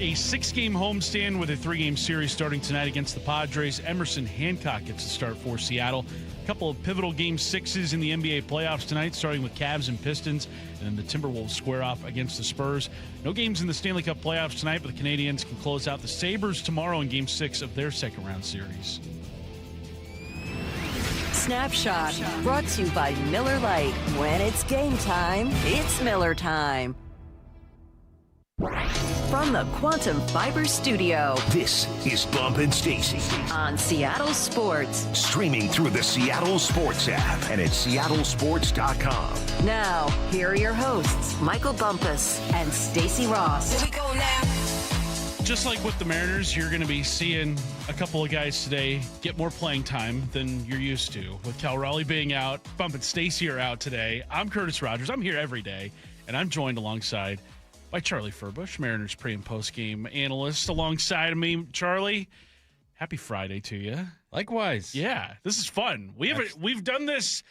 A 6-game homestand with a 3-game series starting tonight against the Padres. Emerson Hancock gets the start for Seattle. A couple of pivotal Game 6s in the NBA playoffs tonight, starting with Cavs and Pistons, and then the Timberwolves square off against the Spurs. No games in the Stanley Cup playoffs tonight, but the Canadiens can close out the Sabres tomorrow in Game 6 of their second-round series. Snapshot, brought to you by Miller Lite. When it's game time, it's Miller time. From the Quantum Fiber Studio, this is Bump and Stacy on Seattle Sports. Streaming through the Seattle Sports app and at seattlesports.com. Now, here are your hosts, Michael Bumpus and Stacy Ross. Here we go now. Just like with the Mariners, you're going to be seeing a couple of guys today get more playing time than you're used to. With Cal Raleigh being out, Bump and Stacy are out today. I'm Curtis Rogers. I'm here every day, and I'm joined alongside by Charlie Furbush, Mariners pre- and post-game analyst. Alongside of me, Charlie, happy Friday to you. Likewise. Yeah, this is fun. We've done this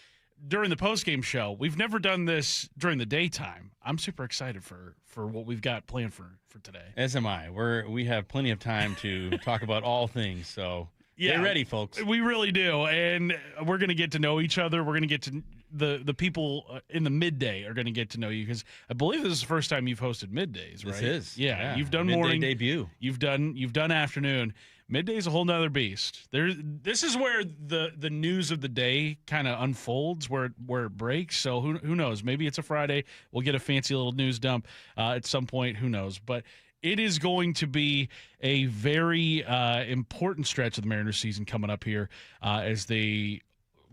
during the post-game show. We've never done this during the daytime. I'm super excited for what we've got planned for today. As am I. We have plenty of time to talk about all things, so get ready, folks. We really do, and we're going to get to know each other. We're going to get to the people in the midday are going to get to know you, because I believe this is the first time you've hosted middays, right? This is. Yeah. You've done midday morning debut. You've done afternoon. Midday's a whole nother beast. This is where the news of the day kind of unfolds, where it breaks. So who knows? Maybe it's a Friday. We'll get a fancy little news dump at some point. Who knows? But it is going to be a very important stretch of the Mariners season coming up here as they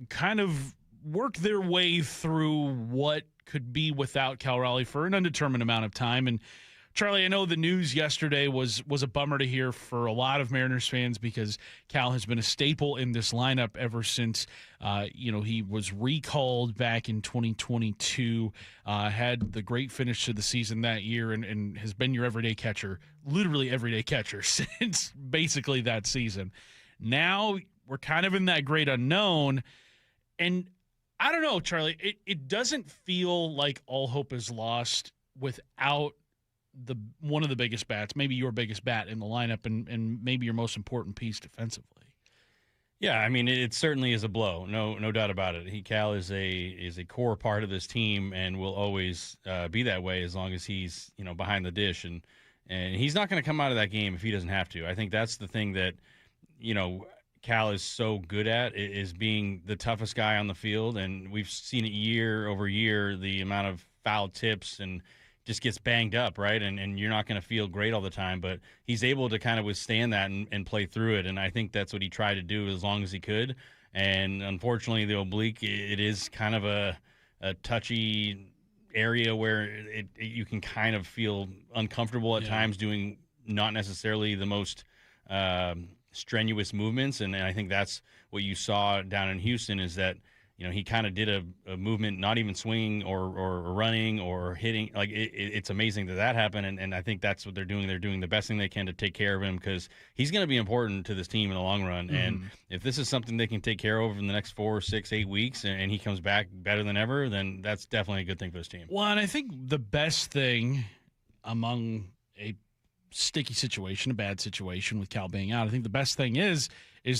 kind of work their way through what could be without Cal Raleigh for an undetermined amount of time. And Charlie, I know the news yesterday was a bummer to hear for a lot of Mariners fans, because Cal has been a staple in this lineup ever since he was recalled back in 2022, had the great finish to the season that year, and has been your everyday catcher, literally everyday catcher, since basically that season. Now we're kind of in that great unknown, and I don't know, Charlie, it doesn't feel like all hope is lost without one of the biggest bats, maybe your biggest bat in the lineup, and maybe your most important piece defensively. Yeah, I mean, it certainly is a blow, no doubt about it. Cal is a core part of this team and will always be that way as long as he's behind the dish, and he's not going to come out of that game if he doesn't have to. I think that's the thing that Cal is so good at, is being the toughest guy on the field, and we've seen it year over year, the amount of foul tips and just gets banged up, right? And you're not going to feel great all the time, but he's able to kind of withstand that and play through it, and I think that's what he tried to do as long as he could. And unfortunately, the oblique, it is kind of a touchy area where you can kind of feel uncomfortable at times doing not necessarily the most strenuous movements, and I think that's what you saw down in Houston, is that he kind of did a movement, not even swinging or running or hitting. Like it's amazing that happened, and I think that's what they're doing. They're doing the best thing they can to take care of him, because he's going to be important to this team in the long run. Mm-hmm. And if this is something they can take care of in the next 4, 6, 8 weeks, and he comes back better than ever, then that's definitely a good thing for this team. Well, and I think the best thing among a sticky situation, a bad situation with Cal being out, I think the best thing is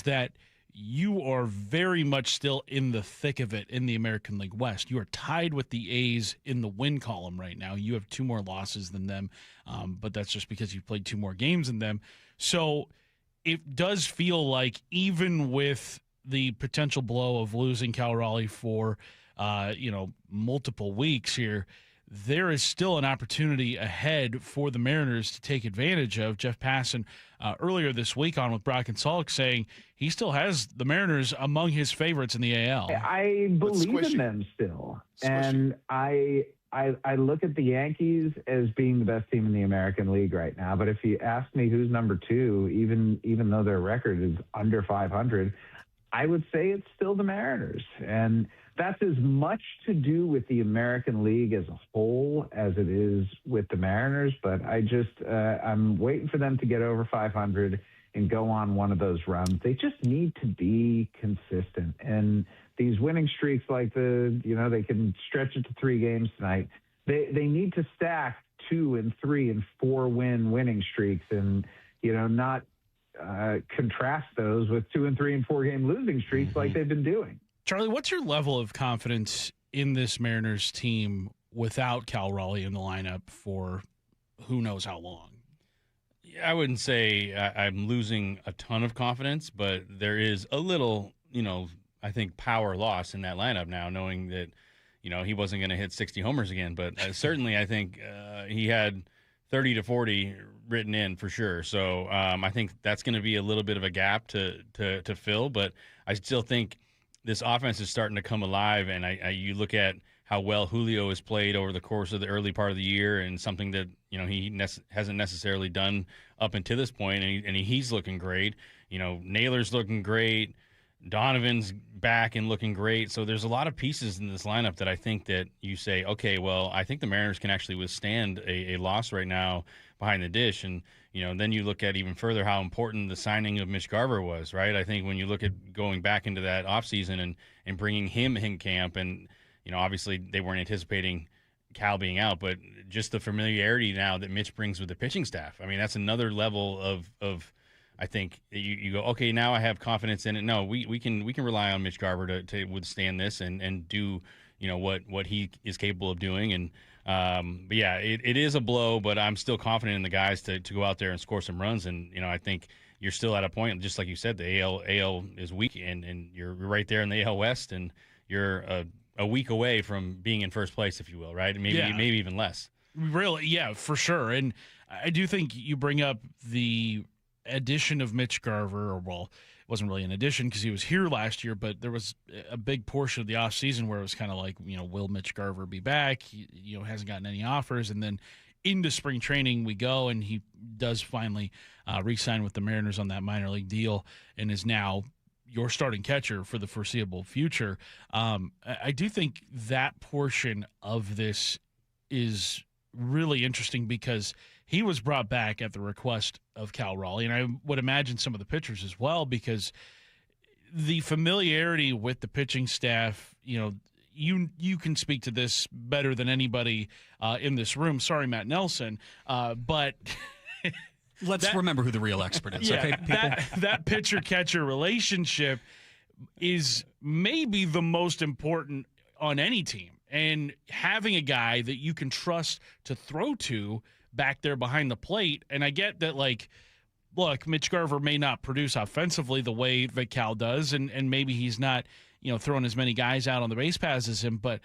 that you are very much still in the thick of it in the American League West. You are tied with the A's in the win column right now. You have 2 more losses than them, but that's just because you've played 2 more games than them. So it does feel like, even with the potential blow of losing Cal Raleigh for multiple weeks here, there is still an opportunity ahead for the Mariners to take advantage of. Jeff Passan earlier this week on with Brock and Salk saying he still has the Mariners among his favorites in the AL. I believe in them still. And I look at the Yankees as being the best team in the American League right now. But if you ask me who's number 2, even though their record is under 500, I would say it's still the Mariners. And that's as much to do with the American League as a whole as it is with the Mariners. But I'm waiting for them to get over 500 and go on one of those runs. They just need to be consistent. And these winning streaks, like they can stretch it to 3 games tonight. They need to stack 2 and 3 and 4 winning streaks, and not contrast those with 2 and 3 and 4 game losing streaks like they've been doing. Charlie, what's your level of confidence in this Mariners team without Cal Raleigh in the lineup for who knows how long? I wouldn't say I'm losing a ton of confidence, but there is a little, I think power loss in that lineup now, knowing that, he wasn't going to hit 60 homers again. But certainly I think he had 30 to 40 written in for sure. So I think that's going to be a little bit of a gap to fill. But I still think this offense is starting to come alive. And you look at how well Julio has played over the course of the early part of the year, and something that he hasn't necessarily done up until this point, and he's looking great. Naylor's looking great. Donovan's back and looking great. So there's a lot of pieces in this lineup that I think that you say, okay, well, I think the Mariners can actually withstand a loss right now behind the dish. And then you look at even further how important the signing of Mitch Garver was, right? I think when you look at going back into that offseason and bringing him in camp, and obviously they weren't anticipating Cal being out, but just the familiarity now that Mitch brings with the pitching staff. I mean, that's another level of I think you go, okay, now I have confidence in it. No, we can rely on Mitch Garver to withstand this and do what he is capable of doing. And but yeah, it is a blow, but I'm still confident in the guys to go out there and score some runs. And I think you're still at a point, just like you said, the AL is weak, and you're right there in the AL West, and you're a week away from being in first place, if you will, right? Maybe even less. Really, yeah, for sure. And I do think you bring up the addition of Mitch Garver, or well, it wasn't really an addition because he was here last year, but there was a big portion of the offseason where it was kind of like, will Mitch Garver be back? He hasn't gotten any offers. And then into spring training we go, and he does finally re-sign with the Mariners on that minor league deal and is now your starting catcher for the foreseeable future. I do think that portion of this is really interesting because he was brought back at the request of Cal Raleigh, and I would imagine some of the pitchers as well, because the familiarity with the pitching staff, you can speak to this better than anybody in this room. Sorry, Matt Nelson, but let's remember who the real expert is. Yeah, okay, people? that pitcher-catcher relationship is maybe the most important on any team. And having a guy that you can trust to throw to back there behind the plate, and I get that, look, Mitch Garver may not produce offensively the way that Cal does, and maybe he's not, throwing as many guys out on the base paths as him, but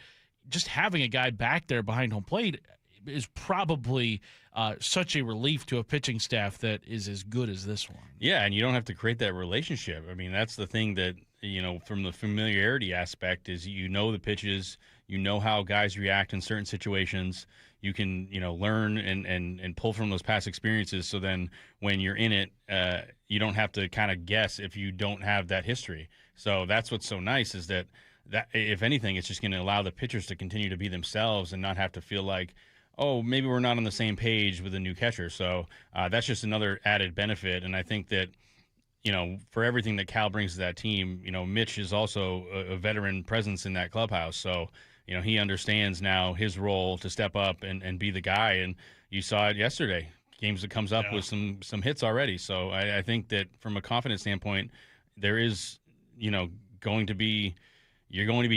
just having a guy back there behind home plate is probably such a relief to a pitching staff that is as good as this one. Yeah, and you don't have to create that relationship. I mean, that's the thing that, from the familiarity aspect is the pitches, how guys react in certain situations. You can, learn and pull from those past experiences. So then when you're in it, you don't have to kind of guess if you don't have that history. So that's what's so nice is that if anything, it's just going to allow the pitchers to continue to be themselves and not have to feel like, oh, maybe we're not on the same page with a new catcher. So that's just another added benefit. And I think that, for everything that Cal brings to that team, Mitch is also a veteran presence in that clubhouse. So, he understands now his role to step up and be the guy. And you saw it yesterday, games that comes up with some hits already. So I think that from a confidence standpoint, there is, going to be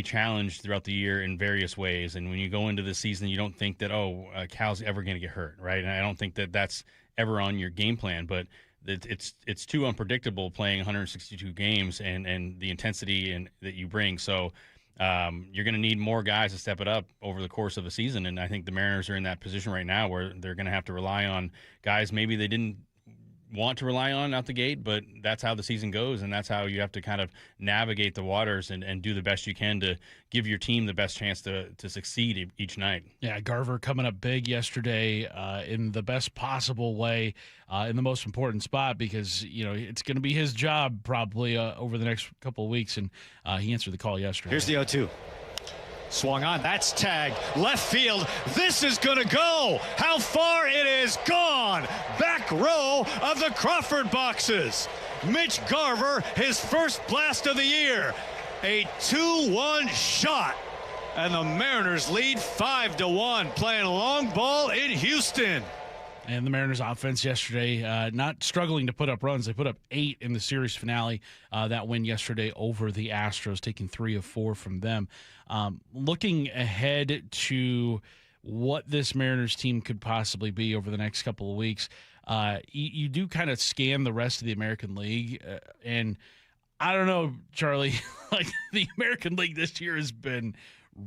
challenged throughout the year in various ways. And when you go into the season, you don't think that, Cal's ever going to get hurt, right? And I don't think that that's ever on your game plan, but it's too unpredictable playing 162 games and the intensity that you bring. So you're going to need more guys to step it up over the course of a season. And I think the Mariners are in that position right now where they're going to have to rely on guys maybe they didn't want to rely on out the gate, but that's how the season goes, and that's how you have to kind of navigate the waters and do the best you can to give your team the best chance to succeed each night. Yeah, Garver coming up big yesterday in the best possible way in the most important spot because, it's going to be his job probably over the next couple of weeks, and he answered the call yesterday. Here's the 0-2. Swung on. That's tagged. Left field. This is going to go. How far it is gone. Back row of the Crawford boxes. Mitch Garver, his first blast of the year. A 2-1 shot and the Mariners lead 5-1, playing long ball in Houston. And the Mariners offense yesterday, not struggling to put up runs. They put up 8 in the series finale. That win yesterday over the Astros, taking 3 of 4 from them. Looking ahead to what this Mariners team could possibly be over the next couple of weeks, you do kind of scan the rest of the American League. And I don't know, Charlie, like the American League this year has been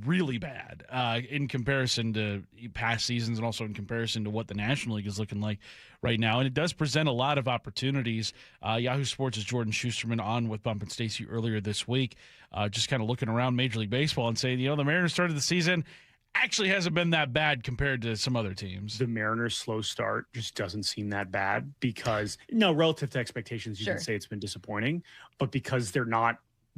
really bad in comparison to past seasons and also in comparison to what the National League is looking like right now. And it does present a lot of opportunities. Yahoo Sports' Jordan Schusterman on with Bump and Stacy earlier this week, just kind of looking around Major League Baseball and saying, the Mariners started the season actually hasn't been that bad compared to some other teams. The Mariners' slow start just doesn't seem that bad because, relative to expectations, you can say it's been disappointing, but because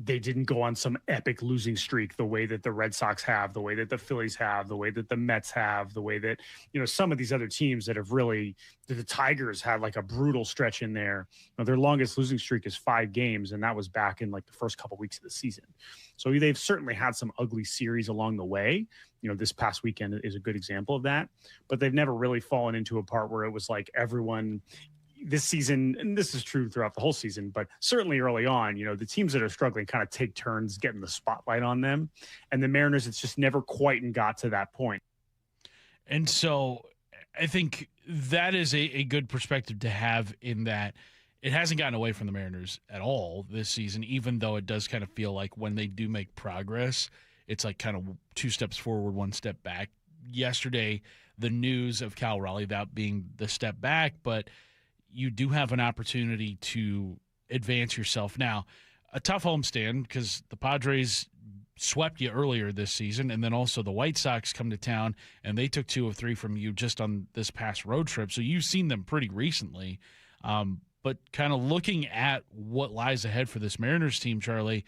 they didn't go on some epic losing streak the way that the Red Sox have, the way that the Phillies have, the way that the Mets have, the way that, some of these other teams that have really, the Tigers had like a brutal stretch in there. Their longest losing streak is 5 games, and that was back in like the first couple weeks of the season. So they've certainly had some ugly series along the way. This past weekend is a good example of that, but they've never really fallen into a part where it was like everyone this season, and this is true throughout the whole season, but certainly early on, the teams that are struggling kind of take turns getting the spotlight on them. And the Mariners, it's just never quite got to that point. And so I think that is a good perspective to have, in that it hasn't gotten away from the Mariners at all this season, even though it does kind of feel like when they do make progress, it's like kind of 2 steps forward, 1 step back. Yesterday, the news of Cal Raleigh, that being the step back, but you do have an opportunity to advance yourself. Now, a tough homestand because the Padres swept you earlier this season, and then also the White Sox come to town, and they took 2 of 3 from you just on this past road trip. So you've seen them pretty recently. But kind of looking at what lies ahead for this Mariners team, Charlie,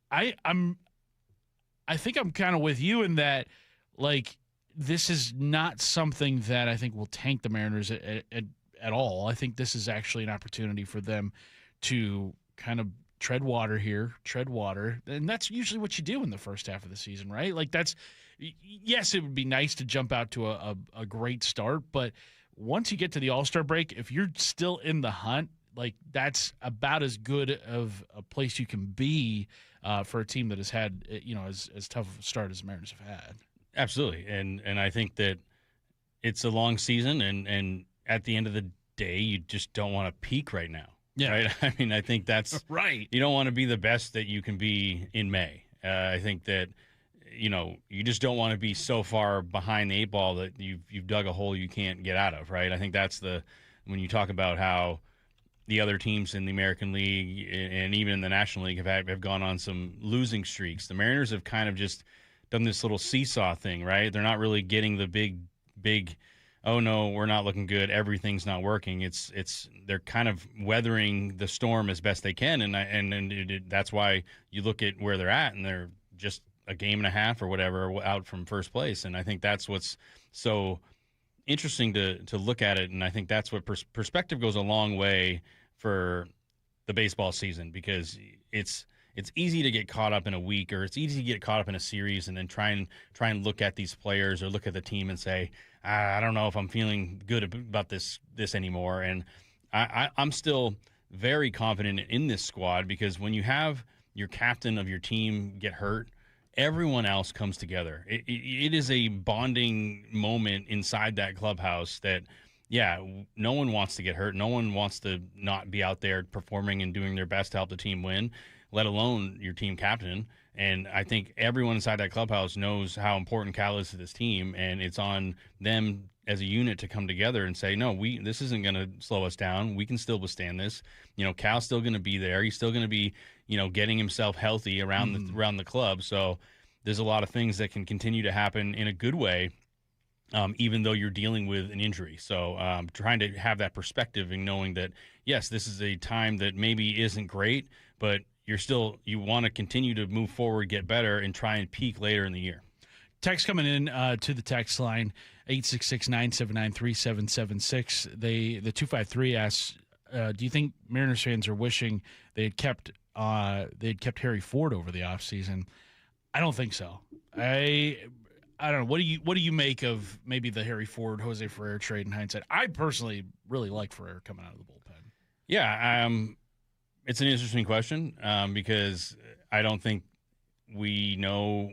I think I'm kind of with you in that, like, this is not something that I think will tank the Mariners at all. I think this is actually an opportunity for them to kind of tread water. And that's usually what you do in the first half of the season, right? Like, yes, it would be nice to jump out to a great start, but once you get to the All-Star break, if you're still in the hunt, like, that's about as good of a place you can be for a team that has had, as tough of a start as the Mariners have had. Absolutely. And I think that it's a long season, and at the end of the day, you just don't want to peak right now. Yeah. Right? I mean, I think that's right. You don't want to be the best that you can be in May. I think that, you just don't want to be so far behind the 8 ball that you've dug a hole you can't get out of, right? I think that's when you talk about how the other teams in the American League and even in the National League have gone on some losing streaks. The Mariners have kind of just done this little seesaw thing, right? They're not really getting the big, oh no, we're not looking good, everything's not working. They're kind of weathering the storm as best they can, and that's why you look at where they're at, and they're just a game and a half or whatever out from first place. And I think that's what's so interesting to look at it, and I think that's what perspective goes a long way for the baseball season, because it's easy to get caught up in a week, or it's easy to get caught up in a series and then try and look at these players or look at the team and say, I don't know if I'm feeling good about this anymore. And I'm still very confident in this squad, because when you have your captain of your team get hurt, everyone else comes together. It is a bonding moment inside that clubhouse that, no one wants to get hurt. No one wants to not be out there performing and doing their best to help the team win, let alone your team captain. And I think everyone inside that clubhouse knows how important Cal is to this team, and it's on them as a unit to come together and say, no, this isn't going to slow us down. We can still withstand this. Cal's still going to be there. He's still going to be, getting himself healthy around the club. So there's a lot of things that can continue to happen in a good way, even though you're dealing with an injury. So trying to have that perspective and knowing that, yes, this is a time that maybe isn't great, but you want to continue to move forward, get better, and try and peak later in the year. Text coming in to the text line, 866-979-3776. The 253 asks, do you think Mariners fans are wishing they had kept Harry Ford over the offseason? I don't think so. I don't know. What do you make of maybe the Harry Ford, Jose Ferrer trade in hindsight? I personally really like Ferrer coming out of the bullpen. Yeah, it's an interesting question because I don't think we know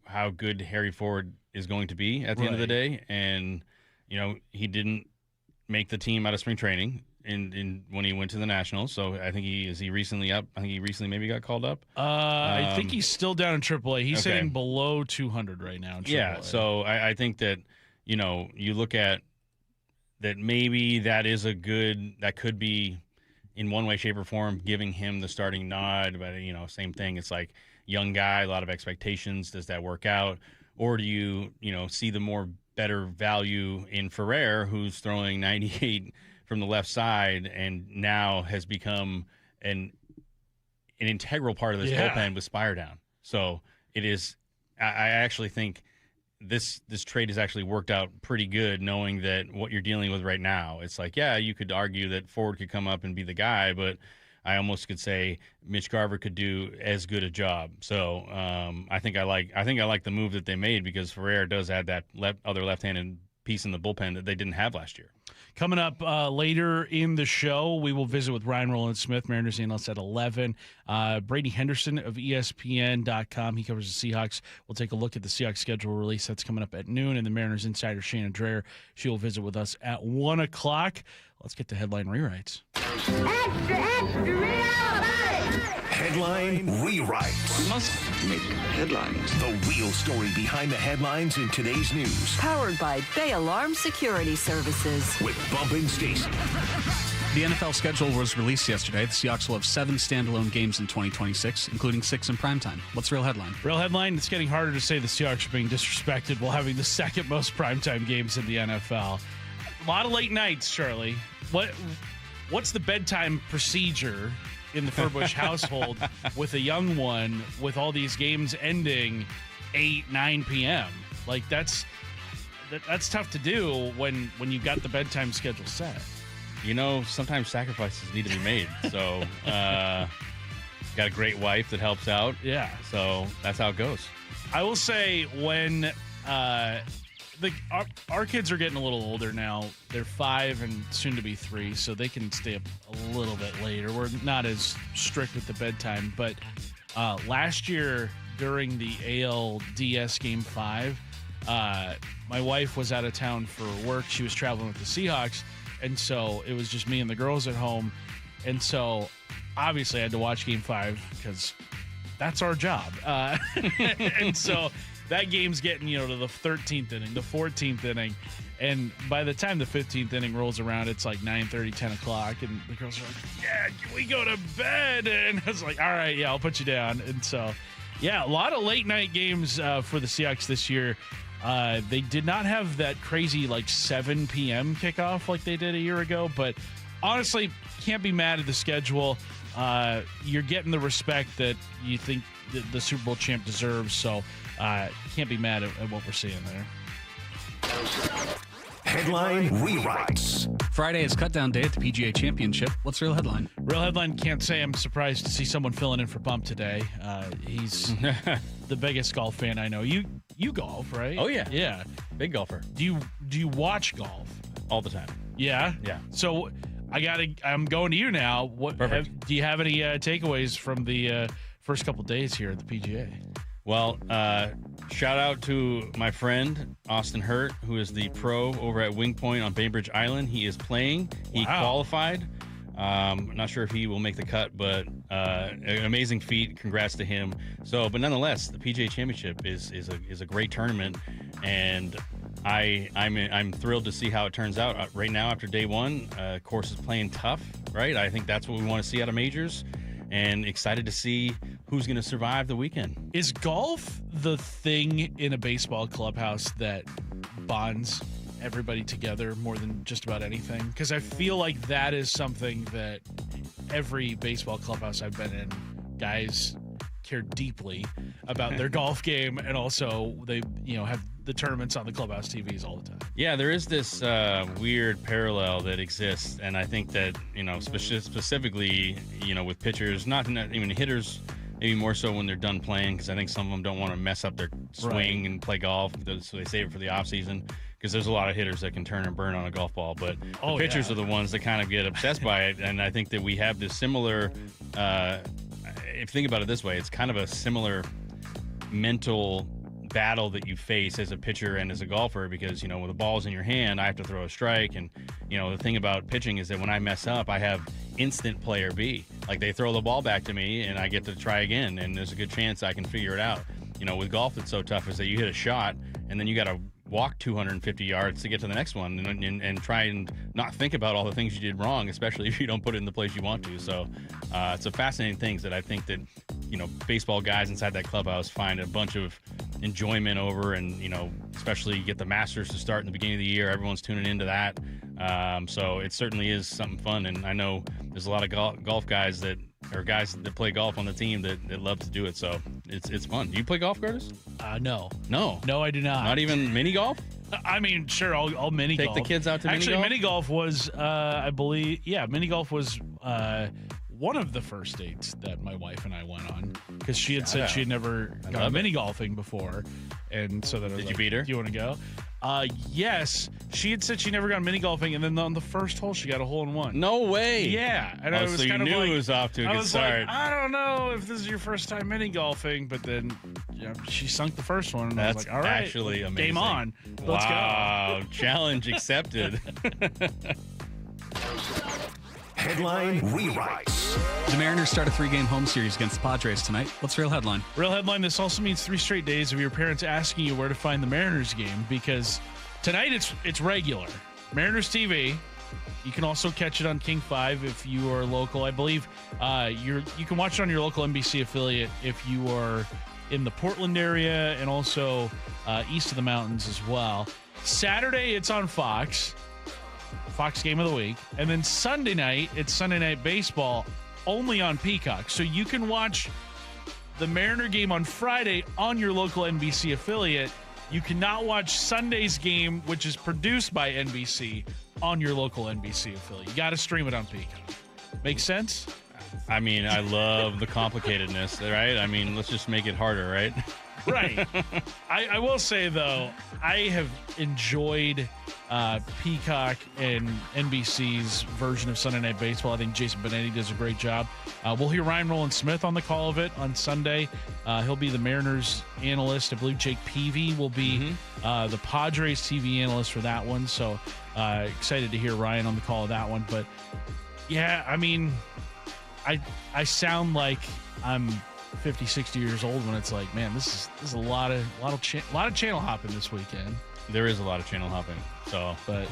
how good Harry Ford is going to be at the end of the day. And, he didn't make the team out of spring training in when he went to the Nationals. So I think he recently up? I think he recently maybe got called up. I think he's still down in AAA. He's sitting below 200 right now in AAA. Yeah, so I think that, you look at that maybe that could be in one way, shape, or form giving him the starting nod. But, same thing. It's like young guy, a lot of expectations. Does that work out? Or do you, see the better value in Ferrer, who's throwing 98 from the left side and now has become an integral part of this bullpen with Spire down. So it is. I actually think this trade has actually worked out pretty good, knowing that what you're dealing with right now. It's like, you could argue that Ford could come up and be the guy, but I almost could say Mitch Garver could do as good a job. So I think I like the move that they made, because Ferrer does add that other left-handed piece in the bullpen that they didn't have last year. Coming up later in the show, we will visit with Ryan Rowland-Smith, Mariners analyst, at 11. Brady Henderson of ESPN.com. He covers the Seahawks. We'll take a look at the Seahawks schedule release. That's coming up at noon. And the Mariners insider, Shannon Dreher, she will visit with us at 1 o'clock. Let's get to headline rewrites. Extra, extra, rewrite! Headline rewrites. We must make headlines. The real story behind the headlines in today's news. Powered by Bay Alarm Security Services. With Bump and Stacy. The NFL schedule was released yesterday. The Seahawks will have 7 standalone games in 2026, including 6 in primetime. What's the real headline? Real headline, it's getting harder to say the Seahawks are being disrespected while having the second most primetime games in the NFL. A lot of late nights, Charlie. What's the bedtime procedure in the Furbush household with a young one, with all these games ending 8, 9 p.m.? Like, that's tough to do when you've got the bedtime schedule set. Sometimes sacrifices need to be made. So, got a great wife that helps out. Yeah. So that's how it goes. I will say when our kids are getting a little older now. They're 5 and soon to be 3, so they can stay up a little bit later. We're not as strict with the bedtime, but last year during the ALDS Game 5, my wife was out of town for work. She was traveling with the Seahawks, and so it was just me and the girls at home. And so obviously I had to watch Game 5 because that's our job. And so that game's getting, to the 13th inning, the 14th inning. And by the time the 15th inning rolls around, it's like 9:30, 10 o'clock. And the girls are like, can we go to bed? And I was like, all right, I'll put you down. And so, a lot of late night games for the Seahawks this year. They did not have that crazy 7 p.m. kickoff like they did a year ago. But honestly, can't be mad at the schedule. You're getting the respect that you think the Super Bowl champ deserves. So can't be mad at what we're seeing there. Headline rewrites. Friday is cut-down day at the PGA Championship. What's the real headline? Real headline, can't say I'm surprised to see someone filling in for Bump today. He's the biggest golf fan I know. You golf, right? Oh, yeah. Yeah. Big golfer. Do you watch golf? All the time. Yeah? Yeah. So I'm going to you now. Do you have any takeaways from the first couple days here at the PGA? Well, shout out to my friend, Austin Hurt, who is the pro over at Wing Point on Bainbridge Island. He is playing. He qualified. Not sure if he will make the cut, but an amazing feat. Congrats to him. So, but nonetheless, the PGA Championship is a great tournament, and I'm thrilled to see how it turns out. Right now, after day one, course is playing tough, right? I think that's what we want to see out of majors, and excited to see who's going to survive the weekend. Is golf the thing in a baseball clubhouse that bonds everybody together more than just about anything? Because I feel like that is something that every baseball clubhouse I've been in, guys care deeply about their golf game, and also they have the tournaments on the clubhouse TVs all the time. Yeah, there is this weird parallel that exists, and I think that specifically with pitchers, not even hitters, maybe more so when they're done playing, because I think some of them don't want to mess up their swing and play golf, so they save it for the off season. Because there's a lot of hitters that can turn and burn on a golf ball, but the pitchers are the ones that kind of get obsessed by it. And I think that we have this similar. If you think about it this way, it's kind of a similar mental battle that you face as a pitcher and as a golfer, because when the ball's in your hand, I have to throw a strike, and the thing about pitching is that when I mess up, I have instant player B. Like, they throw the ball back to me and I get to try again, and there's a good chance I can figure it out. With golf, it's so tough is that you hit a shot and then you got to walk 250 yards to get to the next one, and try and not think about all the things you did wrong, especially if you don't put it in the place you want to. So it's a fascinating thing that I think that baseball guys inside that clubhouse find a bunch of enjoyment over, and especially you get the Masters to start in the beginning of the year. Everyone's tuning into that, so it certainly is something fun. And I know there's a lot of golf guys that play golf on the team that love to do it. So it's fun. Do you play golf, Curtis? No, I do not. Not even mini golf? I mean, sure, I'll mini golf. Take the kids out to mini golf? Actually, mini golf was, I believe, mini golf was one of the first dates that my wife and I went on, because she had said she had never gone mini golfing before, and so then I was Did you beat her? Do you want to go? Yes, she had said she never got mini golfing, and then on the first hole she got a hole-in-one. No way. Yeah, and I was so you kind of knew like, it was off to a good start. Like, I don't know if this is your first time mini golfing, but then she sunk the first one, and I was like, all right, actually amazing. Game on. Let's go. Wow, challenge accepted. Headline rewrites. The Mariners start a 3-game home series against the Padres tonight. What's the real headline? Real headline, this also means 3 straight days of your parents asking you where to find the Mariners game, because tonight it's regular. Mariners TV. You can also catch it on King 5 if you are local. I believe you can watch it on your local NBC affiliate if you are in the Portland area, and also east of the mountains as well. Saturday, it's on Fox Game of the Week. And then Sunday night, it's Sunday Night Baseball, only on Peacock. So you can watch the Mariner game on Friday on your local NBC affiliate. You cannot watch Sunday's game, which is produced by NBC, on your local NBC affiliate. You got to stream it on Peacock. Make sense? I mean, I love the complicatedness, right? I mean, let's just make it harder, right? Right. I will say, though, I have enjoyed Peacock and NBC's version of Sunday Night Baseball. I think Jason Benetti does a great job. We'll hear Ryan Rowland-Smith on the call of it on Sunday. He'll be the Mariners analyst. I believe Jake Peavy will be the Padres TV analyst for that one. So excited to hear Ryan on the call of that one. But, yeah, I mean, I sound like I'm 50, 60 years old when it's like, man, this is a lot of channel hopping this weekend. There is a lot of channel hopping, but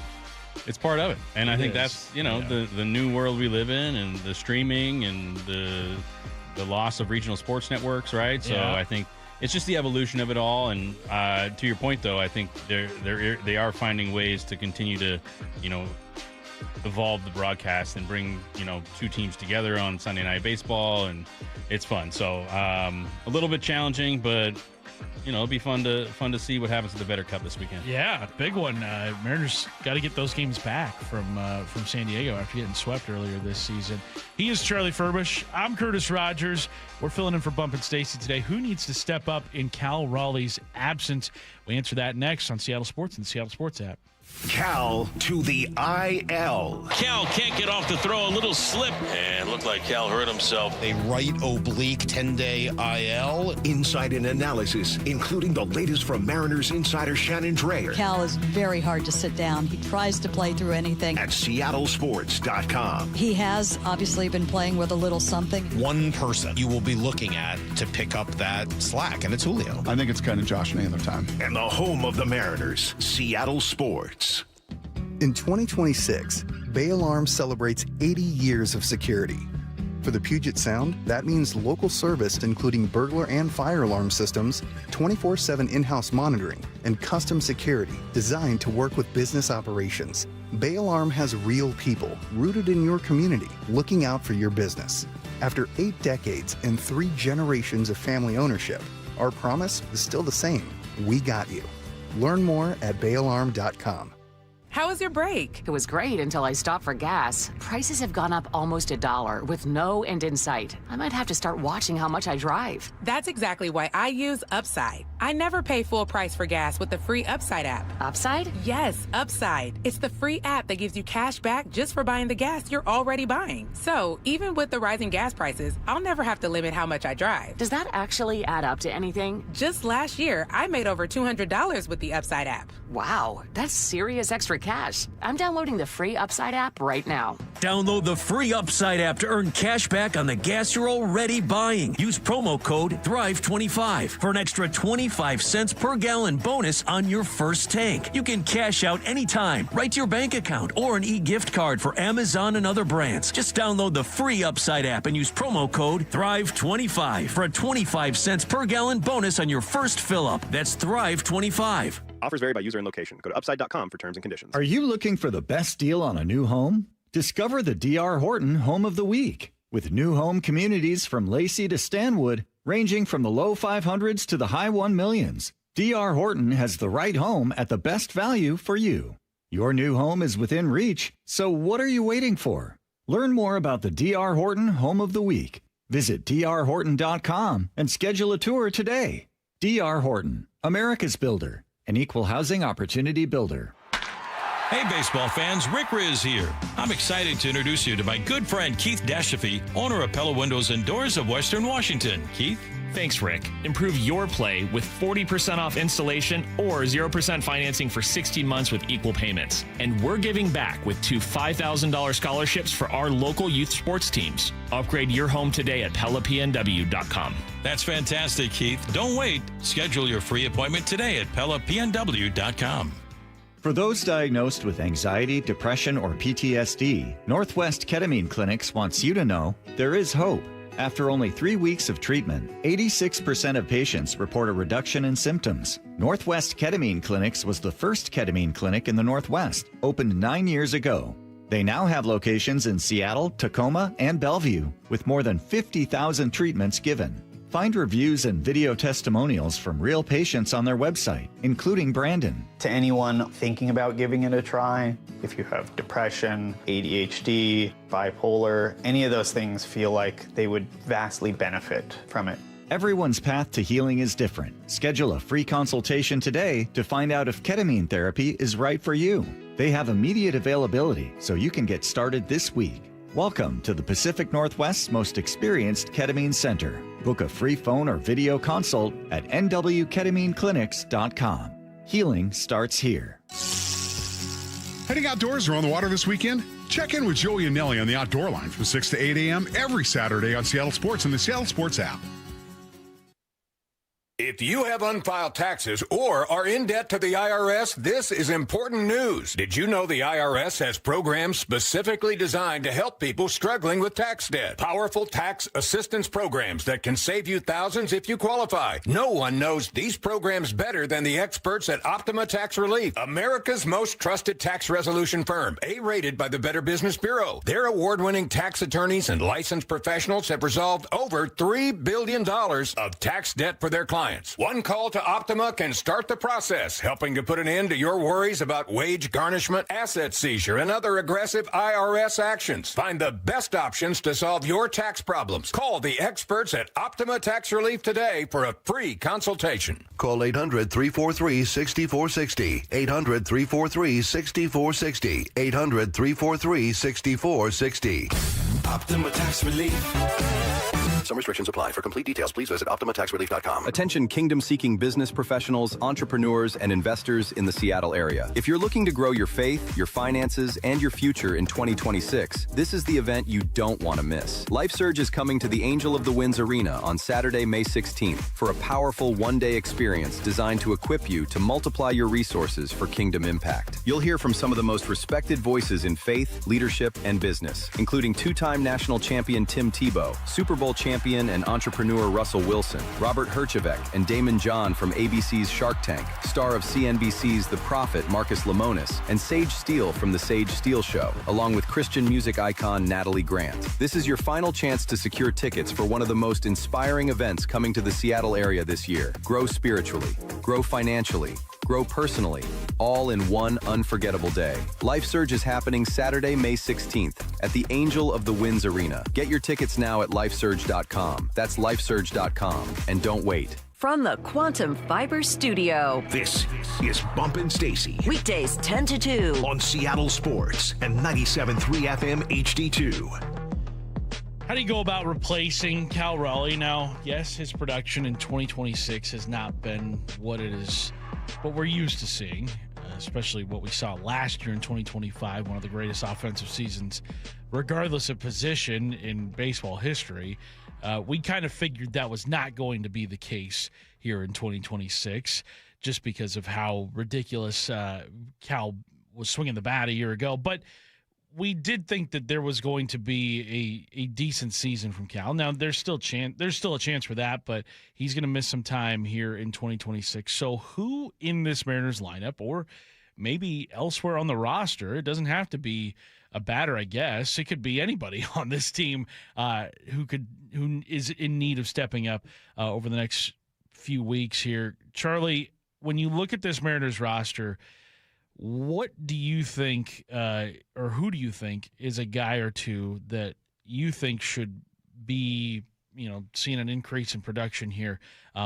it's part of it. And I think that's the new world we live in, and the streaming and the loss of regional sports networks, right? So I think it's just the evolution of it all. And to your point, though, I think they are finding ways to continue to evolve the broadcast and bring 2 teams together on Sunday Night Baseball, and it's fun. So a little bit challenging, but it'll be fun to see what happens to the Better Cup this weekend. Yeah, big one. Mariners got to get those games back from San Diego after getting swept earlier this season. He is Charlie Furbish. I'm Curtis Rogers. We're filling in for Bump and Stacy today. Who needs to step up in Cal Raleigh's absence? We answer that next on Seattle Sports and the Seattle Sports app. Cal to the IL. Cal can't get off the throw, a little slip, and looked like Cal hurt himself. A right oblique 10-day IL. Insight and analysis, including the latest from Mariners insider Shannon Drayer. Cal is very hard to sit down. He tries to play through anything. At seattlesports.com. He has obviously been playing with a little something. One person you will be looking at to pick up that slack, and it's Julio. I think it's kind of Josh Naylor time. And the home of the Mariners, Seattle Sports. In 2026, Bay Alarm celebrates 80 years of security. For the Puget Sound, that means local service including burglar and fire alarm systems, 24/7 in-house monitoring, and custom security designed to work with business operations. Bay Alarm has real people rooted in your community looking out for your business. After 8 decades and 3 generations of family ownership, our promise is still the same. We got you. Learn more at bayalarm.com. How was your break? It was great until I stopped for gas. Prices have gone up almost $1 with no end in sight. I might have to start watching how much I drive. That's exactly why I use Upside. I never pay full price for gas with the free Upside app. Upside? Yes, Upside. It's the free app that gives you cash back just for buying the gas you're already buying. So even with the rising gas prices, I'll never have to limit how much I drive. Does that actually add up to anything? Just last year, I made over $200 with the Upside app. Wow, that's serious extra cash. I'm downloading the free Upside app right now. Download the free Upside app to earn cash back on the gas you're already buying. Use promo code THRIVE25 for an extra 25 cents per gallon bonus on your first tank. You can cash out anytime, right to your bank account, or an e-gift card for Amazon and other brands. Just download the free Upside app and use promo code THRIVE25 for a 25 cents per gallon bonus on your first fill-up. That's THRIVE25. Offers vary by user and location. Go to upside.com for terms and conditions. Are you looking for the best deal on a new home? Discover the D.R. Horton Home of the Week. With new home communities from Lacey to Stanwood, ranging from the low 500s to the high 1 millions, D.R. Horton has the right home at the best value for you. Your new home is within reach, so what are you waiting for? Learn more about the D.R. Horton Home of the Week. Visit drhorton.com and schedule a tour today. D.R. Horton, America's builder. An equal housing opportunity builder. Hey, baseball fans, Rick Riz here. I'm excited to introduce you to my good friend Keith Dashafy, owner of Pella Windows and Doors of Western Washington. Keith? Thanks, Rick. Improve your play with 40% off installation or 0% financing for 16 months with equal payments. And we're giving back with 2 $5,000 scholarships for our local youth sports teams. Upgrade your home today at PellaPNW.com. That's fantastic, Keith. Don't wait. Schedule your free appointment today at PellaPNW.com. For those diagnosed with anxiety, depression, or PTSD, Northwest Ketamine Clinics wants you to know there is hope. After only 3 weeks of treatment, 86% of patients report a reduction in symptoms. Northwest Ketamine Clinics was the first ketamine clinic in the Northwest, opened 9 years ago. They now have locations in Seattle, Tacoma, and Bellevue, with more than 50,000 treatments given. Find reviews and video testimonials from real patients on their website, including Brandon. To anyone thinking about giving it a try, if you have depression, ADHD, bipolar, any of those things feel like they would vastly benefit from it. Everyone's path to healing is different. Schedule a free consultation today to find out if ketamine therapy is right for you. They have immediate availability, so you can get started this week. Welcome to the Pacific Northwest's most experienced ketamine center. Book a free phone or video consult at nwketamineclinics.com. Healing starts here. Heading outdoors or on the water this weekend? Check in with Joey and Nelly on the Outdoor Line from 6 to 8 a.m. every Saturday on Seattle Sports and the Seattle Sports app. If you have unfiled taxes or are in debt to the IRS, this is important news. Did you know the IRS has programs specifically designed to help people struggling with tax debt? Powerful tax assistance programs that can save you thousands if you qualify. No one knows these programs better than the experts at Optima Tax Relief, America's most trusted tax resolution firm, A-rated by the Better Business Bureau. Their award-winning tax attorneys and licensed professionals have resolved over $3 billion of tax debt for their clients. One call to Optima can start the process, helping to put an end to your worries about wage garnishment, asset seizure, and other aggressive IRS actions. Find the best options to solve your tax problems. Call the experts at Optima Tax Relief today for a free consultation. Call 800-343-6460. 800-343-6460. 800-343-6460. Optima Tax Relief. Some restrictions apply. For complete details, please visit OptimaTaxRelief.com. Attention kingdom-seeking business professionals, entrepreneurs, and investors in the Seattle area. If you're looking to grow your faith, your finances, and your future in 2026, this is the event you don't want to miss. LifeSurge is coming to the Angel of the Winds Arena on Saturday, May 16th for a powerful one-day experience designed to equip you to multiply your resources for kingdom impact. You'll hear from some of the most respected voices in faith, leadership, and business, including two-time national champion Tim Tebow, Super Bowl champion and entrepreneur Russell Wilson, Robert Herjavec and Damon John from ABC's Shark Tank, star of CNBC's The Prophet Marcus Lemonis, and Sage Steele from The Sage Steele Show, along with Christian music icon Natalie Grant. This is your final chance to secure tickets for one of the most inspiring events coming to the Seattle area this year. Grow spiritually, grow financially, grow personally, all in one unforgettable day. Life Surge is happening Saturday, May 16th at the Angel of the Winds Arena. Get your tickets now at lifesurge.com. That's lifesurge.com. And don't wait. From the Quantum Fiber Studio. This is Bump and Stacy. Weekdays 10 to 2. On Seattle Sports and 97.3 FM HD2. How do you go about replacing Cal Raleigh? Now, yes, his production in 2026 has not been what we're used to seeing, especially what we saw last year in 2025, one of the greatest offensive seasons, regardless of position in baseball history. We kind of figured that was not going to be the case here in 2026, just because of how ridiculous Cal was swinging the bat a year ago. But we did think that there was going to be a decent season from Cal. Now, there's still a chance for that, but he's going to miss some time here in 2026. So who in this Mariners lineup, or maybe elsewhere on the roster, it doesn't have to be a batter, I guess. It could be anybody on this team who is in need of stepping up over the next few weeks here. Charlie, when you look at this Mariners roster, what do you think, or who do you think is a guy or two that you think should be, seeing an increase in production here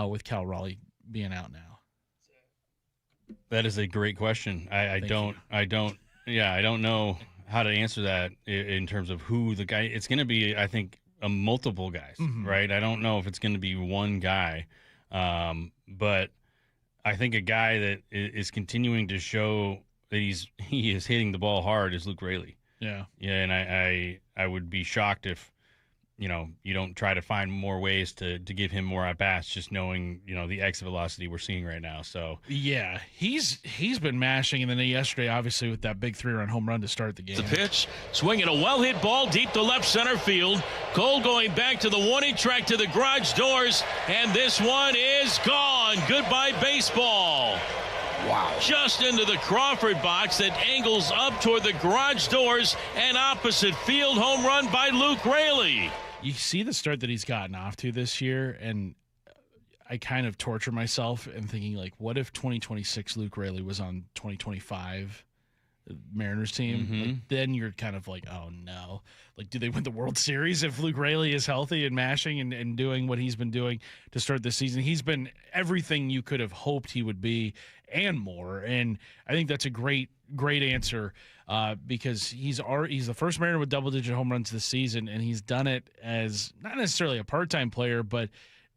with Cal Raleigh being out now? That is a great question. I don't know how to answer that in terms of who the guy. It's going to be, I think, multiple guys, right? I don't know if it's going to be one guy, but I think a guy that is continuing to show that he is hitting the ball hard is Luke Raley. Yeah. Yeah, and I would be shocked if, you don't try to find more ways to give him more at-bats, just knowing, the exit velocity we're seeing right now. So yeah, he's been mashing, and then yesterday, obviously, with that big 3-run home run to start the game. The pitch, swinging a well-hit ball deep to left center field. Cole going back to the warning track to the garage doors, and this one is gone. Goodbye, baseball. Wow. Just into the Crawford box that angles up toward the garage doors, and opposite field home run by Luke Raley. You see the start that he's gotten off to this year, and I kind of torture myself and thinking, like, what if 2026 Luke Raley was on 2025 Mariners team? Like, then you're kind of like, oh, no. Like, do they win the World Series if Luke Raley is healthy and mashing and doing what he's been doing to start this season? He's been everything you could have hoped he would be and more, and I think that's a great answer because he's the first Mariner with double-digit home runs this season, and he's done it as not necessarily a part-time player, but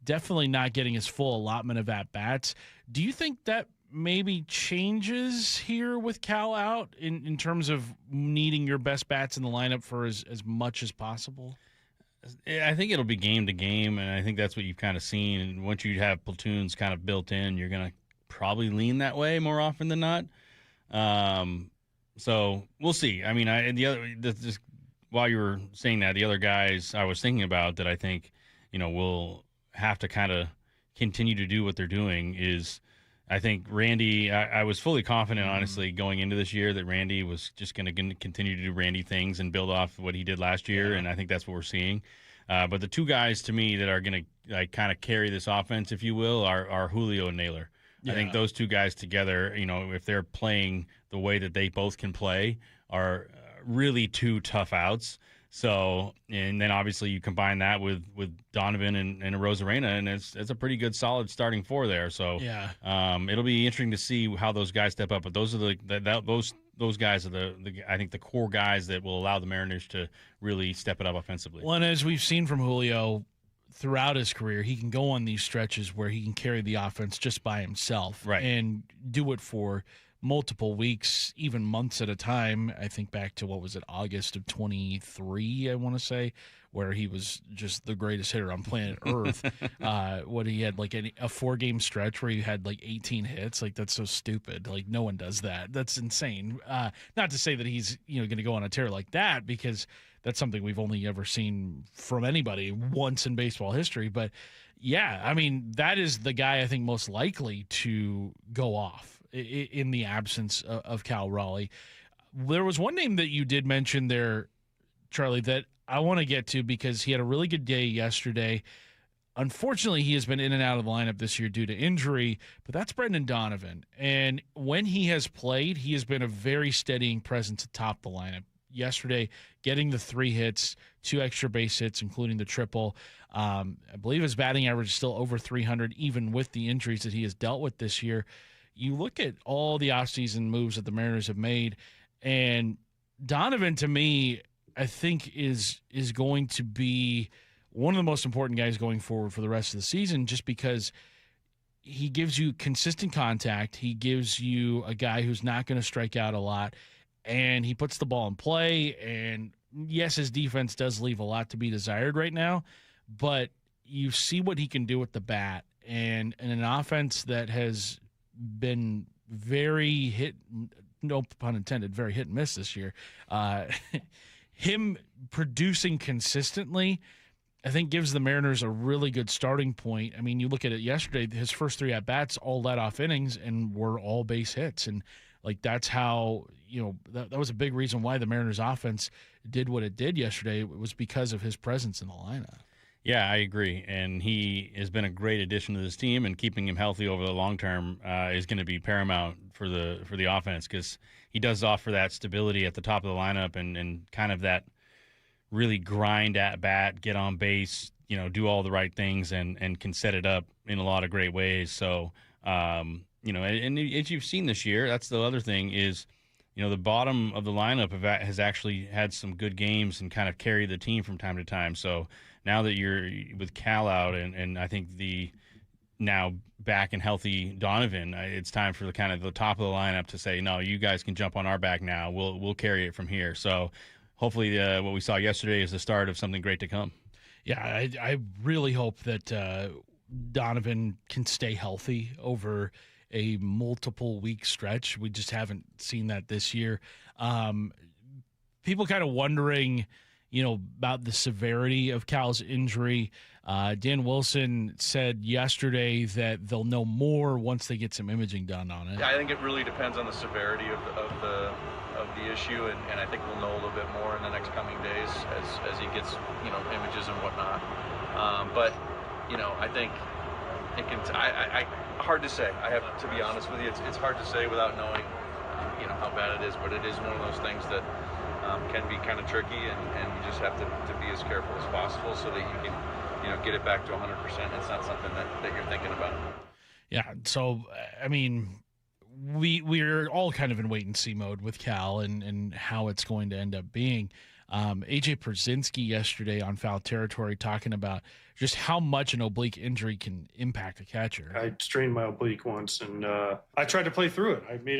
definitely not getting his full allotment of at-bats. Do you think that maybe changes here with Cal out in terms of needing your best bats in the lineup for as much as possible? I think it'll be game to game, and I think that's what you've kind of seen. And once you have platoons kind of built in, you're going to probably lean that way more often than not. So we'll see. I mean, while you were saying that, the other guys I was thinking about that I think, will have to kind of continue to do what they're doing is, I think Randy, I was fully confident, honestly, going into this year that Randy was just going to continue to do Randy things and build off what he did last year, and I think that's what we're seeing. But the two guys, to me, that are going to kind of carry this offense, if you will, are Julio and Naylor. Yeah. I think those two guys together, if they're playing the way that they both can play, are really two tough outs. So, and then obviously you combine that with Donovan and Rosarena, and it's a pretty good solid starting four there. So, it'll be interesting to see how those guys step up. But those are those guys are I think the core guys that will allow the Mariners to really step it up offensively. Well, and as we've seen from Julio throughout his career, he can go on these stretches where he can carry the offense just by himself, right, and do it for multiple weeks, even months at a time. I think back to, August of 23, I want to say, where he was just the greatest hitter on planet Earth. What he had, like a 4-game stretch where he had like 18 hits. Like, that's so stupid. Like, no one does that. That's insane. Not to say that he's going to go on a tear like that, because that's something we've only ever seen from anybody once in baseball history. But yeah, I mean, that is the guy I think most likely to go off in the absence of Cal Raleigh. There was one name that you did mention there, Charlie, that I want to get to because he had a really good day yesterday. Unfortunately, he has been in and out of the lineup this year due to injury, but that's Brendan Donovan. And when he has played, he has been a very steadying presence atop the lineup. Yesterday, getting the 3 hits, 2 extra base hits, including the triple. I believe his batting average is still over 300, even with the injuries that he has dealt with this year. You look at all the offseason moves that the Mariners have made, and Donovan, to me, I think is going to be one of the most important guys going forward for the rest of the season, just because he gives you consistent contact. He gives you a guy who's not going to strike out a lot, and he puts the ball in play. And yes, his defense does leave a lot to be desired right now, but you see what he can do with the bat, and an offense that has been very hit, no pun intended, very hit and miss this year. Him producing consistently, I think, gives the Mariners a really good starting point. I mean, you look at it yesterday, his first 3 at-bats all led off innings and were all base hits. And, like, that's how, that was a big reason why the Mariners offense did what it did yesterday. It was because of his presence in the lineup. Yeah, I agree. And he has been a great addition to this team, and keeping him healthy over the long term is going to be paramount for the offense, because he does offer that stability at the top of the lineup and kind of that really grind at bat, get on base, do all the right things, and can set it up in a lot of great ways. So, and as you've seen this year, that's the other thing is, the bottom of the lineup has actually had some good games and kind of carried the team from time to time. So now that you're with Cal out and I think the now back and healthy Donovan, it's time for the kind of the top of the lineup to say, no, you guys can jump on our back now. We'll carry it from here. So hopefully what we saw yesterday is the start of something great to come. Yeah, I really hope that Donovan can stay healthy over a multiple week stretch. We just haven't seen that this year. People kind of wondering, about the severity of Cal's injury. Dan Wilson said yesterday that they'll know more once they get some imaging done on it. I think it really depends on the severity of the issue, and I think we'll know a little bit more in the next coming days as he gets images and whatnot. But I think it can. I hard to say. I have to be honest with you. It's hard to say without knowing how bad it is. But it is one of those things that can be kind of tricky, and you just have to be as careful as possible so that you can get it back to 100%. It's not something that you're thinking about. Yeah. So I mean, we're all kind of in wait and see mode with Cal and how it's going to end up being. AJ Pierzynski yesterday on Foul Territory talking about just how much an oblique injury can impact a catcher. I strained my oblique once, and I tried to play through it. I made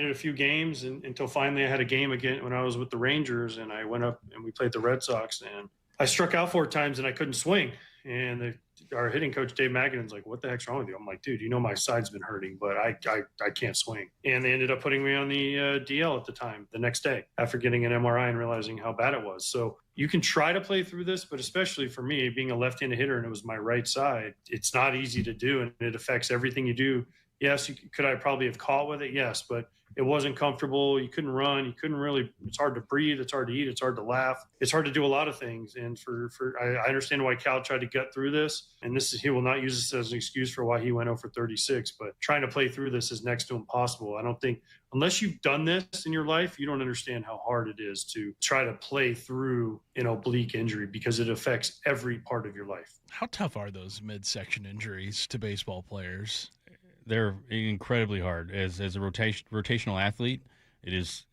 it a few games until finally I had a game again when I was with the Rangers, and I went up and we played the Red Sox, and I struck out 4 times and I couldn't swing. And our hitting coach, Dave Magadin's like, "What the heck's wrong with you?" I'm like, "Dude, my side's been hurting, but I can't swing." And they ended up putting me on the DL at the time, the next day, after getting an MRI and realizing how bad it was. So you can try to play through this, but especially for me, being a left-handed hitter and it was my right side, it's not easy to do, and it affects everything you do. Yes, could I probably have caught with it? Yes, but it wasn't comfortable. You couldn't run. You couldn't really. It's hard to breathe. It's hard to eat. It's hard to laugh. It's hard to do a lot of things. And I understand why Cal tried to get through this. And he will not use this as an excuse for why he went 0 for 36. But trying to play through this is next to impossible. I don't think, unless you've done this in your life, you don't understand how hard it is to try to play through an oblique injury, because it affects every part of your life. How tough are those midsection injuries to baseball players? They're incredibly hard. As a rotational athlete, it is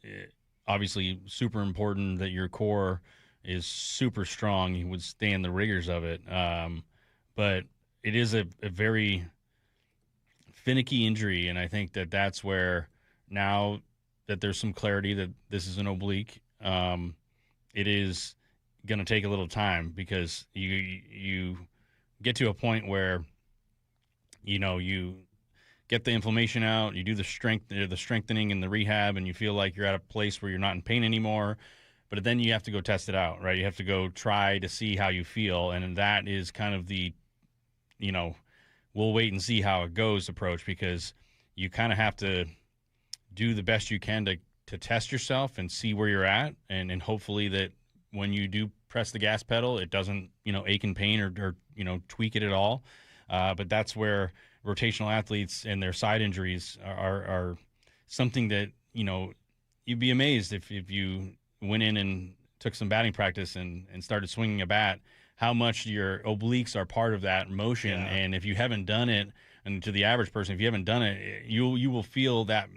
obviously super important that your core is super strong. You would stand the rigors of it. But it is a very finicky injury, and I think that's where, now that there's some clarity that this is an oblique, it is going to take a little time, because you get to a point where you get the inflammation out, you do the strengthening and the rehab, and you feel like you're at a place where you're not in pain anymore. But then you have to go test it out, right? You have to go try to see how you feel, and that is kind of the, we'll wait and see how it goes approach, because you kind of have to do the best you can to test yourself and see where you're at, and hopefully that when you do press the gas pedal, it doesn't, ache in pain or tweak it at all. But that's where rotational athletes and their side injuries are something that, you'd be amazed if you went in and took some batting practice and started swinging a bat, how much your obliques are part of that motion. Yeah. And if you haven't done it, and to the average person, if you haven't done it, you will feel that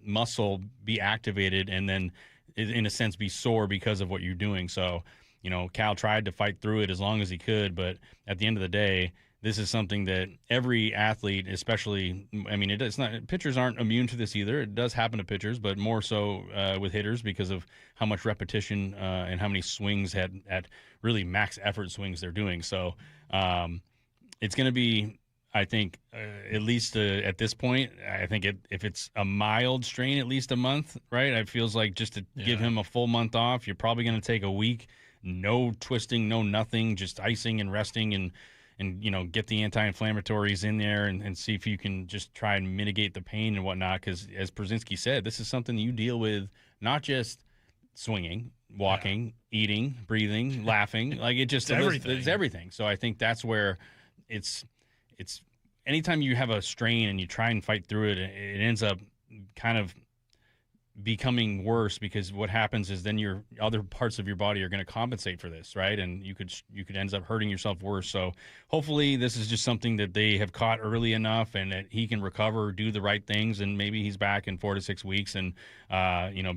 muscle be activated and then, in a sense, be sore because of what you're doing. So, Cal tried to fight through it as long as he could, but at the end of the day, this is something that every athlete, especially, it's not, pitchers aren't immune to this either. It does happen to pitchers, but more so with hitters because of how much repetition and how many swings at really max effort swings they're doing. So it's going to be, I think, at least at this point, I think if it's a mild strain, at least a month, right? It feels like just to give him a full month off, you're probably going to take a week, no twisting, no nothing, just icing and resting and get the anti-inflammatories in there and see if you can just try and mitigate the pain and whatnot. Because as Brzezinski said, this is something you deal with, not just swinging, walking, eating, breathing, laughing. Like it's everything. So I think that's where it's anytime you have a strain and you try and fight through it, it ends up kind of becoming worse, because what happens is then your other parts of your body are going to compensate for this, right? And you could end up hurting yourself worse. So hopefully this is just something that they have caught early enough and that he can recover, do the right things, and maybe he's back in 4 to 6 weeks and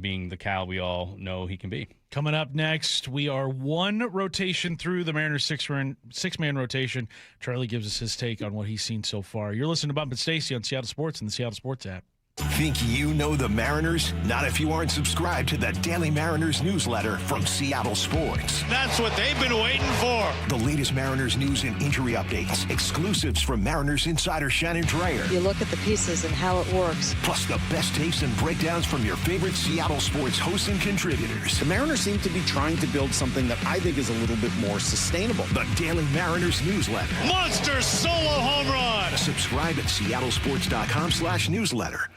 being the Cal we all know he can be. Coming up next, we are one rotation through the Mariners six-man rotation. Charlie gives us his take on what he's seen so far. You're listening to Bump Stacy on Seattle Sports and the Seattle Sports app. Think you know the Mariners? Not if you aren't subscribed to the Daily Mariners newsletter from Seattle Sports. That's what they've been waiting for. The latest Mariners news and injury updates, exclusives from Mariners insider Shannon Dreyer. You look at the pieces and how it works. Plus the best takes and breakdowns from your favorite Seattle Sports hosts and contributors. The Mariners seem to be trying to build something that I think is a little bit more sustainable. The Daily Mariners newsletter. Monster solo home run. Subscribe at seattlesports.com/newsletter.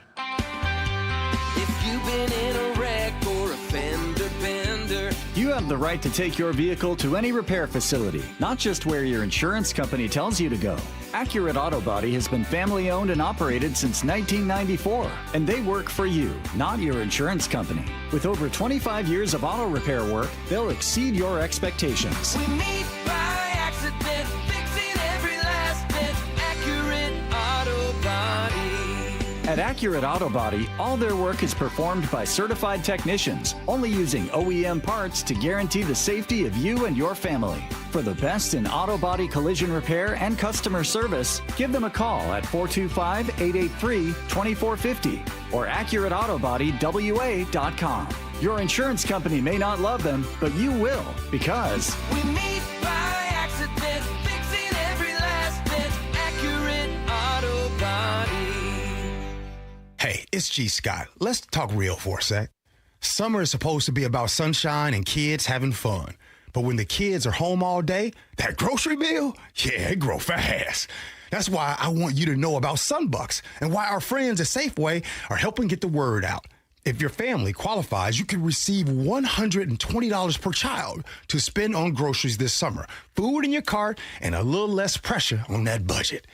If you've been in a wreck or a fender bender, you have the right to take your vehicle to any repair facility, not just where your insurance company tells you to go. Accurate Auto Body has been family owned and operated since 1994, and they work for you, not your insurance company. With over 25 years of auto repair work, they'll exceed your expectations. we meet by accident, fixing every last bit. Accurate Auto Body. At Accurate Auto Body, all their work is performed by certified technicians, only using OEM parts to guarantee the safety of you and your family. For the best in auto body collision repair and customer service, give them a call at 425-883-2450 or AccurateAutoBodyWA.com. Your insurance company may not love them, but you will, because we meet by accident, fixing every last bit. Accurate Auto Body. Hey, it's G. Scott. Let's talk real for a sec. Summer is supposed to be about sunshine and kids having fun. But when the kids are home all day, that grocery bill, it grow fast. That's why I want you to know about Sunbucks and why our friends at Safeway are helping get the word out. If your family qualifies, you can receive $120 per child to spend on groceries this summer, food in your cart, and a little less pressure on that budget.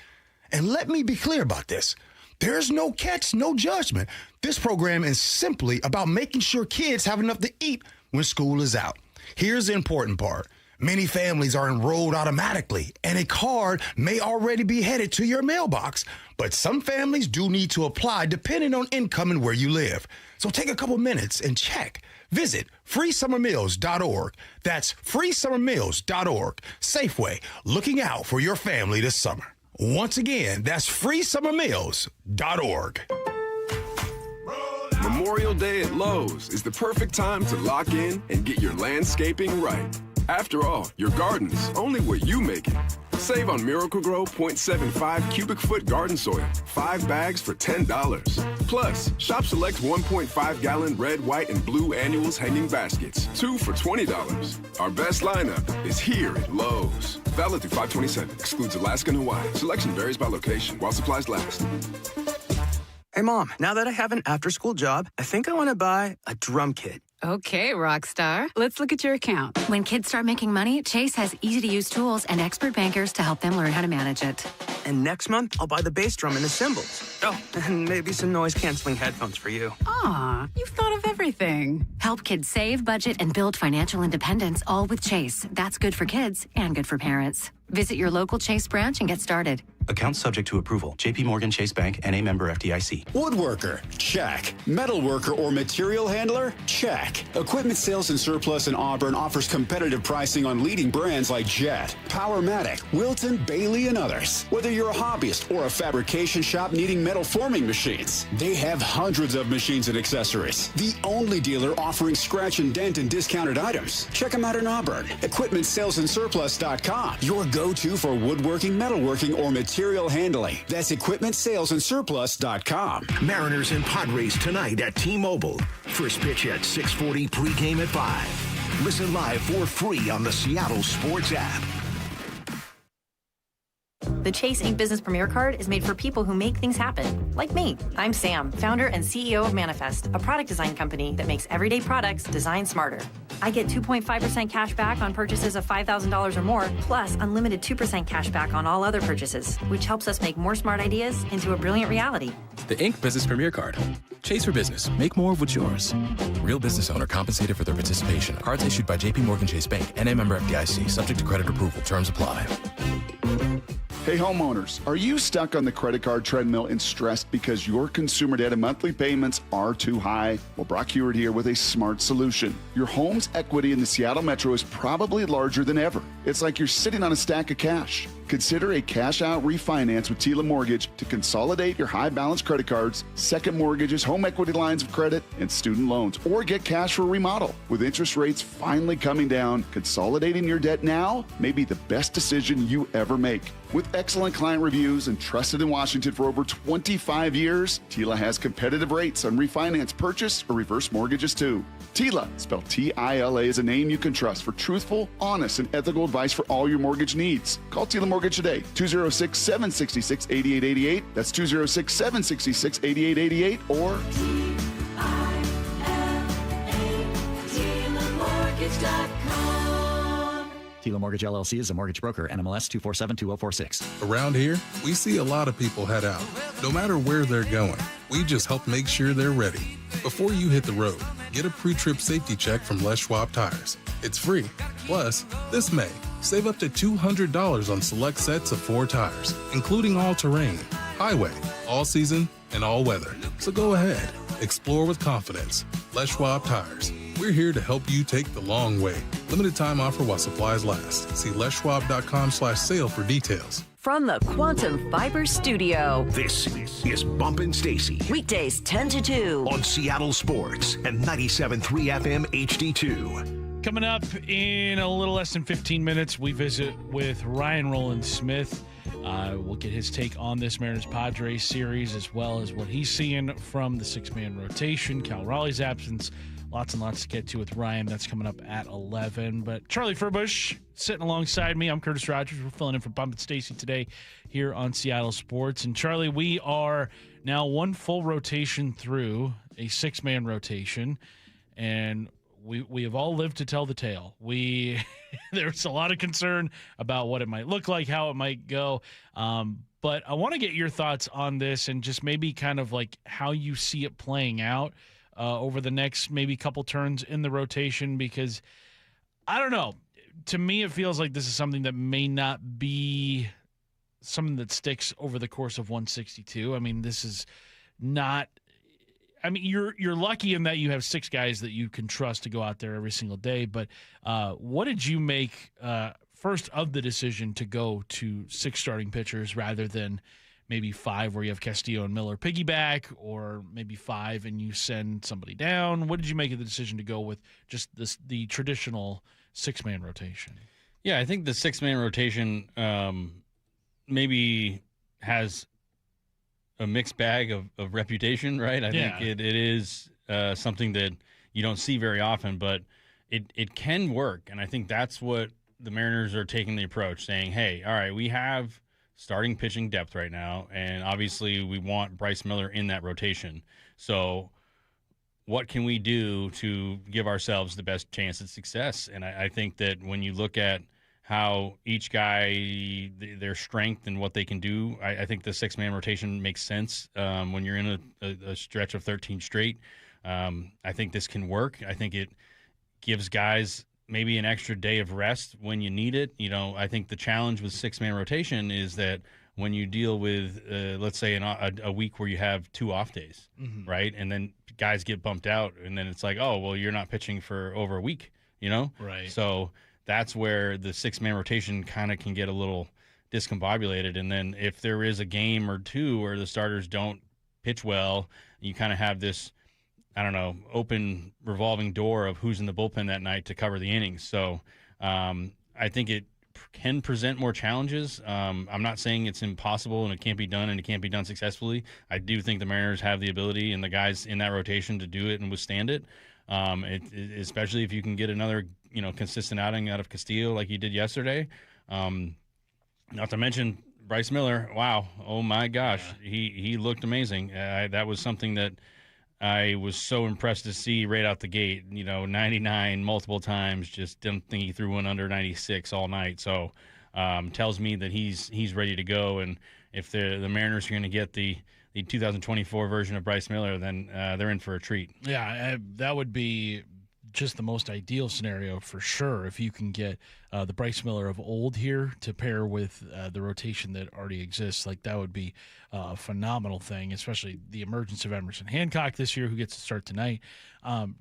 And let me be clear about this. There's no catch, no judgment. This program is simply about making sure kids have enough to eat when school is out. Here's the important part. Many families are enrolled automatically, and a card may already be headed to your mailbox. But some families do need to apply depending on income and where you live. So take a couple minutes and check. Visit freesummermeals.org. That's freesummermeals.org. Safeway, looking out for your family this summer. Once again, that's freesummermeals.org. Memorial Day at Lowe's is the perfect time to lock in and get your landscaping right. After all, your garden's only where you make it. Save on Miracle-Gro 0.75 cubic foot garden soil, 5 bags for $10. Plus, shop select 1.5-gallon red, white, and blue annuals hanging baskets, 2 for $20. Our best lineup is here at Lowe's. Valid through 5/27. Excludes Alaska and Hawaii. Selection varies by location while supplies last. Hey, Mom, now that I have an after-school job, I think I want to buy a drum kit. Okay, rock star. Let's look at your account. When kids start making money, Chase has easy-to-use tools and expert bankers to help them learn how to manage it. And next month, I'll buy the bass drum and the cymbals. Oh, and maybe some noise-canceling headphones for you. Aw, you've thought of everything. Help kids save, budget, and build financial independence, all with Chase. That's good for kids and good for parents. Visit your local Chase branch and get started. Account subject to approval. J.P. Morgan Chase Bank, N.A. member FDIC. Woodworker, check. Metal worker or material handler, check. Equipment Sales and Surplus in Auburn offers competitive pricing on leading brands like Jet, Powermatic, Wilton, Bailey, and others. Whether you're a hobbyist or a fabrication shop needing metal forming machines, they have hundreds of machines and accessories. The only dealer offering scratch and dent and discounted items. Check them out in Auburn. EquipmentSalesandSurplus.com. Your go-to for woodworking, metalworking, or material handling. That's EquipmentSalesandSurplus.com. Mariners and Padres tonight at T-Mobile. First pitch at 6:40, pregame at 5. Listen live for free on the Seattle Sports app. The Chase Ink Business Premier Card is made for people who make things happen, like me. I'm Sam, founder and CEO of Manifest, a product design company that makes everyday products designed smarter. I get 2.5% cash back on purchases of $5,000 or more, plus unlimited 2% cash back on all other purchases, which helps us make more smart ideas into a brilliant reality. The Ink Business Premier Card. Chase for business. Make more of what's yours. Real business owner compensated for their participation. Cards issued by J.P. Morgan Chase Bank, N.A. member FDIC. Subject to credit approval. Terms apply. Hey homeowners, are you stuck on the credit card treadmill and stressed because your consumer debt and monthly payments are too high? Well, Brock Hewitt here with a smart solution. Your home's equity in the Seattle Metro is probably larger than ever. It's like you're sitting on a stack of cash. Consider a cash-out refinance with Tila Mortgage to consolidate your high-balance credit cards, second mortgages, home equity lines of credit, and student loans, or get cash for a remodel. With interest rates finally coming down, consolidating your debt now may be the best decision you ever make. With excellent client reviews and trusted in Washington for over 25 years, Tila has competitive rates on refinance, purchase, or reverse mortgages too. Tila, spelled T-I-L-A, is a name you can trust for truthful, honest, and ethical advice for all your mortgage needs. Call Tila Mortgage today, 206-766-8888. That's 206-766-8888 or Tila Mortgage LLC is a mortgage broker. NMLS 2472046. Around here, we see a lot of people head out. No matter where they're going, we just help make sure they're ready. Before you hit the road, get a pre-trip safety check from Les Schwab Tires. It's free. Plus, this May, save up to $200 on select sets of 4 tires, including all-terrain, highway, all-season, and all-weather. So go ahead. Explore with confidence. Les Schwab Tires. We're here to help you take the long way. Limited time offer while supplies last. See leschwab.com/sale for details. From the Quantum Fiber Studio, this is Bumpin' Stacy. Weekdays 10 to 2 on Seattle Sports and 97.3 FM HD2. Coming up in a little less than 15 minutes, we visit with Ryan Rowland-Smith. We'll get his take on this Mariners-Padres series, as well as what he's seeing from the six-man rotation, Cal Raleigh's absence. Lots and lots to get to with Ryan. That's coming up at 11. But Charlie Furbush sitting alongside me. I'm Curtis Rogers. We're filling in for Bump Stacy today here on Seattle Sports. And Charlie, we are now one full rotation through a six-man rotation, and we have all lived to tell the tale. There's a lot of concern about what it might look like, how it might go. But I want to get your thoughts on this and just maybe kind of like how you see it playing out over the next maybe couple turns in the rotation, because I don't know. To me, it feels like this is something that may not be something that sticks over the course of 162. I mean, this is not – I mean, you're lucky in that you have 6 guys that you can trust to go out there every single day. But what did you make first of the decision to go to 6 starting pitchers rather than – maybe 5 where you have Castillo and Miller piggyback, or maybe 5 and you send somebody down? What did you make of the decision to go with just the traditional 6-man rotation? Yeah, I think the 6-man rotation maybe has a mixed bag of reputation, right? I think it is something that you don't see very often, but it can work. And I think that's what the Mariners are taking the approach, saying, hey, all right, we have starting pitching depth right now, and obviously we want Bryce Miller in that rotation. So what can we do to give ourselves the best chance at success? And I think that when you look at how each guy, their strength and what they can do, I think the 6-man rotation makes sense when you're in a stretch of 13 straight. I think this can work. I think it gives guys maybe an extra day of rest when you need it. I think the challenge with 6-man rotation is that when you deal with, let's say, a week where you have 2 off days, right? And then guys get bumped out, and then it's like, oh, well, you're not pitching for over a week, Right. So that's where the 6-man rotation kind of can get a little discombobulated. And then if there is a game or two where the starters don't pitch well, you kind of have this, I don't know, open revolving door of who's in the bullpen that night to cover the innings. So I think it can present more challenges. I'm not saying it's impossible and it can't be done and it can't be done successfully. I do think the Mariners have the ability and the guys in that rotation to do it and withstand it. Especially if you can get another, consistent outing out of Castillo like you did yesterday. Not to mention Bryce Miller. Wow. Oh my gosh. Yeah. He looked amazing. That was something that I was so impressed to see right out the gate. 99 multiple times. Just didn't think he threw one under 96 all night. So tells me that he's ready to go. And if the Mariners are going to get the 2024 version of Bryce Miller, then they're in for a treat. Yeah, that would be just the most ideal scenario for sure if you can get the Bryce Miller of old here to pair with the rotation that already exists. Like, that would be a phenomenal thing, especially the emergence of Emerson Hancock this year, who gets to start tonight.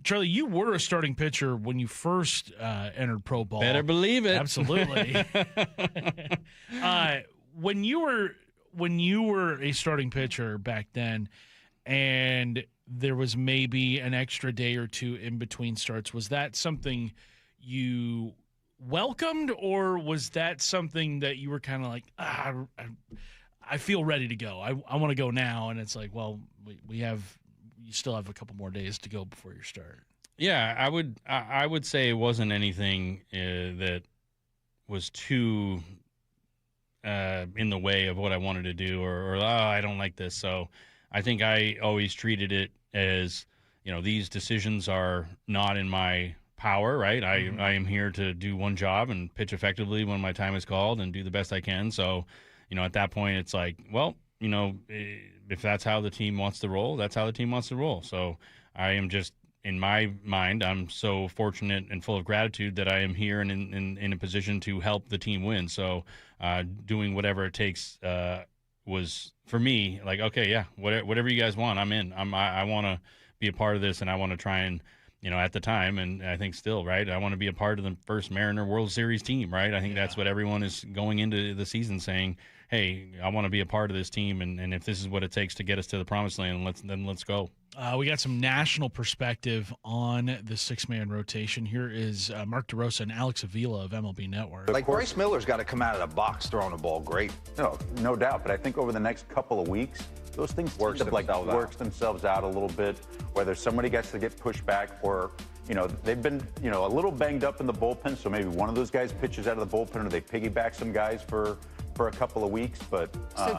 Charlie, you were a starting pitcher when you first entered pro ball. Better believe it. Absolutely. When you were a starting pitcher back then, and there was maybe an extra day or two in between starts, was that something you welcomed, or was that something that you were kind of like, I feel ready to go. I want to go now. And it's like, well, you still have a couple more days to go before your start. Yeah, I would say it wasn't anything that was too in the way of what I wanted to do, or I don't like this. So I think I always treated it as, these decisions are not in my power, right? I am here to do one job and pitch effectively when my time is called and do the best I can. So, at that point, it's like, well, if that's how the team wants to roll, that's how the team wants to roll. So I am just, in my mind, I'm so fortunate and full of gratitude that I am here and in a position to help the team win. So doing whatever it takes was, for me, like, okay, yeah, whatever you guys want, I'm in. I want to be a part of this, and I want to try and, at the time, and I think still, right, I want to be a part of the first Mariner World Series team, right? I think that's what everyone is going into the season saying, hey, I want to be a part of this team, and if this is what it takes to get us to the promised land, let's go. We got some national perspective on the 6-man rotation. Here is Mark DeRosa and Alex Avila of MLB Network. Like, Bryce Miller's got to come out of the box throwing the ball great. No doubt. But I think over the next couple of weeks, those things works themselves out a little bit, whether somebody gets to get pushed back or, they've been, a little banged up in the bullpen. So maybe one of those guys pitches out of the bullpen, or they piggyback some guys for a couple of weeks. But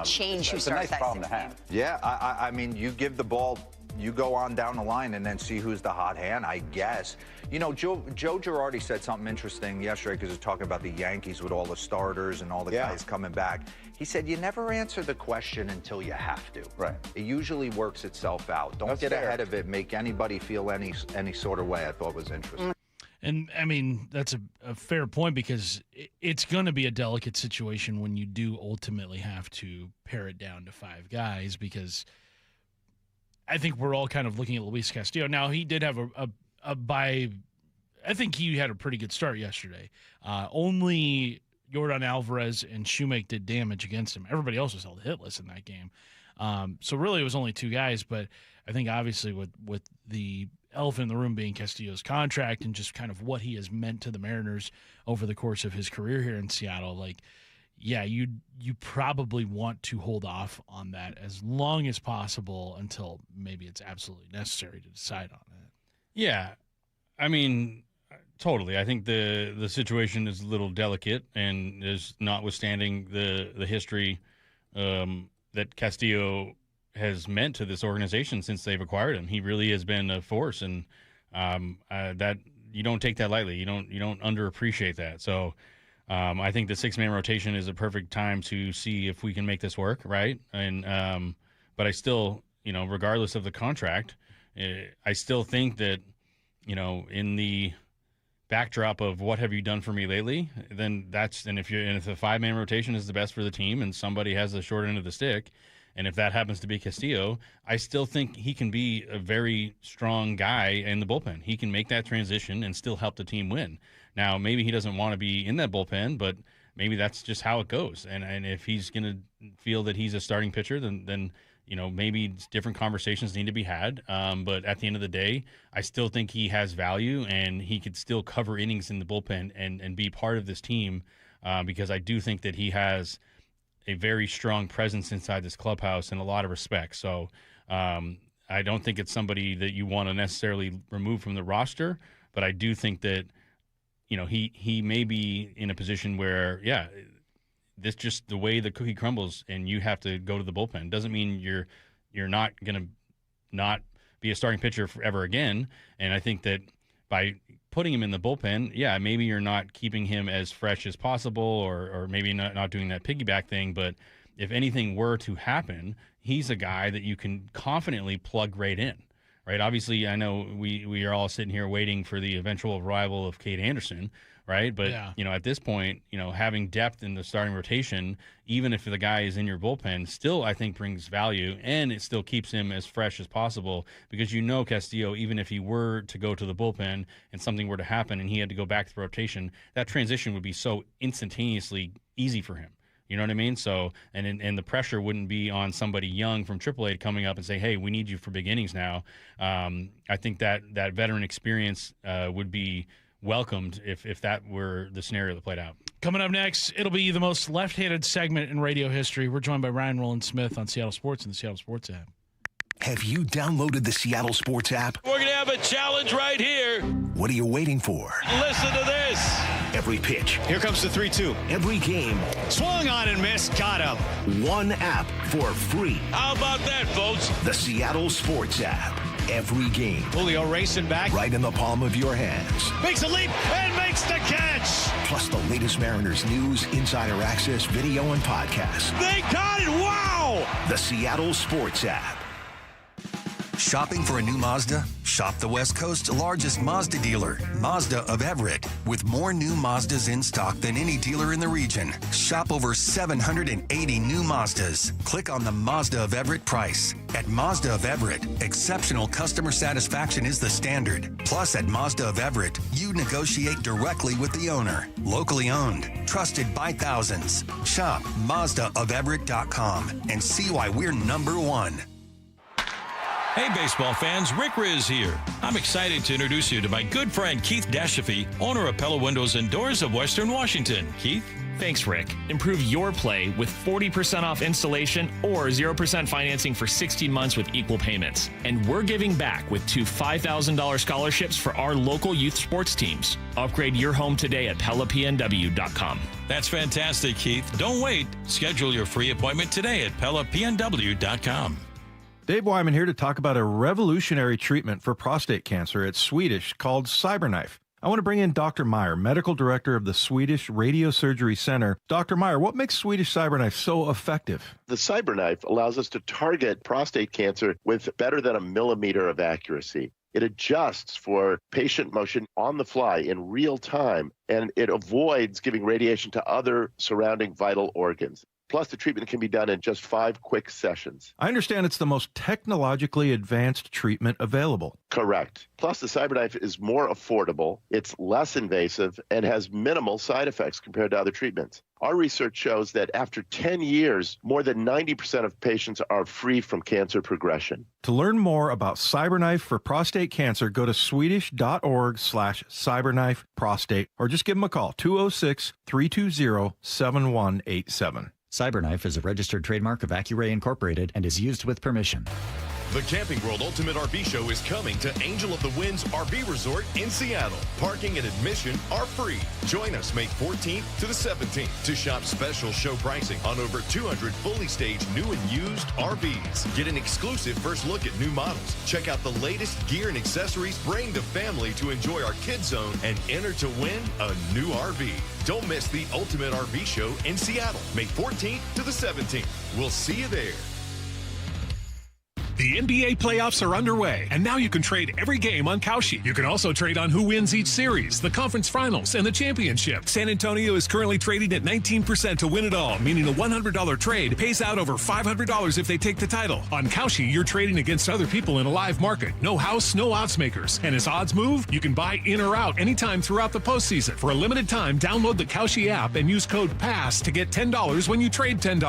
change who it's a starts nice problem to have. Yeah, I mean, you give the ball, you go on down the line and then see who's the hot hand, I guess. Joe Girardi said something interesting yesterday, because he was talking about the Yankees with all the starters and all the guys coming back. He said, you never answer the question until you have to. Right. It usually works itself out. Don't get ahead of it, make anybody feel any sort of way. I thought was interesting. And, I mean, that's a fair point, because it's going to be a delicate situation when you do ultimately have to pare it down to 5 guys, because I think we're all kind of looking at Luis Castillo. Now, he did have I think he had a pretty good start yesterday. Only Yordan Alvarez and Shoemake did damage against him. Everybody else was held hitless in that game. So really it was only 2 guys, but I think obviously with the elephant in the room being Castillo's contract and just kind of what he has meant to the Mariners over the course of his career here in Seattle, like, yeah, you probably want to hold off on that as long as possible until maybe it's absolutely necessary to decide on it. Yeah, I mean, totally. I think the situation is a little delicate, and is notwithstanding the history that Castillo has meant to this organization since they've acquired him. He really has been a force, and that you don't take that lightly. You don't underappreciate that. So I think the 6-man rotation is a perfect time to see if we can make this work, right? And but I still, regardless of the contract, I still think that, in the backdrop of what have you done for me lately, then if the 5-man rotation is the best for the team and somebody has the short end of the stick, and if that happens to be Castillo, I still think he can be a very strong guy in the bullpen. He can make that transition and still help the team win. Now, maybe he doesn't want to be in that bullpen, but maybe that's just how it goes. And if he's going to feel that he's a starting pitcher, then maybe different conversations need to be had. But at the end of the day, I still think he has value, and he could still cover innings in the bullpen and be part of this team because I do think that he has a very strong presence inside this clubhouse in a lot of respects. So I don't think it's somebody that you want to necessarily remove from the roster, but I do think that, he may be in a position where, this just the way the cookie crumbles and you have to go to the bullpen doesn't mean you're not going to not be a starting pitcher forever again. And I think that by putting him in the bullpen, maybe you're not keeping him as fresh as possible or maybe not doing that piggyback thing. But if anything were to happen, he's a guy that you can confidently plug right in, right? Obviously, I know we are all sitting here waiting for the eventual arrival of Cade Anderson, right? But, at this point, having depth in the starting rotation, even if the guy is in your bullpen, still, I think, brings value, and it still keeps him as fresh as possible because Castillo, even if he were to go to the bullpen and something were to happen and he had to go back to the rotation, that transition would be so instantaneously easy for him. You know what I mean? So, and the pressure wouldn't be on somebody young from AAA coming up and say, hey, we need you for big innings now. I think that veteran experience would be welcomed if that were the scenario that played out. Coming up next, it'll be the most left-handed segment in radio history. We're joined by Ryan Rowland-Smith on Seattle Sports and the Seattle Sports app. Have you downloaded the Seattle Sports app? We're going to have a challenge right here. What are you waiting for? Listen to this. Every pitch. Here comes the 3-2. Every game. Swung on and missed. Got him. One app for free. How about that, folks? The Seattle Sports app. Every game. Julio racing back. Right in the palm of your hands. Makes a leap and makes the catch. Plus the latest Mariners news, insider access, video, and podcasts. They got it. Wow. The Seattle Sports app. Shopping for a new Mazda? Shop the West Coast's largest Mazda dealer, Mazda of Everett, with more new Mazdas in stock than any dealer in the region. Shop over 780 new Mazdas. Click on the Mazda of Everett price. At Mazda of Everett, exceptional customer satisfaction is the standard. Plus, at Mazda of Everett, you negotiate directly with the owner. Locally owned, trusted by thousands. Shop MazdaofEverett.com and see why we're #1. Hey, baseball fans, Rick Riz here. I'm excited to introduce you to my good friend Keith Dashafee, owner of Pella Windows and Doors of Western Washington. Keith? Thanks, Rick. Improve your play with 40% off installation or 0% financing for 16 months with equal payments. And we're giving back with 2 $5,000 scholarships for our local youth sports teams. Upgrade your home today at PellaPNW.com. That's fantastic, Keith. Don't wait. Schedule your free appointment today at PellaPNW.com. Dave Wyman here to talk about a revolutionary treatment for prostate cancer. It's Swedish, called CyberKnife. I want to bring in Dr. Meyer, medical director of the Swedish Radiosurgery Center. Dr. Meyer, what makes Swedish CyberKnife so effective? The CyberKnife allows us to target prostate cancer with better than 1 millimeter of accuracy. It adjusts for patient motion on the fly in real time, and it avoids giving radiation to other surrounding vital organs. Plus, the treatment can be done in just 5 quick sessions. I understand it's the most technologically advanced treatment available. Correct. Plus, the CyberKnife is more affordable, it's less invasive, and has minimal side effects compared to other treatments. Our research shows that after 10 years, more than 90% of patients are free from cancer progression. To learn more about CyberKnife for prostate cancer, go to swedish.org/CyberKnife-prostate or just give them a call, 206-320-7187. CyberKnife is a registered trademark of Accuray Incorporated and is used with permission. The Camping World Ultimate RV Show is coming to Angel of the Winds RV Resort in Seattle. Parking and admission are free. Join us May 14th to the 17th to shop special show pricing on over 200 fully staged new and used RVs. Get an exclusive first look at new models. Check out the latest gear and accessories. Bring the family to enjoy our Kids Zone and enter to win a new RV. Don't miss the Ultimate RV Show in Seattle, May 14th to the 17th. We'll see you there. The NBA playoffs are underway, and now you can trade every game on Kalshi. You can also trade on who wins each series, the conference finals, and the championship. San Antonio is currently trading at 19% to win it all, meaning a $100 trade pays out over $500 if they take the title. On Kalshi, you're trading against other people in a live market. No house, no odds makers. And as odds move, you can buy in or out anytime throughout the postseason. For a limited time, download the Kalshi app and use code PASS to get $10 when you trade $10.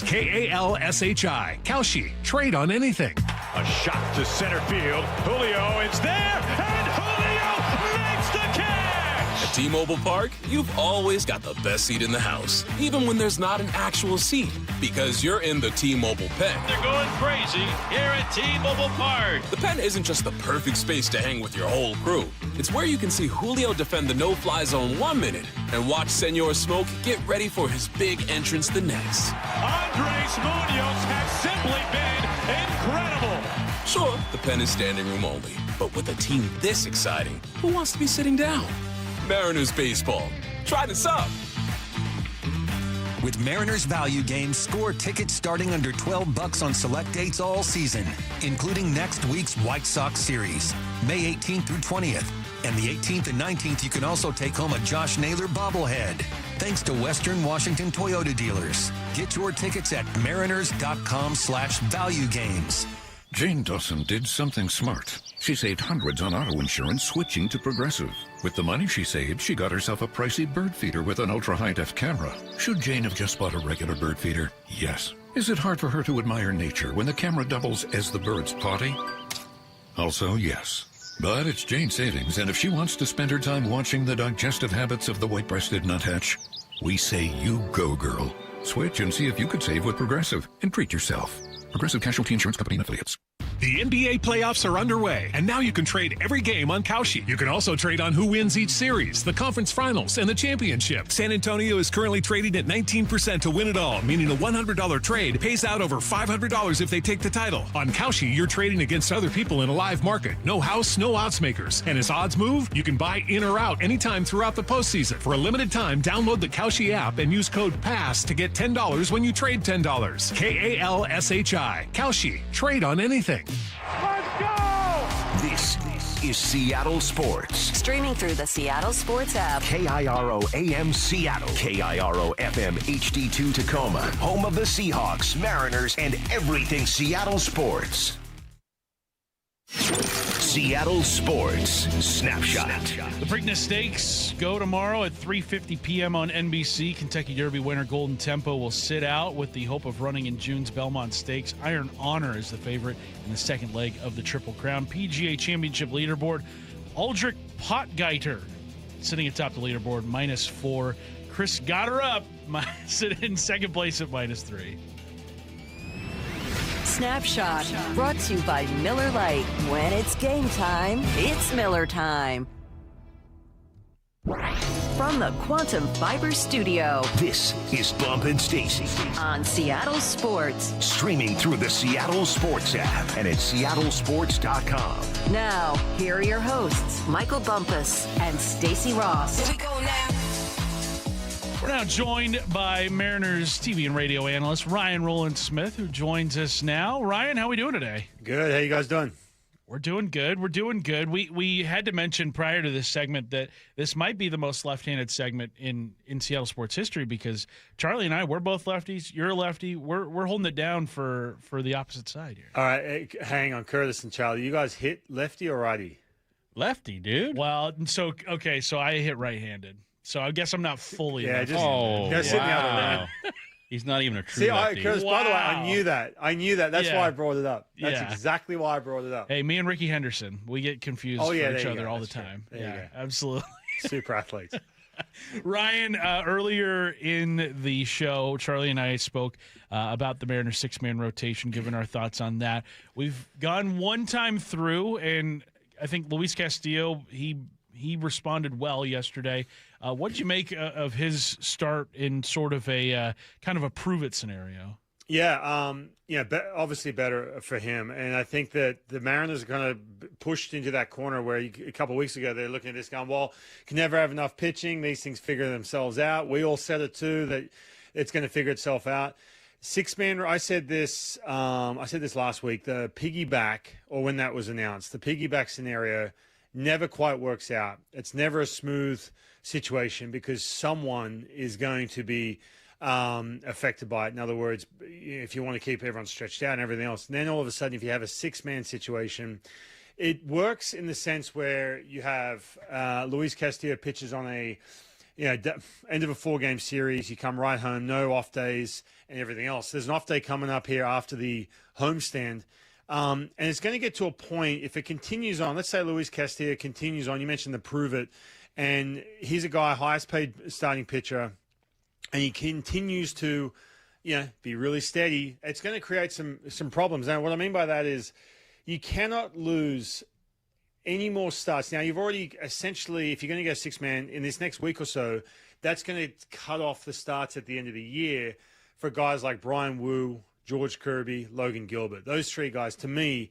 Kalshi. Kalshi. Trade on anything. A shot to center field. Julio is there, and Julio makes the catch! At T-Mobile Park, you've always got the best seat in the house, even when there's not an actual seat, because you're in the T-Mobile pen. They're going crazy here at T-Mobile Park. The pen isn't just the perfect space to hang with your whole crew. It's where you can see Julio defend the no-fly zone 1 minute and watch Senor Smoke get ready for his big entrance the next. Andres Munoz has simply been incredible. Sure, the pen is standing room only, but with a team this exciting, who wants to be sitting down? Mariners baseball. Try this up. With Mariners Value Games, score tickets starting under $12 on select dates all season, including next week's White Sox series, May 18th through 20th. And the 18th and 19th, you can also take home a Josh Naylor bobblehead. Thanks to Western Washington Toyota dealers. Get your tickets at mariners.com/valuegames. Jane Dawson did something smart. She saved hundreds on auto insurance switching to Progressive. With the money she saved, she got herself a pricey bird feeder with an ultra-high-def camera. Should Jane have just bought a regular bird feeder? Yes. Is it hard for her to admire nature when the camera doubles as the bird's potty? Also, yes. But it's Jane's savings, and if she wants to spend her time watching the digestive habits of the white-breasted nuthatch, we say you go, girl. Switch and see if you could save with Progressive and treat yourself. Progressive Casualty Insurance Company and Affiliates. The NBA playoffs are underway, and now you can trade every game on Kalshi. You can also trade on who wins each series, the conference finals, and the championship. San Antonio is currently trading at 19% to win it all, meaning a $100 trade pays out over $500 if they take the title. On Kalshi, you're trading against other people in a live market. No house, no odds makers. And as odds move, you can buy in or out anytime throughout the postseason. For a limited time, download the Kalshi app and use code PASS to get $10 when you trade $10. Kalshi. Kalshi. Trade on anything. Let's go! This is Seattle Sports. Streaming through the Seattle Sports app. KIRO AM Seattle. KIRO FM HD2 Tacoma. Home of the Seahawks, Mariners, and everything Seattle sports. Seattle Sports Snapshot. The Preakness Stakes go tomorrow at 3:50 p.m. on NBC. Kentucky Derby winner Golden Tempo will sit out with the hope of running in June's Belmont Stakes. Iron Honor is the favorite in the second leg of the Triple Crown. PGA Championship leaderboard, Aldrich Potgieter sitting atop the leaderboard, -4. Chris Gotterup sitting in second place at -3. Snapshot, brought to you by Miller Lite. When it's game time, it's Miller time. From the Quantum Fiber Studio, this is Bump and Stacy on Seattle Sports. Streaming through the Seattle Sports app and at seattlesports.com. Now, here are your hosts, Michael Bumpus and Stacy Ross. Here we go now. We're now joined by Mariners TV and radio analyst Ryan Rowland-Smith, who joins us now. Ryan, how are we doing today? Good. How you guys doing? We're doing good. We're doing good. We had to mention prior to this segment that this might be the most left-handed segment in Seattle sports history because Charlie and I, we're both lefties. You're a lefty. We're holding it down for the opposite side here. All right, hang on, Curtis and Charlie. You guys hit lefty or righty? Lefty, dude. Well, so I hit right-handed. So I guess I'm not fully. Yeah, lefty. just sit in the other way. He's not even a true See, lefty. Curtis, by the way, I knew that. That's why I brought it up. That's Yeah. exactly why I brought it up. Hey, me and Ricky Henderson, we get confused for each other all the time. There you go. Absolutely. Super athletes. Ryan, earlier in the show, Charlie and I spoke about the Mariners 6-man rotation, giving our thoughts on that. We've gone one time through, and I think Luis Castillo, he responded well yesterday. What did you make of his start in sort of a kind of a prove-it scenario? Yeah, obviously better for him. And I think that the Mariners are kind of pushed into that corner where a couple of weeks ago they're looking at this going, well, can never have enough pitching. These things figure themselves out. We all said it too, that it's going to figure itself out. 6-man, I said this last week, the piggyback, or when that was announced, the piggyback scenario never quite works out. It's never a smooth situation because someone is going to be affected by it. In other words, if you want to keep everyone stretched out and everything else, and then all of a sudden, if you have a 6-man situation, it works in the sense where you have Luis Castillo pitches on a end of a 4-game series. You come right home, no off days and everything else. There's an off day coming up here after the homestand. And it's going to get to a point, if it continues on, let's say Luis Castillo continues on, you mentioned the prove it, and he's a guy, highest paid starting pitcher, and he continues to, be really steady, it's going to create some problems. Now, what I mean by that is you cannot lose any more starts. Now, you've already essentially, if you're going to go 6-man in this next week or so, that's going to cut off the starts at the end of the year for guys like Brian Wu, George Kirby, Logan Gilbert. Those 3 guys, to me,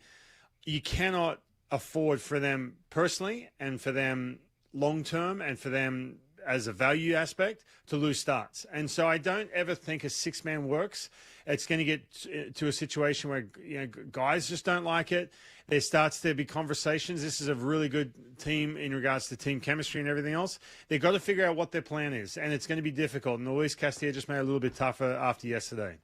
you cannot afford for them personally and for them long-term and for them as a value aspect to lose starts. And so I don't ever think a 6-man works. It's going to get to a situation where guys just don't like it. There starts to be conversations. This is a really good team in regards to team chemistry and everything else. They've got to figure out what their plan is, and it's going to be difficult. And Luis Castillo just made it a little bit tougher after yesterday.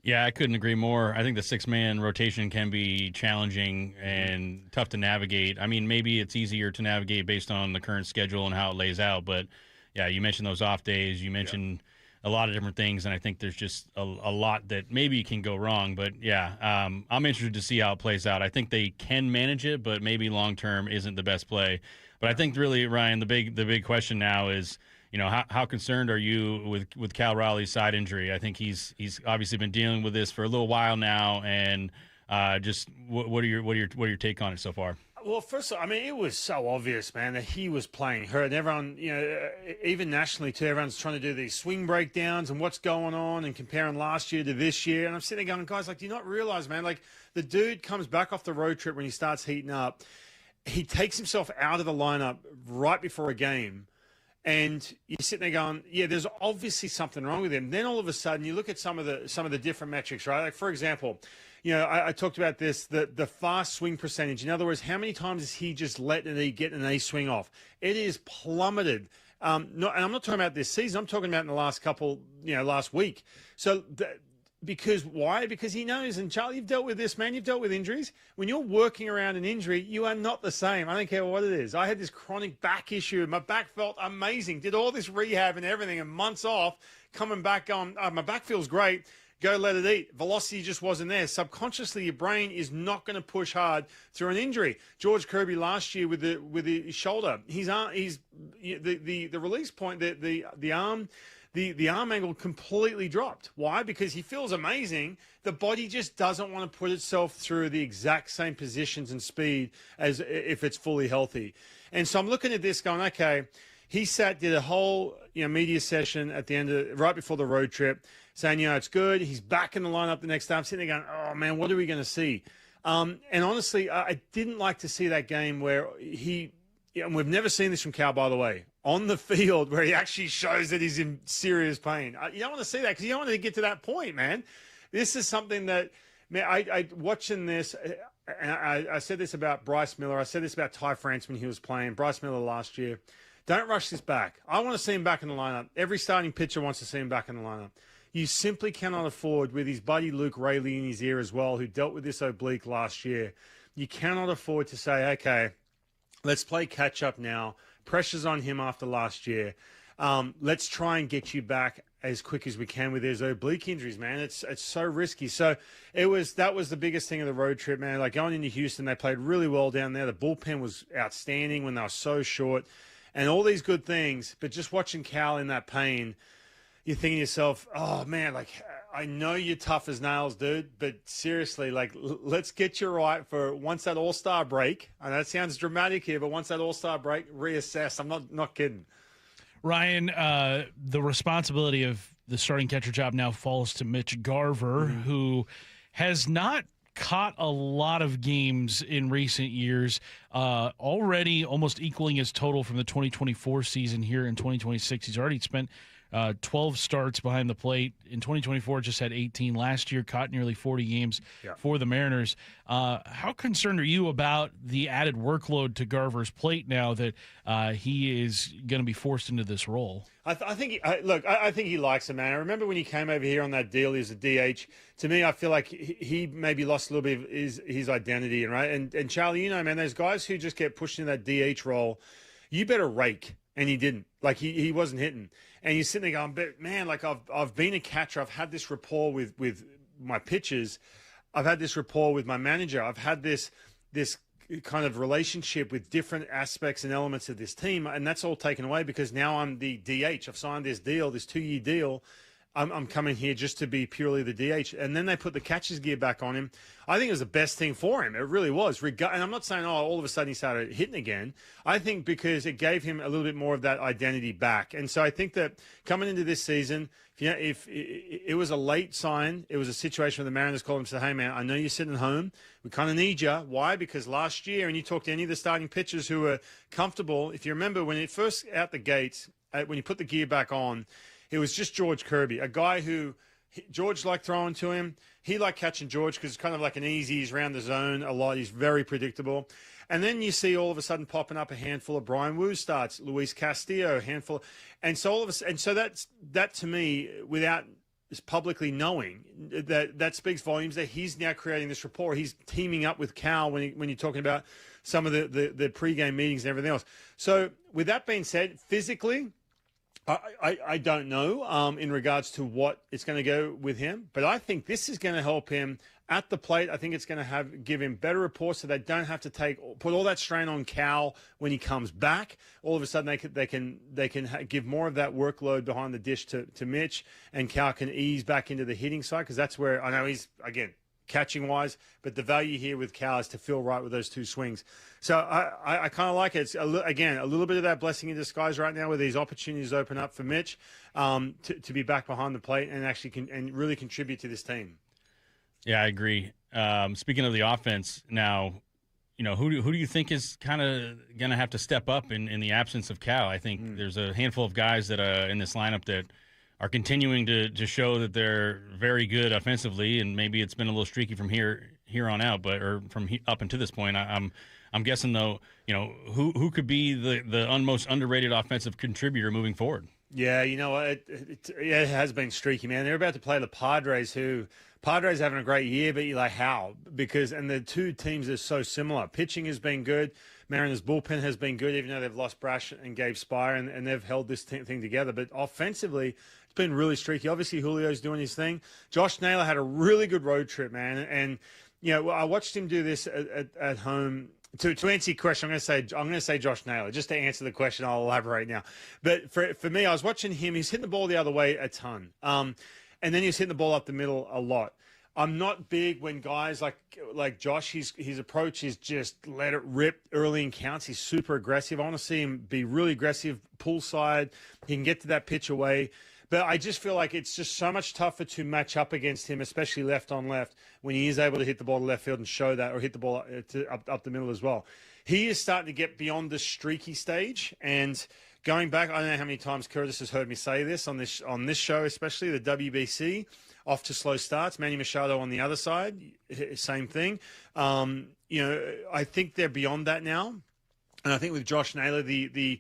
Yeah, I couldn't agree more. I think the 6-man rotation can be challenging and tough to navigate. I mean, maybe it's easier to navigate based on the current schedule and how it lays out. But, yeah, you mentioned those off days. You mentioned a lot of different things, and I think there's just a lot that maybe can go wrong. But, yeah, I'm interested to see how it plays out. I think they can manage it, but maybe long-term isn't the best play. But I think really, Ryan, the big question now is, how concerned are you with Cal Raleigh's side injury? I think he's obviously been dealing with this for a little while now, and just what are your take on it so far? Well, first of all, I mean, it was so obvious, man, that he was playing hurt. And everyone, even nationally too, everyone's trying to do these swing breakdowns and what's going on and comparing last year to this year. And I'm sitting there going, guys, do you not realize, man, the dude comes back off the road trip when he starts heating up. He takes himself out of the lineup right before a game. And you're sitting there going, yeah, there's obviously something wrong with him. Then all of a sudden, you look at some of the different metrics, right? Like, for example, I talked about this, the fast swing percentage. In other words, how many times is he just letting it get an A swing off? It is plummeted. And I'm not talking about this season. I'm talking about in the last last week. So because why? Because he knows, and Charlie, you've dealt with this, man. You've dealt with injuries. When you're working around an injury, you are not the same. I don't care what it is. I had this chronic back issue. My back felt amazing. Did all this rehab and everything, and months off, coming back going, my back feels great. Go let it eat. Velocity just wasn't there. Subconsciously, your brain is not going to push hard through an injury. George Kirby last year with the shoulder, the release point, the arm. The arm angle completely dropped. Why? Because he feels amazing. The body just doesn't want to put itself through the exact same positions and speed as if it's fully healthy. And so I'm looking at this going, okay, he did a whole media session at the end right before the road trip saying, it's good. He's back in the lineup the next day. I'm sitting there going, oh, man, what are we going to see? And honestly, I didn't like to see that game where and we've never seen this from Cal, by the way, on the field where he actually shows that he's in serious pain. You don't want to see that because you don't want to get to that point, man. This is something that, man, I watching this, and I said this about Bryce Miller. I said this about Ty France when he was playing. Bryce Miller last year. Don't rush this back. I want to see him back in the lineup. Every starting pitcher wants to see him back in the lineup. You simply cannot afford, with his buddy Luke Raley in his ear as well, who dealt with this oblique last year, you cannot afford to say, okay, let's play catch up now. Pressure's on him after last year. Let's try and get you back as quick as we can with those oblique injuries, man. It's so risky. So that was the biggest thing of the road trip, man. Like going into Houston, they played really well down there. The bullpen was outstanding when they were so short. and all these good things. But just watching Cal in that pain, you're thinking to yourself, oh, man, like, I know you're tough as nails, dude, but seriously, like, let's get you right for once that All-Star break. I know that sounds dramatic here, but once that All-Star break, reassess. I'm not kidding. Ryan, the responsibility of the starting catcher job now falls to Mitch Garver, who has not caught a lot of games in recent years, already almost equaling his total from the 2024 season here in 2026. He's already spent 12 starts behind the plate. In 2024, just had 18. Last year, caught nearly 40 games for the Mariners. How concerned are you about the added workload to Garver's plate now that he is going to be forced into this role? I think he likes it, man. I remember when he came over here on that deal, he was a DH. To me, I feel like he maybe lost a little bit of his identity, right? And Charlie, you know, man, those guys who just get pushed in that DH role, you better rake. And he didn't. Like, he wasn't hitting. And you're sitting there going, but man, like, I've been a catcher. I've had this rapport with my pitchers. I've had this rapport with my manager. I've had this kind of relationship with different aspects and elements of this team. And that's all taken away because now I'm the DH. I've signed this deal, this 2-year deal. I'm coming here just to be purely the DH. And then they put the catcher's gear back on him. I think it was the best thing for him. It really was. And I'm not saying, all of a sudden he started hitting again. I think because it gave him a little bit more of that identity back. And so I think that coming into this season, if it was a late sign, it was a situation where the Mariners called him and said, hey, man, I know you're sitting at home. We kind of need you. Why? Because last year, and you talk to any of the starting pitchers who were comfortable, if you remember when it first out the gates, when you put the gear back on, it was just George Kirby, a guy who George liked throwing to him. He liked catching George because it's kind of like an easy. He's around the zone a lot. He's very predictable. And then you see all of a sudden popping up a handful of Brian Wu starts, Luis Castillo, a handful. And so that to me, without publicly knowing, that speaks volumes that he's now creating this rapport. He's teaming up with Cal when you're talking about some of the pregame meetings and everything else. So with that being said, physically, I don't know in regards to what it's going to go with him, but I think this is going to help him at the plate. I think it's going to give him better reports so they don't have to put all that strain on Cal when he comes back. All of a sudden they can give more of that workload behind the dish to Mitch, and Cal can ease back into the hitting side because that's where I know he's, again, catching wise, but the value here with Cal is to feel right with those two swings. So I kind of like it. It's a little bit of that blessing in disguise right now where these opportunities open up for Mitch to be back behind the plate and actually really contribute to this team. Yeah, I agree. Speaking of the offense now, you know, who do you think is kind of going to have to step up in the absence of Cal? I think there's a handful of guys that in this lineup that are continuing to show that they're very good offensively, and maybe it's been a little streaky from here on out, or from up until this point. I'm guessing though, you know, who could be the most underrated offensive contributor moving forward? Yeah, you know what, it has been streaky, man. They're about to play the Padres, Padres having a great year, but you're like, how? And the two teams are so similar. Pitching has been good. Mariners' bullpen has been good, even though they've lost Brash and Gabe Spire, and they've held this thing together. But offensively, it's been really streaky. Obviously, Julio's doing his thing. Josh Naylor had a really good road trip, man. And, you know, I watched him do this at home. To answer your question, I'm going to say Josh Naylor. Just to answer the question, I'll elaborate now. But for me, I was watching him. He's hitting the ball the other way a ton. And then he's hitting the ball up the middle a lot. I'm not big when guys like Josh, his approach is just let it rip early in counts. He's super aggressive. I want to see him be really aggressive, pull side. He can get to that pitch away. But I just feel like it's just so much tougher to match up against him, especially left on left, when he is able to hit the ball to left field and show that, or hit the ball up the middle as well. He is starting to get beyond the streaky stage. And going back, I don't know how many times Curtis has heard me say this on this show, especially the WBC, off to slow starts. Manny Machado on the other side, same thing. You know, I think they're beyond that now. And I think with Josh Naylor, the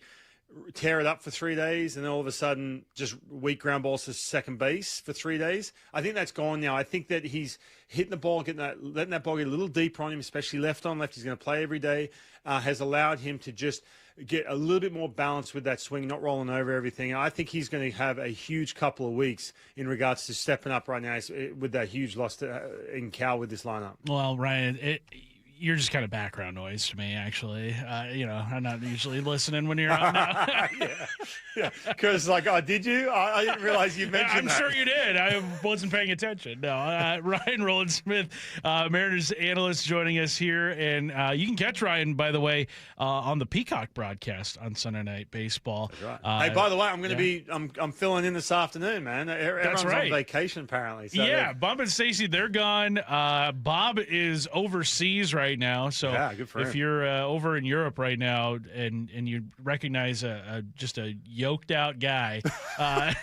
tear it up for 3 days and then all of a sudden just weak ground balls to second base for 3 days. I think that's gone now. I think that he's hitting the ball, letting that ball get a little deeper on him, especially left on left. He's going to play every day, has allowed him to just get a little bit more balance with that swing, not rolling over everything. I think he's going to have a huge couple of weeks in regards to stepping up right now with that huge loss in Cal with this lineup. Well, Ryan, You're just kind of background noise to me, actually. I'm not usually listening when you're on now. Yeah. Because, did you? I didn't realize you mentioned that. I'm sure you did. I wasn't paying attention. No. Ryan Rowland-Smith, Mariners analyst, joining us here. And you can catch Ryan, by the way, on the Peacock broadcast on Sunday Night Baseball. That's right. Hey, by the way, I'm going to be I'm filling in this afternoon, man. Everyone's on vacation, apparently. So Bump and Stacy, they're gone. Bob is overseas right now. So good for him. If you're over in Europe right now and you recognize just a yoked out guy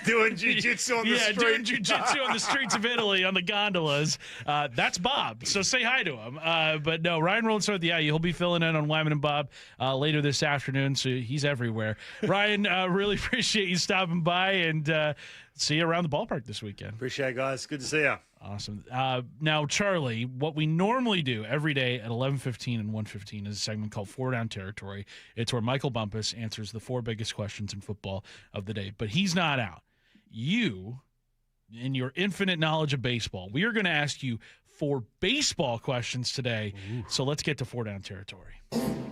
doing jiu-jitsu on the street. doing jiu-jitsu on the streets of Italy on the gondolas, that's Bob. So say hi to him. But no, Ryan Rowland-Smith, he'll be filling in on Wyman and Bob later this afternoon. So he's everywhere. Ryan, really appreciate you stopping by, and see you around the ballpark this weekend. Appreciate it, guys. Good to see you. Awesome. Now, Charlie, what we normally do every day at 11:15 and 1:15 is a segment called Four Down Territory. It's where Michael Bumpus answers the 4 biggest questions in football of the day. But he's not out. You, in your infinite knowledge of baseball, we are going to ask you 4 baseball questions today. Ooh. So let's get to Four Down Territory.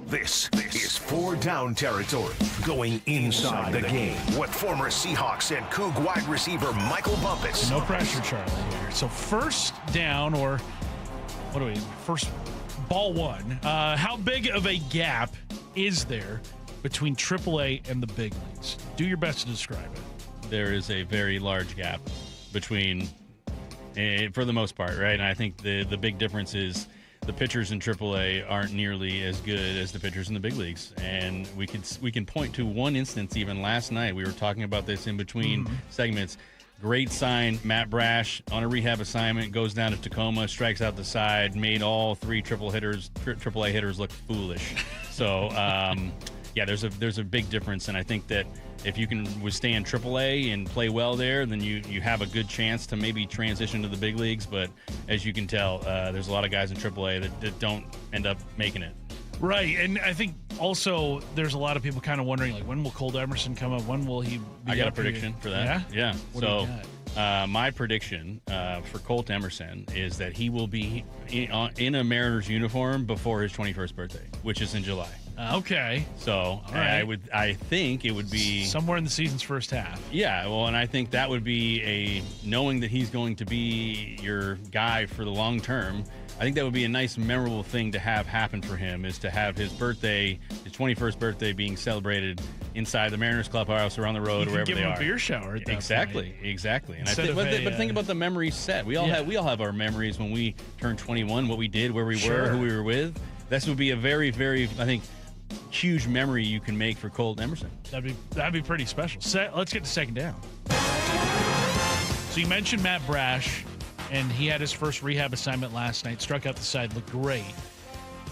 This is Four Down Territory, going inside the game with former Seahawks and Coug wide receiver Michael Bumpus. No pressure, Charlie, here. So first down, or first ball one, how big of a gap is there between AAA and the big leagues? Do your best to describe it. There is a very large gap between, for the most part, right? And I think the big difference is the pitchers in AAA aren't nearly as good as the pitchers in the big leagues. And we can point to one instance even last night. We were talking about this in between segments. Great sign, Matt Brash on a rehab assignment, goes down to Tacoma, strikes out the side, made all 3 AAA hitters look foolish. So, there's a big difference, and I think that if you can withstand AAA and play well there, then you have a good chance to maybe transition to the big leagues. But as you can tell, there's a lot of guys in AAA that don't end up making it. Right, and I think also there's a lot of people kind of wondering, when will Colt Emerson come up? When will he be I got a up prediction here? for that. Yeah? So my prediction for Colt Emerson is that he will be in a Mariners uniform before his 21st birthday, which is in July. Okay. So I think it would be somewhere in the season's first half. Yeah, well, and I think that would be knowing that he's going to be your guy for the long term. I think that would be a nice, memorable thing to have happen for him, is to have his birthday, his 21st birthday, being celebrated inside the Mariners clubhouse or on the road, or wherever they are. Give him a beer shower. At that exactly. And but think about the memories set. We all have our memories when we turned 21, what we did, where we were, who we were with. This would be a very, very, I think, huge memory you can make for Colt Emerson. That'd be pretty special. Let's get to second down. So you mentioned Matt Brash, and he had his first rehab assignment last night, struck out the side, looked great.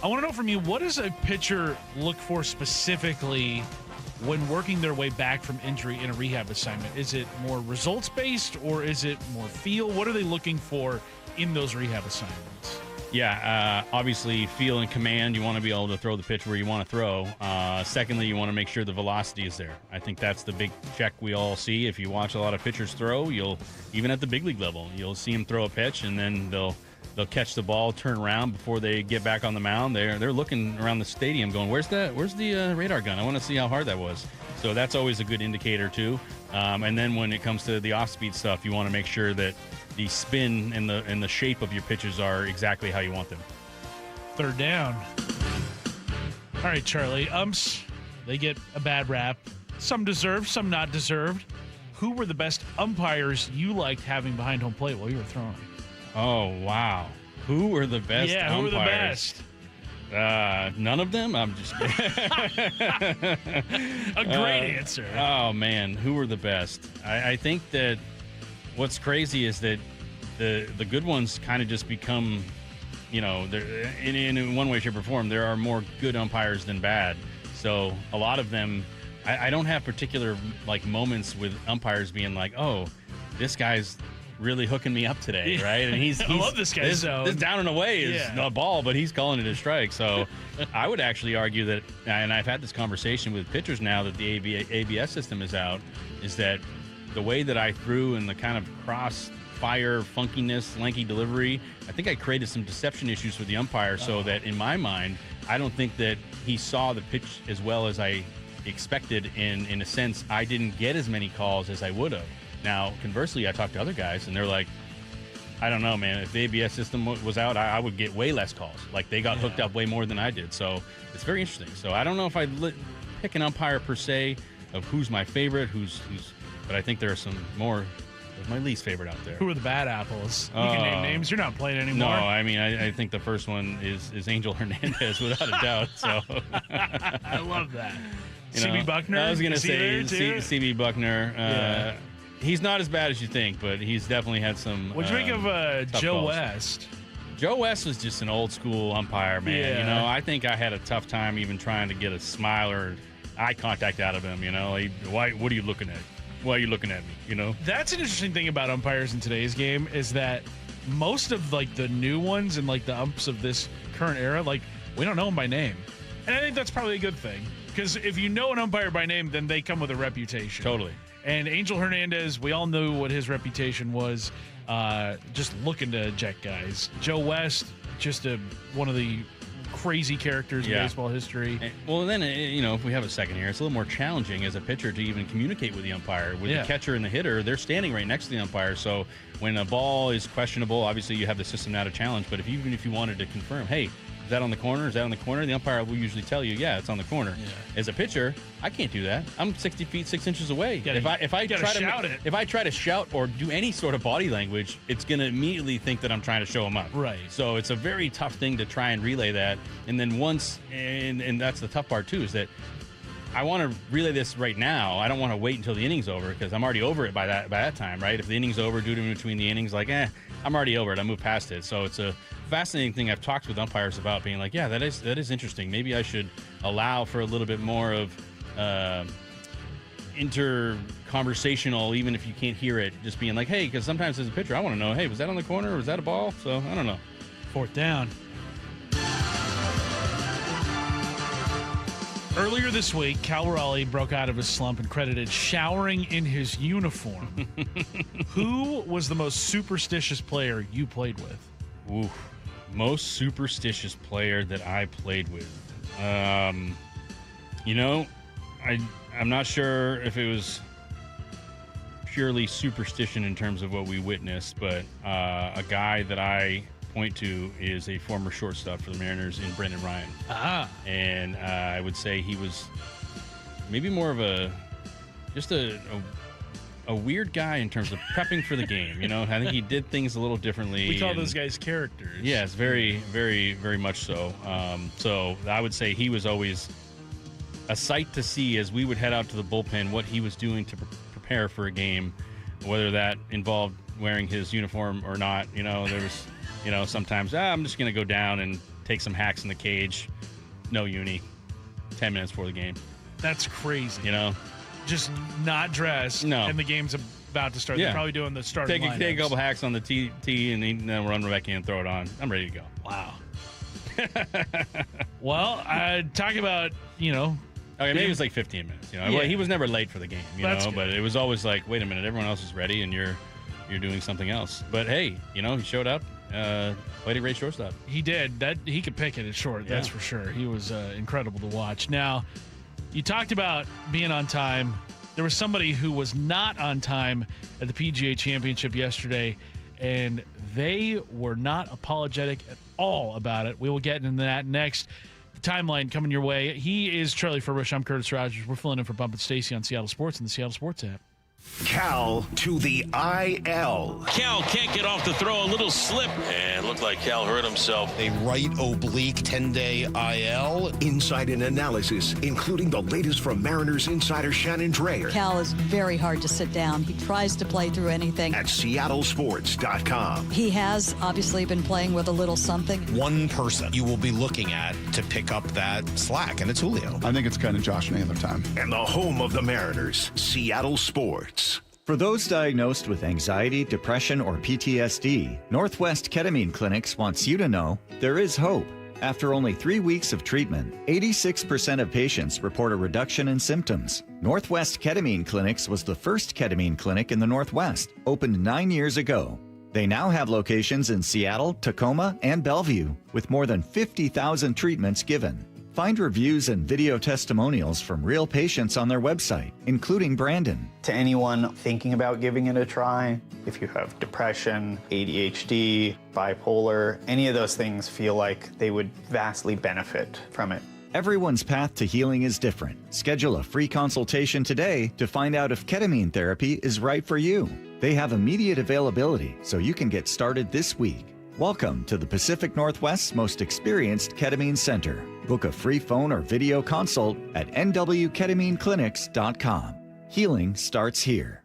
I want to know from you, what does a pitcher look for specifically when working their way back from injury in a rehab assignment? Is it more results-based, or is it more feel? What are they looking for in those rehab assignments? Yeah, obviously feel and command. You want to be able to throw the pitch where you want to throw. Secondly, you want to make sure the velocity is there. I think that's the big check we all see. If you watch a lot of pitchers throw, even at the big league level, you'll see them throw a pitch, and then they'll catch the ball, turn around before they get back on the mound. They're looking around the stadium going, where's the radar gun? I want to see how hard that was. So that's always a good indicator too. And then when it comes to the off-speed stuff, you want to make sure that the spin and the shape of your pitches are exactly how you want them. Third down. All right, Charlie. They get a bad rap. Some deserved, some not deserved. Who were the best umpires you liked having behind home plate while you were throwing? Oh, wow. Who were the best umpires? Yeah, who were the best? None of them? I'm just a great answer. Oh, man. Who were the best? I think that what's crazy is that the good ones kind of just become, in one way, shape, or form, there are more good umpires than bad. So a lot of them, I don't have particular moments with umpires being like, oh, this guy's really hooking me up today, right? And he's I love this guy. This down and away is a ball, but he's calling it a strike. So I would actually argue that, and I've had this conversation with pitchers now that the ABS system is out, is that the way that I threw and the kind of cross-fire funkiness, lanky delivery, I think I created some deception issues with the umpire so that in my mind, I don't think that he saw the pitch as well as I expected. In a sense, I didn't get as many calls as I would have. Now, conversely, I talked to other guys, and they're like, I don't know, man. If the ABS system was out, I would get way less calls. Like, they got hooked up way more than I did. So it's very interesting. So I don't know if I'd pick an umpire per se of who's my favorite, but I think there are some more of my least favorite out there. Who are the bad apples? You can name names. You're not playing anymore. No, I mean, I think the first one is Angel Hernandez, without a doubt. So I love that. CB Buckner? I was going to say CB Buckner. He's not as bad as you think, but he's definitely had some. What'd you make of Joe calls. West? Joe West was just an old school umpire, man. Yeah. You know, I think I had a tough time even trying to get a smile or eye contact out of him. You know, what are you looking at? Why are you looking at me? You know, that's an interesting thing about umpires in today's game is that most of like the new ones and like the umps of this current era, like we don't know them by name, and I think that's probably a good thing because if you know an umpire by name, then they come with a reputation. Totally. And Angel Hernandez, we all knew what his reputation was, just looking to eject guys. Joe West, just one of the crazy characters in baseball history. Well, then, if we have a second here, it's a little more challenging as a pitcher to even communicate with the umpire. With the catcher and the hitter, they're standing right next to the umpire. So when a ball is questionable, obviously you have the system now to challenge. But even if you wanted to confirm, hey, is that on the corner? Is that on the corner? The umpire will usually tell you, yeah, it's on the corner. Yeah. As a pitcher, I can't do that. I'm 60 feet, 6 inches away. If I try to shout or do any sort of body language, it's going to immediately think that I'm trying to show him up. Right. So it's a very tough thing to try and relay that. And then and that's the tough part too, is that I want to relay this right now. I don't want to wait until the inning's over because I'm already over it by that time, right? If the inning's over, due to in between the innings, like, I'm already over it. I moved past it. So it's a fascinating thing I've talked with umpires about, being like, yeah, that is interesting. Maybe I should allow for a little bit more of inter-conversational, even if you can't hear it, just being like, hey, because sometimes as a pitcher, I want to know, hey, was that on the corner or was that a ball? So I don't know. Fourth down. Earlier this week, Cal Raleigh broke out of his slump and credited showering in his uniform. Who was the most superstitious player you played with? Ooh, most superstitious player that I played with. I'm not sure if it was purely superstition in terms of what we witnessed, but a guy that I point to is a former shortstop for the Mariners in Brendan Ryan. And I would say he was maybe more of a weird guy in terms of prepping for the game. I think he did things a little differently. We call those guys characters. Yes, very, very, very much so. So I would say he was always a sight to see as we would head out to the bullpen, what he was doing to prepare for a game, whether that involved wearing his uniform or not. There was... sometimes I'm just going to go down and take some hacks in the cage. No uni. 10 minutes before the game. That's crazy. Just not dressed. No. And the game's about to start. Yeah. They're probably doing the starting lineups. Take a couple hacks on the tee and then run back in and throw it on. I'm ready to go. Wow. Well, talk about, Okay, maybe it was like 15 minutes. Well, he was never late for the game, but it was always like, wait a minute, everyone else is ready and you're doing something else. But hey, he showed up. Played a great shortstop. He did. He could pick it at short, that's for sure. He was incredible to watch. Now, you talked about being on time. There was somebody who was not on time at the PGA Championship yesterday, and they were not apologetic at all about it. We will get into that next. The timeline coming your way. He is Charlie Furbush. I'm Curtis Rogers. We're filling in for Bump Stacy on Seattle Sports and the Seattle Sports app. Cal to the IL. Cal can't get off the throw, a little slip, and looked like Cal hurt himself. A right oblique 10-day IL. Insight and analysis, including the latest from Mariners insider Shannon Drayer. Cal is very hard to sit down. He tries to play through anything. At seattlesports.com. He has obviously been playing with a little something. One person you will be looking at to pick up that slack, and it's Julio. I think it's kind of Josh Naylor time. And the home of the Mariners, Seattle Sports. For those diagnosed with anxiety, depression, or PTSD, Northwest Ketamine Clinics wants you to know there is hope. After only 3 weeks of treatment, 86% of patients report a reduction in symptoms. Northwest Ketamine Clinics was the first ketamine clinic in the Northwest, opened 9 years ago. They now have locations in Seattle, Tacoma, and Bellevue, with more than 50,000 treatments given. Find reviews and video testimonials from real patients on their website, including Brandon. To anyone thinking about giving it a try, if you have depression, ADHD, bipolar, any of those things feel like they would vastly benefit from it. Everyone's path to healing is different. Schedule a free consultation today to find out if ketamine therapy is right for you. They have immediate availability, so you can get started this week. Welcome to the Pacific Northwest's most experienced ketamine center. Book a free phone or video consult at nwketamineclinics.com. Healing starts here.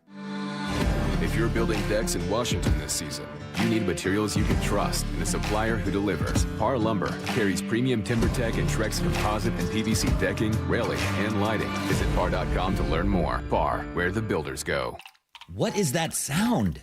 If you're building decks in Washington this season, you need materials you can trust and a supplier who delivers. Par Lumber carries premium TimberTech and Trex composite and PVC decking, railing, and lighting. Visit par.com to learn more. Par, where the builders go. What is that sound?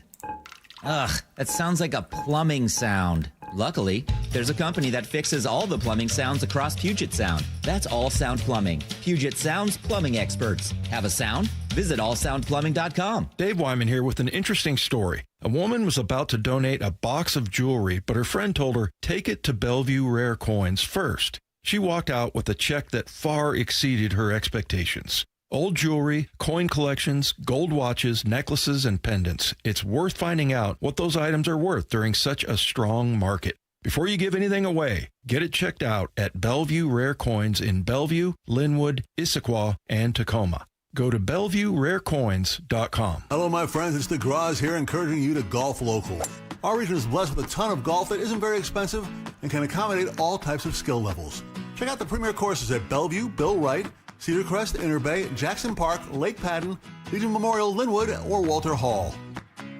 Ugh, that sounds like a plumbing sound. Luckily, there's a company that fixes all the plumbing sounds across Puget Sound. That's All Sound Plumbing. Puget Sound's plumbing experts. Have a sound? Visit allsoundplumbing.com. Dave Wyman here with an interesting story. A woman was about to donate a box of jewelry, but her friend told her, take it to Bellevue Rare Coins first. She walked out with a check that far exceeded her expectations. Old jewelry, coin collections, gold watches, necklaces, and pendants. It's worth finding out what those items are worth during such a strong market. Before you give anything away, get it checked out at Bellevue Rare Coins in Bellevue, Linwood, Issaquah, and Tacoma. Go to BellevueRareCoins.com. Hello, my friends. It's the Graz here, encouraging you to golf local. Our region is blessed with a ton of golf that isn't very expensive and can accommodate all types of skill levels. Check out the premier courses at Bellevue, Bill Wright, Cedar Crest, Interbay, Jackson Park, Lake Patton, Legion Memorial, Linwood, or Walter Hall.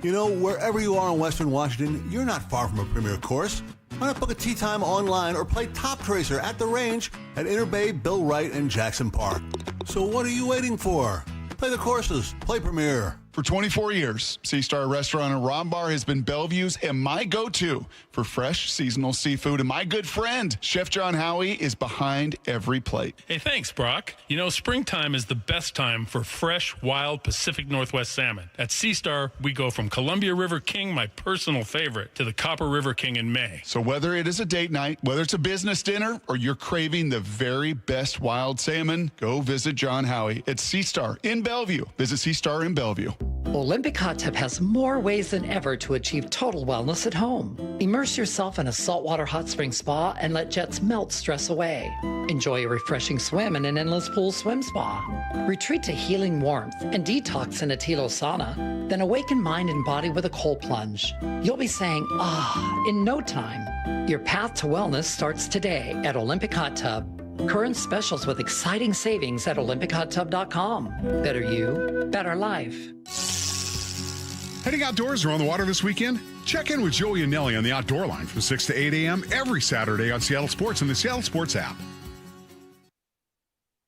You know, wherever you are in Western Washington, you're not far from a premier course. Why not book a tee time online or play Top Tracer at the range at Interbay, Bill Wright, and Jackson Park? So what are you waiting for? Play the courses. Play Premier. For 24 years, Sea Star Restaurant and Ron Bar has been Bellevue's and my go-to for fresh, seasonal seafood. And my good friend, Chef John Howie, is behind every plate. Hey, thanks, Brock. You know, springtime is the best time for fresh, wild Pacific Northwest salmon. At Sea Star, we go from Columbia River King, my personal favorite, to the Copper River King in May. So whether it is a date night, whether it's a business dinner, or you're craving the very best wild salmon, go visit John Howie at Sea Star in Bellevue. Visit Sea Star in Bellevue. Olympic Hot Tub has more ways than ever to achieve total wellness at home. Immerse yourself in a saltwater hot spring spa and let jets melt stress away. Enjoy a refreshing swim in an endless pool swim spa. Retreat to healing warmth and detox in a Tilo sauna. Then awaken mind and body with a cold plunge. You'll be saying, ah, in no time. Your path to wellness starts today at Olympic Hot Tub. Current specials with exciting savings at OlympicHotTub.com. Better you, better life. Heading outdoors or on the water this weekend? Check in with Joey and Nelly on the Outdoor Line from 6 to 8 a.m. every Saturday on Seattle Sports and the Seattle Sports app.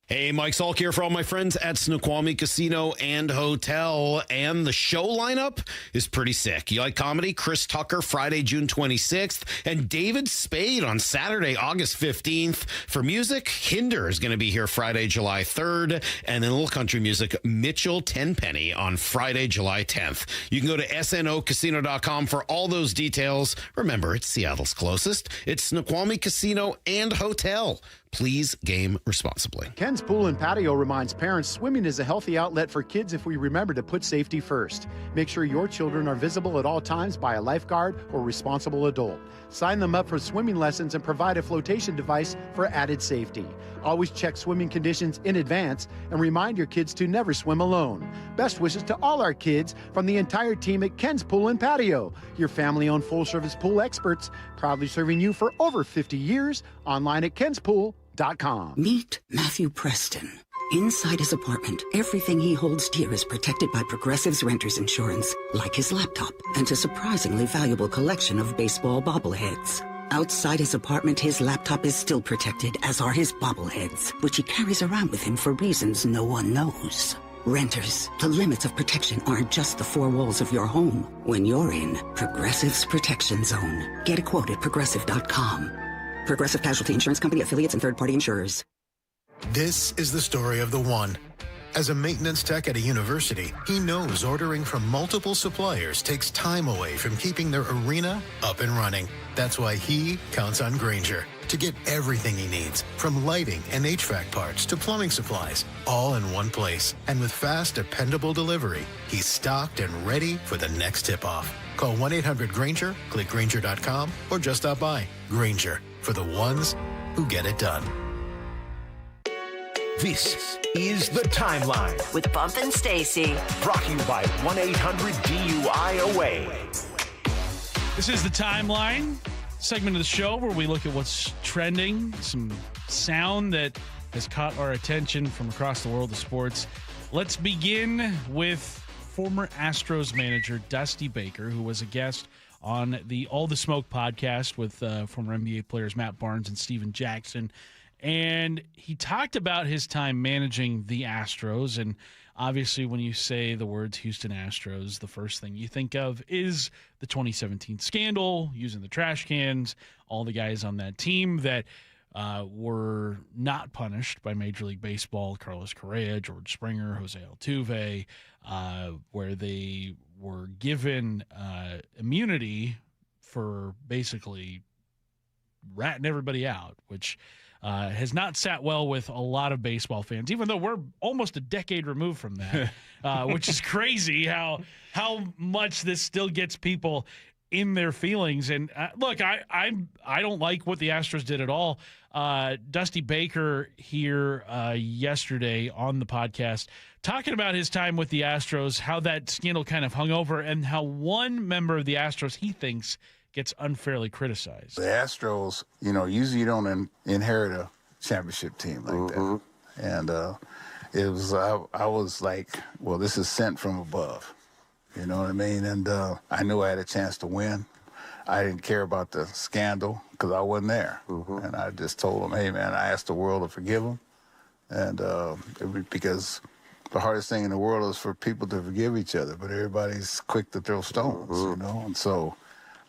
Hey, Mike Salk here for all my friends at Snoqualmie Casino and Hotel. And the show lineup is pretty sick. You like comedy? Chris Tucker, Friday, June 26th. And David Spade on Saturday, August 15th. For music, Hinder is going to be here Friday, July 3rd. And then a little country music, Mitchell Tenpenny on Friday, July 10th. You can go to snocasino.com for all those details. Remember, it's Seattle's closest. It's Snoqualmie Casino and Hotel. Please game responsibly. Ken's Pool and Patio reminds parents swimming is a healthy outlet for kids if we remember to put safety first. Make sure your children are visible at all times by a lifeguard or responsible adult. Sign them up for swimming lessons and provide a flotation device for added safety. Always check swimming conditions in advance and remind your kids to never swim alone. Best wishes to all our kids from the entire team at Ken's Pool and Patio. Your family-owned full-service pool experts, proudly serving you for over 50 years. Online at kenspool.com. Meet Matthew Preston. Inside his apartment, everything he holds dear is protected by Progressive's renter's insurance, like his laptop and a surprisingly valuable collection of baseball bobbleheads. Outside his apartment, his laptop is still protected, as are his bobbleheads, which he carries around with him for reasons no one knows. Renters, the limits of protection aren't just the four walls of your home. When you're in Progressive's Protection Zone, get a quote at Progressive.com. Progressive Casualty Insurance Company, affiliates, and third-party insurers. This is the story of the one. As a maintenance tech at a university, he knows ordering from multiple suppliers takes time away from keeping their arena up and running. That's why he counts on Grainger to get everything he needs, from lighting and HVAC parts to plumbing supplies, all in one place. And with fast, dependable delivery, he's stocked and ready for the next tip-off. Call 1-800-GRAINGER, click Grainger.com, or just stop by. Grainger, for the ones who get it done. This is The Timeline with Bump and Stacy. Brought to you by 1-800-DUI-AWAY. This is The Timeline, segment of the show where we look at what's trending, some sound that has caught our attention from across the world of sports. Let's begin with former Astros manager Dusty Baker, who was a guest on the All the Smoke podcast with former NBA players Matt Barnes and Steven Jackson. And he talked about his time managing the Astros. And obviously, when you say the words Houston Astros, the first thing you think of is the 2017 scandal, using the trash cans, all the guys on that team that were not punished by Major League Baseball, Carlos Correa, George Springer, Jose Altuve, where they were given immunity for basically ratting everybody out, which has not sat well with a lot of baseball fans, even though we're almost a decade removed from that, which is crazy how much this still gets people in their feelings. And look, I don't like what the Astros did at all. Dusty Baker here yesterday on the podcast talking about his time with the Astros, how that scandal kind of hung over, and how one member of the Astros he thinks gets unfairly criticized. The Astros, usually you don't inherit a championship team like that. And it was, I was like, well, this is sent from above. You know what I mean? And I knew I had a chance to win. I didn't care about the scandal because I wasn't there. And I just told them, hey, man, I asked the world to forgive them. And because the hardest thing in the world is for people to forgive each other, but everybody's quick to throw stones, And so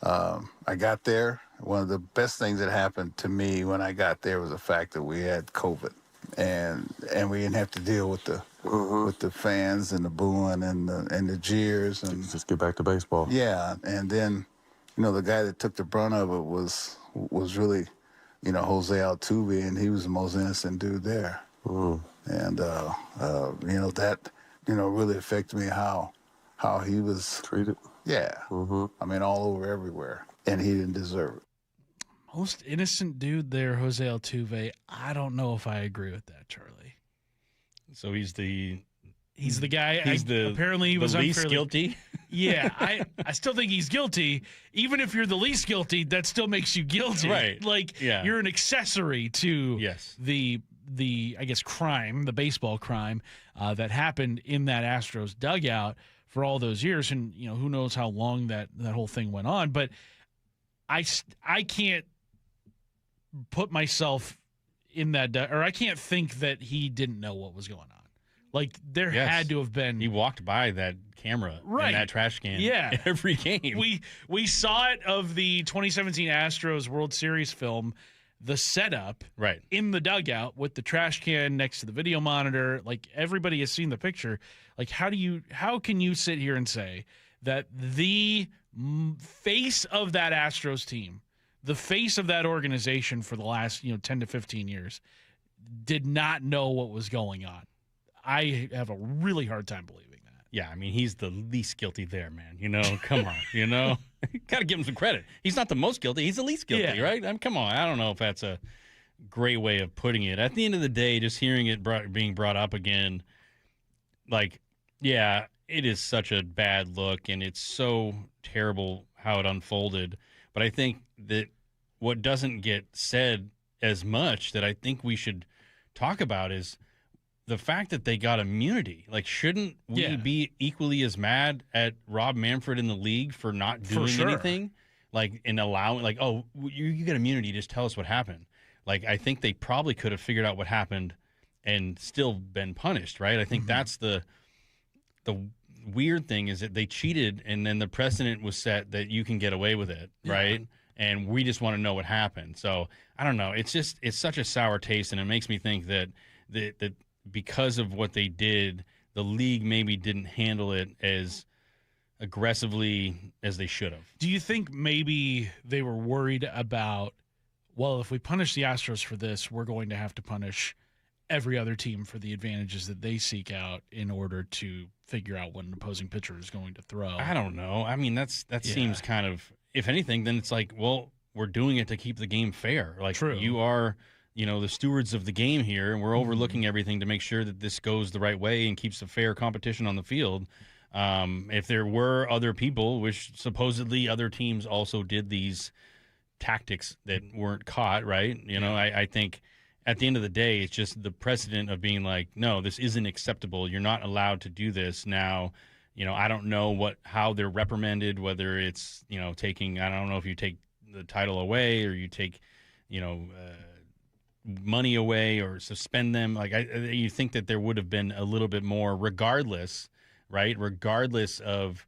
I got there. One of the best things that happened to me when I got there was the fact that we had COVID, and we didn't have to deal with the fans and the booing and the jeers and just get back to baseball. Yeah, and then the guy that took the brunt of it was really Jose Altuve, and he was the most innocent dude there. And that really affected me how he was treated. Yeah. I mean, all over everywhere. And he didn't deserve it. Most innocent dude there, Jose Altuve. I don't know if I agree with that, Charlie. So he's the guy. Apparently he was least unfairly guilty. Yeah, I still think he's guilty. Even if you're the least guilty, that still makes you guilty. Right. Like you're an accessory to the I guess crime, the baseball crime that happened in that Astros dugout for all those years. And who knows how long that whole thing went on, but I can't put myself in that, or I can't think that he didn't know what was going on. Like there had to have been. He walked by that camera in that trash can every game. We saw it of the 2017 Astros World Series film, the setup in the dugout with the trash can next to the video monitor. Like everybody has seen the picture. Like how can you sit here and say that the face of that Astros team, the face of that organization for the last 10 to 15 years, did not know what was going on? I have a really hard time believing that. Yeah, I mean, he's the least guilty there, man. Come on, got to give him some credit. He's not the most guilty. He's the least guilty, right? I mean, come on. I don't know if that's a great way of putting it. At the end of the day, just hearing it being brought up again, it is such a bad look, and it's so terrible how it unfolded. But I think that what doesn't get said as much that I think we should talk about is the fact that they got immunity. Like, shouldn't we be equally as mad at Rob Manfred in the league for not doing anything? Like, and allowing, like, oh, you get immunity, just tell us what happened. Like, I think they probably could have figured out what happened and still been punished, right? I think that's the weird thing is that they cheated, and then the precedent was set that you can get away with it, right? and we just want to know what happened. So I don't know. It's such a sour taste, and it makes me think that because of what they did, the league maybe didn't handle it as aggressively as they should have. Do you think maybe they were worried about, well, if we punish the Astros for this, we're going to have to punish every other team for the advantages that they seek out in order to figure out what an opposing pitcher is going to throw? I don't know. I mean, that seems kind of, if anything, then it's like, well, we're doing it to keep the game fair. Like, True. You are, the stewards of the game here, and we're overlooking everything to make sure that this goes the right way and keeps a fair competition on the field. If there were other people, which supposedly other teams also did these tactics that weren't caught, right? I think at the end of the day, it's just the precedent of being like, no, this isn't acceptable. You're not allowed to do this. Now, I don't know how they're reprimanded, whether it's, taking, I don't know if you take the title away or you take, money away or suspend them. Like, you think that there would have been a little bit more regardless, right? Regardless of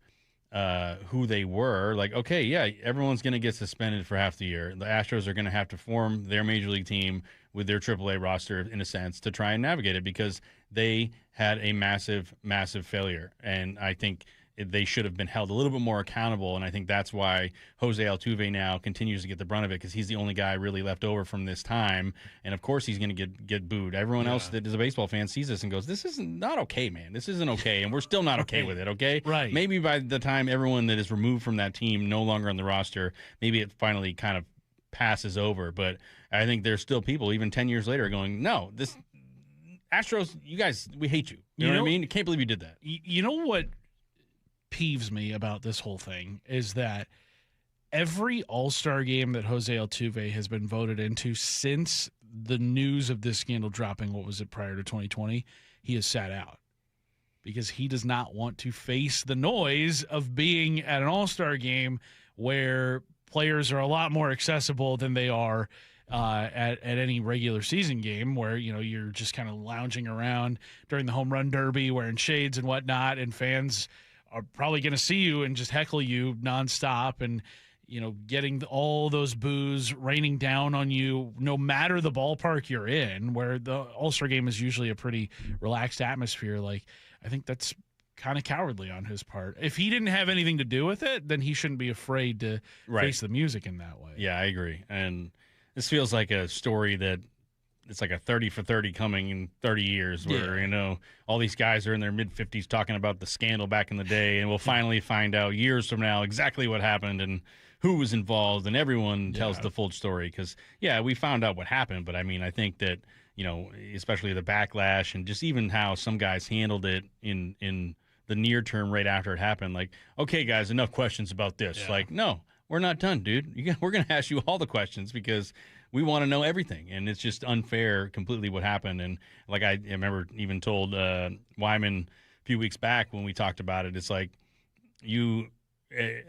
who they were. Like, okay, yeah, everyone's going to get suspended for half the year. The Astros are going to have to form their major league team with their AAA roster, in a sense, to try and navigate it because they had a massive, massive failure. And I think they should have been held a little bit more accountable, and I think that's why Jose Altuve now continues to get the brunt of it because he's the only guy really left over from this time, and of course he's going to get booed. Everyone else that is a baseball fan sees this and goes, this is not okay, man. This isn't okay, and we're still not okay with it, okay? Right. Maybe by the time everyone that is removed from that team no longer on the roster, maybe it finally kind of passes over, but I think there's still people, even 10 years later, going, no, this Astros, you guys, we hate you. You know what I mean? I can't believe you did that. You know what peeves me about this whole thing is that every All-Star game that Jose Altuve has been voted into since the news of this scandal dropping, what was it, prior to 2020, he has sat out because he does not want to face the noise of being at an All-Star game where players are a lot more accessible than they are at any regular season game where, you're just kind of lounging around during the home run derby wearing shades and whatnot, and fans are probably going to see you and just heckle you nonstop and, getting all those boos raining down on you no matter the ballpark you're in, where the All-Star game is usually a pretty relaxed atmosphere. Like, I think that's kind of cowardly on his part. If he didn't have anything to do with it, then he shouldn't be afraid to face the music in that way. Yeah, I agree. And this feels like a story that it's like a 30 for 30 coming in 30 years where, all these guys are in their mid-50s talking about the scandal back in the day, and we'll finally find out years from now exactly what happened and who was involved, and everyone tells the full story because, we found out what happened. But, I mean, I think that, especially the backlash and just even how some guys handled it in the near term right after it happened, like, okay, guys, enough questions about this. Yeah. Like, no, we're not done, dude. We're going to ask you all the questions because we want to know everything, and it's just unfair completely what happened. And like I remember even told Wyman a few weeks back when we talked about it, it's like you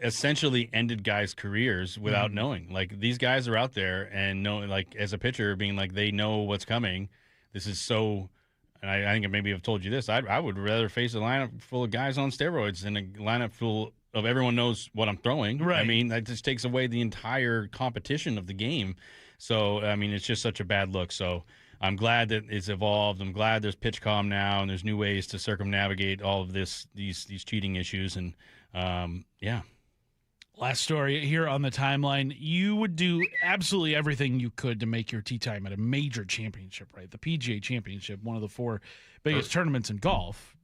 essentially ended guys' careers without knowing. Like, these guys are out there and knowing, like, as a pitcher, being like, they know what's coming. This is so, and I think maybe I've told you this, I would rather face a lineup full of guys on steroids than a lineup full of everyone knows what I'm throwing. Right. I mean, that just takes away the entire competition of the game. So, I mean, it's just such a bad look. So I'm glad that it's evolved. I'm glad there's pitch calm now, and there's new ways to circumnavigate all of these cheating issues. And, Last story here on the timeline. You would do absolutely everything you could to make your tee time at a major championship, right? The PGA Championship, one of the 4 biggest tournaments in golf.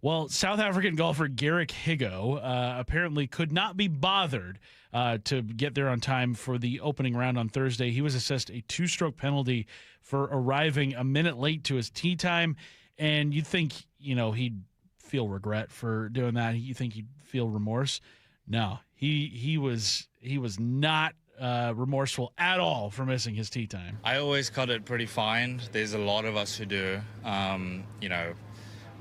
Well, South African golfer Garrick Higo apparently could not be bothered to get there on time for the opening round on Thursday. He was assessed a 2-stroke penalty for arriving a minute late to his tee time. And you'd think, he'd feel regret for doing that. You think he'd feel remorse. No, he was not remorseful at all for missing his tee time. I always cut it pretty fine. There's a lot of us who do.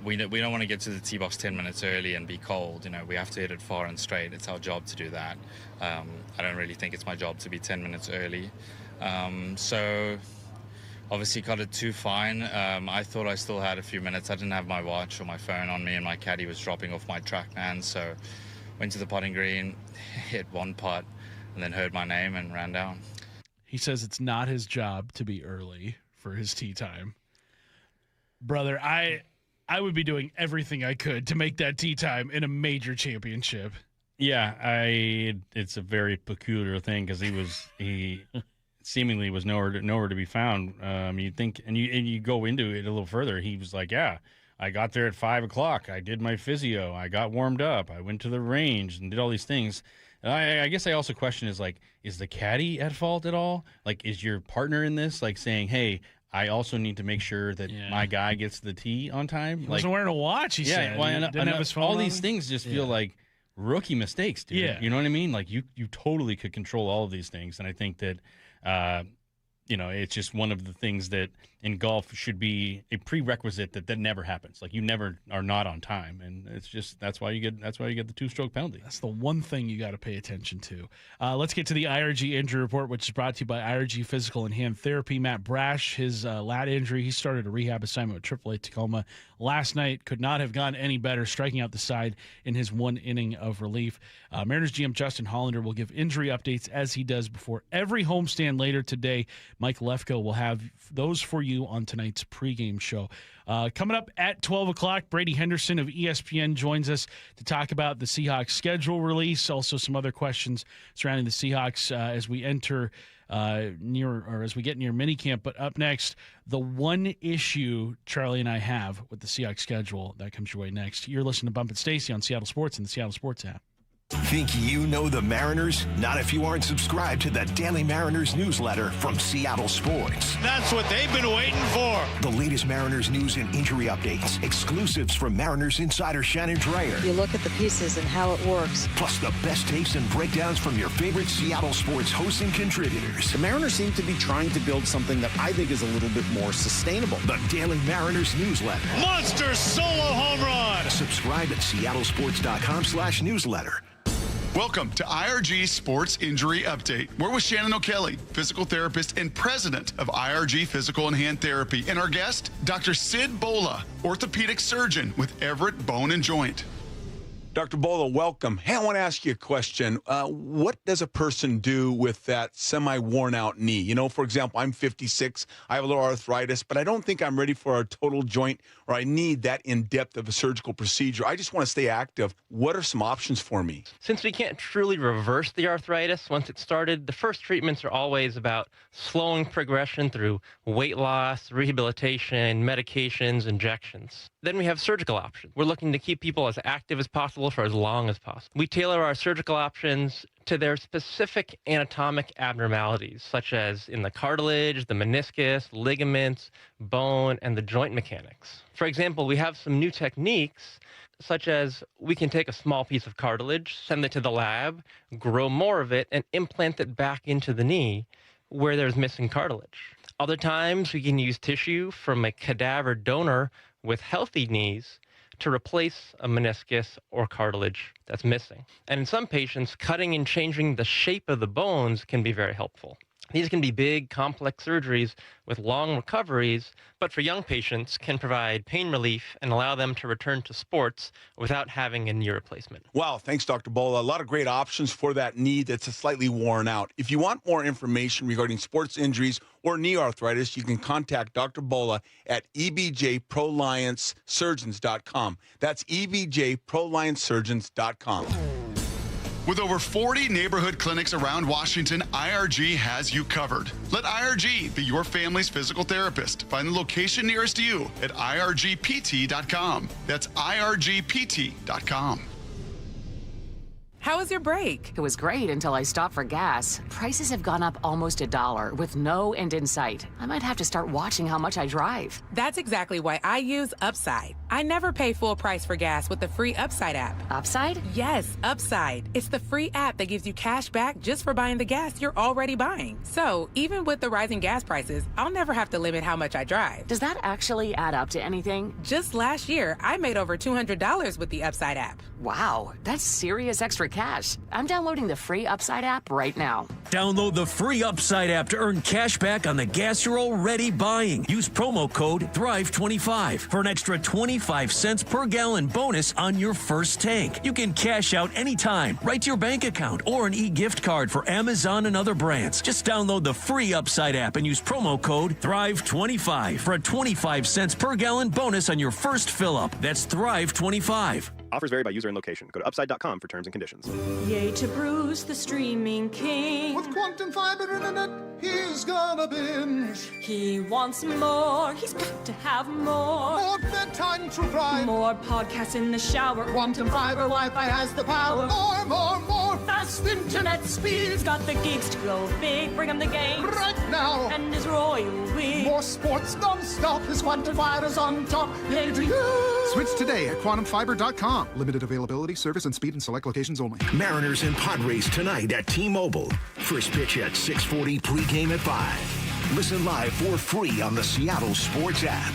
We don't want to get to the tee box 10 minutes early and be cold. We have to hit it far and straight. It's our job to do that. I don't really think it's my job to be 10 minutes early. So obviously cut it too fine. I thought I still had a few minutes. I didn't have my watch or my phone on me, and my caddy was dropping off my TrackMan. So went to the putting green, hit one putt, and then heard my name and ran down. He says it's not his job to be early for his tee time. Brother, I would be doing everything I could to make that tee time in a major championship. Yeah, it's a very peculiar thing because he seemingly was nowhere to be found. You'd think, and you go into it a little further. He was like, yeah, I got there at 5 o'clock. I did my physio. I got warmed up. I went to the range and did all these things. And I guess I also question is the caddy at fault at all? Like, is your partner in this like saying, hey, I also need to make sure that my guy gets the tee on time? He wasn't wearing a watch, he said. Well, didn't have his phone all on these him? things just feel like rookie mistakes, dude. Yeah. You know what I mean? Like, you totally could control all of these things. And I think that, it's just one of the things that in golf should be a prerequisite that never happens. Like, you never are not on time, and it's just that's why you get the 2-stroke penalty. That's the one thing you got to pay attention to. Let's get to the IRG injury report, which is brought to you by IRG Physical and Hand Therapy. Matt Brash, his lat injury, he started a rehab assignment with AAA Tacoma last night. Could not have gone any better, striking out the side in his one inning of relief. Mariners GM Justin Hollander will give injury updates as he does before every homestand later today. Mike Lefko will have those for you on tonight's pregame show. Coming up at 12 o'clock, Brady Henderson of ESPN joins us to talk about the Seahawks schedule release, also some other questions surrounding the Seahawks as we enter as we get near minicamp. But up next, the one issue Charlie and I have with the Seahawks schedule. That comes your way next. You're listening to Bump Stacy on Seattle Sports and the Seattle Sports app. Think you know the Mariners? Not if you aren't subscribed to the Daily Mariners newsletter from Seattle Sports. That's what they've been waiting for. The latest Mariners news and injury updates, exclusives from Mariners insider Shannon Dreyer. You look at the pieces and how it works. Plus the best takes and breakdowns from your favorite Seattle Sports hosts and contributors. The Mariners seem to be trying to build something that I think is a little bit more sustainable. The Daily Mariners newsletter. Monster solo home run. Subscribe at seattlesports.com/newsletter. Welcome to IRG Sports Injury Update. We're with Shannon O'Kelly, physical therapist and president of IRG Physical and Hand Therapy. And our guest, Dr. Sid Bola, orthopedic surgeon with Everett Bone and Joint. Dr. Bola, welcome. Hey, I want to ask you a question. What does a person do with that semi-worn out knee? You know, for example, I'm 56, I have a little arthritis, but I don't think I'm ready for a total joint or I need that in-depth of a surgical procedure. I just want to stay active. What are some options for me? Since we can't truly reverse the arthritis once it's started, the first treatments are always about slowing progression through weight loss, rehabilitation, medications, injections. Then we have surgical options. We're looking to keep people as active as possible for as long as possible. We tailor our surgical options to their specific anatomic abnormalities, such as in the cartilage, the meniscus, ligaments, bone, and the joint mechanics. For example, we have some new techniques, such as we can take a small piece of cartilage, send it to the lab, grow more of it, and implant it back into the knee where there's missing cartilage. Other times, we can use tissue from a cadaver donor with healthy knees to replace a meniscus or cartilage that's missing. And in some patients, cutting and changing the shape of the bones can be very helpful. These can be big, complex surgeries with long recoveries, but for young patients can provide pain relief and allow them to return to sports without having a knee replacement. Wow, thanks, Dr. Bola. A lot of great options for that knee that's slightly worn out. If you want more information regarding sports injuries or knee arthritis, you can contact Dr. Bola at ebjproliancesurgeons.com. That's ebjproliancesurgeons.com. With over 40 neighborhood clinics around Washington, IRG has you covered. Let IRG be your family's physical therapist. Find the location nearest you at irgpt.com. That's irgpt.com. How was your break? It was great until I stopped for gas. Prices have gone up almost $1 with no end in sight. I might have to start watching how much I drive. That's exactly why I use Upside. I never pay full price for gas with the free Upside app. Upside? Yes, Upside. It's the free app that gives you cash back just for buying the gas you're already buying. So even with the rising gas prices, I'll never have to limit how much I drive. Does that actually add up to anything? Just last year, I made over $200 with the Upside app. Wow, that's serious extra cash. I'm downloading the free Upside app right now. Download the free Upside app to earn cash back on the gas you're already buying. Use promo code THRIVE25 for an extra 25 cents per gallon bonus on your first tank. You can cash out anytime, right to your bank account, or an e-gift card for Amazon and other brands. Just download the free Upside app and use promo code THRIVE25 for a 25 cents per gallon bonus on your first fill-up. That's THRIVE25. Offers vary by user and location. Go to upside.com for terms and conditions. Yay to Bruce, the streaming king. With quantum fiber internet, he's gonna binge. He wants more. He's got to have more. More bedtime true crime. More podcasts in the shower. Quantum fiber Wi-Fi has the power. More. Fast internet speeds. Got the gigs to go big. Bring him the game right now. And his royal we. More sports non-stop. His quantum fiber's on top. Yay to you. Switch today at quantumfiber.com. Limited availability, service, and speed in select locations only. Mariners and Padres tonight at T-Mobile. First pitch at 6:40, pregame at 5. Listen live for free on the Seattle Sports app.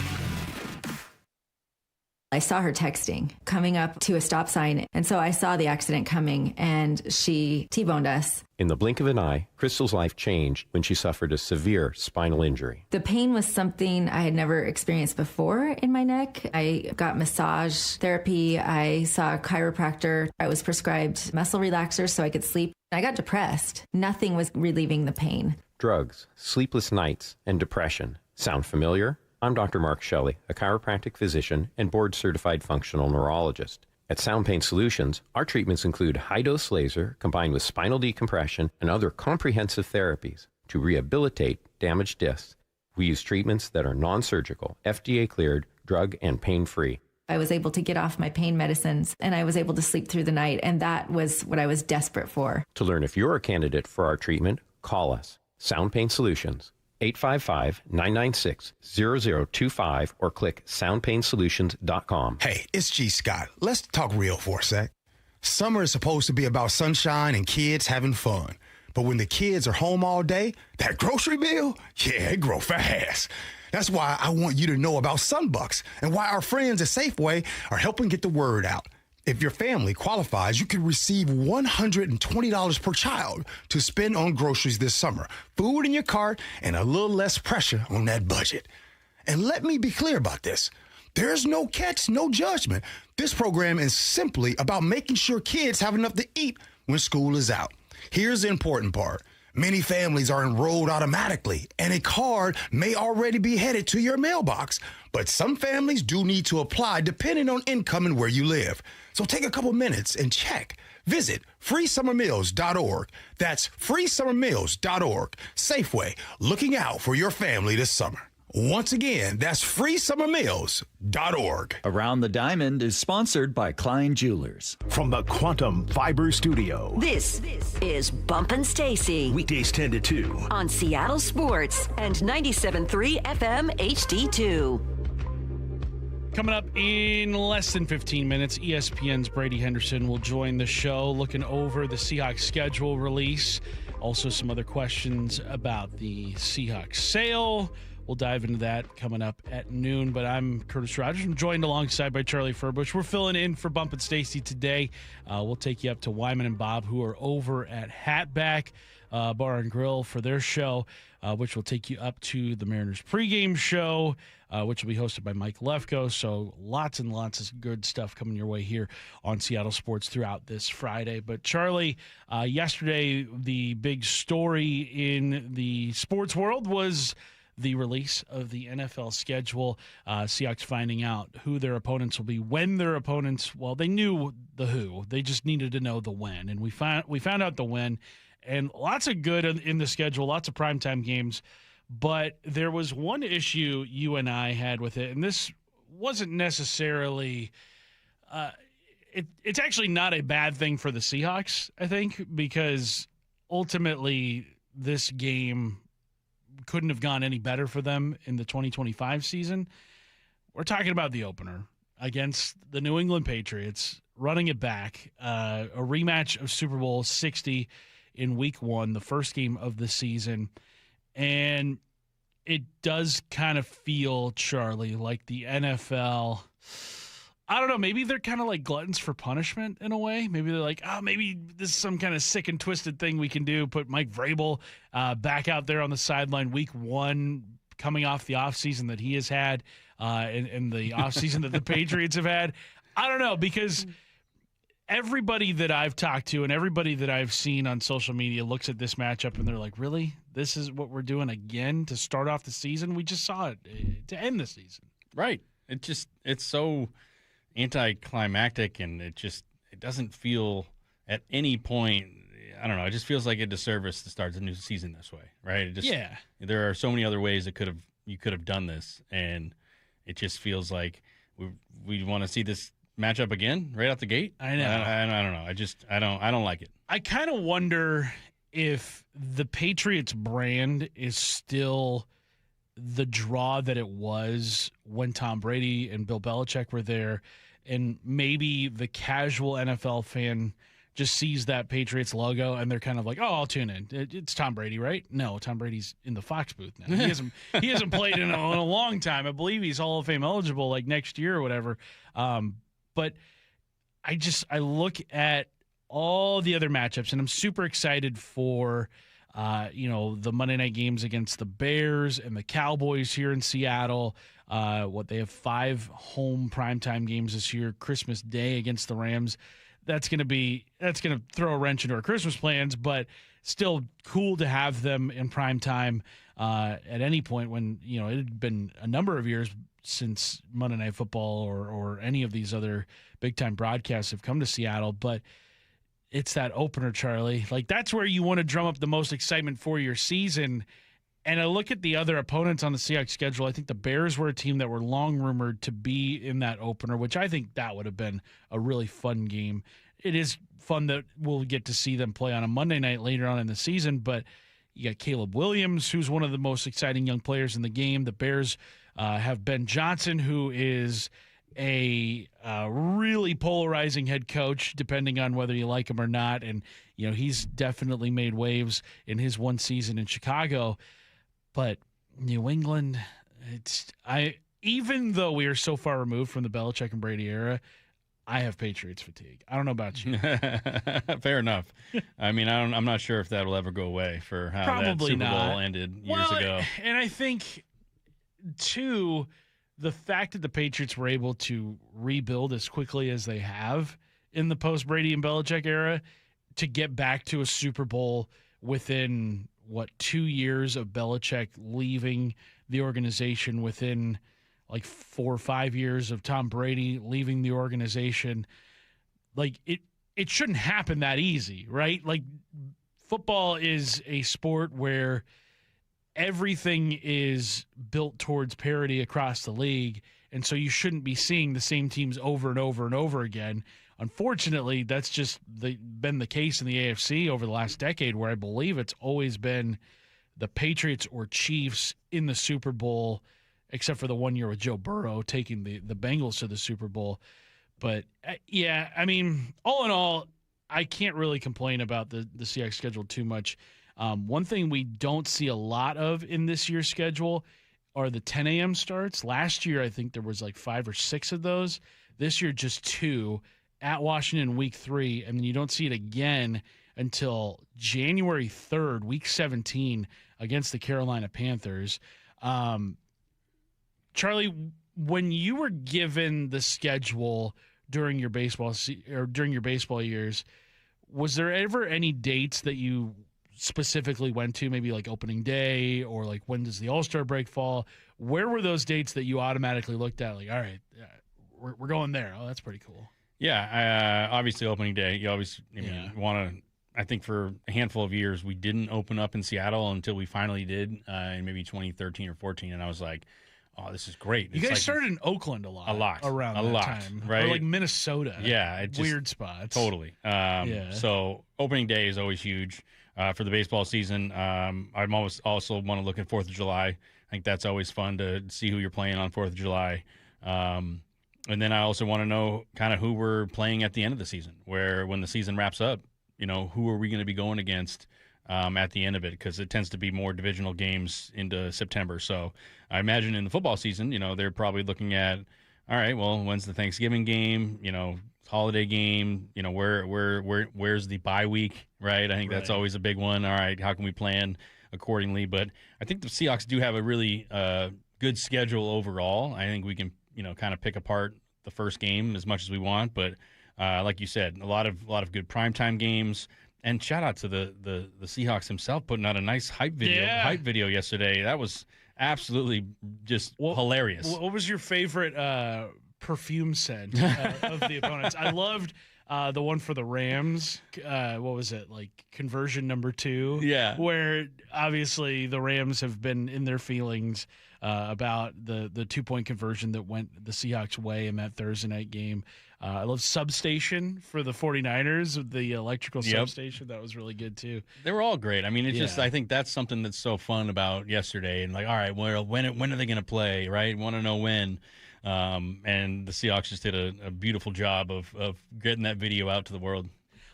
I saw her texting, coming up to a stop sign, and so I saw the accident coming, and she T-boned us. In the blink of an eye, Crystal's life changed when she suffered a severe spinal injury. The pain was something I had never experienced before in my neck. I got massage therapy. I saw a chiropractor. I was prescribed muscle relaxers so I could sleep. I got depressed. Nothing was relieving the pain. Drugs, sleepless nights, and depression. Sound familiar? I'm Dr. Mark Shelley, a chiropractic physician and board-certified functional neurologist. At Sound Pain Solutions, our treatments include high-dose laser combined with spinal decompression and other comprehensive therapies to rehabilitate damaged discs. We use treatments that are non-surgical, FDA-cleared, drug and pain-free. I was able to get off my pain medicines, and I was able to sleep through the night, and that was what I was desperate for. To learn if you're a candidate for our treatment, call us. Sound Pain Solutions, 855-996-0025, or click soundpainsolutions.com. Hey, it's G. Scott. Let's talk real for a sec. Summer is supposed to be about sunshine and kids having fun. But when the kids are home all day, that grocery bill, yeah, it grows fast. That's why I want you to know about Sunbucks and why our friends at Safeway are helping get the word out. If your family qualifies, you can receive $120 per child to spend on groceries this summer, food in your cart, and a little less pressure on that budget. And let me be clear about this. There's no catch, no judgment. This program is simply about making sure kids have enough to eat when school is out. Here's the important part. Many families are enrolled automatically, and a card may already be headed to your mailbox. But some families do need to apply depending on income and where you live. So take a couple minutes and check. Visit freesummermeals.org. That's freesummermeals.org. Safeway, looking out for your family this summer. Once again, that's freesummermeals.org. Around the Diamond is sponsored by Klein Jewelers. From the Quantum Fiber Studio. This is Bump and Stacy. Weekdays 10 to 2. On Seattle Sports and 97.3 FM HD2. Coming up in less than 15 minutes, ESPN's Brady Henderson will join the show looking over the Seahawks schedule release. Also some other questions about the Seahawks sale. We'll dive into that coming up at noon, but I'm Curtis Rogers. I'm joined alongside by Charlie Furbush. We're filling in for Bump and Stacy today. We'll take you up to Wyman and Bob, who are over at Hatback Bar and Grill for their show, which will take you up to the Mariners pregame show, which will be hosted by Mike Lefko. So lots and lots of good stuff coming your way here on Seattle Sports throughout this Friday. But Charlie, yesterday the big story in the sports world was the release of the NFL schedule. Seahawks finding out who their opponents will be, when their opponents, well, they knew the who. They just needed to know the when. And we found out the when. And lots of good in the schedule, lots of primetime games. But there was one issue you and I had with it, and this wasn't necessarily it's actually not a bad thing for the Seahawks, I think, because ultimately this game couldn't have gone any better for them in the 2025 season. We're talking about the opener against the New England Patriots, running it back, a rematch of Super Bowl 60 in week 1, the first game of the season. And it does kind of feel, Charlie, like the NFL, I don't know. Maybe they're kind of like gluttons for punishment in a way. Maybe they're like, oh, maybe this is some kind of sick and twisted thing we can do. Put Mike Vrabel back out there on the sideline week 1, coming off the offseason that he has had and the offseason that the Patriots have had. I don't know, because everybody that I've talked to and everybody that I've seen on social media looks at this matchup and they're like, really? This is what we're doing again to start off the season? We just saw it to end the season. Right. It's so anticlimactic, and it doesn't feel at any point, I don't know, it just feels like a disservice to start the new season this way, right? There are so many other ways you could have done this, and it just feels like we want to see this matchup again right out the gate. I know. I don't know. I don't like it. I kind of wonder if the Patriots brand is still the draw that it was when Tom Brady and Bill Belichick were there, and maybe the casual NFL fan just sees that Patriots logo and they're kind of like, oh, I'll tune in. It's Tom Brady, right? No, Tom Brady's in the Fox booth now. He hasn't played in a long time. I believe he's Hall of Fame eligible like next year or whatever. But I look at all the other matchups and I'm super excited for the Monday night games against the Bears and the Cowboys here in Seattle. They have 5 home primetime games this year. Christmas Day against the Rams. That's going to throw a wrench into our Christmas plans, but still cool to have them in primetime at any point when, it had been a number of years since Monday Night Football or any of these other big-time broadcasts have come to Seattle. But it's that opener, Charlie. Like, that's where you want to drum up the most excitement for your season. And I look at the other opponents on the Seahawks schedule. I think the Bears were a team that were long rumored to be in that opener, which I think that would have been a really fun game. It is fun that we'll get to see them play on a Monday night later on in the season, but you got Caleb Williams, who's one of the most exciting young players in the game. The Bears have Ben Johnson, who is a really polarizing head coach, depending on whether you like him or not. And, he's definitely made waves in his one season in Chicago. But New England, even though we are so far removed from the Belichick and Brady era, I have Patriots fatigue. I don't know about you. Fair enough. I mean, I'm not sure if that will ever go away for how Probably that Super not. Bowl ended years ago. And I think, too, the fact that the Patriots were able to rebuild as quickly as they have in the post-Brady and Belichick era to get back to a Super Bowl within, 2 years of Belichick leaving the organization, within like 4 or 5 years of Tom Brady leaving the organization. Like, it shouldn't happen that easy, right? Like, football is a sport where everything is built towards parity across the league, and so you shouldn't be seeing the same teams over and over and over again. Unfortunately, that's just been the case in the AFC over the last decade, where I believe it's always been the Patriots or Chiefs in the Super Bowl, except for the 1 year with Joe Burrow taking the Bengals to the Super Bowl. But, yeah, I mean, all in all, I can't really complain about the Seahawks schedule too much. One thing we don't see a lot of in this year's schedule are the 10 a.m. starts. Last year, I think there was like 5 or 6 of those. This year, just 2 at Washington week 3, and then you don't see it again until January 3rd, week 17, against the Carolina Panthers. Charlie, when you were given the schedule during your baseball years, was there ever any dates that you specifically went to, maybe like opening day or like when does the All-Star break fall? Where were those dates that you automatically looked at, like, all right, we're going there? Oh, that's pretty cool. Yeah, obviously opening day. You always want to. I think for a handful of years we didn't open up in Seattle until we finally did in maybe 2013 or 14, and I was like, oh, this is great. You guys started in Oakland a lot around that time, right? Or like Minnesota. Yeah, weird spots. Totally. So opening day is always huge for the baseball season. I'm also want to look at 4th of July. I think that's always fun to see who you're playing on 4th of July. And then I also want to know kind of who we're playing at the end of the season, where when the season wraps up, who are we going to be going against at the end of it, because it tends to be more divisional games into September. So I imagine in the football season, they're probably looking at all right, well, when's the Thanksgiving game? Holiday game. Where's the bye week? Right. I think that's always a big one. All right, how can we plan accordingly? But I think the Seahawks do have a really good schedule overall. I think we can kind of pick apart the first game as much as we want, but like you said, a lot of good primetime games. And shout out to the Seahawks himself putting out a nice hype video yesterday. That was absolutely just hilarious. What was your favorite perfume scent of the opponents? I loved the one for the Rams. What was it, like conversion number 2? Yeah, where obviously the Rams have been in their feelings about the 2-point conversion that went the Seahawks' way in that Thursday night game. I love Substation for the 49ers, the electrical substation. That was really good, too. They were all great. I mean, it's just, I think that's something that's so fun about yesterday. And like, all right, well, when are they going to play, right? Want to know when. And the Seahawks just did a beautiful job of getting that video out to the world.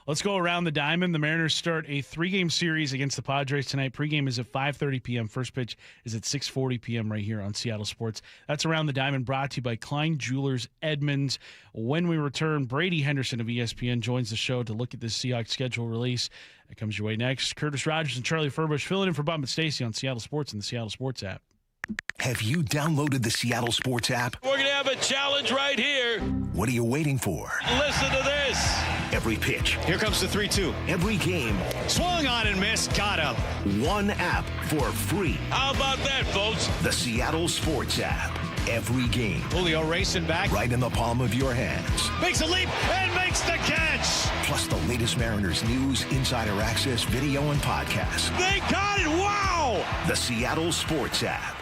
Let's go around the diamond. The Mariners start a 3-game series against the Padres tonight. Pregame is at 5:30 p.m. First pitch is at 6:40 p.m. right here on Seattle Sports. That's Around the Diamond, brought to you by Klein Jewelers Edmonds. When we return, Brady Henderson of ESPN joins the show to look at this Seahawks schedule release. That comes your way next. Curtis Rogers and Charlie Furbush filling in for Bump Stacy on Seattle Sports and the Seattle Sports app. Have you downloaded the Seattle Sports app? We're going to have a challenge right here. What are you waiting for? Listen to this. Every pitch. Here comes the 3-2. Every game. Swung on and missed. Got him. One app for free. How about that, folks? The Seattle Sports app. Every game. Julio racing back. Right in the palm of your hands. Makes a leap and makes the catch. Plus the latest Mariners news, insider access, video, and podcast. They got it. Wow. The Seattle Sports app.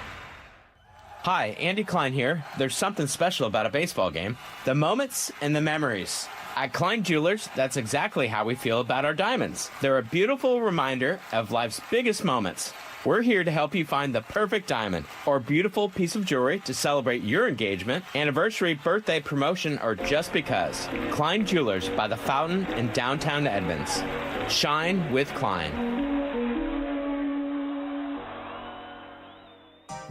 Hi, Andy Klein here. There's something special about a baseball game. The moments and the memories. At Klein Jewelers, that's exactly how we feel about our diamonds. They're a beautiful reminder of life's biggest moments. We're here to help you find the perfect diamond or beautiful piece of jewelry to celebrate your engagement, anniversary, birthday, promotion, or just because. Klein Jewelers by the Fountain in downtown Edmonds. Shine with Klein.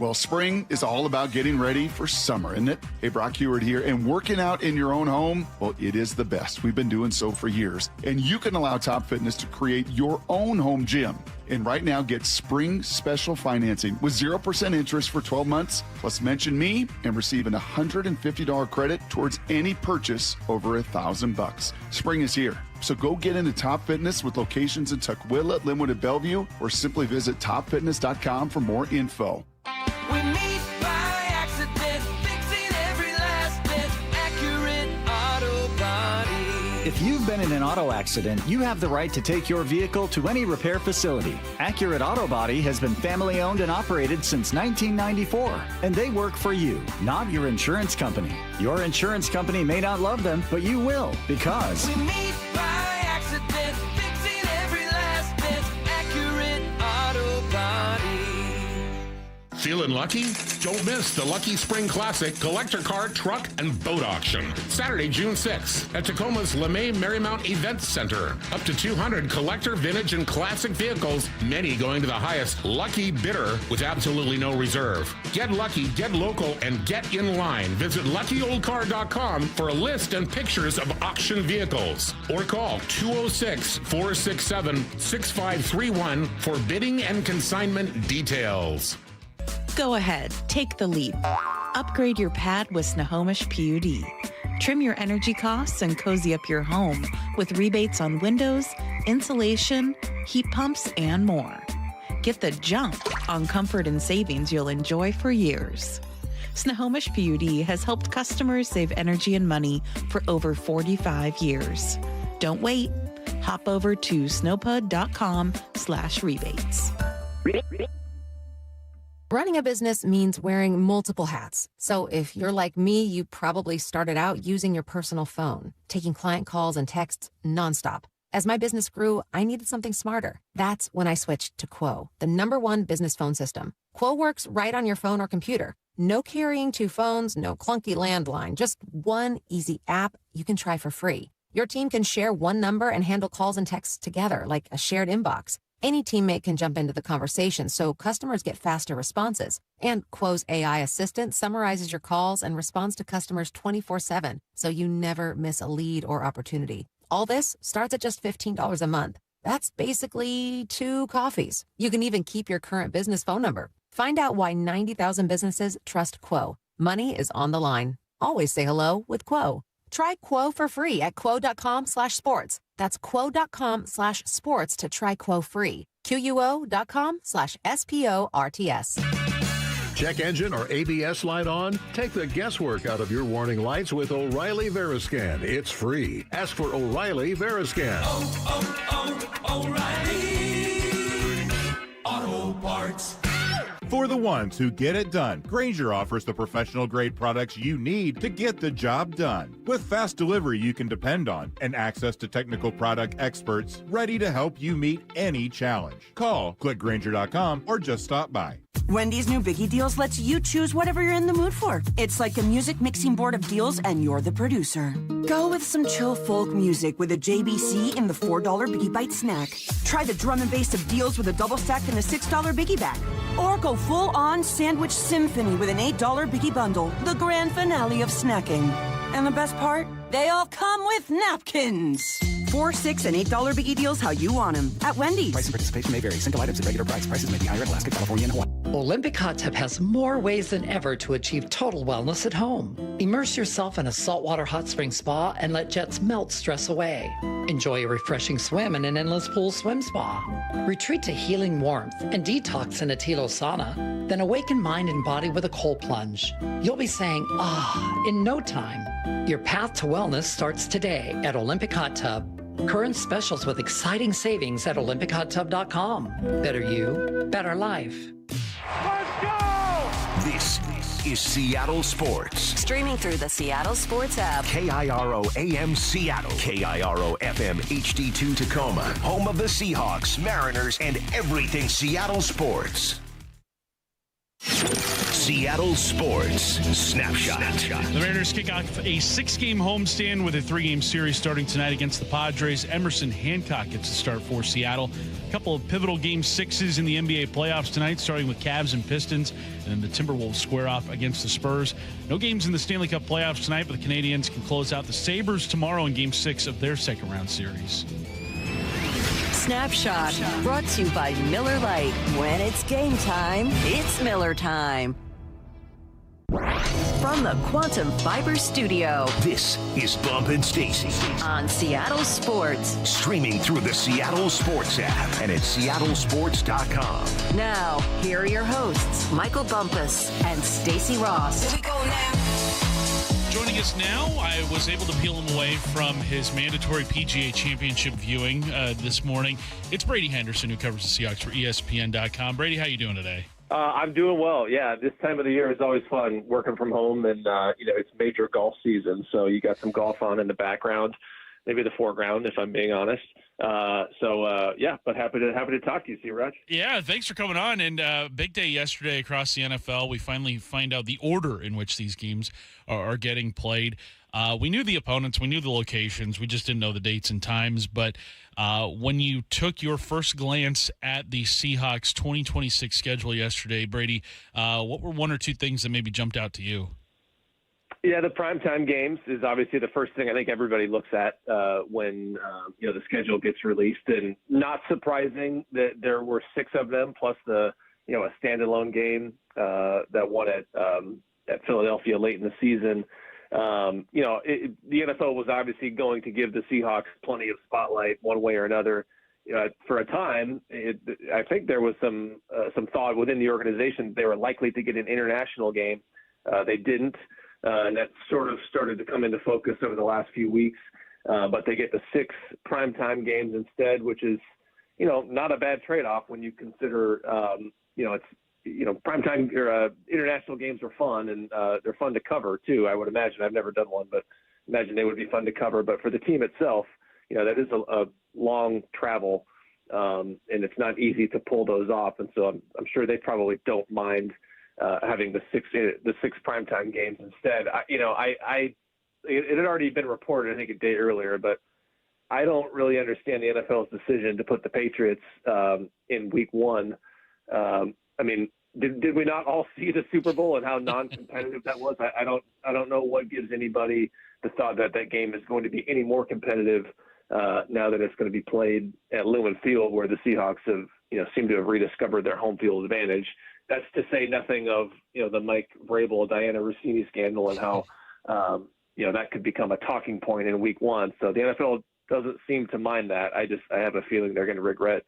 Well, spring is all about getting ready for summer, isn't it? Hey, Brock Heward here, and working out in your own home, well, it is the best. We've been doing so for years. And you can allow Top Fitness to create your own home gym. And right now, get spring special financing with 0% interest for 12 months, plus mention me and receive an $150 credit towards any purchase over $1,000. Spring is here. So go get into Top Fitness with locations in Tukwila, Linwood, and Bellevue, or simply visit topfitness.com for more info. We meet by accident, fixing every last bit, Accurate Auto Body. If you've been in an auto accident, you have the right to take your vehicle to any repair facility. Accurate Auto Body has been family owned and operated since 1994, and they work for you, not your insurance company. Your insurance company may not love them, but you will, because We meet by accident, fixing every last bit, Accurate Auto Body. Feeling lucky? Don't miss the Lucky Spring Classic Collector Car, Truck, and Boat Auction. Saturday, June 6th at Tacoma's LeMay Marymount Events Center. Up to 200 collector, vintage, and classic vehicles, many going to the highest lucky bidder with absolutely no reserve. Get lucky, get local, and get in line. Visit LuckyOldCar.com for a list and pictures of auction vehicles. Or call 206-467-6531 for bidding and consignment details. Go ahead, take the leap. Upgrade your pad with Snohomish PUD. Trim your energy costs and cozy up your home with rebates on windows, insulation, heat pumps, and more. Get the jump on comfort and savings you'll enjoy for years. Snohomish PUD has helped customers save energy and money for over 45 years. Don't wait. Hop over to snowpud.com/rebates. Running a business means wearing multiple hats. So if you're like me, you probably started out using your personal phone, taking client calls and texts nonstop. As my business grew, I needed something smarter. That's when I switched to Quo, the #1 business phone system. Quo works right on your phone or computer. No carrying 2 phones, no clunky landline, just one easy app you can try for free. Your team can share one number and handle calls and texts together like a shared inbox. Any teammate can jump into the conversation, so customers get faster responses. And Quo's AI assistant summarizes your calls and responds to customers 24/7, so you never miss a lead or opportunity. All this starts at just $15 a month. That's basically 2 coffees. You can even keep your current business phone number. Find out why 90,000 businesses trust Quo. Money is on the line. Always say hello with Quo. Try Quo for free at quo.com/sports. That's quo.com/sports to try Quo free. QUO.com/SPORTS. Check engine or ABS light on? Take the guesswork out of your warning lights with O'Reilly Veriscan. It's free. Ask for O'Reilly Veriscan. O'Reilly Auto Parts. For the ones who get it done, Grainger offers the professional-grade products you need to get the job done. With fast delivery you can depend on and access to technical product experts ready to help you meet any challenge. Call, click Grainger.com, or just stop by. Wendy's new Biggie Deals lets you choose whatever you're in the mood for. It's like a music mixing board of deals, and you're the producer. Go with some chill folk music with a JBC in the $4 Biggie Bite snack. Try the drum and bass of deals with a double stack and a $6 Biggie bag. Or go full-on sandwich symphony with an $8 Biggie bundle, the grand finale of snacking. And the best part? They all come with napkins. $4, $6, and $8 Biggie Deals how you want them at Wendy's. Price and participation may vary. Single items at regular price. Prices may be higher in Alaska, California, and Hawaii. Olympic Hot Tub has more ways than ever to achieve total wellness at home. Immerse yourself in a saltwater hot spring spa and let jets melt stress away. Enjoy a refreshing swim in an endless pool swim spa. Retreat to healing warmth and detox in a Tilo sauna. Then awaken mind and body with a cold plunge. You'll be saying, ah, in no time. Your path to wellness starts today at Olympic Hot Tub. Current specials with exciting savings at olympichottub.com. Better you, better life. This is Seattle Sports. Streaming through the Seattle Sports app. KIRO AM Seattle. KIRO FM HD2 Tacoma. Home of the Seahawks, Mariners, and everything Seattle sports. Seattle Sports Snapshot. The Mariners kick off a 6-game homestand with a 3-game series starting tonight against the Padres. Emerson Hancock gets the start for Seattle. A couple of pivotal Game 6s in the NBA playoffs tonight, starting with Cavs and Pistons, and then the Timberwolves square off against the Spurs. No games in the Stanley Cup playoffs tonight, but the Canadiens can close out the Sabres tomorrow in Game 6 of their second-round series. Snapshot, brought to you by Miller Lite. When it's game time, it's Miller time. From the Quantum Fiber Studio, this is Bump and Stacy on Seattle Sports. Streaming through the Seattle Sports app and at seattlesports.com. Now, here are your hosts, Michael Bumpus and Stacy Ross. Here we go now. Joining us now, I was able to peel him away from his mandatory PGA Championship viewing this morning. It's Brady Henderson, who covers the Seahawks for ESPN.com. Brady, how you doing today? I'm doing well. Yeah, this time of the year is always fun working from home, and it's major golf season, so you got some golf on in the background, maybe the foreground, if I'm being honest. But happy to talk to you, C-Raj. Yeah, thanks for coming on. And big day yesterday across the NFL. We finally find out the order in which these games are getting played. We knew the opponents, we knew the locations, we just didn't know the dates and times. But when you took your first glance at the Seahawks 2026 schedule yesterday, Brady, what were one or two things that maybe jumped out to you? Yeah, the primetime games is obviously the first thing I think everybody looks at when the schedule gets released, and not surprising that there were 6 of them plus a standalone game that won at Philadelphia late in the season. The NFL was obviously going to give the Seahawks plenty of spotlight one way or another. For a time, I think there was some thought within the organization they were likely to get an international game. They didn't. And that sort of started to come into focus over the last few weeks. But they get the 6 primetime games instead, which is, not a bad trade-off when you consider, primetime or international games are fun, and they're fun to cover too. I would imagine. I've never done one, but imagine they would be fun to cover. But for the team itself, that is a long travel, and it's not easy to pull those off. And so I'm sure they probably don't mind having the 6 primetime games instead. It had already been reported, I think, a day earlier, but I don't really understand the NFL's decision to put the Patriots in Week 1. I mean, did we not all see the Super Bowl and how non-competitive that was? I don't know what gives anybody the thought that that game is going to be any more competitive now that it's going to be played at Lumen Field, where the Seahawks have seem to have rediscovered their home field advantage. That's to say nothing of the Mike Vrabel, Diana Rossini scandal and how that could become a talking point in Week 1. So the NFL doesn't seem to mind that. I have a feeling they're going to regret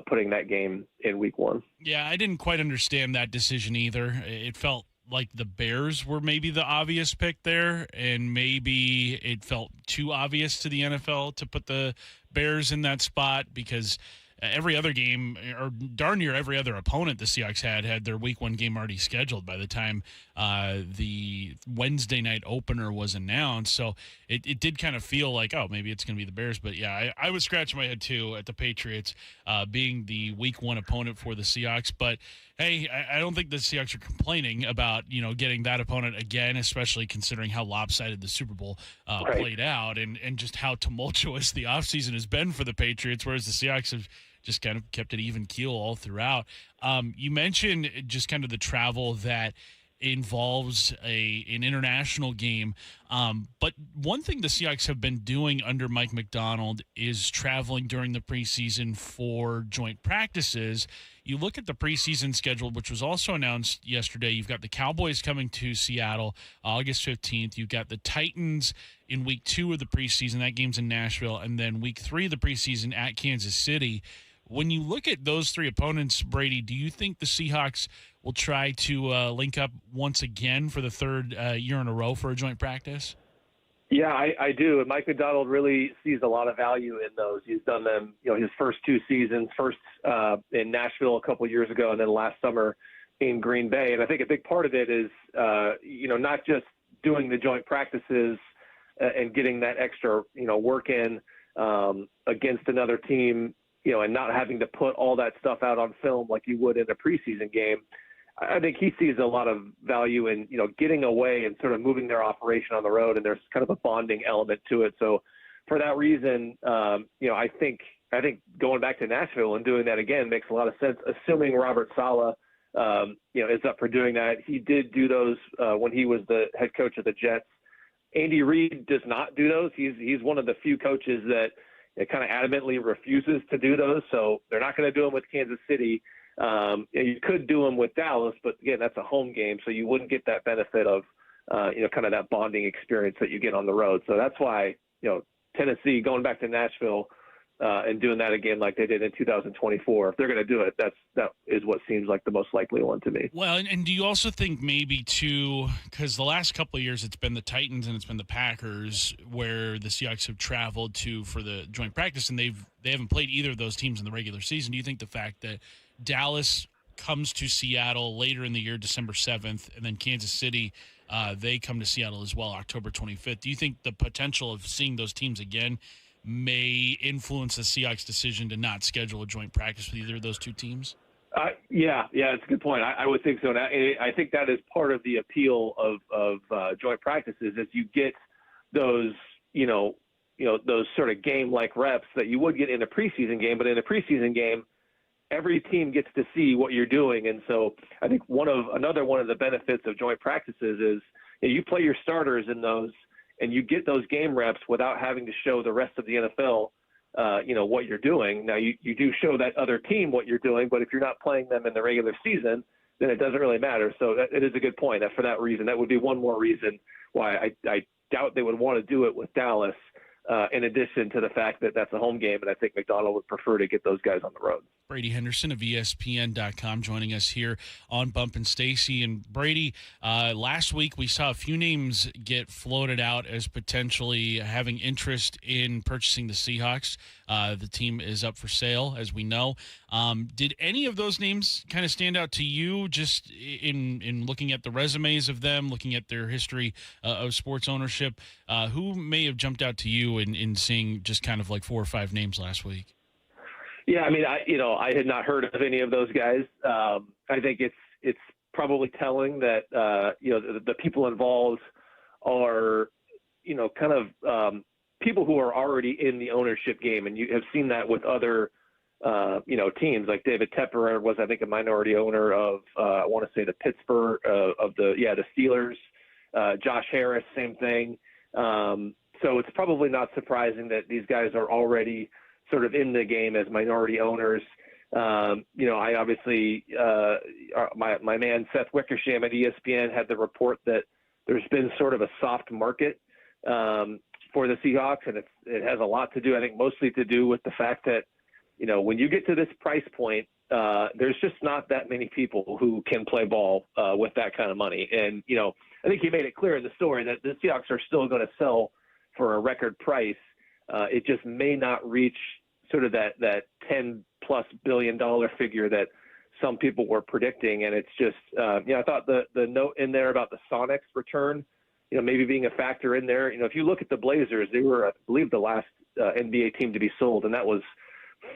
putting that game in Week 1. Yeah, I didn't quite understand that decision either. It felt like the Bears were maybe the obvious pick there, and maybe it felt too obvious to the NFL to put the Bears in that spot because every other game, or darn near every other opponent the Seahawks had their Week 1 game already scheduled by the time the Wednesday night opener was announced. So it did kind of feel like, oh, maybe it's going to be the Bears. But, yeah, I was scratching my head, too, at the Patriots being the Week 1 opponent for the Seahawks. But, hey, I don't think the Seahawks are complaining about, getting that opponent again, especially considering how lopsided the Super Bowl played out and just how tumultuous the offseason has been for the Patriots, whereas the Seahawks have just kind of kept it even keel all throughout. You mentioned just kind of the travel that involves an international game. But one thing the Seahawks have been doing under Mike Macdonald is traveling during the preseason for joint practices. You look at the preseason schedule, which was also announced yesterday. You've got the Cowboys coming to Seattle August 15th. You've got the Titans in Week 2 of the preseason. That game's in Nashville. And then Week 3 of the preseason at Kansas City. When you look at those three opponents, Brady, do you think the Seahawks will try to link up once again for the third year in a row for a joint practice? Yeah, I do. And Mike Macdonald really sees a lot of value in those. He's done them, his first 2 seasons, first in Nashville a couple of years ago, and then last summer in Green Bay. And I think a big part of it is, not just doing the joint practices and getting that extra, work in against another team, and not having to put all that stuff out on film like you would in a preseason game. I think he sees a lot of value in, getting away and sort of moving their operation on the road, and there's kind of a bonding element to it. So for that reason, I think going back to Nashville and doing that again makes a lot of sense, assuming Robert Saleh, is up for doing that. He did do those when he was the head coach of the Jets. Andy Reid does not do those. He's one of the few coaches that kind of adamantly refuses to do those. So they're not going to do them with Kansas City. You could do them with Dallas, but again, that's a home game, so you wouldn't get that benefit of, kind of that bonding experience that you get on the road. So that's why, Tennessee going back to Nashville and doing that again like they did in 2024. If they're going to do it, that is what seems like the most likely one to me. Well, and do you also think maybe too, because the last couple of years it's been the Titans and it's been the Packers where the Seahawks have traveled to for the joint practice, and they haven't played either of those teams in the regular season. Do you think the fact that Dallas comes to Seattle later in the year, December 7th, and then Kansas City, they come to Seattle as well, October 25th. Do you think the potential of seeing those teams again may influence the Seahawks' decision to not schedule a joint practice with either of those two teams? Yeah, it's a good point. I would think so. And I think that is part of the appeal of joint practices is you get those, those sort of game-like reps that you would get in a preseason game. But in a preseason game, every team gets to see what you're doing. And so I think another one of the benefits of joint practices is you play your starters in those and you get those game reps without having to show the rest of the NFL, what you're doing. Now you do show that other team what you're doing, but if you're not playing them in the regular season, then it doesn't really matter. So it is a good point. That for that reason, that would be one more reason why I doubt they would want to do it with Dallas. In addition to the fact that that's a home game, and I think Macdonald would prefer to get those guys on the road. Brady Henderson of ESPN.com joining us here on Bump and Stacy. And Brady, last week we saw a few names get floated out as potentially having interest in purchasing the Seahawks. The team is up for sale, as we know. Did any of those names kind of stand out to you just in looking at the resumes of them, looking at their history of sports ownership? Who may have jumped out to you in seeing just kind of like 4 or 5 names last week? Yeah, I mean, I had not heard of any of those guys. I think it's probably telling that the people involved are kind of people who are already in the ownership game, and you have seen that with other teams. Like David Tepper was, I think, a minority owner of I want to say the Pittsburgh the Steelers. Josh Harris, same thing. So it's probably not surprising that these guys are already sort of in the game as minority owners. I obviously, my man Seth Wickersham at ESPN had the report that there's been sort of a soft market for the Seahawks, and it has a lot to do, I think, mostly to do with the fact that, when you get to this price point, there's just not that many people who can play ball with that kind of money. And, I think he made it clear in the story that the Seahawks are still going to sell for a record price. It just may not reach sort of that $10+ billion figure that some people were predicting. And it's just, I thought the note in there about the Sonics return, maybe being a factor in there. If you look at the Blazers, they were, I believe, the last NBA team to be sold, and that was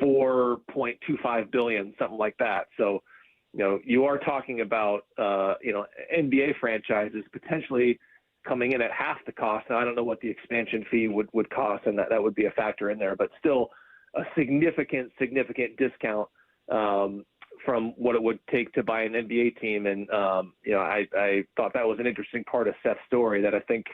$4.25 billion, something like that. So, you are talking about, NBA franchises potentially coming in at half the cost. Now, I don't know what the expansion fee would cost, and that would be a factor in there, but still a significant discount from what it would take to buy an NBA team. And, I thought that was an interesting part of Seth's story that I think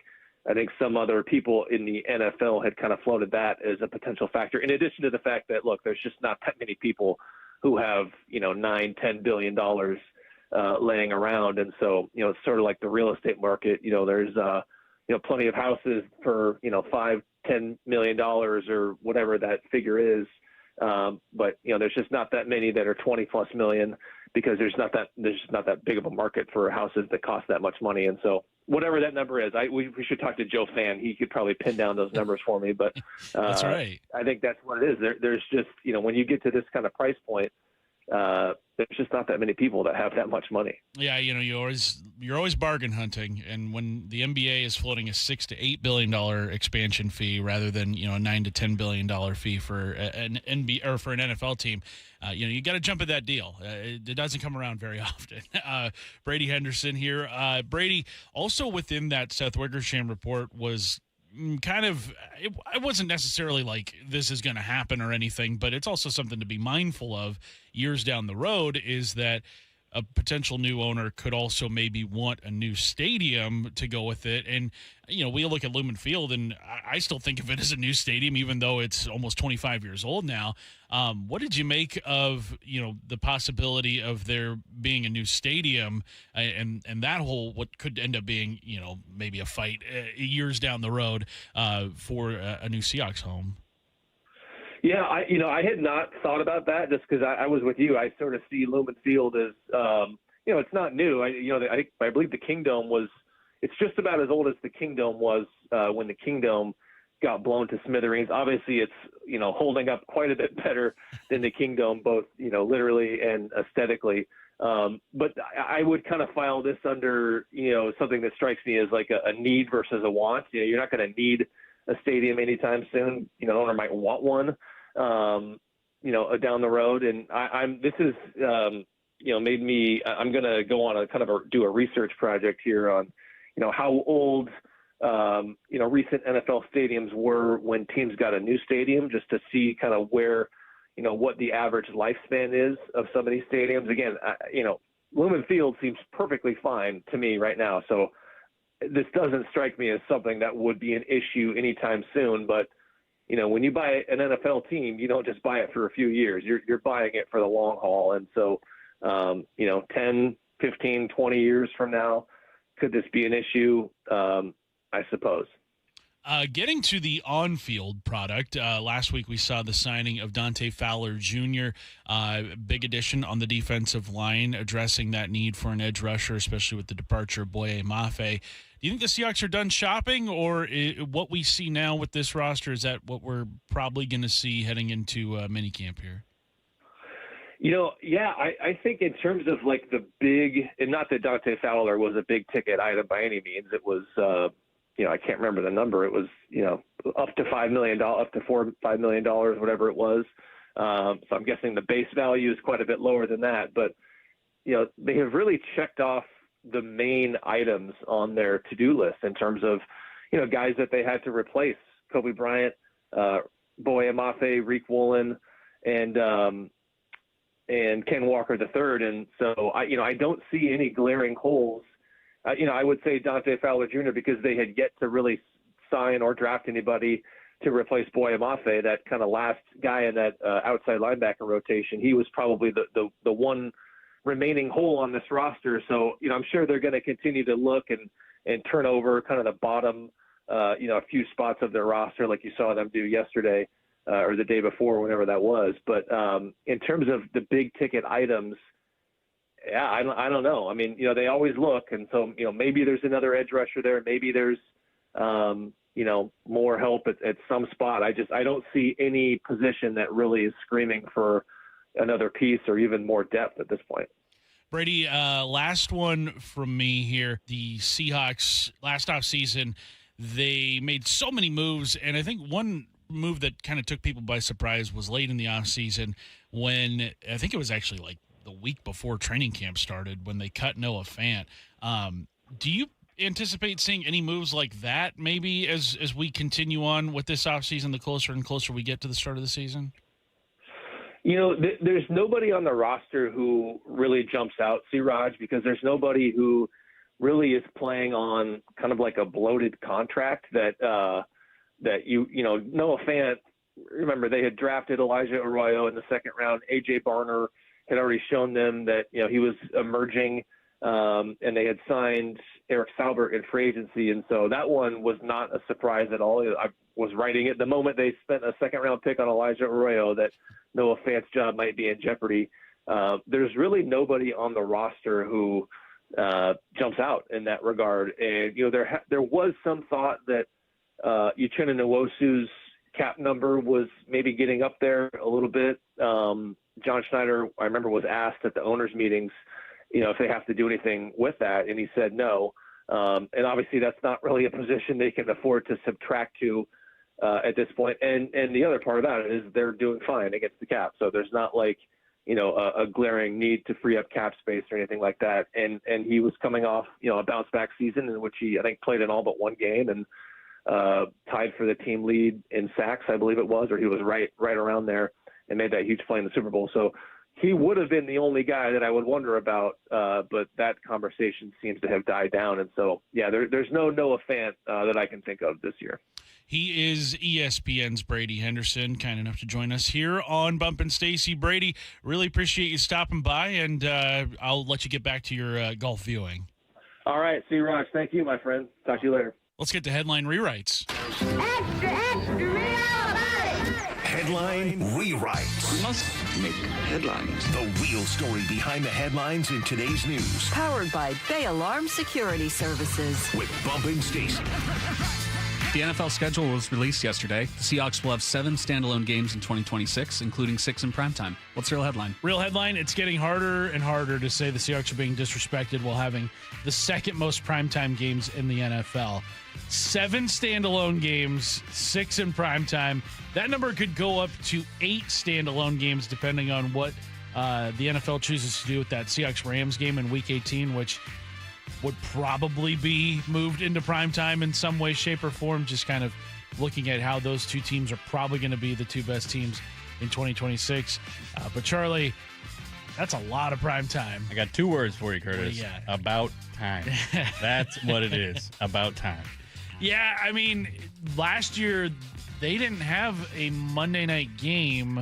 some other people in the NFL had kind of floated that as a potential factor, in addition to the fact that, look, there's just not that many people who have, $9-10 billion laying around. And so, it's sort of like the real estate market. There's, plenty of houses for, $5-10 million or whatever that figure is. But, there's just not that many that are 20+ million, because there's just not that big of a market for houses that cost that much money. And so whatever that number is, we should talk to Joe Fan. He could probably pin down those numbers for me, but that's right. I think that's what it is. There's just, when you get to this kind of price point, there's just not that many people that have that much money. Yeah, you're always bargain hunting, and when the NBA is floating a $6 to $8 billion expansion fee rather than a $9 to $10 billion fee for an NBA or for an NFL team, you got to jump at that deal. It doesn't come around very often. Brady Henderson here. Brady, also within that Seth Wickersham report was kind of, it wasn't necessarily like this is going to happen or anything, but it's also something to be mindful of years down the road, is that a potential new owner could also maybe want a new stadium to go with it. And, we look at Lumen Field, and I still think of it as a new stadium, even though it's almost 25 years old now. What did you make of, the possibility of there being a new stadium and that whole, what could end up being, maybe a fight years down the road for a new Seahawks home? Yeah, I had not thought about that, just because I was with you. I sort of see Lumen Field as, it's not new. I believe the Kingdome it's just about as old as the Kingdome was when the Kingdome got blown to smithereens. Obviously, it's, holding up quite a bit better than the Kingdome, both, literally and aesthetically. But I would kind of file this under, something that strikes me as like a need versus a want. You're not going to need a stadium anytime soon. An owner might want one, down the road. And this is, made me, I'm going to go on do a research project here on, how old, recent NFL stadiums were when teams got a new stadium, just to see kind of where, what the average lifespan is of some of these stadiums. Again, Lumen Field seems perfectly fine to me right now. So this doesn't strike me as something that would be an issue anytime soon. But, when you buy an NFL team, you don't just buy it for a few years. You're buying it for the long haul. And so, 10, 15, 20 years from now, could this be an issue? I suppose. Getting to the on-field product, last week we saw the signing of Dante Fowler Jr., big addition on the defensive line, addressing that need for an edge rusher, especially with the departure of Boye Mafe. Do you think the Seahawks are done shopping, or what we see now with this roster, is that what we're probably going to see heading into minicamp here? Yeah, I think in terms of like the big, and not that Dante Fowler was a big ticket item by any means. It was, I can't remember the number. It was, up to $5 million, up to $5 million, whatever it was. So I'm guessing the base value is quite a bit lower than that. But, they have really checked off the main items on their to-do list in terms of, guys that they had to replace Kobe Bryant, Boye Mafe, Reek Woolen, and Ken Walker III. And so I don't see any glaring holes. I would say Dante Fowler Jr. because they had yet to really sign or draft anybody to replace Boye Mafe, that kind of last guy in that outside linebacker rotation. He was probably the one remaining hole on this roster. So, I'm sure they're going to continue to look and turn over kind of the bottom, a few spots of their roster like you saw them do yesterday or the day before, whenever that was. But in terms of the big ticket items, yeah, I don't know. I mean, they always look. And so, maybe there's another edge rusher there. Maybe there's, more help at some spot. I don't see any position that really is screaming for another piece or even more depth at this point. Brady, last one from me here. The Seahawks last offseason, they made so many moves, and I think one move that kind of took people by surprise was late in the offseason when I think it was actually like the week before training camp started when they cut Noah Fant. Do you anticipate seeing any moves like that maybe as we continue on with this offseason, the closer and closer we get to the start of the season? There's nobody on the roster who really jumps out, Raj, because there's nobody who really is playing on kind of like a bloated contract that Noah Fant, remember they had drafted Elijah Arroyo in the second round. A.J. Barner had already shown them that, he was emerging, and they had signed Eric Saubert in free agency. And so that one was not a surprise at all. I was writing it the moment they spent a second round pick on Elijah Arroyo that Noah Fant's job might be in jeopardy. There's really nobody on the roster who jumps out in that regard. And, there was some thought that Uchenna Nwosu's cap number was maybe getting up there a little bit. John Schneider, I remember, was asked at the owners' meetings, if they have to do anything with that, and he said no. And obviously that's not really a position they can afford to subtract to at this point. And the other part of that is they're doing fine against the cap. So there's not like, a glaring need to free up cap space or anything like that. And he was coming off, a bounce back season in which he, I think, played in all but one game and tied for the team lead in sacks, I believe it was, or he was right around there and made that huge play in the Super Bowl. So he would have been the only guy that I would wonder about, but that conversation seems to have died down. And so, yeah, there's no Noah Fant that I can think of this year. He is ESPN's Brady Henderson, kind enough to join us here on Bump and Stacy. Brady, really appreciate you stopping by, and I'll let you get back to your golf viewing. All right. See you, Raj. Thank you, my friend. Talk to you later. Let's get to headline rewrites. Extra, Headline rewrites. We must make headlines. The real story behind the headlines in today's news. Powered by Bay Alarm Security Services. With Bump and Stacy. The NFL schedule was released yesterday. The Seahawks will have 7 standalone games in 2026, including 6 in primetime. What's the real headline? Real headline, it's getting harder and harder to say the Seahawks are being disrespected while having the second most primetime games in the NFL. 7 standalone games, 6 in primetime. That number could go up to 8 standalone games depending on what the NFL chooses to do with that Seahawks-Rams game in Week 18, which would probably be moved into primetime in some way, shape, or form, just kind of looking at how those two teams are probably going to be the two best teams in 2026. But, Charlie, that's a lot of primetime. I got 2 words for you, Curtis. Yeah. About time. That's what it is. About time. Yeah, I mean, last year they didn't have a Monday night game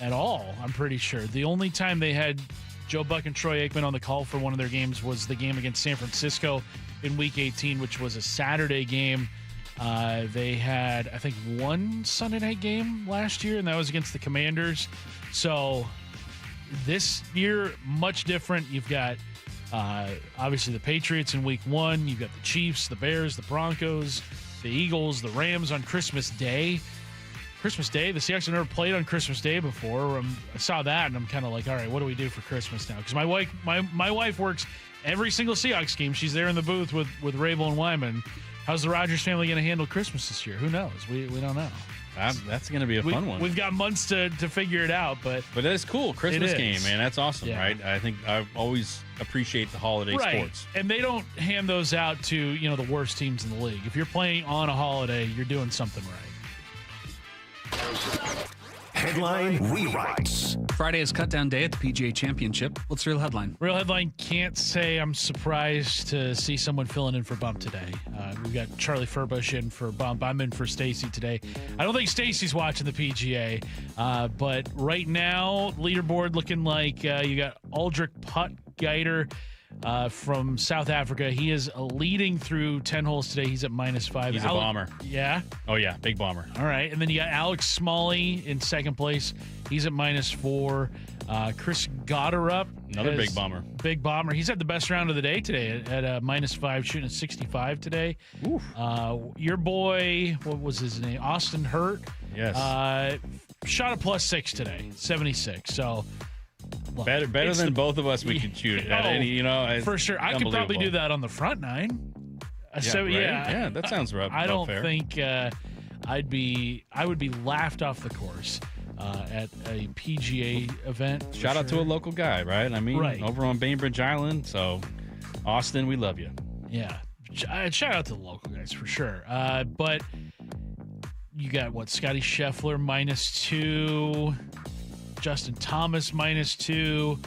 at all, I'm pretty sure. The only time they had Joe Buck and Troy Aikman on the call for one of their games was the game against San Francisco in Week 18, which was a Saturday game. They had, I think, 1 Sunday night game last year, and that was against the Commanders. So this year, much different. You've got, obviously, the Patriots in Week 1. You've got the Chiefs, the Bears, the Broncos, the Eagles, the Rams on Christmas Day. Christmas Day, the Seahawks have never played on Christmas Day before. I saw that, and I'm kind of like, all right, what do we do for Christmas now? Because my wife works every single Seahawks game. She's there in the booth with Rabel and Wyman How's the Rogers family going to handle Christmas this year? Who knows? We don't know. That's going to be a fun one. We've got months to figure it out, but that's cool. Christmas game, man. That's awesome, right? I think I always appreciate the holiday sports. And they don't hand those out to the worst teams in the league. If you're playing on a holiday, you're doing something right. Headline rewrites. Friday is cut down day at the PGA Championship. What's the real headline? Real headline, can't say I'm surprised to see someone filling in for Bump today. We've got Charlie Furbush in for Bump. I'm in for Stacy today. I don't think Stacy's watching the PGA, but right now, leaderboard looking like you got Aldrich Putt-Geider from South Africa. He is leading through 10 holes today. He's at -5. He's a bomber. Yeah? Oh, yeah. Big bomber. All right. And then you got Alex Smalley in second place. He's at -4. Chris Gotterup. Another big bomber. Big bomber. He's had the best round of the day today at -5, shooting at 65 today. Your boy, what was his name? Austin Hurt. Yes. Shot a +6 today, 76. So... Well, better than both of us we could shoot at any, for sure. I could probably do that on the front nine. Yeah, that sounds rough. I don't fair. think I would be laughed off the course at a PGA event. Shout out to a local guy, right? I mean, over on Bainbridge Island. So, Austin, we love you. Yeah, shout out to the local guys for sure. But you got Scotty Scheffler -2. Justin Thomas -2.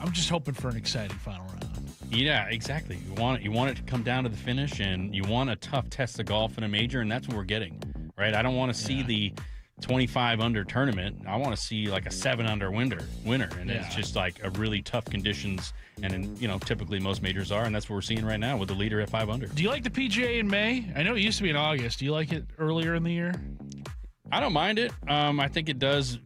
I'm just hoping for an exciting final round. Yeah, exactly. You want it to come down to the finish, and you want a tough test of golf in a major, and that's what we're getting, right? I don't want to see the 25 under tournament. I want to see like a 7 under winner, and it's just like a really tough conditions, and typically most majors are, and that's what we're seeing right now with the leader at 5 under. Do you like the PGA in May? I know it used to be in August. Do you like it earlier in the year? I don't mind it. I think it does.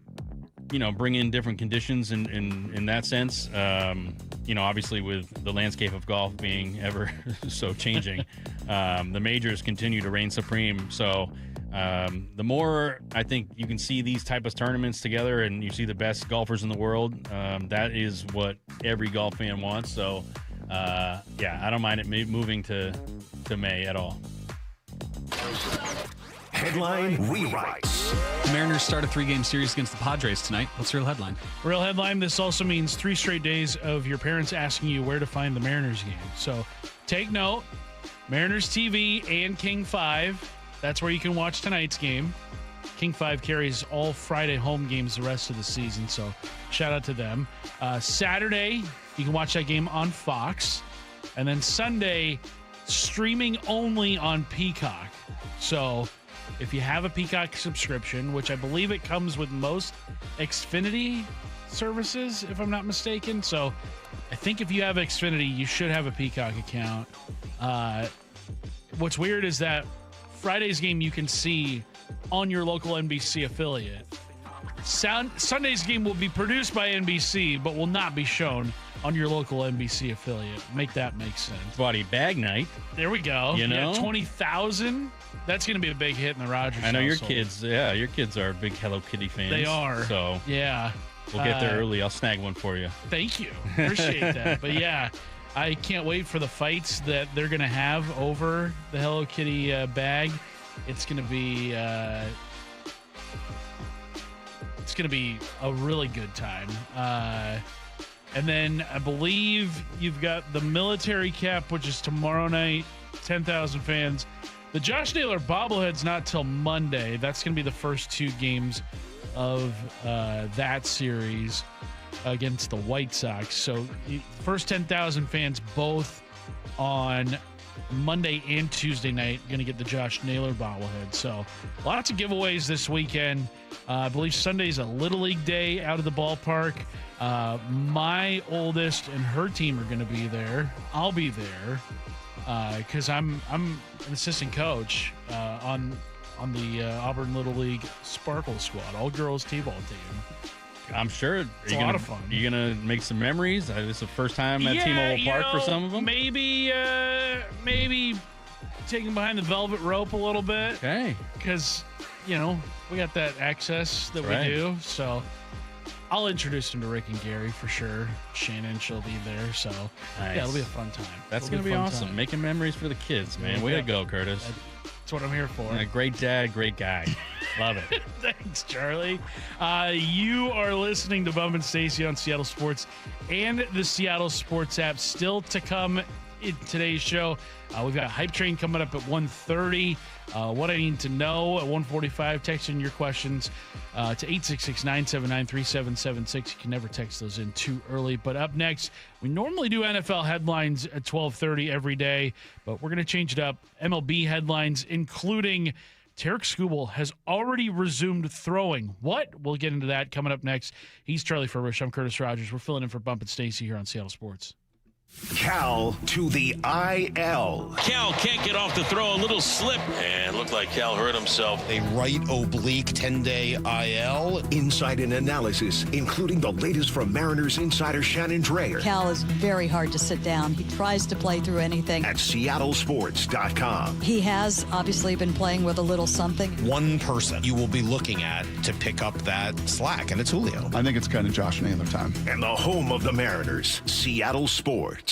Bring in different conditions in that sense. Obviously with the landscape of golf being ever so changing, the majors continue to reign supreme. So the more I think you can see these type of tournaments together and you see the best golfers in the world, that is what every golf fan wants. So, I don't mind it moving to May at all. Headline rewrites. The Mariners start a 3-game series against the Padres tonight. What's the real headline? Real headline, this also means 3 straight days of your parents asking you where to find the Mariners game. So take note, Mariners TV and King 5. That's where you can watch tonight's game. King 5 carries all Friday home games the rest of the season, so shout out to them. Saturday, you can watch that game on Fox. And then Sunday, streaming only on Peacock. So... if you have a Peacock subscription, which I believe it comes with most Xfinity services, if I'm not mistaken. So I think if you have Xfinity, you should have a Peacock account. What's weird is that Friday's game you can see on your local NBC affiliate. Sunday's game will be produced by NBC, but will not be shown on your local NBC affiliate. Make that make sense. Body bag night. There we go. 20,000. That's going to be a big hit in the Rogers I know household. your kids are big Hello Kitty fans. They are. So yeah. We'll get there early. I'll snag one for you. Thank you. Appreciate that. But yeah, I can't wait for the fights that they're going to have over the Hello Kitty bag. It's going to be a really good time. And then I believe you've got the military cap, which is tomorrow night, 10,000 fans. The Josh Naylor bobblehead's not till Monday. That's going to be the first 2 games of that series against the White Sox. So first 10,000 fans both on Monday and Tuesday night going to get the Josh Naylor bobblehead. So lots of giveaways this weekend. I believe Sunday's a Little League day out of the ballpark. My oldest and her team are going to be there. I'll be there because I'm an assistant coach on the Auburn Little League Sparkle Squad, all girls t-ball team. I'm sure it's a lot of fun. You're gonna make some memories. This is the first time at T-Mobile Park for some of them. Maybe taking behind the velvet rope a little bit. Okay, because we got that access that we do. So I'll introduce him to Rick and Gary for sure. Shannon, she'll be there. So, Nice. yeah, it'll be a fun time. That's going to be awesome. Making memories for the kids, man. Way to go, Curtis. That's what I'm here for. And a great dad, great guy. Love it. Thanks, Charlie. You are listening to Bump and Stacy on Seattle Sports and the Seattle Sports app. Still to come in today's show. We've got Hype Train coming up at 1:30. What I need to know at 1:45. Text in your questions to 866-979-3776. You can never text those in too early. But up next, we normally do NFL headlines at 12:30 every day, but we're going to change it up. MLB headlines, including Tarek Skubal has already resumed throwing. What? We'll get into that coming up next. He's Charlie Furbush. I'm Curtis Rogers. We're filling in for Bump and Stacy here on Seattle Sports. Cal to the IL. Cal can't get off the throw. A little slip. And looked like Cal hurt himself. A right oblique 10-day IL. Insight and analysis, including the latest from Mariners insider Shannon Dreyer. Cal is very hard to sit down. He tries to play through anything. At seattlesports.com. He has obviously been playing with a little something. One person you will be looking at to pick up that slack, and it's Julio. I think it's kind of Josh Naylor time. And the home of the Mariners, Seattle Sports.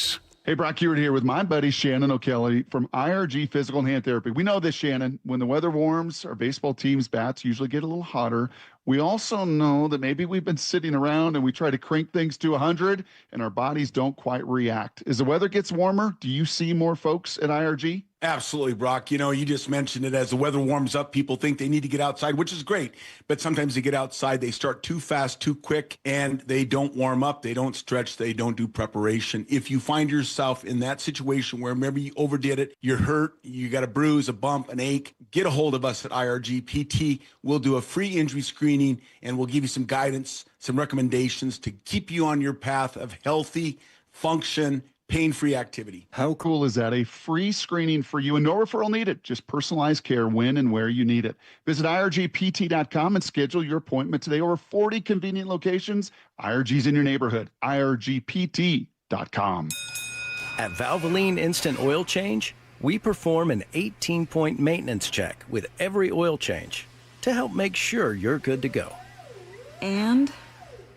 Hey, Brock Hewitt here with my buddy Shannon O'Kelly from IRG Physical and Hand Therapy. We know this, Shannon. When the weather warms, our baseball team's bats usually get a little hotter. We also know that maybe we've been sitting around and we try to crank things to 100 and our bodies don't quite react. As the weather gets warmer, do you see more folks at IRG? Absolutely, Brock. You know, you just mentioned it. As the weather warms up, people think they need to get outside, which is great. But sometimes they get outside, they start too fast, too quick, and they don't warm up. They don't stretch. They don't do preparation. If you find yourself in that situation where maybe you overdid it, you're hurt, you got a bruise, a bump, an ache, get a hold of us at IRG PT. We'll do a free injury screening, and we'll give you some guidance, some recommendations to keep you on your path of healthy function, pain-free activity. How cool is that? A free screening for you and no referral needed. Just personalized care when and where you need it. Visit irgpt.com and schedule your appointment today. Over 40 convenient locations. IRG's in your neighborhood. irgpt.com. At Valvoline Instant Oil Change, we perform an 18-point maintenance check with every oil change to help make sure you're good to go. And?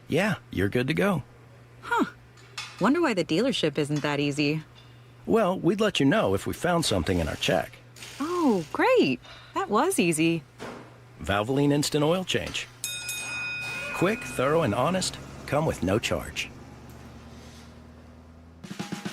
Yeah, you're good to go. Huh. Wonder why the dealership isn't that easy. Well, we'd let you know if we found something in our check. Oh, great. That was easy. Valvoline Instant Oil Change. Quick, thorough, and honest. Come with no charge.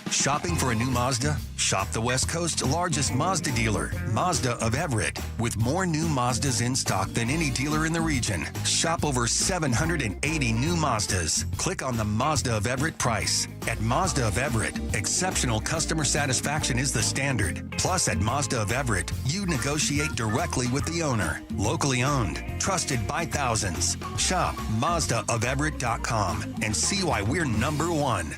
Shopping for a new Mazda? Shop the West Coast's largest Mazda dealer, Mazda of Everett. With more new Mazdas in stock than any dealer in the region. Shop over 780 new Mazdas. Click on the Mazda of Everett price. At Mazda of Everett, exceptional customer satisfaction is the standard. Plus, at Mazda of Everett, you negotiate directly with the owner. Locally owned, trusted by thousands. Shop MazdaofEverett.com and see why we're #1.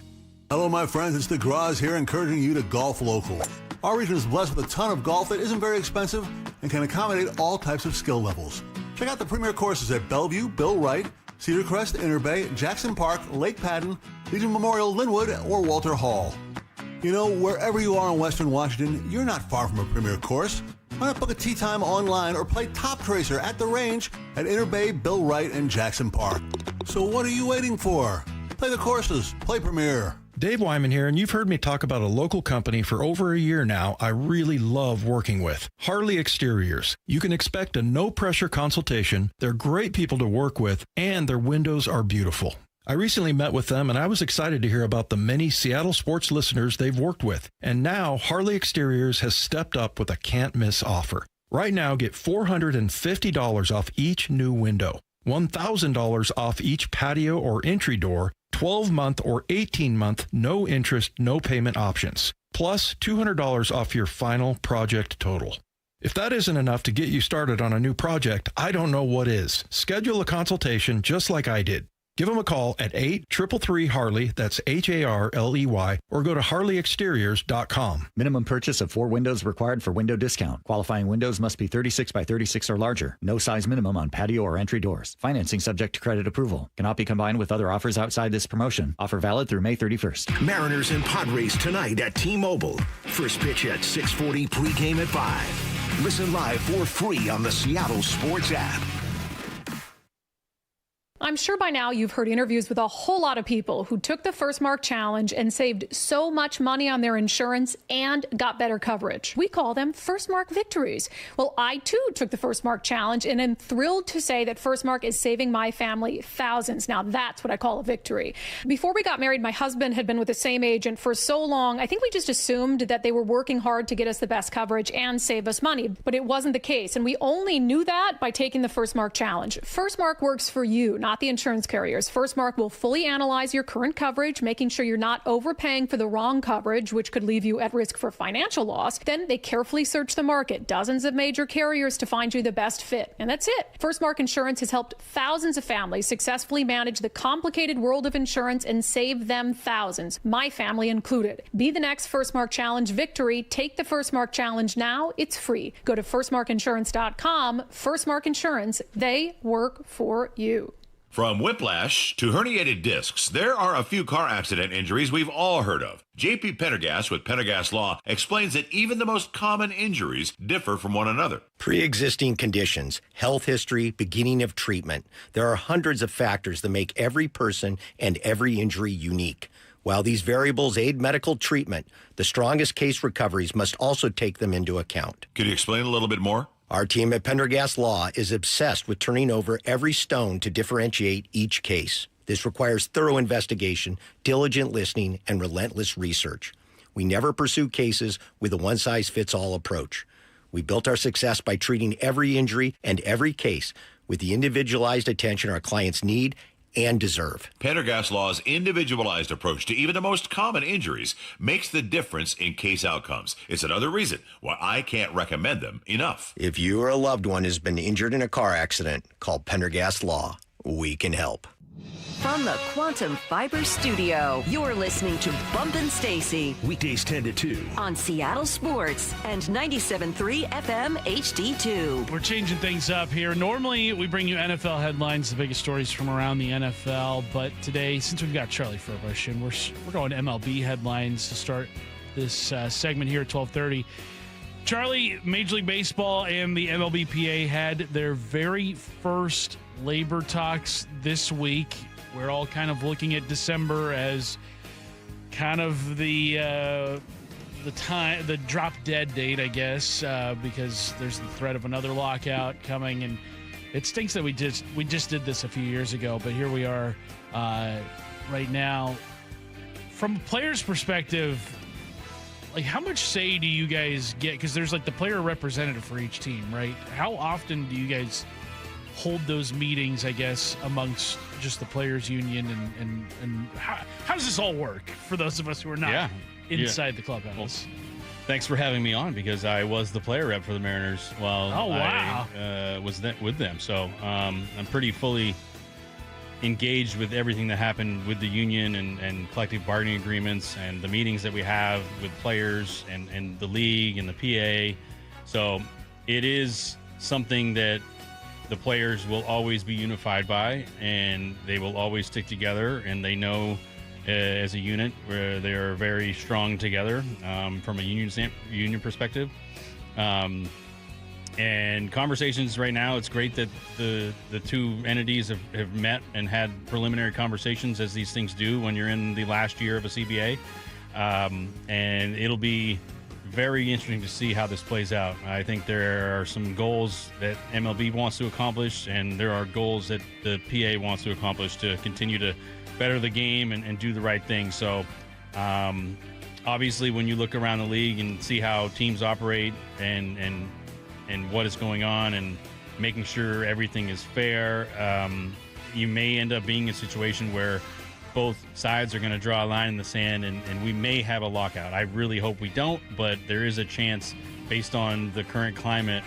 Hello, my friends. It's DeGraws here, encouraging you to golf local. Our region is blessed with a ton of golf that isn't very expensive and can accommodate all types of skill levels. Check out the premier courses at Bellevue, Bill Wright, Cedar Crest, Inner Bay, Jackson Park, Lake Padden, Legion Memorial, Linwood, or Walter Hall. You know, wherever you are in Western Washington, you're not far from a premier course. Why not book a tee time online or play Top Tracer at the range at Inner Bay, Bill Wright, and Jackson Park? So what are you waiting for? Play the courses. Play Premier. Dave Wyman here, and you've heard me talk about a local company for over a year now I really love working with. Harley Exteriors. You can expect a no-pressure consultation. They're great people to work with, and their windows are beautiful. I recently met with them, and I was excited to hear about the many Seattle sports listeners they've worked with. And now, Harley Exteriors has stepped up with a can't-miss offer. Right now, get $450 off each new window, $1,000 off each patio or entry door, 12-month or 18-month, no interest, no payment options, plus $200 off your final project total. If that isn't enough to get you started on a new project, I don't know what is. Schedule a consultation just like I did. Give them a call at 833-HARLEY, that's HARLEY, or go to harleyexteriors.com. Minimum purchase of 4 windows required for window discount. Qualifying windows must be 36 by 36 or larger. No size minimum on patio or entry doors. Financing subject to credit approval. Cannot be combined with other offers outside this promotion. Offer valid through May 31st. Mariners and Padres tonight at T-Mobile. First pitch at 6:40, pregame at 5. Listen live for free on the Seattle Sports app. I'm sure by now you've heard interviews with a whole lot of people who took the First Mark Challenge and saved so much money on their insurance and got better coverage. We call them First Mark victories. Well, I too took the First Mark Challenge and am thrilled to say that First Mark is saving my family thousands. Now that's what I call a victory. Before we got married, my husband had been with the same agent for so long, I think we just assumed that they were working hard to get us the best coverage and save us money. But it wasn't the case. And we only knew that by taking the First Mark Challenge. First Mark works for you, not the insurance carriers. First Mark will fully analyze your current coverage, making sure you're not overpaying for the wrong coverage, which could leave you at risk for financial loss. Then they carefully search the market, dozens of major carriers to find you the best fit. And that's it. First Mark Insurance has helped thousands of families successfully manage the complicated world of insurance and save them thousands, my family included. Be the next First Mark Challenge victory. Take the First Mark Challenge now. It's free. Go to firstmarkinsurance.com. First Mark Insurance. They work for you. From whiplash to herniated discs, there are a few car accident injuries we've all heard of. JP Pendergast with Pendergast Law explains that even the most common injuries differ from one another. Pre-existing conditions, health history, beginning of treatment. There are hundreds of factors that make every person and every injury unique. While these variables aid medical treatment, the strongest case recoveries must also take them into account. Could you explain a little bit more? Our team at Pendergast Law is obsessed with turning over every stone to differentiate each case. This requires thorough investigation, diligent listening, and relentless research. We never pursue cases with a one-size-fits-all approach. We built our success by treating every injury and every case with the individualized attention our clients need and deserve. Pendergast Law's individualized approach to even the most common injuries makes the difference in case outcomes. It's another reason why I can't recommend them enough. If you or a loved one has been injured in a car accident, call Pendergast Law. We can help. From the Quantum Fiber Studio, you're listening to Bump Stacy. Weekdays 10 to 2. On Seattle Sports and 97.3 FM HD2. We're changing things up here. Normally, we bring you NFL headlines, the biggest stories from around the NFL. But today, since we've got Charlie Furbush, and we're going to MLB headlines to start this segment here at 12:30. Charlie, Major League Baseball and the MLBPA had their very first labor talks this week. We're all kind of looking at December as kind of the drop dead date, I guess, because there's the threat of another lockout coming, and it stinks that we just did this a few years ago, but here we are right now. From a player's perspective, like, how much say do you guys get? Because there's like the player representative for each team, right? How often do you guys hold those meetings, I guess, amongst just the players union, and how does this all work for those of us who are not inside the clubhouse? Well, thanks for having me on, because I was the player rep for the Mariners while I was with them. So I'm pretty fully engaged with everything that happened with the union and collective bargaining agreements and the meetings that we have with players and the league and the PA. So it is something that the players will always be unified by, and they will always stick together, and they know as a unit where they are very strong together from a union perspective. And conversations right now, it's great that the two entities have met and had preliminary conversations, as these things do when you're in the last year of a CBA. And it'll be very interesting to see how this plays out. I think there are some goals that MLB wants to accomplish, and there are goals that the PA wants to accomplish to continue to better the game and do the right thing. So obviously when you look around the league and see how teams operate and what is going on and making sure everything is fair, you may end up being in a situation where both sides are going to draw a line in the sand, and we may have a lockout. I really hope we don't, but there is a chance, based on the current climate,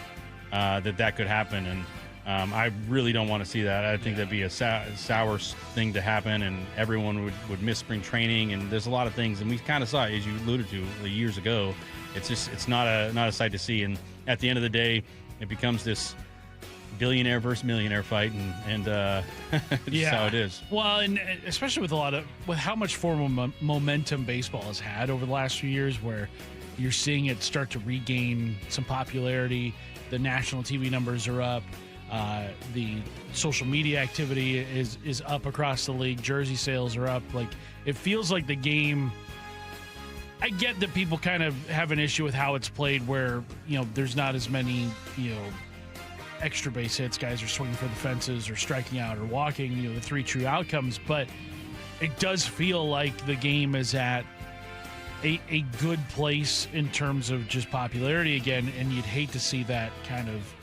that could happen. And I really don't want to see that. I think that'd be a sour thing to happen, and everyone would miss spring training. And there's a lot of things, and we kind of saw it, as you alluded to, years ago. It's not a sight to see. And at the end of the day, it becomes this billionaire versus millionaire fight, and that's how it is. Well, and especially with how much forward momentum baseball has had over the last few years, where you're seeing it start to regain some popularity. The national TV numbers are up. The social media activity is up across the league. Jersey sales are up. Like, it feels like the game. I get that people kind of have an issue with how it's played, where there's not as many extra base hits. Guys are swinging for the fences or striking out or walking. The three true outcomes, but it does feel like the game is at a good place in terms of just popularity again, and you'd hate to see that kind of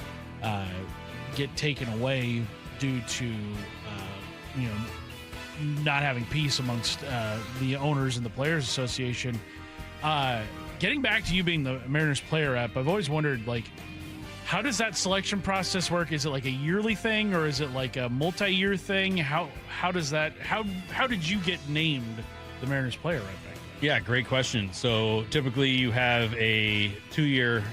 get taken away due to not having peace amongst the owners and the Players Association. Getting back to you being the Mariners player rep, I've always wondered, like, how does that selection process work? Is it like a yearly thing, or is it like a multi-year thing? How does that? How did you get named the Mariners player rep? Yeah, great question. So typically you have a 2-year,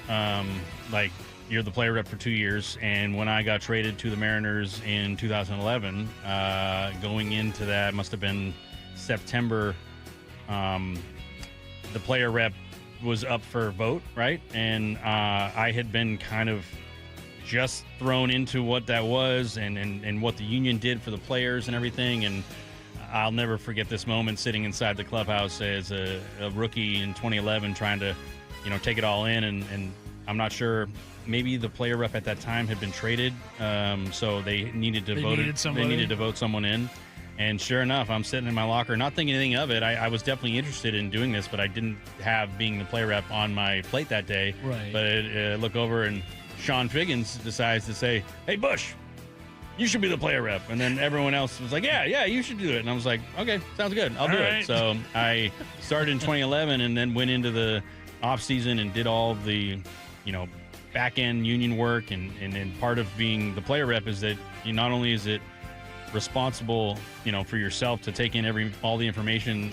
you're the player rep for 2 years. And when I got traded to the Mariners in 2011, going into that must have been September, the player rep was up for vote, right? And I had been kind of just thrown into what that was and what the union did for the players and everything. And I'll never forget this moment sitting inside the clubhouse as a rookie in 2011 trying to, take it all in. And I'm not sure, maybe the player rep at that time had been traded. So they needed to vote someone in. And sure enough, I'm sitting in my locker, not thinking anything of it. I was definitely interested in doing this, but I didn't have being the player rep on my plate that day. Right. But I look over and Sean Figgins decides to say, "Hey, Bush, you should be the player rep." And then everyone else was like, yeah, you should do it. And I was like, okay, sounds good. I'll do it. So I started in 2011 and then went into the off season and did all the, back end union work. And part of being the player rep is that not only is it responsible, for yourself to take in all the information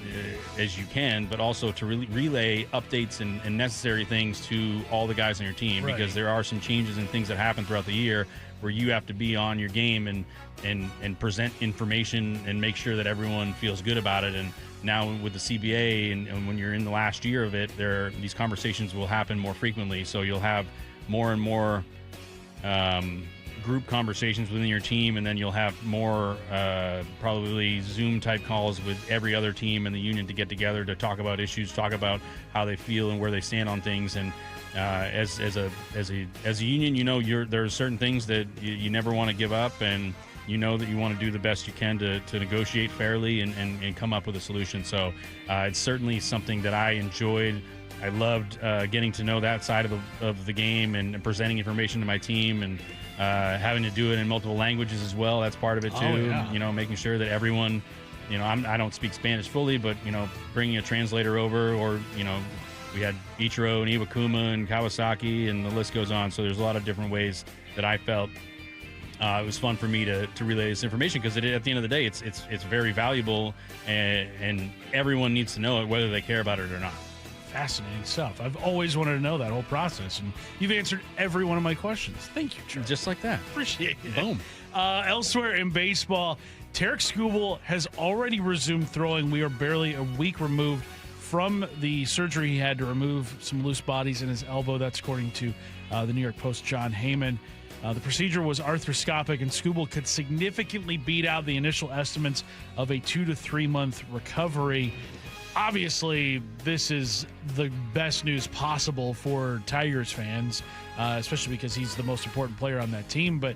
as you can, but also to relay updates and necessary things to all the guys on your team, right? Because there are some changes and things that happen throughout the year where you have to be on your game and present information and make sure that everyone feels good about it. And now with the CBA and when you're in the last year of it, these conversations will happen more frequently. So you'll have more and more group conversations within your team, and then you'll have more probably Zoom type calls with every other team in the union to get together to talk about issues, talk about how they feel and where they stand on things. And as a union, there are certain things that you never want to give up, and that you want to do the best you can to negotiate fairly and come up with a solution. So it's certainly something that I enjoyed. I loved getting to know that side of the game and presenting information to my team, and having to do it in multiple languages as well. That's part of it too. Oh, yeah. Making sure that everyone, I don't speak Spanish fully, but bringing a translator over, or we had Ichiro and Iwakuma and Kawasaki, and the list goes on. So there's a lot of different ways that I felt it was fun for me to relay this information, because at the end of the day, it's very valuable, and everyone needs to know it, whether they care about it or not. Fascinating stuff. I've always wanted to know that whole process, and you've answered every one of my questions. Thank you, Charlie. Just like that. Appreciate it. Boom. Elsewhere in baseball, Tarek Skubal has already resumed throwing. We are barely a week removed from the surgery he had to remove some loose bodies in his elbow. That's according to the New York Post, John Heyman. The procedure was arthroscopic, and Skubal could significantly beat out the initial estimates of a 2 to 3 month recovery. Obviously, this is the best news possible for Tigers fans, especially because he's the most important player on that team. But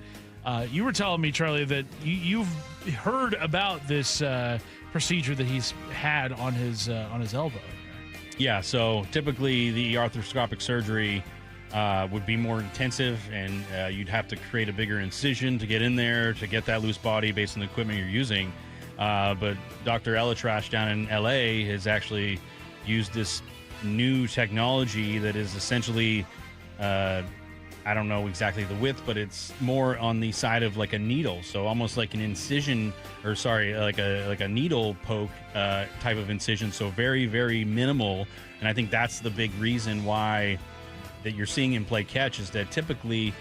you were telling me, Charlie, that you've heard about this procedure that he's had on his elbow. Yeah, so typically the arthroscopic surgery would be more intensive, and you'd have to create a bigger incision to get in there to get that loose body based on the equipment you're using. But Dr. Elatrash down in LA has actually used this new technology that is essentially, I don't know exactly the width, but it's more on the side of like a needle. So almost like an incision, like a needle poke type of incision. So very, very minimal. And I think that's the big reason why that you're seeing him play catch, is that typically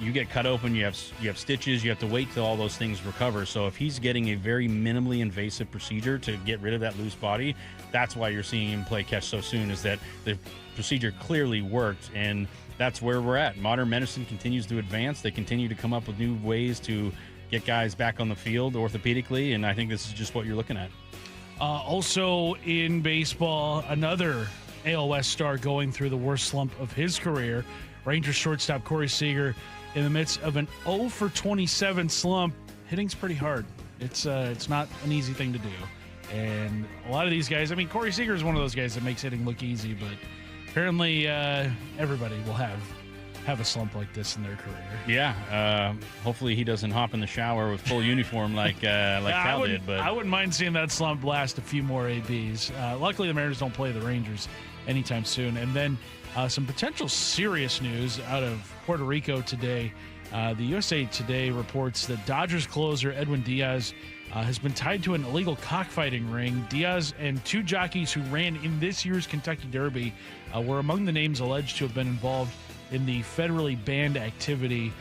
you get cut open, you have stitches, you have to wait till all those things recover. So if he's getting a very minimally invasive procedure to get rid of that loose body, that's why you're seeing him play catch so soon, is that the procedure clearly worked, and that's where we're at. Modern medicine continues to advance. They continue to come up with new ways to get guys back on the field orthopedically, and I think this is just what you're looking at. Also in baseball, another AL West star going through the worst slump of his career. Rangers shortstop Corey Seager, in the midst of an 0 for 27 slump, hitting's pretty hard. It's not an easy thing to do. And a lot of these guys, I mean, Corey Seager is one of those guys that makes hitting look easy, but apparently everybody will have a slump like this in their career. Yeah. Hopefully he doesn't hop in the shower with full uniform like Cal did. But I wouldn't mind seeing that slump last a few more ABs. Luckily, the Mariners don't play the Rangers anytime soon. And then some potential serious news out of Puerto Rico today. The USA Today reports that Dodgers closer Edwin Diaz has been tied to an illegal cockfighting ring. Diaz and two jockeys who ran in this year's Kentucky Derby were among the names alleged to have been involved in the federally banned activity.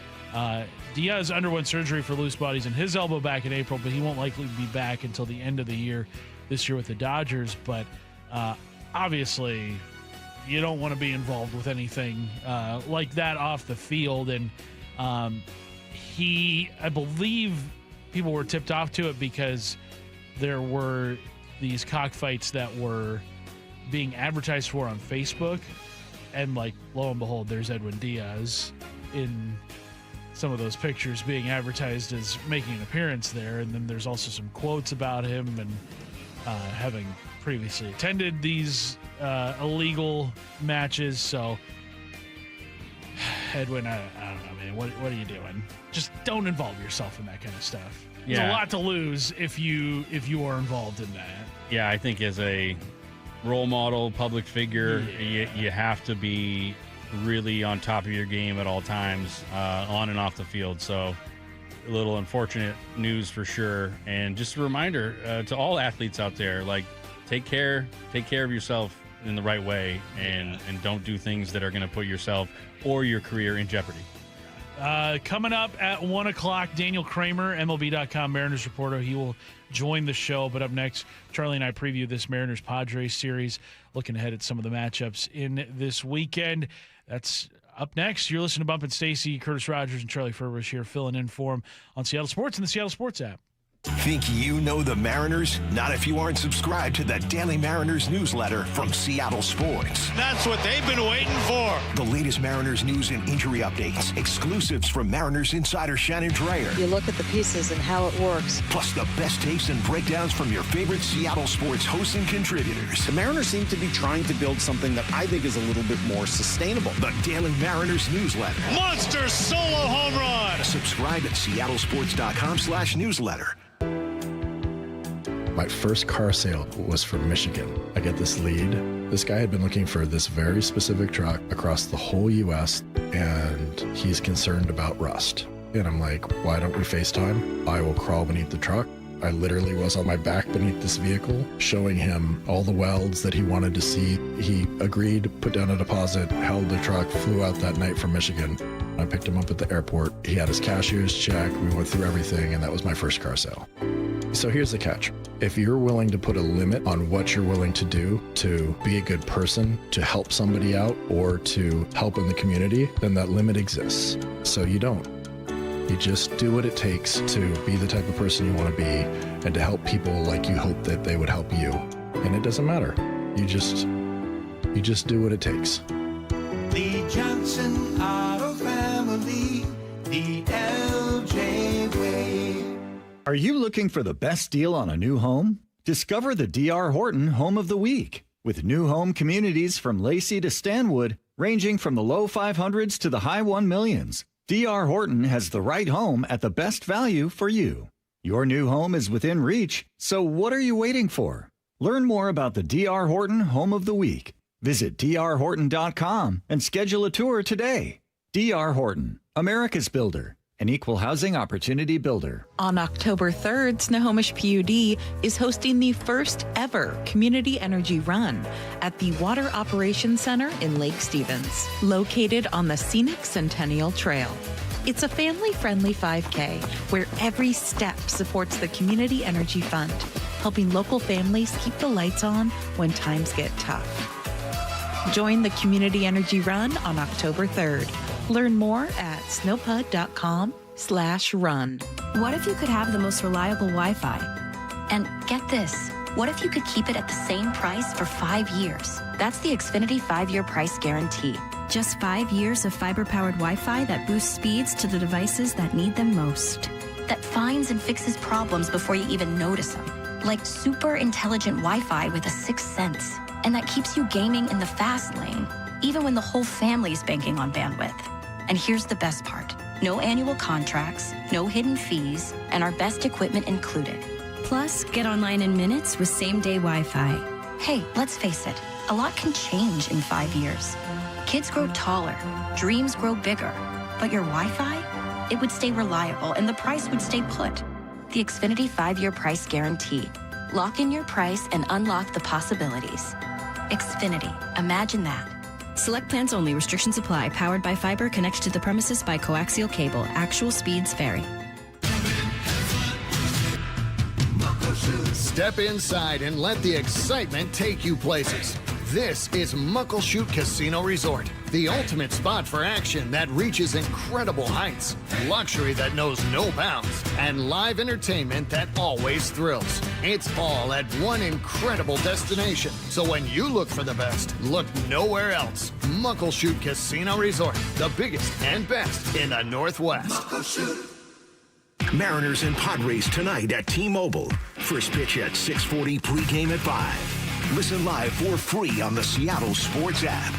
Diaz underwent surgery for loose bodies in his elbow back in April, but he won't likely be back until the end of the year this year with the Dodgers. But obviously, you don't want to be involved with anything like that off the field. And I believe people were tipped off to it because there were these cockfights that were being advertised for on Facebook. And like, lo and behold, there's Edwin Diaz in some of those pictures being advertised as making an appearance there. And then there's also some quotes about him and having previously attended these illegal matches. So, Edwin, I don't know, man. What are you doing? Just don't involve yourself in that kind of stuff. There's a lot to lose if you are involved in that. Yeah, I think as a role model, public figure, you have to be really on top of your game at all times, on and off the field. So a little unfortunate news for sure. And just a reminder to all athletes out there, like, take care of yourself in the right way, and don't do things that are going to put yourself or your career in jeopardy. Coming up at 1 o'clock, Daniel Kramer, MLB.com Mariners reporter. He will join the show. But up next, Charlie and I preview this Mariners-Padres series, looking ahead at some of the matchups in this weekend. That's up next. You're listening to Bump Stacy, Curtis Rogers, and Charlie Furbush here filling in for him on Seattle Sports and the Seattle Sports app. Think you know the Mariners? Not if you aren't subscribed to the Daily Mariners newsletter from Seattle Sports. That's what they've been waiting for. The latest Mariners news and injury updates, exclusives from Mariners insider Shannon Dreyer. You look at the pieces and how it works. Plus the best takes and breakdowns from your favorite Seattle Sports hosts and contributors. The Mariners seem to be trying to build something that I think is a little bit more sustainable. The Daily Mariners newsletter. Monster solo home run. Subscribe at seattlesports.com/newsletter. My first car sale was from Michigan. I get this lead. This guy had been looking for this very specific truck across the whole U.S., and he's concerned about rust. And I'm like, why don't we FaceTime? I will crawl beneath the truck. I literally was on my back beneath this vehicle, showing him all the welds that he wanted to see. He agreed, put down a deposit, held the truck, flew out that night from Michigan. I picked him up at the airport. He had his cashier's check. We went through everything, and that was my first car sale. So here's the catch. If you're willing to put a limit on what you're willing to do to be a good person, to help somebody out, or to help in the community, then that limit exists. So you don't. You just do what it takes to be the type of person you want to be and to help people like you hope that they would help you. And it doesn't matter. You just do what it takes. The Johnson Auto Family, the LJ way. Are you looking for the best deal on a new home? Discover the D.R. Horton Home of the Week. With new home communities from Lacey to Stanwood, ranging from the low 500s to the high 1 millions, D.R. Horton has the right home at the best value for you. Your new home is within reach, so what are you waiting for? Learn more about the D.R. Horton Home of the Week. Visit drhorton.com and schedule a tour today. D.R. Horton, America's builder. An equal housing opportunity builder. On October 3rd, Snohomish PUD is hosting the first ever Community Energy Run at the Water Operations Center in Lake Stevens, located on the scenic Centennial Trail. It's a family-friendly 5K where every step supports the Community Energy Fund, helping local families keep the lights on when times get tough. Join the Community Energy Run on October 3rd. Learn more at snowpud.com/run. What if you could have the most reliable Wi-Fi? And get this, what if you could keep it at the same price for 5 years? That's the Xfinity 5-year price guarantee. Just 5 years of fiber-powered Wi-Fi that boosts speeds to the devices that need them most. That finds and fixes problems before you even notice them. Like super intelligent Wi-Fi with a sixth sense. And that keeps you gaming in the fast lane, even when the whole family is banking on bandwidth. And here's the best part. No annual contracts, no hidden fees, and our best equipment included. Plus, get online in minutes with same-day Wi-Fi. Hey, let's face it, a lot can change in 5 years. Kids grow taller, dreams grow bigger, but your Wi-Fi? It would stay reliable and the price would stay put. The Xfinity 5-year price guarantee. Lock in your price and unlock the possibilities. Xfinity, imagine that. Select plans only. Restrictions apply. Powered by fiber. Connects to the premises by coaxial cable. Actual speeds vary. Step inside and let the excitement take you places. This is Muckleshoot Casino Resort, the ultimate spot for action that reaches incredible heights, luxury that knows no bounds, and live entertainment that always thrills. It's all at one incredible destination. So when you look for the best, look nowhere else. Muckleshoot Casino Resort, the biggest and best in the Northwest. Muckleshoot. Mariners and Padres tonight at T-Mobile. First pitch at 6:40, pregame at 5. Listen live for free on the Seattle Sports app.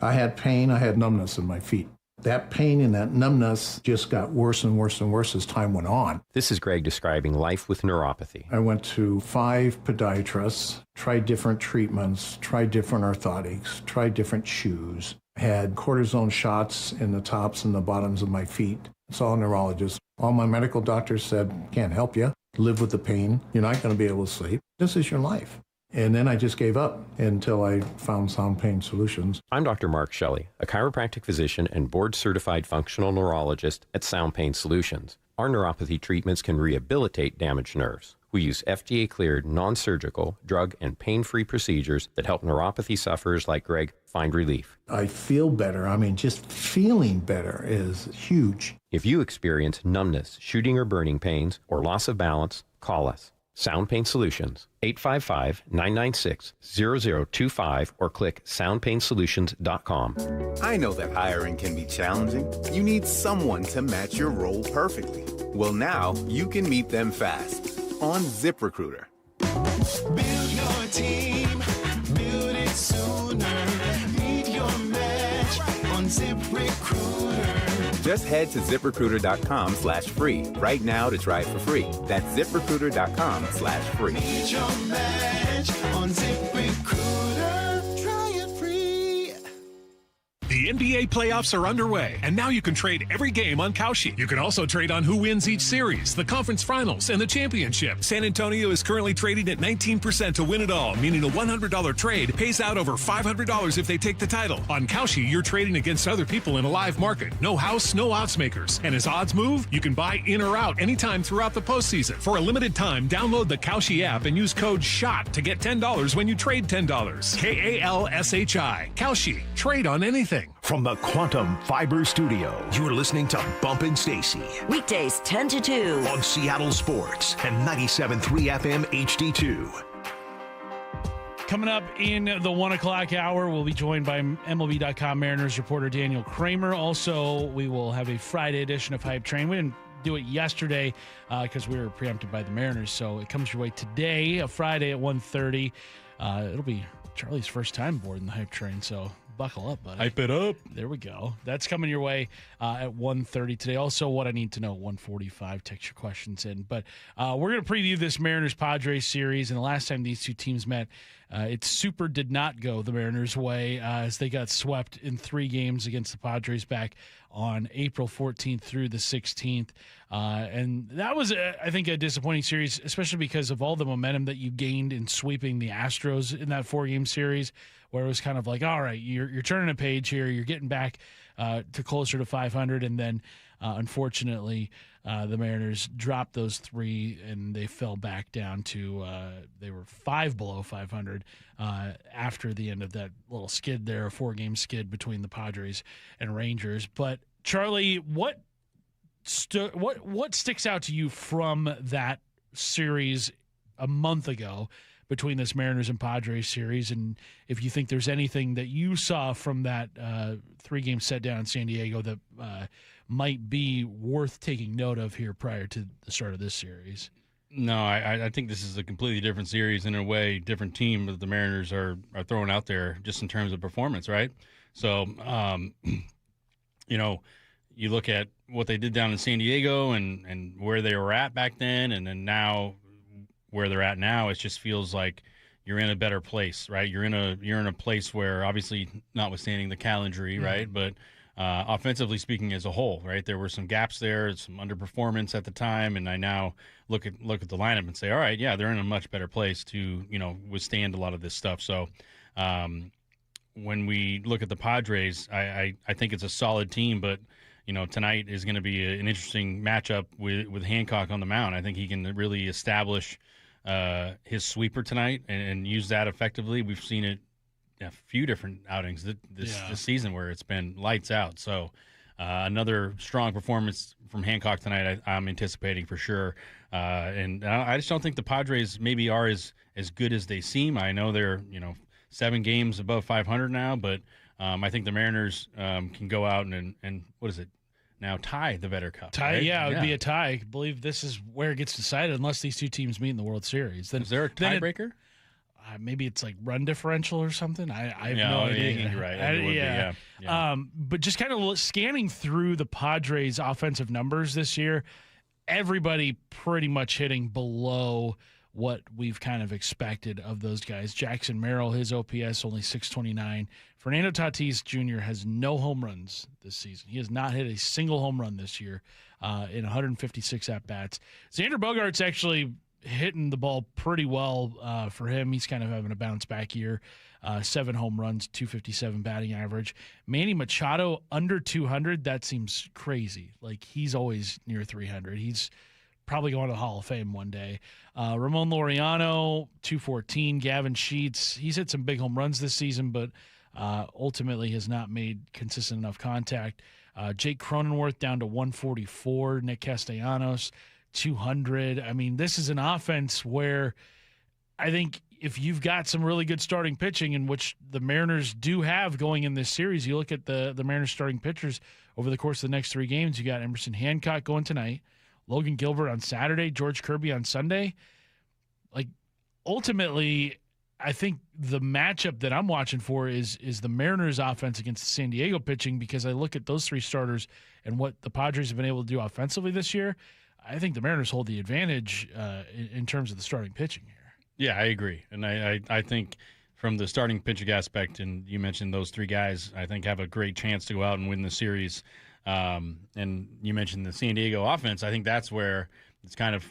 I had pain, I had numbness in my feet. That pain and that numbness just got worse and worse and worse as time went on. This is Greg describing life with neuropathy. I went to 5 podiatrists, tried different treatments, tried different orthotics, tried different shoes, had cortisone shots in the tops and the bottoms of my feet. Saw a neurologist. All my medical doctors said, can't help you. Live with the pain. You're not going to be able to sleep. This is your life. And then I just gave up until I found Sound Pain Solutions. I'm Dr. Mark Shelley, a chiropractic physician and board-certified functional neurologist at Sound Pain Solutions. Our neuropathy treatments can rehabilitate damaged nerves. We use FDA-cleared, non-surgical, drug and pain-free procedures that help neuropathy sufferers like Greg find relief. I feel better. I mean, just feeling better is huge. If you experience numbness, shooting or burning pains, or loss of balance, call us. Sound Pain Solutions, 855-996-0025, or click soundpainsolutions.com. I know that hiring can be challenging. You need someone to match your role perfectly. Well, now you can meet them fast on ZipRecruiter. Build your team, build it sooner. Meet your match on ZipRecruiter. Just head to ZipRecruiter.com/free right now to try it for free. That's ZipRecruiter.com/free. Meet your match on ZipRecruiter. Try it free. The NBA playoffs are underway, and now you can trade every game on Kalshi. You can also trade on who wins each series, the conference finals, and the championship. San Antonio is currently trading at 19% to win it all, meaning a $100 trade pays out over $500 if they take the title. On Kalshi, you're trading against other people in a live market. No house, no odds makers. And as odds move, you can buy in or out anytime throughout the postseason. For a limited time, download the Kalshi app and use code SHOT to get $10 when you trade $10. KALSHI. Kalshi. Trade on anything. From the Quantum Fiber Studio, you're listening to Bump and Stacy. Weekdays 10 to 2. On Seattle Sports and 97.3 FM HD2. Coming up in the 1 o'clock hour, we'll be joined by MLB.com Mariners reporter Daniel Kramer. Also, we will have a Friday edition of Hype Train. We didn't do it yesterday because we were preempted by the Mariners, so it comes your way today, a Friday at 1:30. It'll be Charlie's first time boarding the Hype Train, so buckle up, buddy. Hype it up. There we go. That's coming your way at 1:30 today. Also, what I need to know, 1:45. Text your questions in. But we're going to preview this Mariners-Padres series. And the last time these two teams met, it super did not go the Mariners' way as they got swept in 3 games against the Padres back on April 14th through the 16th. And that was, I think, a disappointing series, especially because of all the momentum that you gained in sweeping the Astros in that 4-game series, where it was kind of like, all right, you're turning a page here. You're getting back to closer to 500, and then unfortunately the Mariners dropped those 3 and they fell back down to they were 5 below 500 after the end of that little skid there, a 4-game skid between the Padres and Rangers. But Charlie, what sticks out to you from that series a month ago between this Mariners and Padres series, and if you think there's anything that you saw from that 3-game set down in San Diego that might be worth taking note of here prior to the start of this series? No, I think this is a completely different series, in a way, different team that the Mariners are throwing out there just in terms of performance, right? So, you look at what they did down in San Diego and where they were at back then, and then now where they're at now, it just feels like you're in a better place, right? You're in a place where, obviously, notwithstanding the Cal injury, right? But offensively speaking, as a whole, right, there were some gaps there, some underperformance at the time, and I now look at the lineup and say, all right, yeah, they're in a much better place to withstand a lot of this stuff. So when we look at the Padres, I think it's a solid team, but tonight is going to be an interesting matchup with Hancock on the mound. I think he can really establish his sweeper tonight and use that effectively. We've seen it a few different outings this season where it's been lights out. So another strong performance from Hancock tonight I'm anticipating for sure. And I just don't think the Padres maybe are as good as they seem. I know they're 7 games above 500 now, but I think the Mariners can go out and what is it now, tie the Vetter Cup. Tie, right? yeah, it would be a tie. I believe this is where it gets decided unless these two teams meet in the World Series. Then, is there a tiebreaker? Maybe it's like run differential or something. I have no idea. You're right. But just kind of scanning through the Padres' offensive numbers this year, everybody pretty much hitting below what we've kind of expected of those guys. Jackson Merrill, his OPS only 629. Fernando Tatis Jr. has no home runs this season. He has not hit a single home run this year in 156 at-bats. Xander Bogaerts actually hitting the ball pretty well for him. He's kind of having a bounce-back year. 7 home runs, 257 batting average. Manny Machado under 200, that seems crazy. Like, he's always near 300. He's probably going to the Hall of Fame one day. Ramon Laureano, 214. Gavin Sheets, he's hit some big home runs this season, but ultimately has not made consistent enough contact. Jake Cronenworth down to 144. Nick Castellanos, 200. I mean, this is an offense where I think if you've got some really good starting pitching, in which the Mariners do have going in this series, you look at the Mariners starting pitchers over the course of the next 3 games, you got Emerson Hancock going tonight, Logan Gilbert on Saturday, George Kirby on Sunday. Like, ultimately, I think the matchup that I'm watching for is the Mariners offense against the San Diego pitching, because I look at those 3 starters and what the Padres have been able to do offensively this year. I think the Mariners hold the advantage in terms of the starting pitching here. Yeah, I agree. And I think from the starting pitching aspect, and you mentioned those 3 guys, I think have a great chance to go out and win the series. And you mentioned the San Diego offense. I think that's where it's kind of,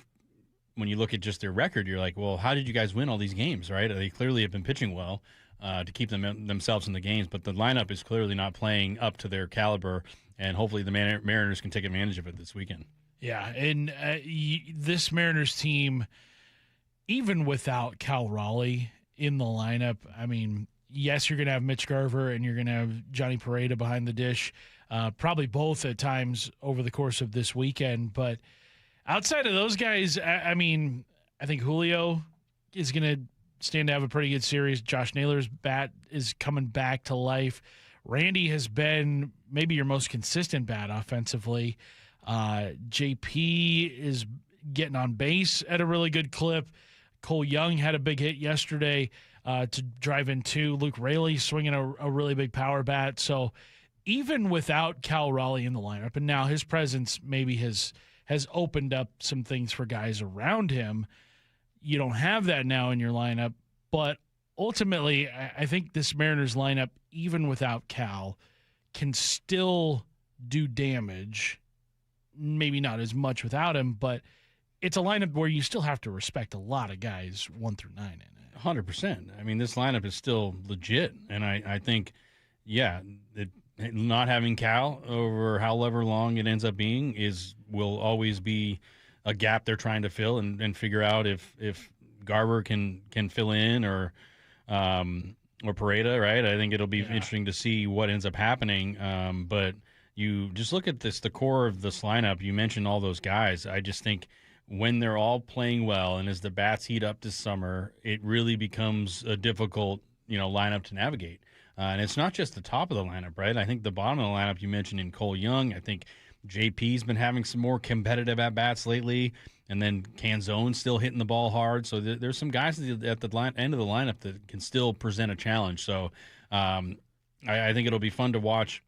when you look at just their record, you're like, well, how did you guys win all these games, right? They clearly have been pitching well to keep themselves in the games, but the lineup is clearly not playing up to their caliber, and hopefully the Mariners can take advantage of it this weekend. Yeah, and this Mariners team, even without Cal Raleigh in the lineup, I mean, yes, you're going to have Mitch Garver and you're going to have Johnny Pareda behind the dish, probably both at times over the course of this weekend. But outside of those guys, I mean, I think Julio is going to stand to have a pretty good series. Josh Naylor's bat is coming back to life. Randy has been maybe your most consistent bat offensively. JP is getting on base at a really good clip. Cole Young had a big hit yesterday to drive in 2. Luke Raley swinging a really big power bat. So even without Cal Raleigh in the lineup, and now his presence maybe has opened up some things for guys around him, you don't have that now in your lineup. But ultimately, I think this Mariners lineup, even without Cal, can still do damage. Maybe not as much without him, but it's a lineup where you still have to respect a lot of guys 1 through 9 in it. 100%. I mean, this lineup is still legit, and I think, yeah, not having Cal over however long it ends up being will always be a gap they're trying to fill and figure out if Garver can fill in or Pareda, right? I think it'll be interesting to see what ends up happening. But you just look at the core of this lineup. You mentioned all those guys. I just think when they're all playing well and as the bats heat up this summer, it really becomes a difficult, lineup to navigate. And it's not just the top of the lineup, right? I think the bottom of the lineup you mentioned in Cole Young. I think JP's been having some more competitive at-bats lately, and then Canzone's still hitting the ball hard. So there's some guys at the end of the lineup that can still present a challenge. So I think it'll be fun to watch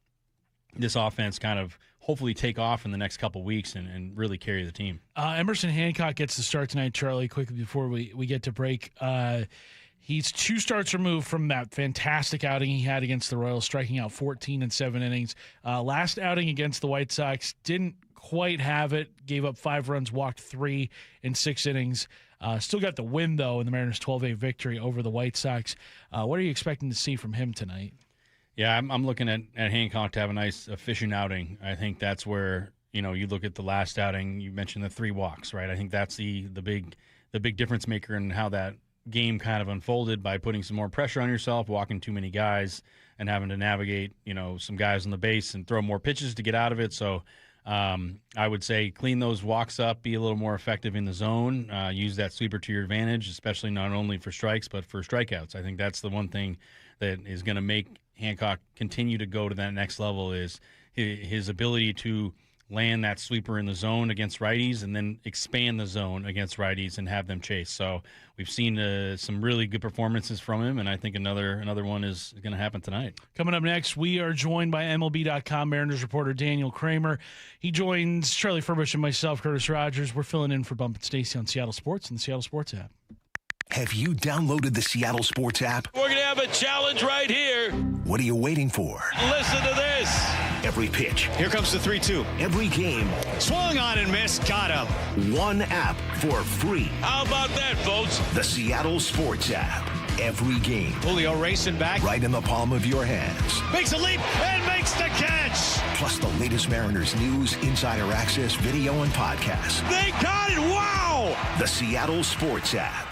this offense kind of hopefully take off in the next couple weeks and really carry the team. Emerson Hancock gets the start tonight, Charlie, quickly before we get to break. He's 2 starts removed from that fantastic outing he had against the Royals, striking out 14 in 7 innings. Last outing against the White Sox, didn't quite have it, gave up 5 runs, walked 3 in 6 innings. Still got the win, though, in the Mariners' 12-8 victory over the White Sox. What are you expecting to see from him tonight? Yeah, I'm looking at Hancock to have a nice, efficient outing. I think that's where, you look at the last outing, you mentioned the 3 walks, right? I think that's the big difference maker in how that game kind of unfolded by putting some more pressure on yourself, walking too many guys, and having to navigate, some guys on the base and throw more pitches to get out of it. So I would say clean those walks up, be a little more effective in the zone, use that sweeper to your advantage, especially not only for strikes but for strikeouts. I think that's the one thing that is going to make Hancock continue to go to that next level is his ability to land that sweeper in the zone against righties and then expand the zone against righties and have them chase. So we've seen some really good performances from him, and I think another one is going to happen tonight. Coming up next, we are joined by MLB.com Mariners reporter Daniel Kramer. He joins Charlie Furbush and myself, Curtis Rogers. We're filling in for Bump Stacy on Seattle Sports and the Seattle Sports app. Have you downloaded the Seattle Sports app? We're going to have a challenge right here. What are you waiting for? Listen to this. Every pitch. Here comes the 3-2. Every game. Swung on and missed. Got him. One app for free. How about that, folks? The Seattle Sports app. Every game. Julio racing back. Right in the palm of your hands. Makes a leap and makes the catch. Plus the latest Mariners news, insider access, video, and podcasts. They got it. Wow. The Seattle Sports app.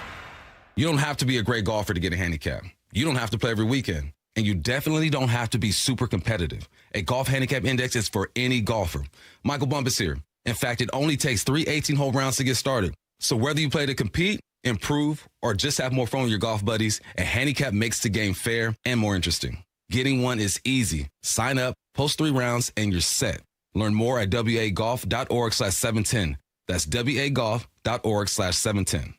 You don't have to be a great golfer to get a handicap. You don't have to play every weekend. And you definitely don't have to be super competitive. A golf handicap index is for any golfer. Michael Bump is here. In fact, it only takes 3 18-hole rounds to get started. So whether you play to compete, improve, or just have more fun with your golf buddies, a handicap makes the game fair and more interesting. Getting one is easy. Sign up, post 3 rounds, and you're set. Learn more at wagolf.org/710. That's wagolf.org/710.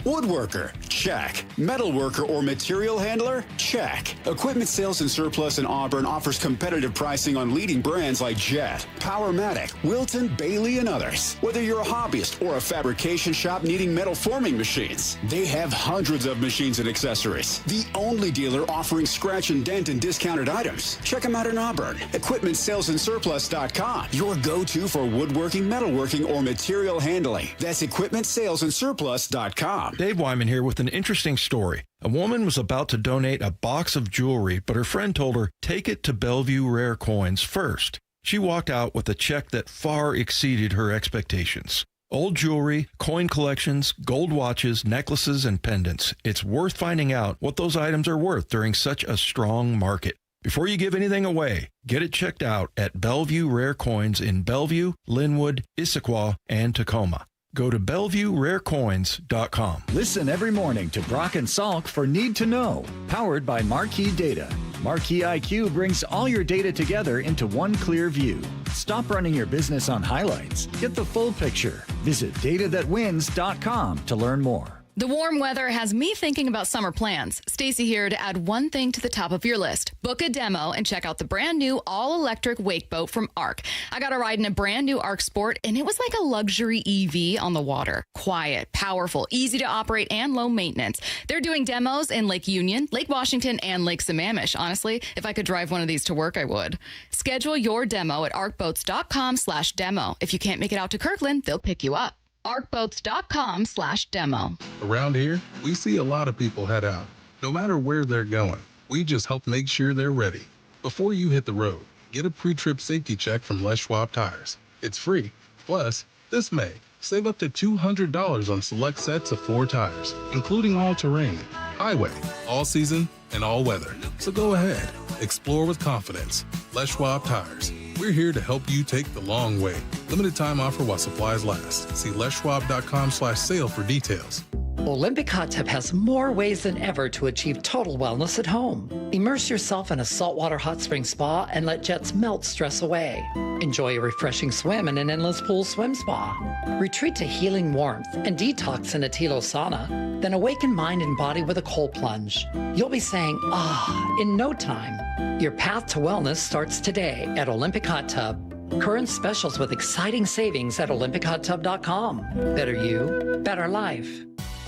Woodworker, check. Metalworker or material handler, check. Equipment Sales and Surplus in Auburn offers competitive pricing on leading brands like Jet, Powermatic, Wilton, Bailey, and others. Whether you're a hobbyist or a fabrication shop needing metal forming machines, they have hundreds of machines and accessories. The only dealer offering scratch and dent and discounted items. Check them out in Auburn. EquipmentSalesandSurplus.com. Your go-to for woodworking, metalworking, or material handling. That's EquipmentSalesandSurplus.com. Dave Wyman here with an interesting story. A woman was about to donate a box of jewelry, but her friend told her, take it to Bellevue Rare Coins first. She walked out with a check that far exceeded her expectations. Old jewelry, coin collections, gold watches, necklaces, and pendants. It's worth finding out what those items are worth during such a strong market. Before you give anything away, get it checked out at Bellevue Rare Coins in Bellevue, Linwood, Issaquah, and Tacoma. Go to BellevueRareCoins.com. Listen every morning to Brock and Salk for Need to Know, powered by Marquee Data. Marquee IQ brings all your data together into one clear view. Stop running your business on highlights. Get the full picture. Visit datathatwins.com to learn more. The warm weather has me thinking about summer plans. Stacy here to add one thing to the top of your list. Book a demo and check out the brand new all-electric wake boat from ARC. I got a ride in a brand new ARC Sport, and it was like a luxury EV on the water. Quiet, powerful, easy to operate, and low maintenance. They're doing demos in Lake Union, Lake Washington, and Lake Sammamish. Honestly, if I could drive one of these to work, I would. Schedule your demo at arcboats.com/demo. If you can't make it out to Kirkland, they'll pick you up. arcboats.com/demo. Around here, we see a lot of people head out. No matter where they're going, we just help make sure they're ready. Before you hit the road, get a pre-trip safety check from Les Schwab Tires. It's free. Plus, this May, save up to $200 on select sets of 4 tires, including all-terrain, highway, all-season, and all-weather. So go ahead. Explore with confidence. Les Schwab Tires. We're here to help you take the long way. Limited time offer while supplies last. See leschwab.com/sale for details. Olympic Hot Tub has more ways than ever to achieve total wellness at home. Immerse yourself in a saltwater hot spring spa and let jets melt stress away. Enjoy a refreshing swim in an endless pool swim spa. Retreat to healing warmth and detox in a Tilo sauna. Then awaken mind and body with a cold plunge. You'll be saying, ah, in no time. Your path to wellness starts today at Olympic Hot Tub. Current specials with exciting savings at olympichottub.com. Better you, better life.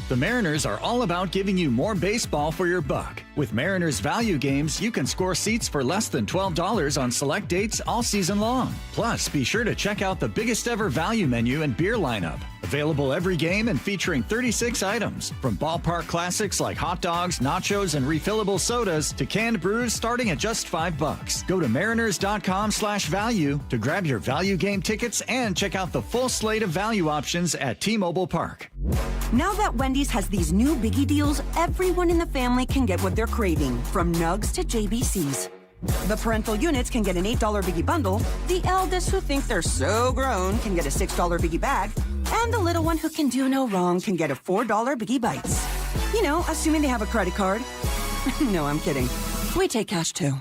The Mariners are all about giving you more baseball for your buck. With Mariners Value Games, you can score seats for less than $12 on select dates all season long. Plus, be sure to check out the biggest ever value menu and beer lineup. Available every game and featuring 36 items. From ballpark classics like hot dogs, nachos, and refillable sodas to canned brews starting at just $5. Go to mariners.com/value to grab your value game tickets and check out the full slate of value options at T-Mobile Park. Now that Wendy's has these new biggie deals, everyone in the family can get what they're craving, from nugs to JBCs. The parental units can get an $8 biggie bundle, the eldest who think they're so grown can get a $6 biggie bag, and the little one who can do no wrong can get a $4 biggie bites. You know, assuming they have a credit card. No, I'm kidding. We take cash too.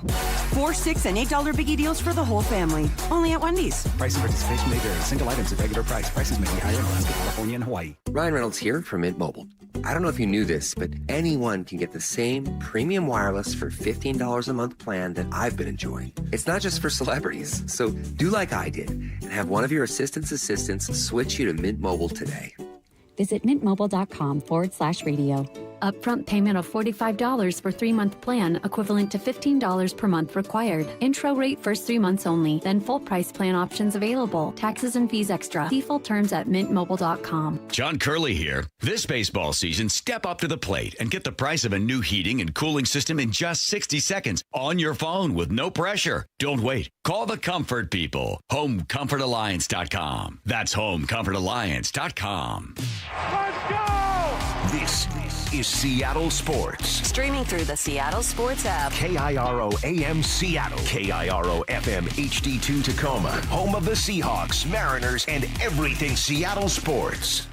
4, 6, and $8 biggie deals for the whole family. Only at Wendy's. Price and participation may vary. Single items at regular price. Prices may be higher in Alaska, California, and Hawaii. Ryan Reynolds here from Mint Mobile. I don't know if you knew this, but anyone can get the same premium wireless for $15 a month plan that I've been enjoying. It's not just for celebrities. So do like I did and have one of your assistants switch you to Mint Mobile today. Visit mintmobile.com/radio. Upfront payment of $45 for 3-month plan, equivalent to $15 per month required. Intro rate first 3 months only, then full price plan options available. Taxes and fees extra. See full terms at mintmobile.com. John Curley here. This baseball season, step up to the plate and get the price of a new heating and cooling system in just 60 seconds on your phone with no pressure. Don't wait. Call the comfort people. HomeComfortAlliance.com. That's HomeComfortAlliance.com. Let's go! This is Seattle Sports. Streaming through the Seattle Sports app. KIRO AM Seattle. KIRO FM HD2 Tacoma. Home of the Seahawks, Mariners, and everything Seattle sports.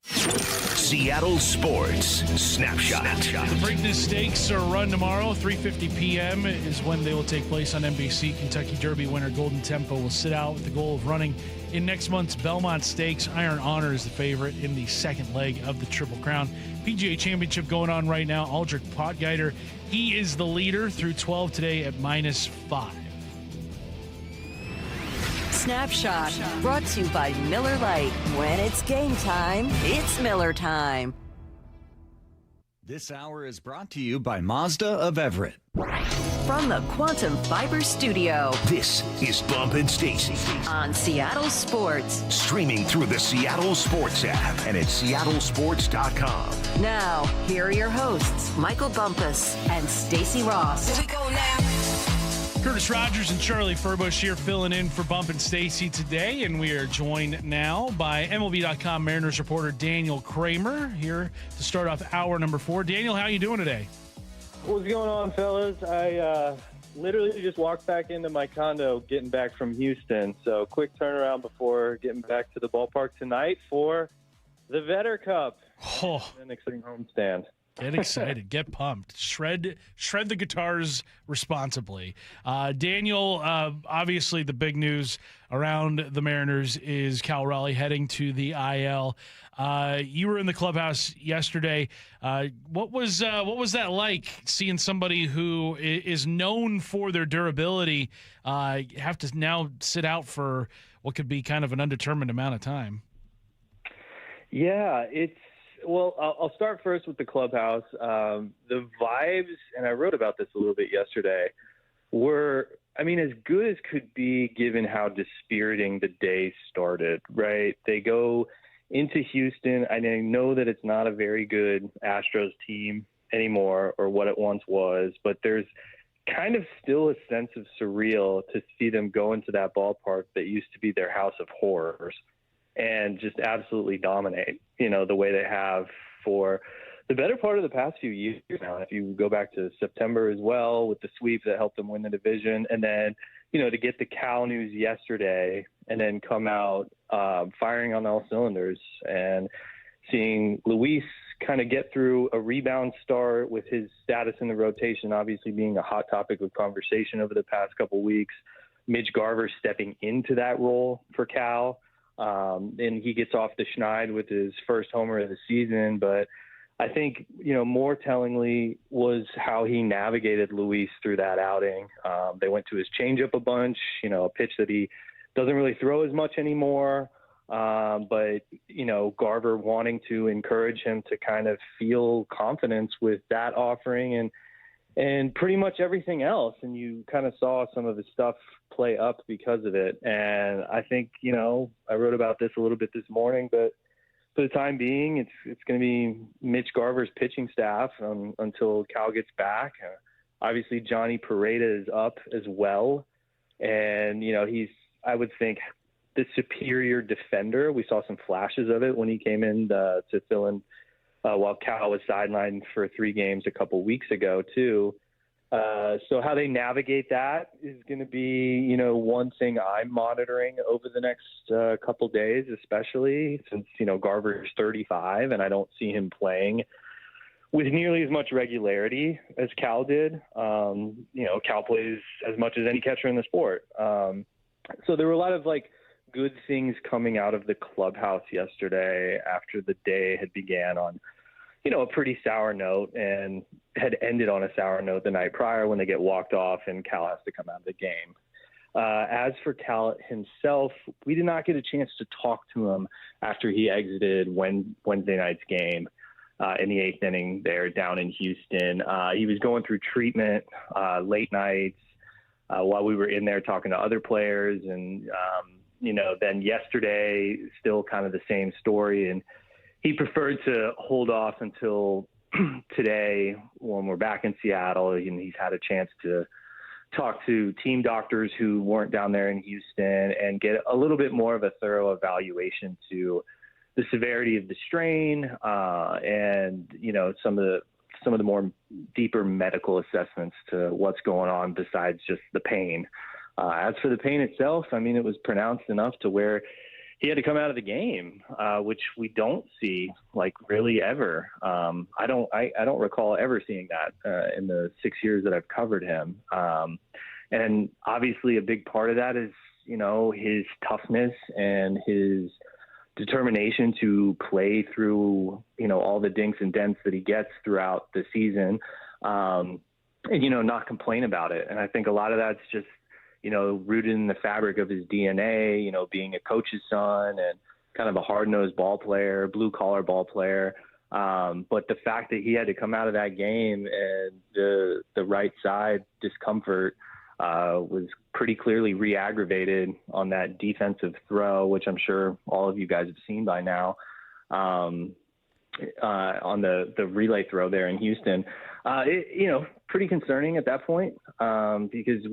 Seattle Sports Snapshot. The Preakness Stakes are run tomorrow. 3:50 p.m. is when they will take place on NBC. Kentucky Derby winner Golden Tempo will sit out with the goal of running in next month's Belmont Stakes. Iron Honor is the favorite in the second leg of the Triple Crown. PGA Championship going on right now. Aldrich Potgieter, he is the leader through 12 today at -5. Snapshot, brought to you by Miller Lite. When it's game time, it's Miller time. This hour is brought to you by Mazda of Everett. From the Quantum Fiber Studio. This is Bump and Stacy on Seattle Sports. Streaming through the Seattle Sports app and at seattlesports.com. Now, here are your hosts, Michael Bumpus and Stacy Ross. Here we go now. Curtis Rogers and Charlie Furbush here filling in for Bump and Stacy today, and we are joined now by MLB.com Mariners reporter Daniel Kramer here to start off hour number 4. Daniel, how you doing today? What's going on, fellas? I literally just walked back into my condo getting back from Houston, so quick turnaround before getting back to the ballpark tonight for the Vetter Cup. Oh. An exciting homestand. Get excited. Get pumped. Shred the guitars responsibly. Daniel, obviously the big news around the Mariners is Cal Raleigh heading to the IL. You were in the clubhouse yesterday. What was that like, seeing somebody who is known for their durability have to now sit out for what could be kind of an undetermined amount of time? Yeah, well, I'll start first with the clubhouse. The vibes, and I wrote about this a little bit yesterday, were, as good as could be given how dispiriting the day started, right? They go into Houston. I know that it's not a very good Astros team anymore, or what it once was, but there's kind of still a sense of surreal to see them go into that ballpark that used to be their house of horrors and just absolutely dominate, the way they have for the better part of the past few years now. If you go back to September as well with the sweep that helped them win the division, and then, to get the Cal news yesterday and then come out firing on all cylinders and seeing Luis kind of get through a rebound start with his status in the rotation, obviously being a hot topic of conversation over the past couple weeks. Mitch Garver stepping into that role for Cal. And he gets off the schneid with his first homer of the season. But I think, more tellingly was how he navigated Luis through that outing. They went to his changeup a bunch, a pitch that he doesn't really throw as much anymore. But, Garver wanting to encourage him to kind of feel confidence with that offering and pretty much everything else. And you kind of saw some of his stuff play up because of it. And I think, I wrote about this a little bit this morning, but for the time being, it's going to be Mitch Garver's pitching staff until Cal gets back. Obviously, Johnny Pareda is up as well. And, he's, I would think, the superior defender. We saw some flashes of it when he came in to fill in while Cal was sidelined for 3 games a couple weeks ago too. So how they navigate that is going to be, one thing I'm monitoring over the next couple days, especially since, Garver's 35 and I don't see him playing with nearly as much regularity as Cal did. Cal plays as much as any catcher in the sport. So there were a lot of good things coming out of the clubhouse yesterday after the day had began on, a pretty sour note and had ended on a sour note the night prior when they get walked off and Cal has to come out of the game. As for Cal himself, we did not get a chance to talk to him after he exited Wednesday night's game in the 8th inning there down in Houston. He was going through treatment late nights while we were in there talking to other players and, then yesterday, still kind of the same story. And he preferred to hold off until today when we're back in Seattle. And he's had a chance to talk to team doctors who weren't down there in Houston and get a little bit more of a thorough evaluation to the severity of the strain and, some of the more deeper medical assessments to what's going on besides just the pain. As for the pain itself, it was pronounced enough to where he had to come out of the game, which we don't see really ever. I don't recall ever seeing that in the 6 years that I've covered him. And obviously a big part of that is, his toughness and his determination to play through, all the dinks and dents that he gets throughout the season, and, not complain about it. And I think a lot of that's just, rooted in the fabric of his DNA, being a coach's son and kind of a hard-nosed ball player, blue-collar ball player. But the fact that he had to come out of that game and the right side discomfort was pretty clearly re-aggravated on that defensive throw, which I'm sure all of you guys have seen by now, on the relay throw there in Houston. Pretty concerning at that point because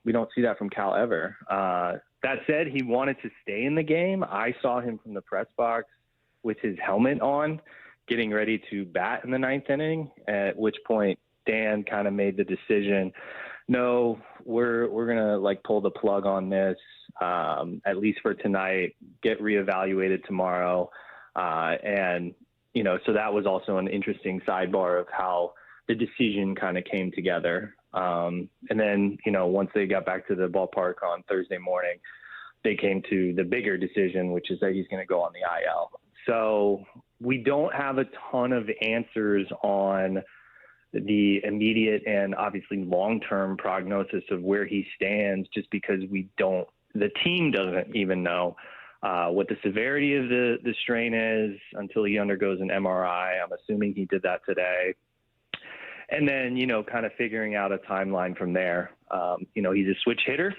we don't see that from Cal ever. That said, he wanted to stay in the game. I saw him from the press box with his helmet on, getting ready to bat in the 9th inning, at which point Dan kind of made the decision, no, we're going to pull the plug on this, at least for tonight, get reevaluated tomorrow. So that was also an interesting sidebar of how the decision kind of came together. And then, once they got back to the ballpark on Thursday morning, they came to the bigger decision, which is that he's going to go on the IL. So we don't have a ton of answers on the immediate and obviously long-term prognosis of where he stands, just because the team doesn't even know what the severity of the strain is until he undergoes an MRI. I'm assuming he did that today. And then, kind of figuring out a timeline from there. He's a switch hitter,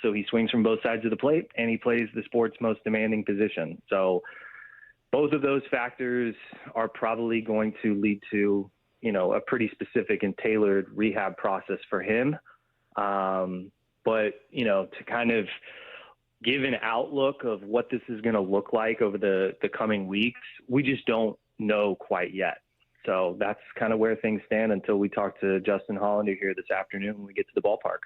so he swings from both sides of the plate, and he plays the sport's most demanding position. So both of those factors are probably going to lead to a pretty specific and tailored rehab process for him. But, to kind of give an outlook of what this is going to look like over the coming weeks, we just don't know quite yet. So that's kind of where things stand until we talk to Justin Hollander here this afternoon when we get to the ballpark.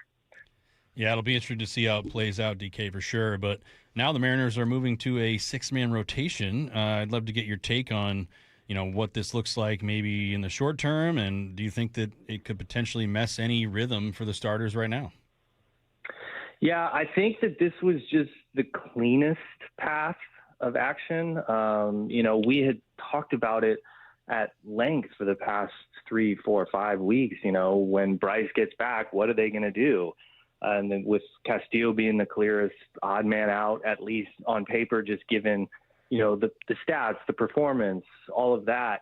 Yeah, it'll be interesting to see how it plays out, DK, for sure. But now the Mariners are moving to a 6-man rotation. I'd love to get your take on, what this looks like maybe in the short term, and do you think that it could potentially mess any rhythm for the starters right now? Yeah, I think that this was just the cleanest path of action. We had talked about it at length for the past 3, 4, 5 weeks. When Bryce gets back, what are they going to do? And then with Castillo being the clearest odd man out, at least on paper, just given, the stats, the performance, all of that.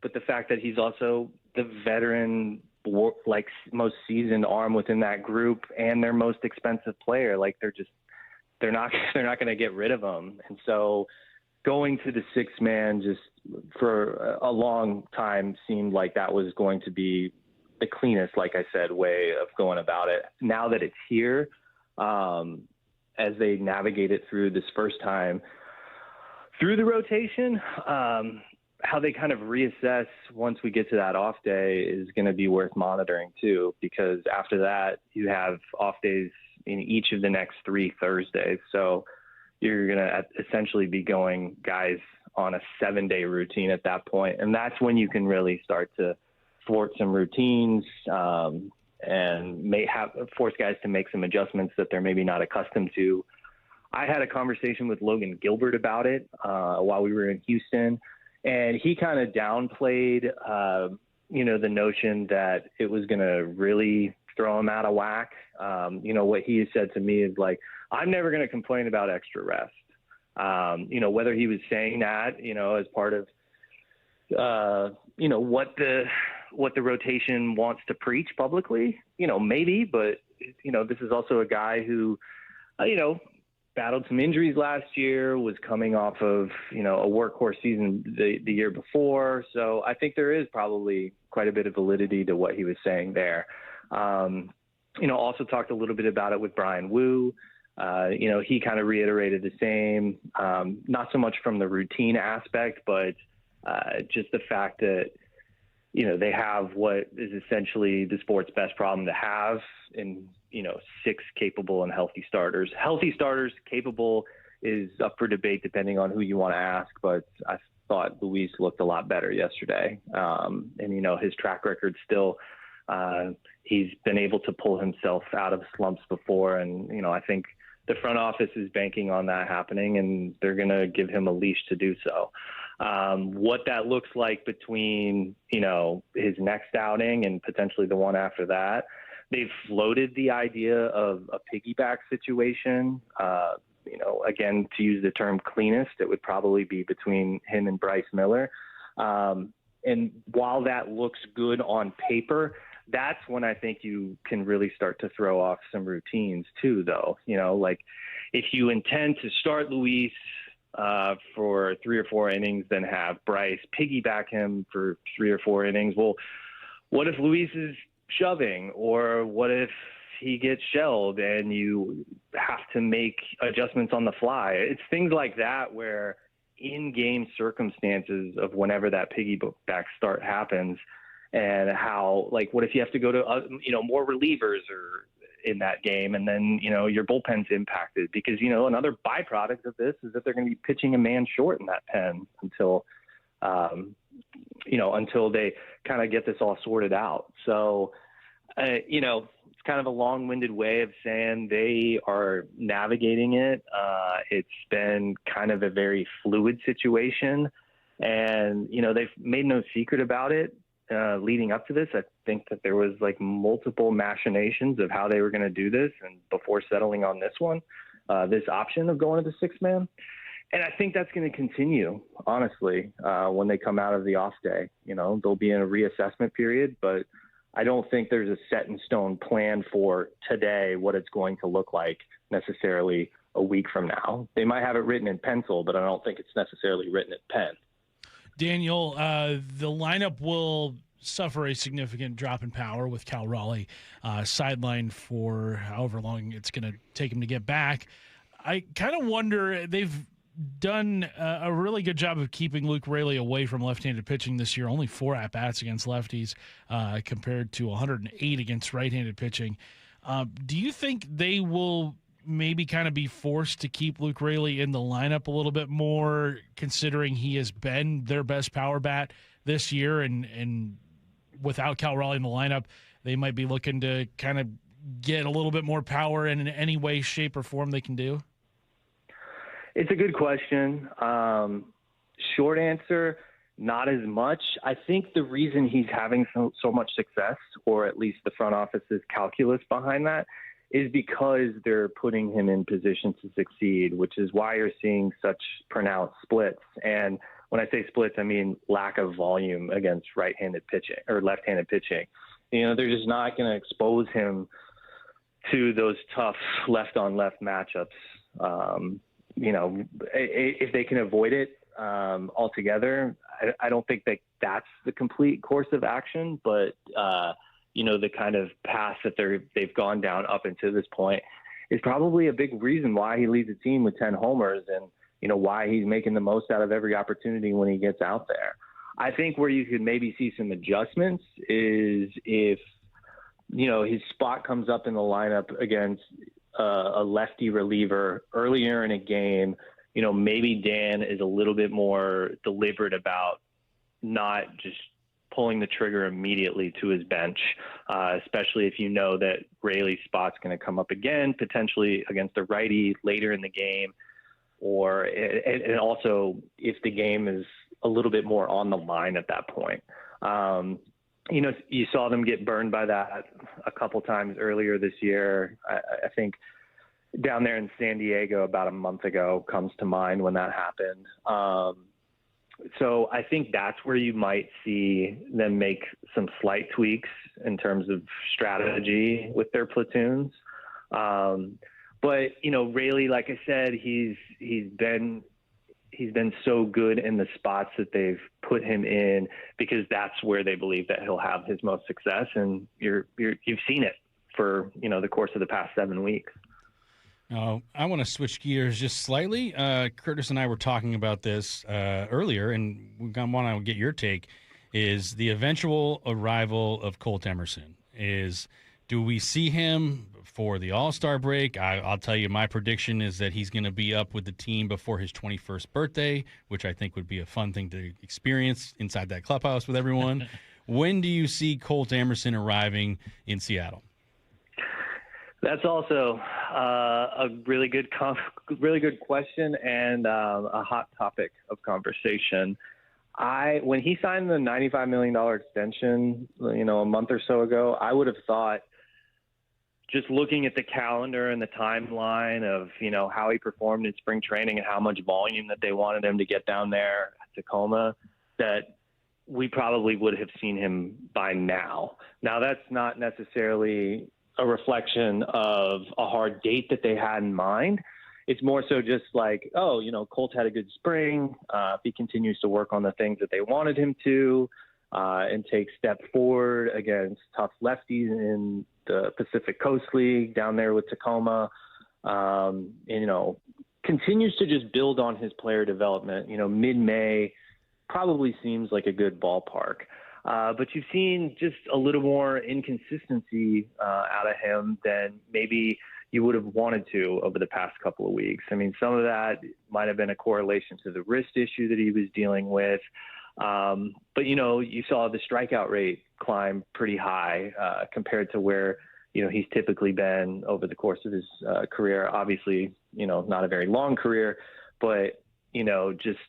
But the fact that he's also the veteran, most seasoned arm within that group and their most expensive player, they're not going to get rid of him. And so going to the 6-man just for a long time seemed like that was going to be the cleanest, like I said, way of going about it. Now that it's here, as they navigate it through this first time through the rotation, how they kind of reassess once we get to that off day is going to be worth monitoring too, because after that you have off days in each of the next 3 Thursdays. So you're going to essentially be going guys on a 7-day routine at that point. And that's when you can really start to thwart some routines, and may force guys to make some adjustments that they're maybe not accustomed to. I had a conversation with Logan Gilbert about it while we were in Houston, and he kind of downplayed, the notion that it was going to really throw him out of whack. What he said to me is I'm never going to complain about extra rest. Whether he was saying that, as part of, what the rotation wants to preach publicly, maybe, but, this is also a guy who, battled some injuries last year, was coming off of, a workhorse season the year before. So I think there is probably quite a bit of validity to what he was saying there. Also talked a little bit about it with Brian Wu. He kind of reiterated the same, not so much from the routine aspect, but just the fact that, they have what is essentially the sport's best problem to have in, 6 capable and healthy starters. Healthy starters, capable, is up for debate depending on who you want to ask, but I thought Luis looked a lot better yesterday. And, his track record still, he's been able to pull himself out of slumps before. And, I think the front office is banking on that happening, and they're going to give him a leash to do so. What that looks like between, his next outing and potentially the one after that, they've floated the idea of a piggyback situation. Again, to use the term cleanest, it would probably be between him and Bryce Miller. And while that looks good on paper, that's when I think you can really start to throw off some routines too, though. If you intend to start Luis for 3 or 4 innings, then have Bryce piggyback him for 3 or 4 innings. Well, what if Luis is shoving, or what if he gets shelled and you have to make adjustments on the fly? It's things like that where in-game circumstances of whenever that piggyback start happens, and how, what if you have to go to, more relievers or in that game, and then, your bullpen's impacted because, another byproduct of this is that they're going to be pitching a man short in that pen until they kind of get this all sorted out. So, it's kind of a long-winded way of saying they are navigating it. It's been kind of a very fluid situation, and, they've made no secret about it. Leading up to this, I think that there was multiple machinations of how they were going to do this, and before settling on this one, this option of going to the 6-man. And I think that's going to continue, honestly, when they come out of the off day. They'll be in a reassessment period, but I don't think there's a set in stone plan for today what it's going to look like necessarily a week from now. They might have it written in pencil, but I don't think it's necessarily written in pen. Daniel, the lineup will suffer a significant drop in power with Cal Raleigh sidelined for however long it's going to take him to get back. I kind of wonder, they've done a really good job of keeping Luke Raley away from left-handed pitching this year. Only 4 at-bats against lefties compared to 108 against right-handed pitching. Do you think they will maybe kind of be forced to keep Luke Raley in the lineup a little bit more, considering he has been their best power bat this year, and without Cal Raleigh in the lineup, they might be looking to kind of get a little bit more power in any way, shape, or form they can do? It's a good question. Short answer, not as much. I think the reason he's having so much success, or at least the front office's calculus behind that, is because they're putting him in position to succeed, which is why you're seeing such pronounced splits. And when I say splits, I mean lack of volume against right-handed pitching or left-handed pitching. They're just not going to expose him to those tough left-on-left matchups. If they can avoid it altogether, I don't think that that's the complete course of action, but the kind of path that they've gone down up until this point is probably a big reason why he leads the team with 10 homers and, why he's making the most out of every opportunity when he gets out there. I think where you could maybe see some adjustments is if, his spot comes up in the lineup against a lefty reliever earlier in a game. Maybe Dan is a little bit more deliberate about not just pulling the trigger immediately to his bench, especially if that Raley's spot's going to come up again, potentially against a righty later in the game, and also if the game is a little bit more on the line at that point. You saw them get burned by that a couple times earlier this year. I think down there in San Diego about a month ago comes to mind when that happened. So I think that's where you might see them make some slight tweaks in terms of strategy with their platoons. But Raley, like I said, he's been so good in the spots that they've put him in because that's where they believe that he'll have his most success. And you've seen it for, the course of the past 7 weeks. I want to switch gears just slightly. Curtis and I were talking about this earlier, and we want to get your take, is the eventual arrival of Colt Emerson. Do we see him for the All-Star break? I'll tell you, my prediction is that he's going to be up with the team before his 21st birthday, which I think would be a fun thing to experience inside that clubhouse with everyone. When do you see Colt Emerson arriving in Seattle? That's also a really good question and a hot topic of conversation. When he signed the $95 million extension, a month or so ago, I would have thought, just looking at the calendar and the timeline of, how he performed in spring training and how much volume that they wanted him to get down there at Tacoma, that we probably would have seen him by now. Now, that's not necessarily a reflection of a hard date that they had in mind. It's more so just like, Colt had a good spring. If he continues to work on the things that they wanted him to and take step forward against tough lefties in the Pacific Coast League down there with Tacoma, continues to just build on his player development, mid-May probably seems like a good ballpark. But you've seen just a little more inconsistency out of him than maybe you would have wanted to over the past couple of weeks. I mean, some of that might have been a correlation to the wrist issue that he was dealing with. But, you saw the strikeout rate climb pretty high compared to where, he's typically been over the course of his career. Obviously, not a very long career, but, just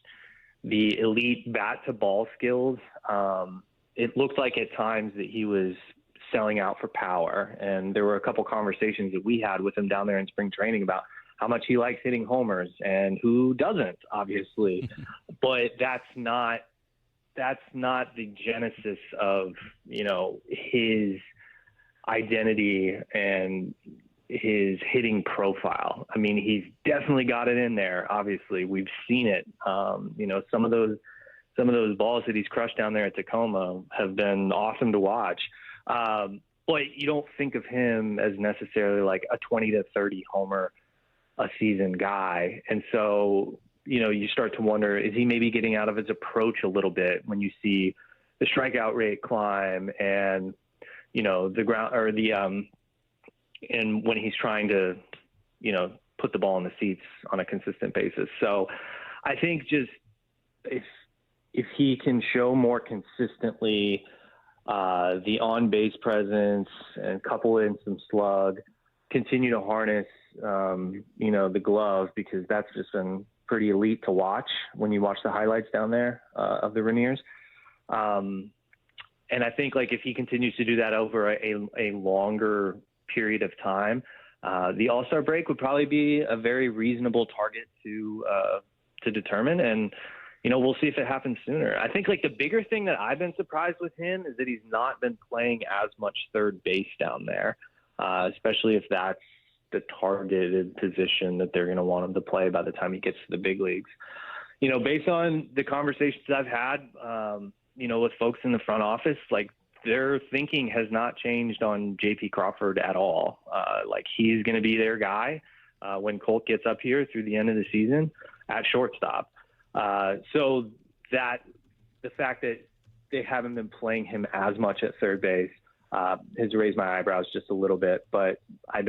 the elite bat-to-ball skills. It looked like at times that he was selling out for power. And there were a couple conversations that we had with him down there in spring training about how much he likes hitting homers and who doesn't, obviously. But that's not the genesis of, his identity and his hitting profile. I mean, he's definitely got it in there. Obviously, we've seen it. Some of those some of those balls that he's crushed down there at Tacoma have been awesome to watch. But you don't think of him as necessarily like a 20 to 30 homer a season guy. And so, you start to wonder, is he maybe getting out of his approach a little bit when you see the strikeout rate climb and, the ground or and when he's trying to, put the ball in the seats on a consistent basis. So I think just if he can show more consistently the on-base presence and couple in some slug, continue to harness, the glove, because that's just been pretty elite to watch when you watch the highlights down there of the Rainiers. And I think if he continues to do that over a longer period of time, the All-Star break would probably be a very reasonable target to determine. And, we'll see if it happens sooner. I think the bigger thing that I've been surprised with him is that he's not been playing as much third base down there, especially if that's the targeted position that they're going to want him to play by the time he gets to the big leagues. Based on the conversations I've had, with folks in the front office, their thinking has not changed on J.P. Crawford at all. He's going to be their guy when Colt gets up here through the end of the season at shortstop. So that the fact that they haven't been playing him as much at third base has raised my eyebrows just a little bit, but I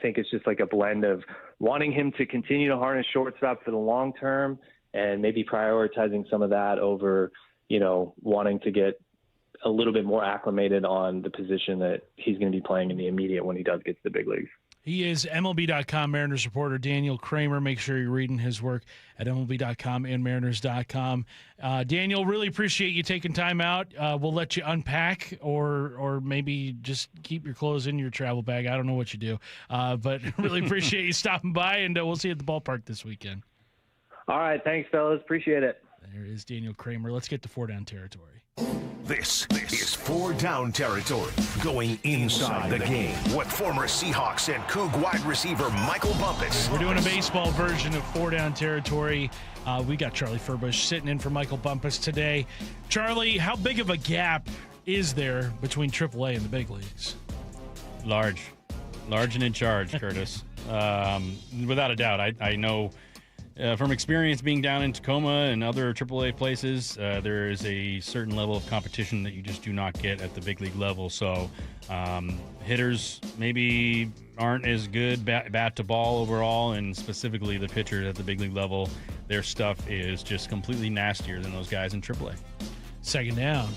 think it's just a blend of wanting him to continue to harness shortstop for the long term and maybe prioritizing some of that over, wanting to get a little bit more acclimated on the position that he's going to be playing in the immediate when he does get to the big leagues. He is MLB.com Mariners reporter Daniel Kramer. Make sure you're reading his work at MLB.com and Mariners.com. Daniel, really appreciate you taking time out. We'll let you unpack or maybe just keep your clothes in your travel bag. I don't know what you do. But really appreciate you stopping by, and we'll see you at the ballpark this weekend. All right. Thanks, fellas. Appreciate it. There is Daniel Kramer. Let's get to 4-down territory. This is 4-down territory, going inside the game with former Seahawks and Coug wide receiver Michael Bumpus. We're doing a baseball version of 4-down territory. We got Charlie Furbush sitting in for Michael Bumpus today. Charlie, how big of a gap is there between AAA and the big leagues? Large and in charge, Curtis. Without a doubt. I know from experience being down in Tacoma and other AAA places, there is a certain level of competition that you just do not get at the big league level. So hitters maybe aren't as good bat to ball overall, and specifically the pitchers at the big league level, their stuff is just completely nastier than those guys in AAA. Second down.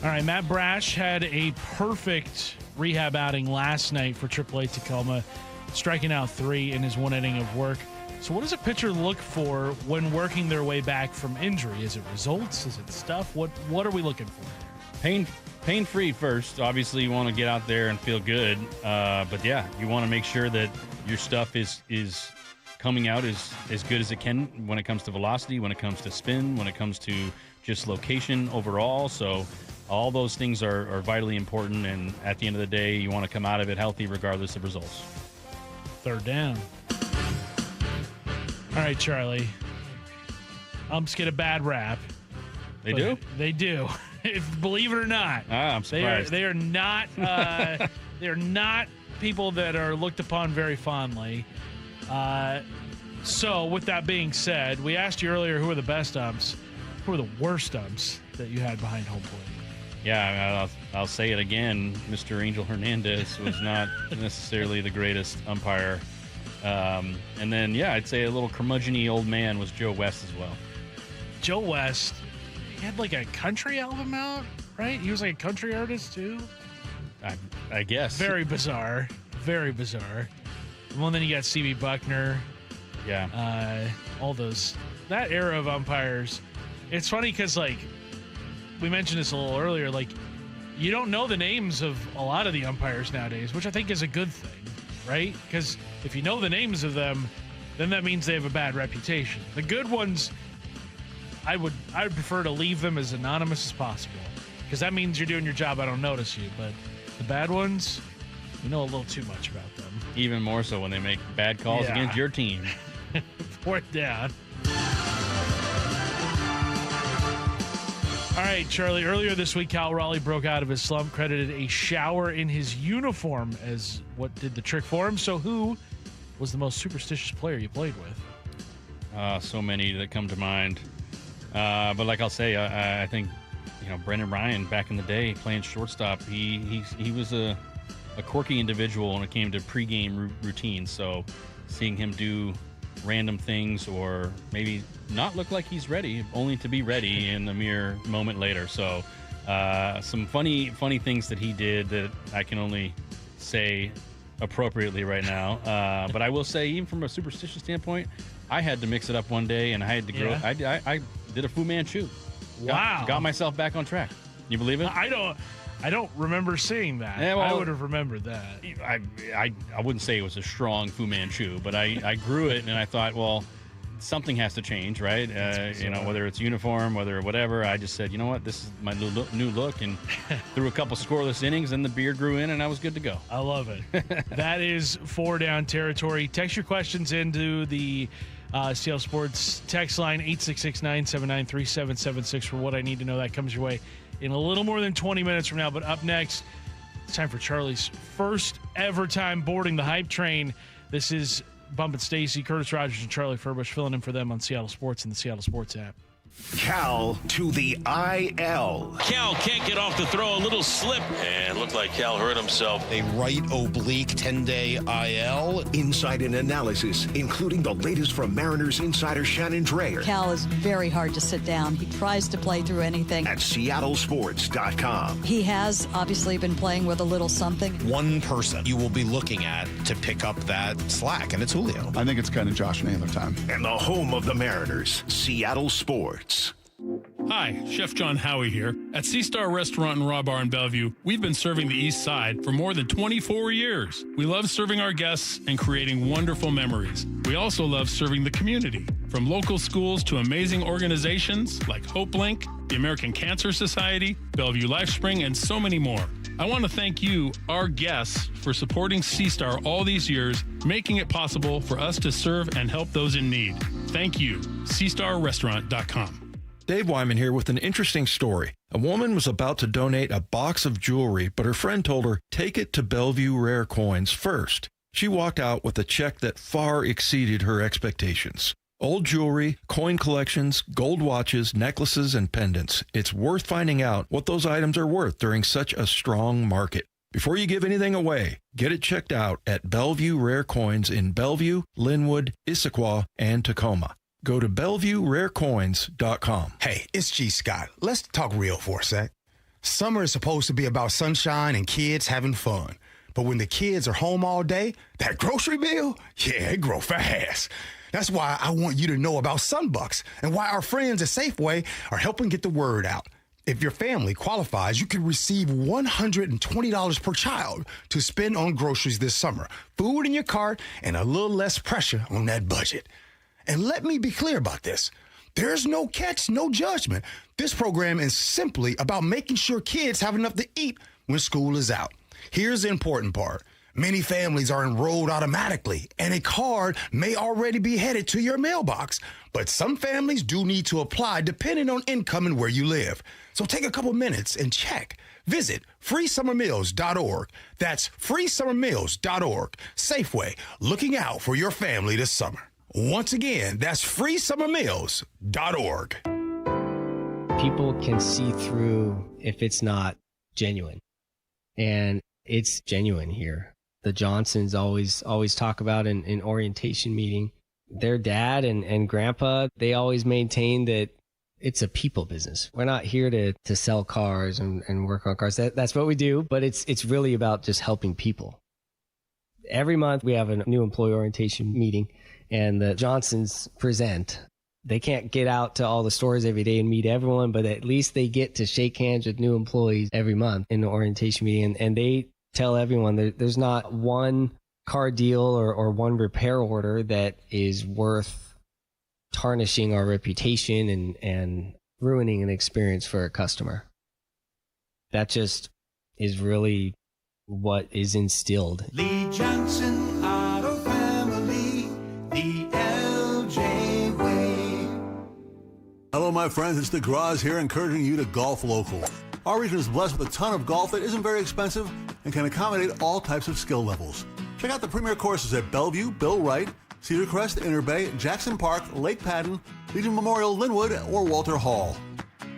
All right, Matt Brash had a perfect rehab outing last night for AAA Tacoma, striking out 3 in his 1 inning of work. So what does a pitcher look for when working their way back from injury? Is it results? Is it stuff? What are we looking for? Pain-free first. Obviously, you want to get out there and feel good. But, yeah, you want to make sure that your stuff is coming out as good as it can when it comes to velocity, when it comes to spin, when it comes to just location overall. So all those things are vitally important. And at the end of the day, you want to come out of it healthy regardless of results. Third down. All right, Charlie. Umps get a bad rap. They do? They do. Believe it or not. I'm surprised. They are not they are not people that are looked upon very fondly. So with that being said, we asked you earlier who are the best umps, who are the worst umps that you had behind home plate. Yeah, I'll say it again. Mr. Angel Hernandez was not necessarily the greatest umpire. And then, I'd say a little curmudgeon-y old man was Joe West as well. Joe West, he had a country album out, right? He was a country artist too? I guess. Very bizarre. Very bizarre. Well, then you got C.B. Buckner. Yeah. All those. That era of umpires. It's funny because, we mentioned this a little earlier, you don't know the names of a lot of the umpires nowadays, which I think is a good thing, right? Because if you know the names of them, then that means they have a bad reputation. The good ones, I would prefer to leave them as anonymous as possible, because that means you're doing your job. I don't notice you. But the bad ones, you know a little too much about them. Even more so when they make bad calls against your team. 4th down. All right, Charlie, earlier this week, Cal Raleigh broke out of his slump, credited a shower in his uniform as what did the trick for him. So who was the most superstitious player you played with? So many that come to mind. But like I'll say, I think, Brendan Ryan back in the day playing shortstop, he was a quirky individual when it came to pregame routines. So seeing him do random things or maybe not look like he's ready, only to be ready in a mere moment later. So some funny things that he did that I can only say appropriately right now. But I will say, even from a superstitious standpoint, I had to mix it up one day, and I had to go. Yeah. I did a Fu Manchu. Wow! Got myself back on track. You believe it? I don't remember seeing that. Yeah, well, I would have remembered that. I wouldn't say it was a strong Fu Manchu, but I grew it, and I thought, well, something has to change, right? Whether it's uniform, whether whatever. I just said, you know what, this is my new look, and threw a couple scoreless innings, and the beard grew in, and I was good to go. I love it. That is 4 down territory. Text your questions into the Seattle Sports text line, 866-979-3776 for what I need to know. That comes your way in a little more than 20 minutes from now. But up next, it's time for Charlie's first ever time boarding the hype train. This is Bump Stacy, Curtis Rogers, and Charlie Furbush filling in for them on Seattle Sports and the Seattle Sports app. Cal to the IL. Cal can't get off the throw, a little slip, and looked like Cal hurt himself. A right oblique 10-day IL. Insight and analysis, including the latest from Mariners insider Shannon Dreyer. Cal is very hard to sit down. He tries to play through anything. At seattlesports.com. He has obviously been playing with a little something. One person you will be looking at to pick up that slack, and it's Julio. I think it's kind of Josh Naylor time. And the home of the Mariners, Seattle Sports. Hi, Chef John Howie here. At Sea Star Restaurant and Raw Bar in Bellevue, we've been serving the East Side for more than 24 years. We love serving our guests and creating wonderful memories. We also love serving the community, from local schools to amazing organizations like Hope Link, the American Cancer Society, Bellevue LifeSpring, and so many more. I want to thank you, our guests, for supporting Sea Star all these years, making it possible for us to serve and help those in need. Thank you. SeaStarRestaurant.com. Dave Wyman here with an interesting story. A woman was about to donate a box of jewelry, but her friend told her, take it to Bellevue Rare Coins first. She walked out with a check that far exceeded her expectations. Old jewelry, coin collections, gold watches, necklaces, and pendants. It's worth finding out what those items are worth during such a strong market. Before you give anything away, get it checked out at Bellevue Rare Coins in Bellevue, Linwood, Issaquah, and Tacoma. Go to BellevueRareCoins.com. Hey, it's G. Scott. Let's talk real for a sec. Summer is supposed to be about sunshine and kids having fun. But when the kids are home all day, that grocery bill, yeah, it grows fast. That's why I want you to know about Sunbucks and why our friends at Safeway are helping get the word out. If your family qualifies, you can receive $120 per child to spend on groceries this summer. Food in your cart and a little less pressure on that budget. And let me be clear about this. There's no catch, no judgment. This program is simply about making sure kids have enough to eat when school is out. Here's the important part. Many families are enrolled automatically, and a card may already be headed to your mailbox. But some families do need to apply depending on income and where you live. So take a couple minutes and check. Visit freesummermeals.org. That's freesummermeals.org. Safeway, looking out for your family this summer. Once again, that's freesummermeals.org. People can see through if it's not genuine. And it's genuine here. The Johnsons always talk about in orientation meeting, their dad and grandpa, they always maintain that it's a people business. We're not here to sell cars and work on cars. That's what we do, but it's really about just helping people. Every month we have a new employee orientation meeting, and the Johnsons present. They can't get out to all the stores every day and meet everyone, but at least they get to shake hands with new employees every month in the orientation meeting. And they tell everyone there's not one car deal or one repair order that is worth tarnishing our reputation and ruining an experience for a customer. That just is really what is instilled. Lee Johnson Auto Family, the LJ way. Hello, my friends, it's DeGraws here encouraging you to golf local. Our region is blessed with a ton of golf that isn't very expensive and can accommodate all types of skill levels. Check out the premier courses at Bellevue, Bill Wright, Cedar Crest, Inner Bay, Jackson Park, Lake Padden, Legion Memorial, Linwood, or Walter Hall.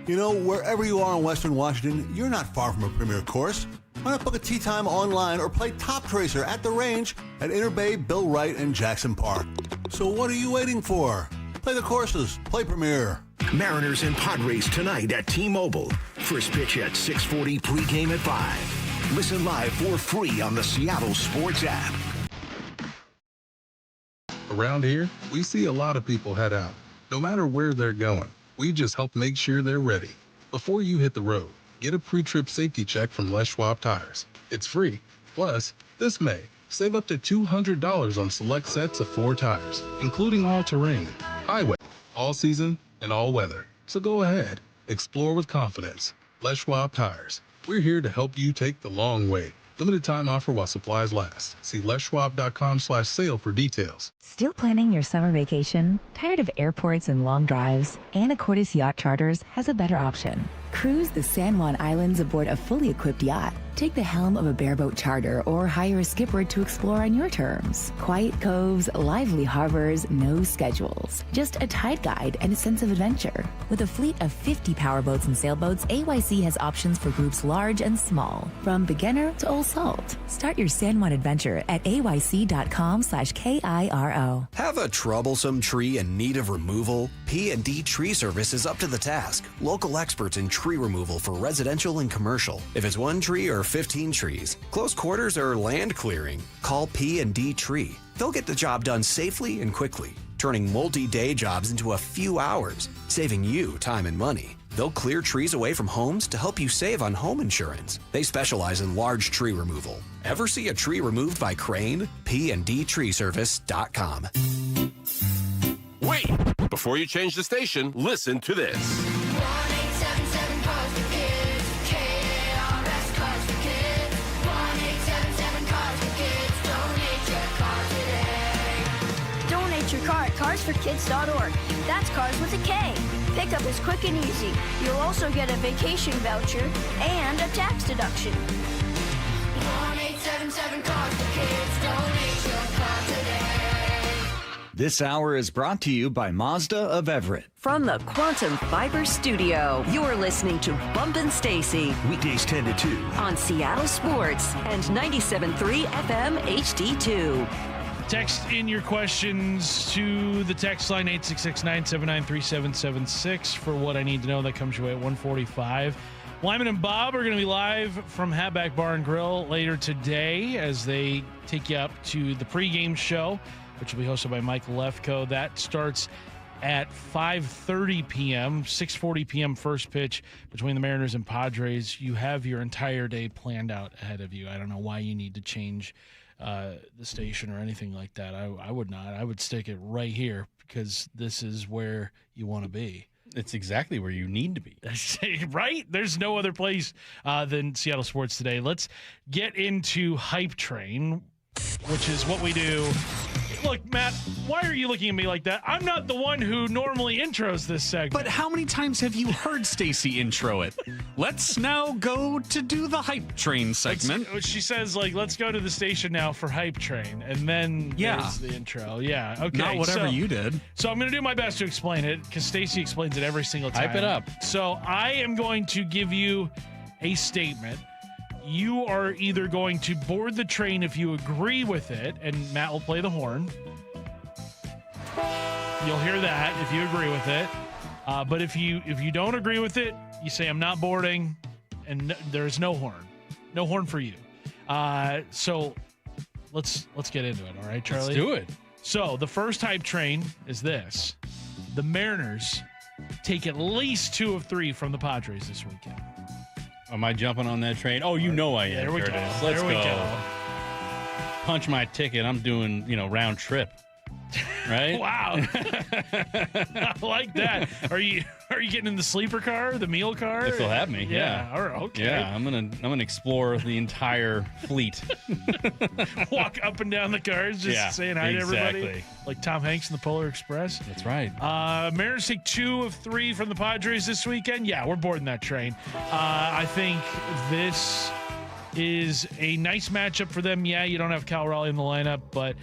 You know, wherever you are in Western Washington, you're not far from a premier course. Why not book a tee time online or play Top Tracer at the range at Inner Bay, Bill Wright, and Jackson Park? So what are you waiting for? Play the courses. Play Premier. Mariners and Padres tonight at T-Mobile. First pitch at 6:40, pregame at 5. Listen live for free on the Seattle Sports app. Around here, we see a lot of people head out. No matter where they're going, we just help make sure they're ready. Before you hit the road, get a pre-trip safety check from Les Schwab Tires. It's free. Plus, this May, save up to $200 on select sets of 4 tires, including all-terrain, highway, all-season, and all-weather. So go ahead. Explore with confidence. Les Schwab Tires. We're here to help you take the long way. Limited time offer while supplies last. See leschwab.com/sale for details. Still planning your summer vacation? Tired of airports and long drives? Anacortes Yacht Charters has a better option. Cruise the San Juan Islands aboard a fully equipped yacht. Take the helm of a bareboat charter or hire a skipper to explore on your terms. Quiet coves, lively harbors, no schedules. Just a tide guide and a sense of adventure. With a fleet of 50 powerboats and sailboats, AYC has options for groups large and small, from beginner to old salt. Start your San Juan adventure at ayc.com/KIRO. Have a troublesome tree in need of removal? P&D Tree Service is up to the task. Local experts in tree removal for residential and commercial. If it's one tree or 15 trees, close quarters or land clearing, call P&D Tree. They'll get the job done safely and quickly, turning multi-day jobs into a few hours, saving you time and money. They'll clear trees away from homes to help you save on home insurance. They specialize in large tree removal. Ever see a tree removed by crane? PNDTreeservice.com. Wait! Before you change the station, listen to this. 1-877 Cars for Kids. KRS Cars for Kids. 1-877 Cars for Kids. Donate your car today. Donate your car at carsforkids.org. That's cars with a K. Pickup is quick and easy. You'll also get a vacation voucher and a tax deduction. 1-877 Cars for Kids. Donate your car today. This hour is brought to you by Mazda of Everett. From the Quantum Fiber Studio, you're listening to Bump Stacy. Weekdays 10 to 2. On Seattle Sports and 97.3 FM HD2. Text in your questions to the text line 866-979-3776 for what I need to know. That comes your way at 145. Lyman and Bob are going to be live from Hatback Bar and Grill later today as they take you up to the pregame show, which will be hosted by Mike Lefko. That starts at 5:30 p.m., 6:40 p.m. first pitch between the Mariners and Padres. You have your entire day planned out ahead of you. I don't know why you need to change the station or anything like that. I would not. I would stick it right here because this is where you want to be. It's exactly where you need to be. Right? There's no other place than Seattle Sports Today. Let's get into Hype Train, which is what we do. Look, Matt, why are you looking at me like that? I'm not the one who normally intros this segment. But how many times have you heard Stacy intro it? Let's now go to do the Hype Train segment. She says, let's go to the station now for Hype Train. And then there's the intro. Yeah, okay. Not whatever you did. So I'm going to do my best to explain it because Stacy explains it every single time. Hype it up. So I am going to give you a statement. You are either going to board the train if you agree with it, and Matt will play the horn. You'll hear that if you agree with it. But if you don't agree with it, you say, I'm not boarding, and there's no horn. No horn for you. So let's get into it, all right, Charlie? Let's do it. So the first Hype Train is this. The Mariners take at least 2 of 3 from the Padres this weekend. Am I jumping on that train? Oh, you know I am. There we go. Let's go. Punch my ticket. I'm doing, round trip. right? Wow. I like that. Are you getting in the sleeper car, the meal car? If they'll have me, yeah. All right, okay. Yeah, I'm gonna explore the entire fleet. Walk up and down the cars, just saying hi to everybody, exactly. like Tom Hanks in the Polar Express. That's right. Mariners take 2 of 3 from the Padres this weekend. Yeah, we're boarding that train. I think this is a nice matchup for them. Yeah, you don't have Cal Raleigh in the lineup, but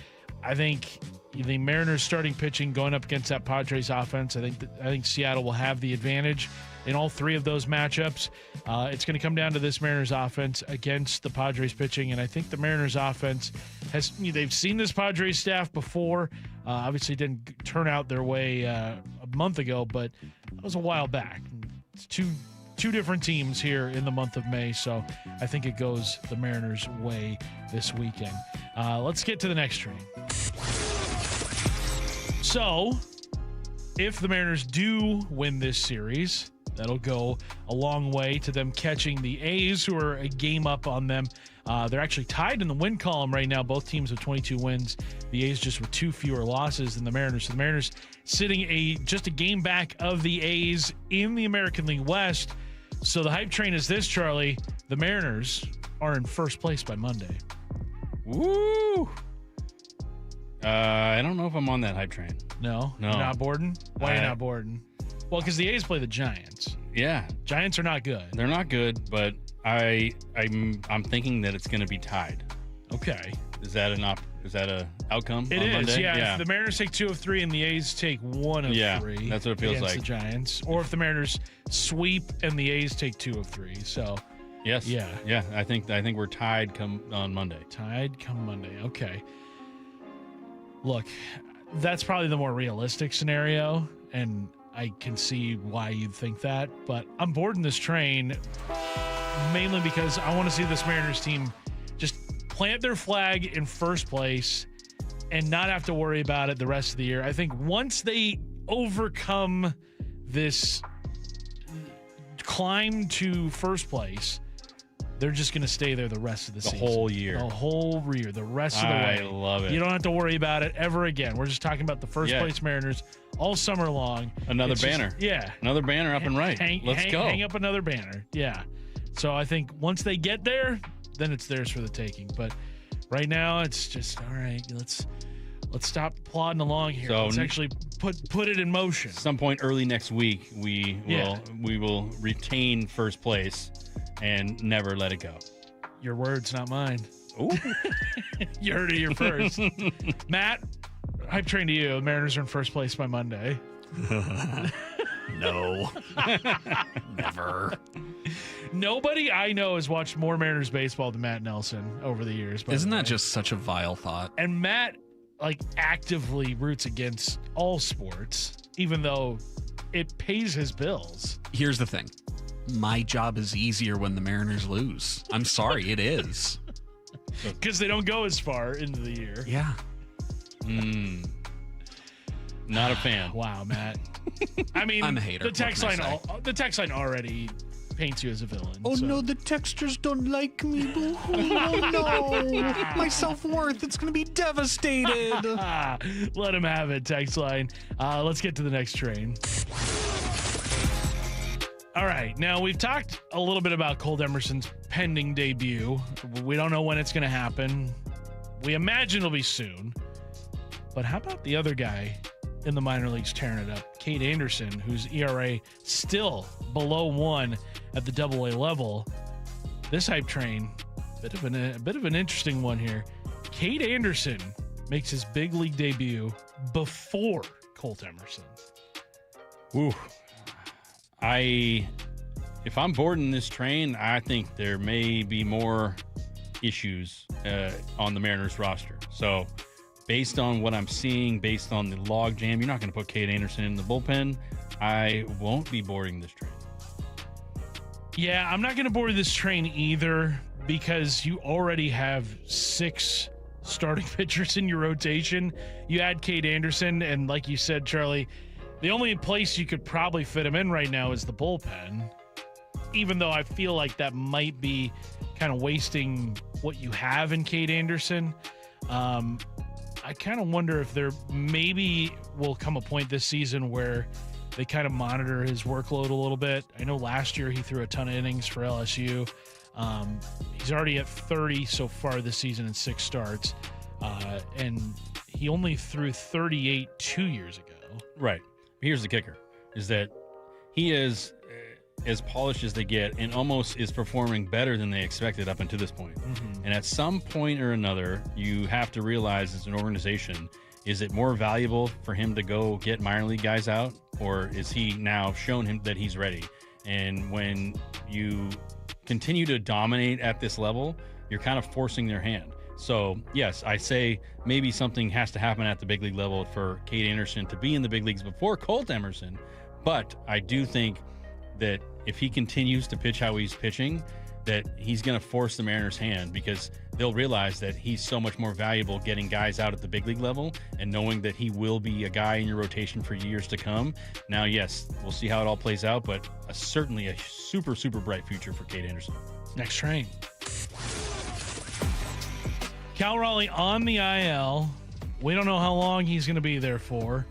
I think the Mariners starting pitching going up against that Padres offense, I think Seattle will have the advantage in all 3 of those matchups. It's going to come down to this Mariners offense against the Padres pitching, and I think the Mariners offense they've seen this Padres staff before. Obviously didn't turn out their way a month ago, but that was a while back. It's two different teams here in the month of May, so I think it goes the Mariners' way this weekend. Let's get to the next train. So, if the Mariners do win this series, that'll go a long way to them catching the A's, who are a game up on them. They're actually tied in the win column right now. Both teams have 22 wins. The A's just with 2 fewer losses than the Mariners. So the Mariners sitting just a game back of the A's in the American League West. So the hype train is this, Charlie. The Mariners are in first place by Monday. Woo! I don't know if I'm on that hype train. No? You're not boarding? Why are you not boarding? Well, because the A's play the Giants. Yeah. Giants are not good. They're not good, but I'm thinking that it's going to be tied. Okay. Is that an outcome It on is, Monday? yeah. If the Mariners take 2 of 3 and the A's take 1 of 3. That's what it feels against like. the Giants. Or if the Mariners sweep and the A's take 2 of 3. So, yes. Yeah. I think we're tied on Monday. Tied come Monday. Okay. Look, that's probably the more realistic scenario, and I can see why you'd think that, but I'm boarding this train mainly because I want to see this Mariners team just plant their flag in first place and not have to worry about it the rest of the year. I think once they overcome this climb to first place, they're just going to stay there the rest of the season. The whole year. The whole year. The rest of the way. I love it. You don't have to worry about it ever again. We're just talking about the first place Mariners all summer long. Another banner. Another banner up and right. Let's go. Hang up another banner. Yeah. So I think once they get there, then it's theirs for the taking. But right now, it's just, all right, let's stop plodding along here. So let's actually put it in motion. Some point early next week, we will retain first place and never let it go. Your words, not mine. Ooh. You heard it here first. Matt, hype train to you. Mariners are in first place by Monday. No. Never. Nobody I know has watched more Mariners baseball than Matt Nelson over the years. Isn't that just such a vile thought? And Matt actively roots against all sports, even though it pays his bills. Here's the thing. My job is easier when the Mariners lose. I'm sorry, it is. Because they don't go as far into the year. Yeah. Not a fan. Wow, Matt. I mean, I'm a hater. The text line already paints you as a villain. Oh so. no, the textures don't like me. Oh no, my self-worth, it's going to be devastated. Let him have it, text line. Let's get to the next train. All right, now we've talked a little bit about Colt Emerson's pending debut. We don't know when it's going to happen. We imagine it'll be soon. But how about the other guy in the minor leagues tearing it up? Cade Anderson, whose ERA still below 1 at the AA level. This hype train, a bit of an interesting one here. Cade Anderson makes his big league debut before Colt Emerson. Ooh. If I'm boarding this train, I think there may be more issues on the Mariners roster. So based on what I'm seeing, based on the log jam, you're not going to put Cade Anderson in the bullpen. I won't be boarding this train. Yeah, I'm not going to board this train either because you already have 6 starting pitchers in your rotation. You add Cade Anderson, and like you said, Charlie, the only place you could probably fit him in right now is the bullpen, even though I feel like that might be kind of wasting what you have in Cade Anderson. I kind of wonder if there maybe will come a point this season where they kind of monitor his workload a little bit. I know last year he threw a ton of innings for LSU. He's already at 30 so far this season in 6 starts. And he only threw 38 2 years ago. Right. Here's the kicker, is that he is as polished as they get and almost is performing better than they expected up until this point. Mm-hmm. And at some point or another, you have to realize as an organization, is it more valuable for him to go get minor league guys out, or is he now shown him that he's ready? And when you continue to dominate at this level, you're kind of forcing their hand. So, yes, I say maybe something has to happen at the big league level for Cade Anderson to be in the big leagues before Colt Emerson. But I do think that if he continues to pitch how he's pitching, that he's going to force the Mariners' hand, because they'll realize that he's so much more valuable getting guys out at the big league level and knowing that he will be a guy in your rotation for years to come. Now, yes, we'll see how it all plays out, but certainly a super, super bright future for Cade Anderson. Next train. Cal Raleigh on the IL. We don't know how long he's going to be there for.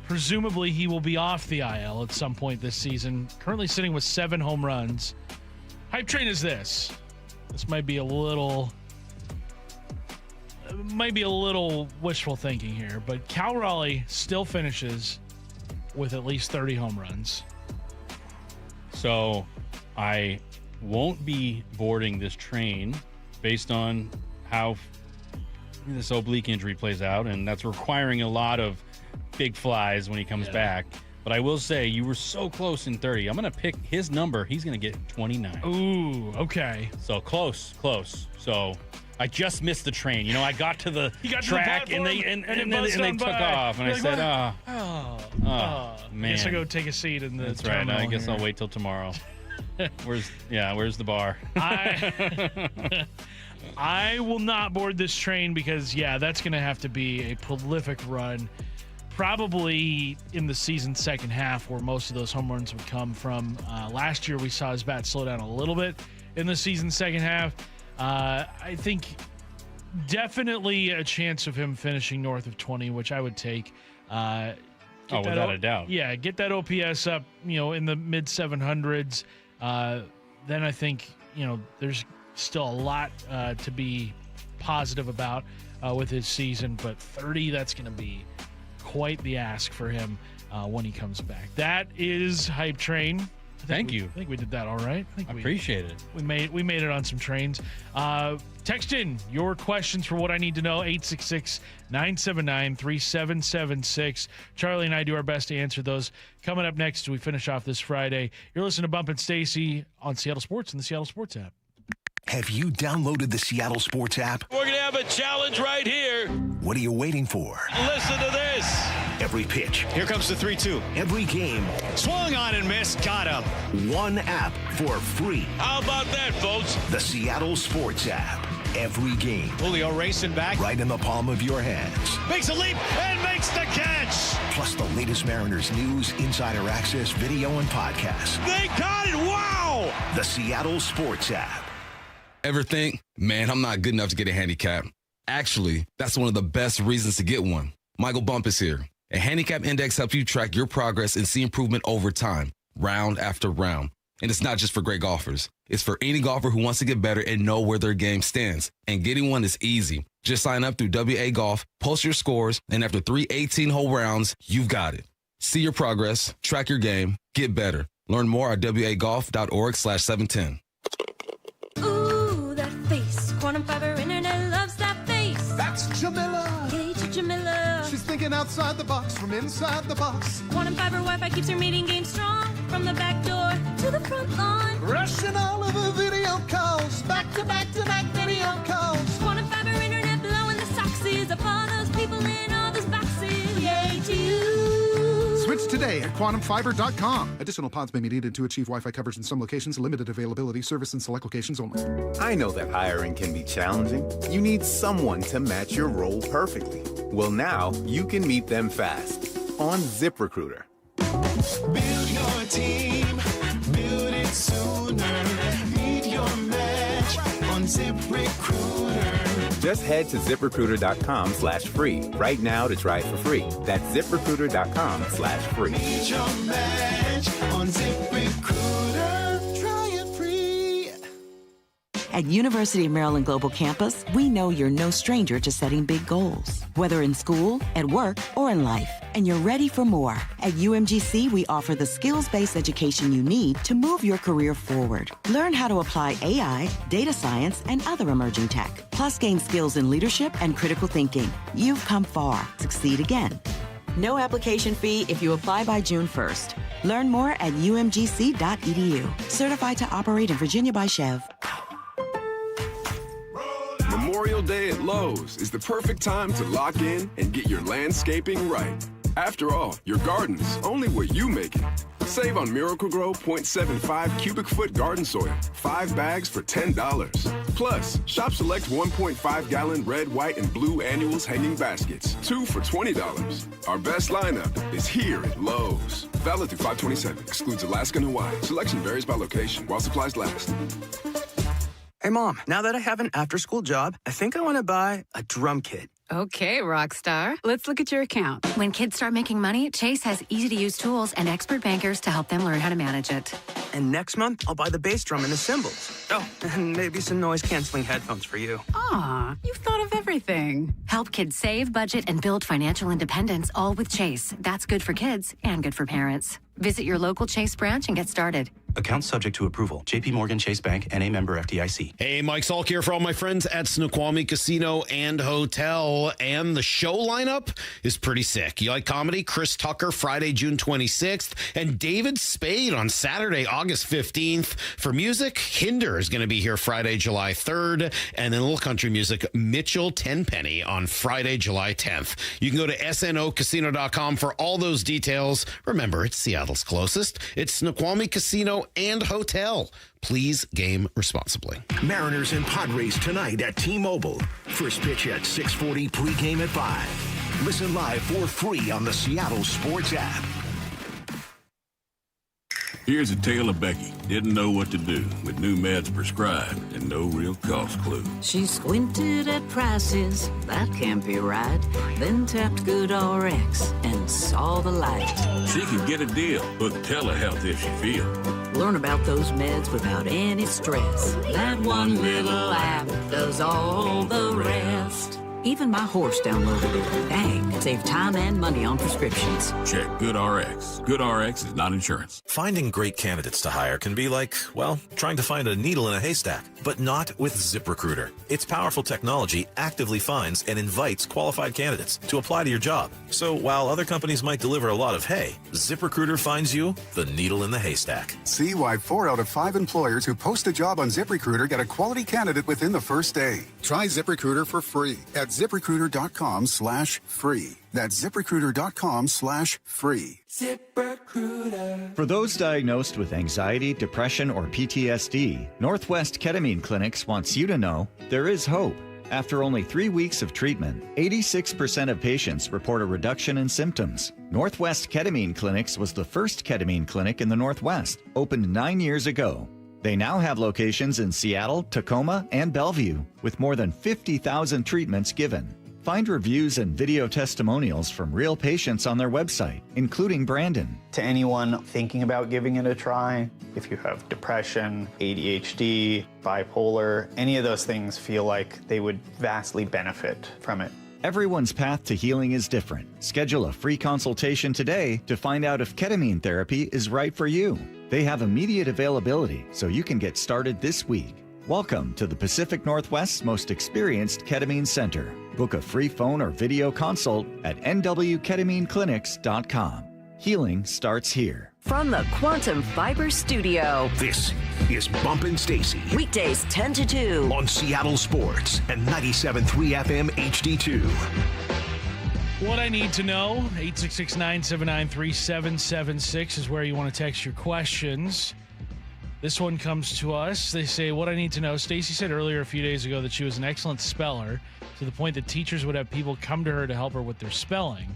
Presumably, he will be off the IL at some point this season. Currently sitting with 7 home runs. Hype train is this. This might be a little wishful thinking here, but Cal Raleigh still finishes with at least 30 home runs. So I won't be boarding this train based on how this oblique injury plays out, and that's requiring a lot of big flies when he comes back. But I will say, you were so close in 30. I'm going to pick his number. He's going to get 29. Ooh, okay. So close. So I just missed the train. You know, I got to the track and they took off. And I said, man. I guess I'll go take a seat in the That's right. I guess I'll wait till tomorrow. Where's the bar? I will not board this train because, that's going to have to be a prolific run. Probably in the season's second half, where most of those home runs would come from. Last year, we saw his bat slow down a little bit in the season's second half. I think definitely a chance of him finishing north of 20, which I would take. Without a doubt. Yeah, get that OPS up, in the mid 700s. Then I think, there's still a lot to be positive about with his season. But 30, that's going to be quite the ask for him when he comes back. That is Hype Train. Thank you. I think we did that all right. I appreciate it. We made it on some trains. Text in your questions for what I need to know, 866-979-3776. Charlie and I do our best to answer those. Coming up next, we finish off this Friday. You're listening to Bump and Stacy on Seattle Sports and the Seattle Sports app. Have you downloaded the Seattle Sports app? We're going to have a challenge right here. What are you waiting for? Listen to this. Every pitch. Here comes the 3-2. Every game. Swung on and missed. Got him. One app for free. How about that, folks? The Seattle Sports app. Every game. Julio racing back. Right in the palm of your hands. Makes a leap and makes the catch. Plus the latest Mariners news, insider access, video, and podcasts. They got it. Wow. The Seattle Sports app. Ever think, man, I'm not good enough to get a handicap? Actually, that's one of the best reasons to get one. Michael Bump is here. A handicap index helps you track your progress and see improvement over time, round after round. And it's not just for great golfers. It's for any golfer who wants to get better and know where their game stands. And getting one is easy. Just sign up through WA Golf, post your scores, and after 3 18-hole rounds, you've got it. See your progress, track your game, get better. Learn more at wagolf.org/710. Ooh, that face. Quantum Fiber Internet loves that face. That's Jamila. Hey, Jamila. She's thinking outside the box from inside the box. Quantum Fiber Wi-Fi keeps her meeting game strong. From the back door to the front lawn. Rushing all of her video calls. Back to back video calls. Quantum Fiber Internet blowing the soxies up all those people in all those boxes. Yay to you. Switch today at quantumfiber.com. Additional pods may be needed to achieve Wi-Fi coverage in some locations. Limited availability. Service in select locations only. I know that hiring can be challenging. You need someone to match your role perfectly. Well, now you can meet them fast on ZipRecruiter. Build your team. Build it sooner. Meet your match on ZipRecruiter. Just head to ZipRecruiter.com/free right now to try it for free. That's ZipRecruiter.com/free. Need your match on ZipRecruiter. Try it free. At University of Maryland Global Campus, we know you're no stranger to setting big goals, whether in school, at work, or in life, and you're ready for more. At UMGC, we offer the skills-based education you need to move your career forward. Learn how to apply AI, data science, and other emerging tech, plus gain skills in leadership and critical thinking. You've come far. Succeed again. No application fee if you apply by June 1st. Learn more at umgc.edu. Certified to operate in Virginia by Chev. Memorial Day at Lowe's is the perfect time to lock in and get your landscaping right. After all, your garden's only what you make it. Save on Miracle-Gro 0.75 cubic foot garden soil, 5 bags for $10. Plus, shop select 1.5 gallon red, white, and blue annuals hanging baskets, 2 for $20. Our best lineup is here at Lowe's. Valid through 5/27, excludes Alaska and Hawaii. Selection varies by location while supplies last. Hey, Mom, now that I have an after-school job, I think I want to buy a drum kit. Okay, Rockstar. Let's look at your account. When kids start making money, Chase has easy-to-use tools and expert bankers to help them learn how to manage it. And next month, I'll buy the bass drum and the cymbals. Oh, and maybe some noise-canceling headphones for you. Aw, you've thought of everything. Help kids save, budget, and build financial independence, all with Chase. That's good for kids and good for parents. Visit your local Chase branch and get started. Account subject to approval. JP Morgan Chase Bank, N.A. member FDIC. Hey, Mike Salk here for all my friends at Snoqualmie Casino and Hotel. And the show lineup is pretty sick. You like comedy? Chris Tucker, Friday, June 26th. And David Spade on Saturday, August 15th. For music, Hinder is going to be here Friday, July 3rd. And then a little country music, Mitchell Tenpenny on Friday, July 10th. You can go to snocasino.com for all those details. Remember, it's Seattle's closest. It's Snoqualmie Casino and Hotel. Please game responsibly. Mariners and Padres tonight at T-Mobile. First pitch at 6:40, pregame at 5. Listen live for free on the Seattle Sports app. Here's a tale of Becky. Didn't know what to do with new meds prescribed and no real cost clue. She squinted at prices, that can't be right. Then tapped GoodRx and saw the light. She could get a deal, book telehealth if she feels. Learn about those meds without any stress. That one little app does all the rest. Even my horse downloaded it. Dang, save time and money on prescriptions. Check GoodRx. GoodRx is not insurance. Finding great candidates to hire can be like, well, trying to find a needle in a haystack. But not with ZipRecruiter. Its powerful technology actively finds and invites qualified candidates to apply to your job. So while other companies might deliver a lot of hay, ZipRecruiter finds you the needle in the haystack. See why 4 out of 5 employers who post a job on ZipRecruiter get a quality candidate within the first day. Try ZipRecruiter for free at ZipRecruiter.com/free. That's ZipRecruiter.com/free. ZipRecruiter. For those diagnosed with anxiety, depression, or PTSD, Northwest Ketamine Clinics wants you to know there is hope. After only 3 weeks of treatment, 86% of patients report a reduction in symptoms. Northwest Ketamine Clinics was the first ketamine clinic in the Northwest, opened 9 years ago. They now have locations in Seattle, Tacoma, and Bellevue, with more than 50,000 treatments given. Find reviews and video testimonials from real patients on their website, including Brandon. To anyone thinking about giving it a try, if you have depression, ADHD, bipolar, any of those things feel like they would vastly benefit from it. Everyone's path to healing is different. Schedule a free consultation today to find out if ketamine therapy is right for you. They have immediate availability, so you can get started this week. Welcome to the Pacific Northwest's most experienced ketamine center. Book a free phone or video consult at nwketamineclinics.com. Healing starts here. From the Quantum Fiber Studio. This is Bump Stacy. Weekdays 10 to 2. On Seattle Sports and 97.3 FM HD2. What I need to know, 866-979-3776 is where you want to text your questions. This one comes to us. They say, what I need to know. Stacy said earlier a few days ago that she was an excellent speller to the point that teachers would have people come to her to help her with their spelling.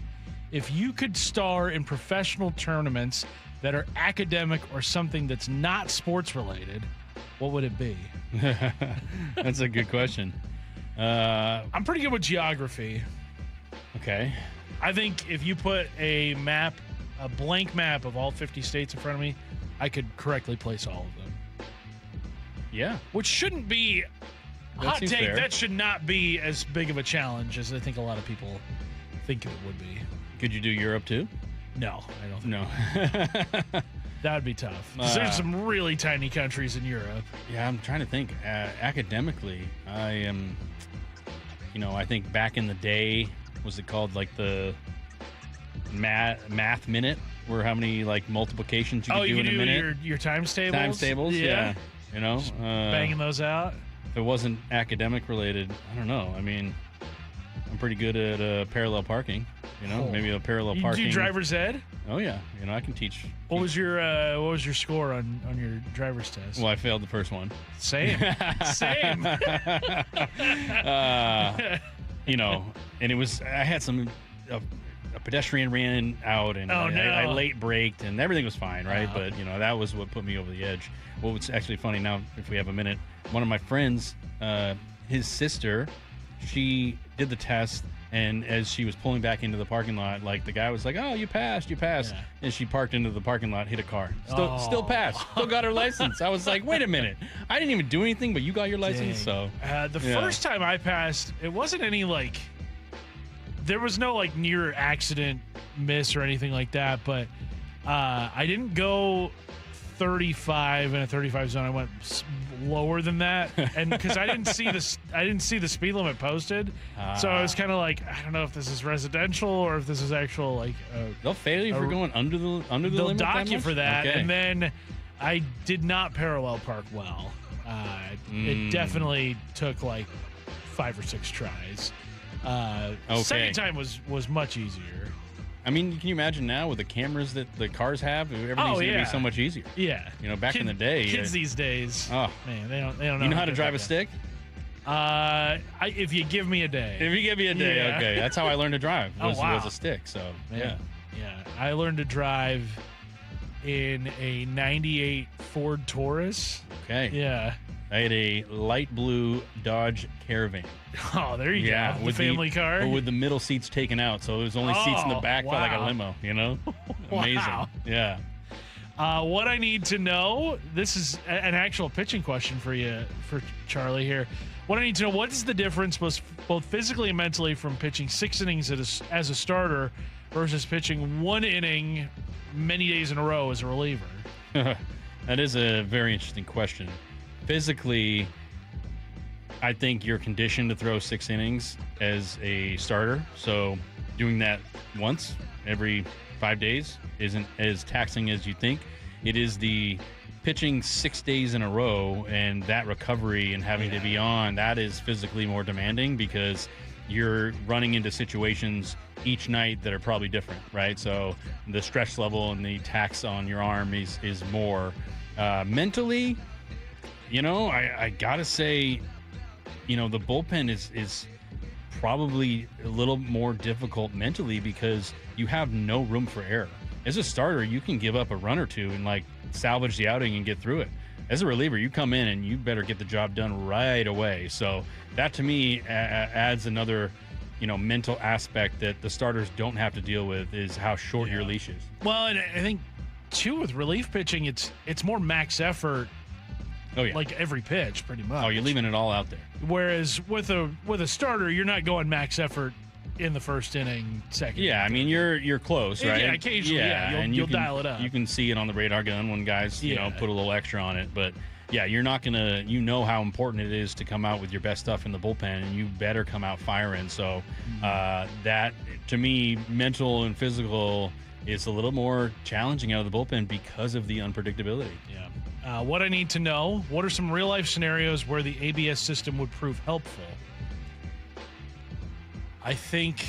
If you could star in professional tournaments that are academic or something that's not sports related, what would it be? That's a good question. I'm pretty good with geography. Okay. I think if you put a blank map of all 50 states in front of me, I could correctly place all of them. Yeah. Which shouldn't be hot take. Fair. That should not be as big of a challenge as I think a lot of people think it would be. Could you do Europe too? No, I don't think No. that would be tough. Because there's some really tiny countries in Europe. Yeah, I'm trying to think. Academically, I am, I think back in the day, was it called like the math minute? Where how many like multiplications you could do in a minute? Your times tables? Times tables, yeah. Banging those out. If it wasn't academic related, I don't know. I mean, I'm pretty good at parallel parking. Maybe a parallel parking. You do driver's ed? Oh yeah, I can teach. What was your score on your driver's test? Well, I failed the first one. Same. And it was I had a pedestrian ran out and I late braked and everything was fine, right? But that was what put me over the edge. Well, what's actually funny now, if we have a minute, one of my friends, his sister, she did the test, and as she was pulling back into the parking lot, like the guy was like, "Oh, you passed," and she parked into the parking lot, hit a car, still passed, still got her license. I was like, "Wait a minute, I didn't even do anything, but you got your license." So the first time I passed, it wasn't any like. There was no like near accident miss or anything like that, but I didn't go 35 in a 35 zone. I went lower than that, and because I didn't see the speed limit posted, so I was kind of like, I don't know if this is residential or if this is actual like. They'll fail you for going under the limit. They'll dock you for that, okay. And then I did not parallel park well. It definitely took like 5 or 6 tries. Second time was much easier. I mean, can you imagine now with the cameras that the cars have? Everything's going to be so much easier. Yeah. Back in the day. Kids these days. Oh man, they don't know. You know how to drive a stick? If you give me a day. If you give me a day, okay. That's how I learned to drive. Was a stick. So yeah. I learned to drive in a '98 Ford Taurus. Okay. Yeah. I had a light blue Dodge Caravan. Oh, there you go. The family car. But with the middle seats taken out, so there was only seats in the back, felt like a limo. Amazing. Wow. Yeah. What I need to know. This is an actual pitching question for you, for Charlie here. What I need to know: what is the difference, both physically and mentally, from pitching 6 innings as a starter versus pitching 1 inning many days in a row as a reliever? That is a very interesting question. Physically, I think you're conditioned to throw 6 innings as a starter. So doing that once every 5 days isn't as taxing as you think. It is the pitching 6 days in a row and that recovery and having to be on, that is physically more demanding because you're running into situations each night that are probably different, right? So the stress level and the tax on your arm is more. Mentally, I gotta say, the bullpen is probably a little more difficult mentally because you have no room for error. As a starter, you can give up a run or two and like salvage the outing and get through it. As a reliever, you come in and you better get the job done right away. So that to me adds another, mental aspect that the starters don't have to deal with is how short your leash is. Well, and I think too with relief pitching, it's more max effort. Oh yeah, like every pitch, pretty much. Oh, you're leaving it all out there. Whereas with a starter, you're not going max effort in the first inning, second. Yeah, I mean you're close, right? Yeah, occasionally, you'll dial it up. You can see it on the radar gun when guys, put a little extra on it. But yeah, you're not gonna, how important it is to come out with your best stuff in the bullpen, and you better come out firing. So that to me, mental and physical, is a little more challenging out of the bullpen because of the unpredictability. Yeah. What I need to know, what are some real-life scenarios where the ABS system would prove helpful? I think,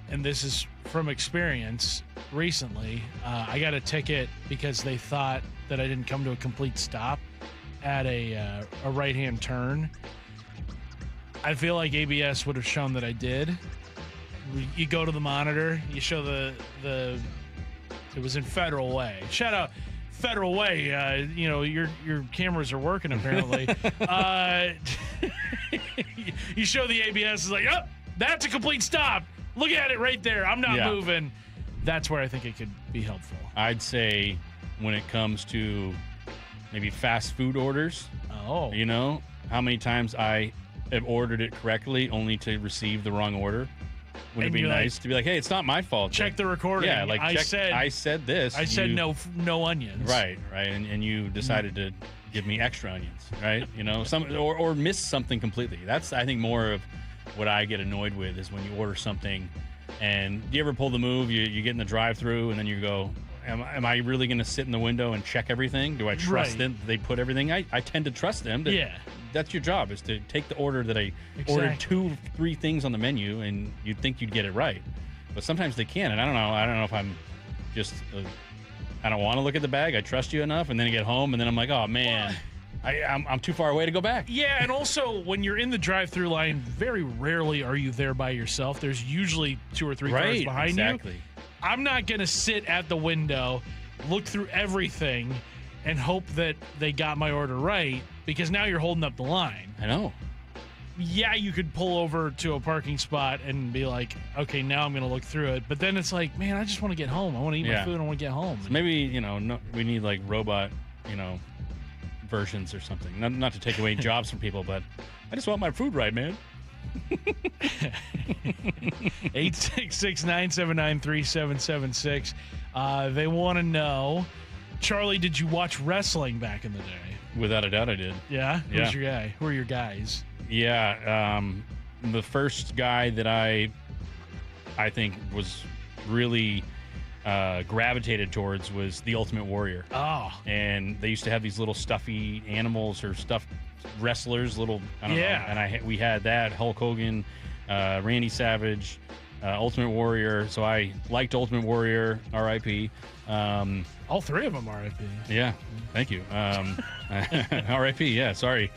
and this is from experience recently, I got a ticket because they thought that I didn't come to a complete stop at a right-hand turn. I feel like ABS would have shown that I did. You go to the monitor, you show the it was in Federal Way. Shout out Federal Way. Your cameras are working apparently. You show the ABS, is like, oh, that's a complete stop. Look at it right there. I'm not moving. That's where I think it could be helpful. I'd say when it comes to maybe fast food orders. Oh. How many times I have ordered it correctly only to receive the wrong order? Wouldn't it be nice to be like, hey, it's not my fault. Check the recording. Yeah, like I said this. I said no onions. Right. And you decided to give me extra onions, right? Or miss something completely. That's, I think, more of what I get annoyed with is when you order something and do you ever pull the move, you get in the drive-thru and then you go, am I really going to sit in the window and check everything? Do I trust them? They put everything. I tend to trust them. That's your job, is to take the order that I ordered 2-3 things on the menu, and you'd think you'd get it right. But sometimes they can't, and I don't know if I'm just, I don't want to look at the bag. I trust you enough, and then I get home, and then I'm like, oh, man, I'm too far away to go back. Yeah, and also when you're in the drive-thru line, very rarely are you there by yourself. There's usually 2 or 3 cars behind you. I'm not going to sit at the window, look through everything, and hope that they got my order right, because now you're holding up the line. I know. Yeah, you could pull over to a parking spot and be like, okay, now I'm going to look through it. But then it's like, man, I just want to get home. I want to eat my food. I want to get home. So maybe, we need like robot, versions or something. Not to take away jobs from people, but I just want my food right, man. 866-979-3776. They want to know, Charlie, did you watch wrestling back in the day? Without a doubt I did. Yeah? Who's your guy? Who are your guys? Yeah. The first guy that I think was really gravitated towards was the Ultimate Warrior. Oh. And they used to have these little stuffy animals or stuffed wrestlers, I don't know. And we had that, Hulk Hogan, Randy Savage, Ultimate Warrior. So I liked Ultimate Warrior, R.I.P. All 3 of them R.I.P. Yeah, thank you. R.I.P. Yeah, sorry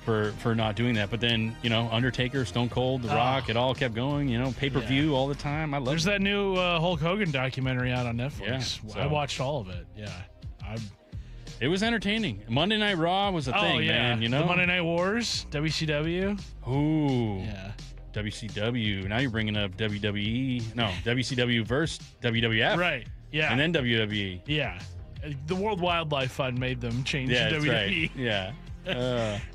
for not doing that. But then, Undertaker, Stone Cold, The Rock, it all kept going, pay-per-view all the time. I love There's that new Hulk Hogan documentary out on Netflix. Yeah, I watched all of it. Yeah. It was entertaining. Monday Night Raw was a thing, man. The Monday Night Wars, WCW. Ooh. Yeah. WCW. Now you're bringing up WWE. No, WCW versus WWF. Right. Yeah. And then WWE. Yeah. The World Wildlife Fund made them change WWE. Right. Yeah.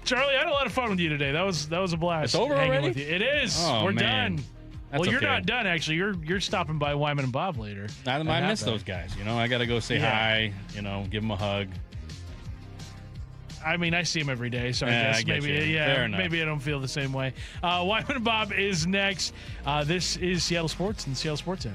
Charlie, I had a lot of fun with you today. That was a blast. It's over already? With you. It is. Oh, We're man. done. That's You're okay. not done, actually. You're stopping by Wyman and Bob later. I miss those guys. I got to go say hi, give them a hug. I mean, I see him every day, so I guess maybe I don't feel the same way. Wyman and Bob is next. This is Seattle Sports and Seattle Sports app.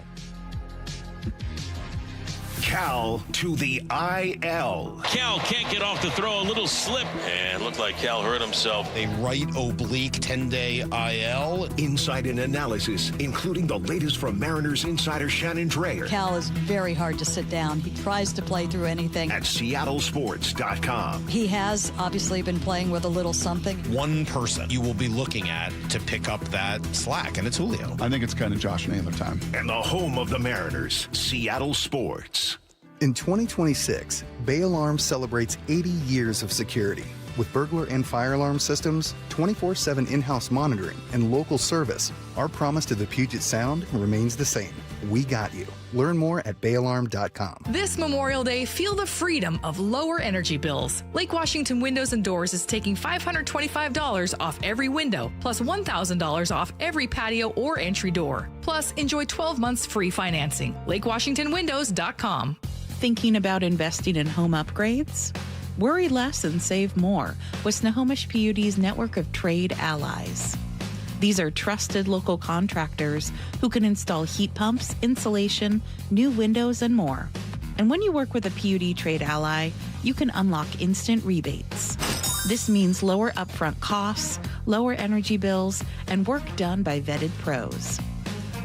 Cal to the IL. Cal can't get off the throw, a little slip, and looked like Cal hurt himself. A right oblique 10-day IL. Insight and analysis, including the latest from Mariners insider Shannon Dreyer. Cal is very hard to sit down. He tries to play through anything. At SeattleSports.com. He has obviously been playing with a little something. One person you will be looking at to pick up that slack, and it's Julio. I think it's kind of Josh Naylor time. And the home of the Mariners, Seattle Sports. In 2026, Bay Alarm celebrates 80 years of security. With burglar and fire alarm systems, 24/7 in-house monitoring, and local service, our promise to the Puget Sound remains the same. We got you. Learn more at bayalarm.com. This Memorial Day, feel the freedom of lower energy bills. Lake Washington Windows and Doors is taking $525 off every window, plus $1,000 off every patio or entry door. Plus, enjoy 12 months free financing. LakeWashingtonWindows.com. Thinking about investing in home upgrades? Worry less and save more with Snohomish PUD's network of trade allies. These are trusted local contractors who can install heat pumps, insulation, new windows, and more. And when you work with a PUD trade ally, you can unlock instant rebates. This means lower upfront costs, lower energy bills, and work done by vetted pros.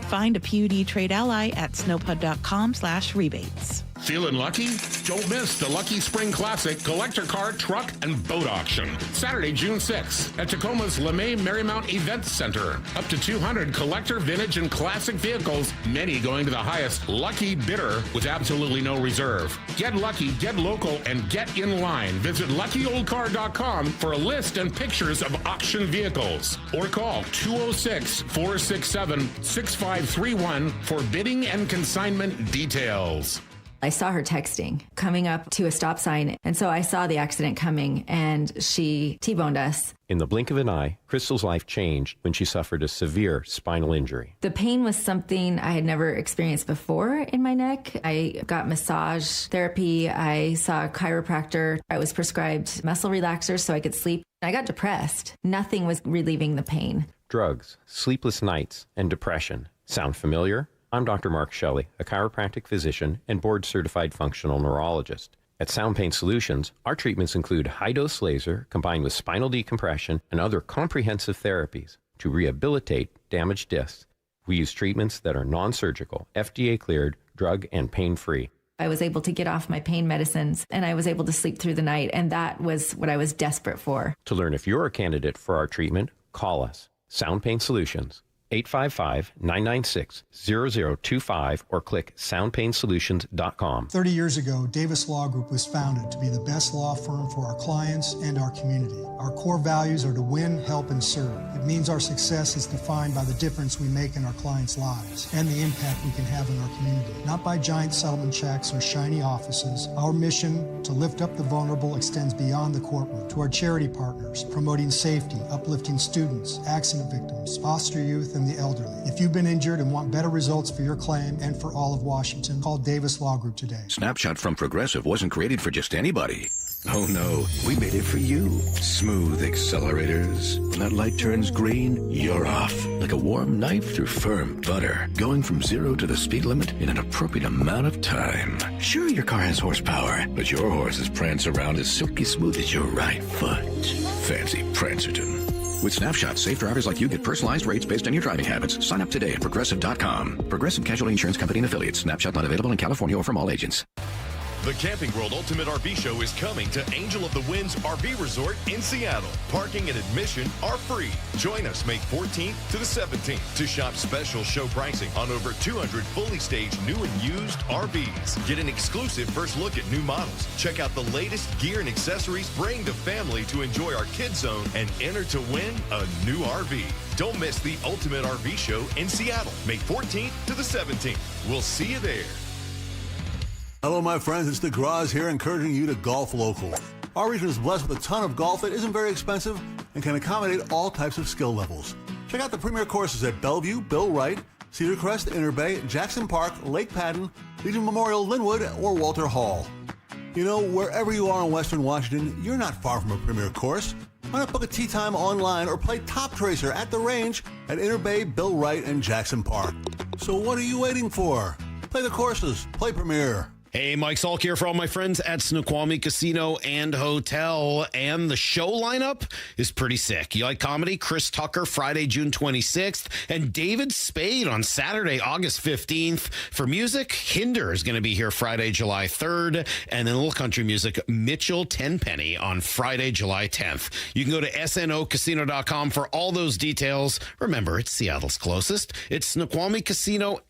Find a PUD trade ally at snowpud.com/rebates. Feeling lucky? Don't miss the Lucky Spring Classic Collector Car, Truck, and Boat Auction. Saturday, June 6th at Tacoma's LeMay Marymount Event Center. Up to 200 collector, vintage, and classic vehicles, many going to the highest lucky bidder with absolutely no reserve. Get lucky, get local, and get in line. Visit LuckyOldCar.com for a list and pictures of auction vehicles. Or call 206-467-6531 for bidding and consignment details. I saw her texting, coming up to a stop sign, and so I saw the accident coming, and she T-boned us. In the blink of an eye, Crystal's life changed when she suffered a severe spinal injury. The pain was something I had never experienced before in my neck. I got massage therapy. I saw a chiropractor. I was prescribed muscle relaxers so I could sleep. I got depressed. Nothing was relieving the pain. Drugs, sleepless nights, and depression. Sound familiar? I'm Dr. Mark Shelley, a chiropractic physician and board-certified functional neurologist. At Sound Pain Solutions, our treatments include high-dose laser combined with spinal decompression and other comprehensive therapies to rehabilitate damaged discs. We use treatments that are non-surgical, FDA-cleared, drug and pain-free. I was able to get off my pain medicines, and I was able to sleep through the night, and that was what I was desperate for. To learn if you're a candidate for our treatment, call us. Sound Pain Solutions. 855-996-0025 or click soundpainsolutions.com. 30 years ago, Davis Law Group was founded to be the best law firm for our clients and our community. Our core values are to win, help, and serve. It means our success is defined by the difference we make in our clients' lives and the impact we can have in our community. Not by giant settlement checks or shiny offices. Our mission to lift up the vulnerable extends beyond the courtroom to our charity partners, promoting safety, uplifting students, accident victims, foster youth, and the elderly. If you've been injured and want better results for your claim and for all of Washington, call Davis Law Group today. Snapshot from Progressive wasn't created for just anybody. Oh no, we made it for you. Smooth accelerators. When that light turns green, you're off. Like a warm knife through firm butter. Going from 0 to the speed limit in an appropriate amount of time. Sure, your car has horsepower, but your horses prance around as silky smooth as your right foot. Fancy Prancerton. With Snapshot, safe drivers like you get personalized rates based on your driving habits. Sign up today at Progressive.com. Progressive Casualty Insurance Company and Affiliates. Snapshot not available in California or from all agents. The Camping World Ultimate RV Show is coming to Angel of the Winds RV Resort in Seattle. Parking and admission are free. Join us May 14th to the 17th to shop special show pricing on over 200 fully staged new and used RVs. Get an exclusive first look at new models. Check out the latest gear and accessories. Bring the family to enjoy our Kids Zone and enter to win a new RV. Don't miss the Ultimate RV Show in Seattle, May 14th to the 17th. We'll see you there. Hello, my friends. It's DeGraws here, encouraging you to golf local. Our region is blessed with a ton of golf that isn't very expensive and can accommodate all types of skill levels. Check out the premier courses at Bellevue, Bill Wright, Cedar Crest, Inner Bay, Jackson Park, Lake Padden, Legion Memorial, Linwood, or Walter Hall. You know, wherever you are in Western Washington, you're not far from a premier course. Why not book a tee time online or play Top Tracer at the range at Inner Bay, Bill Wright, and Jackson Park? So what are you waiting for? Play the courses. Play Premier. Hey, Mike Salk here for all my friends at Snoqualmie Casino and Hotel. And the show lineup is pretty sick. You like comedy? Chris Tucker, Friday, June 26th. And David Spade on Saturday, August 15th. For music, Hinder is going to be here Friday, July 3rd. And then a little country music, Mitchell Tenpenny on Friday, July 10th. You can go to snocasino.com for all those details. Remember, it's Seattle's closest. It's Snoqualmie Casino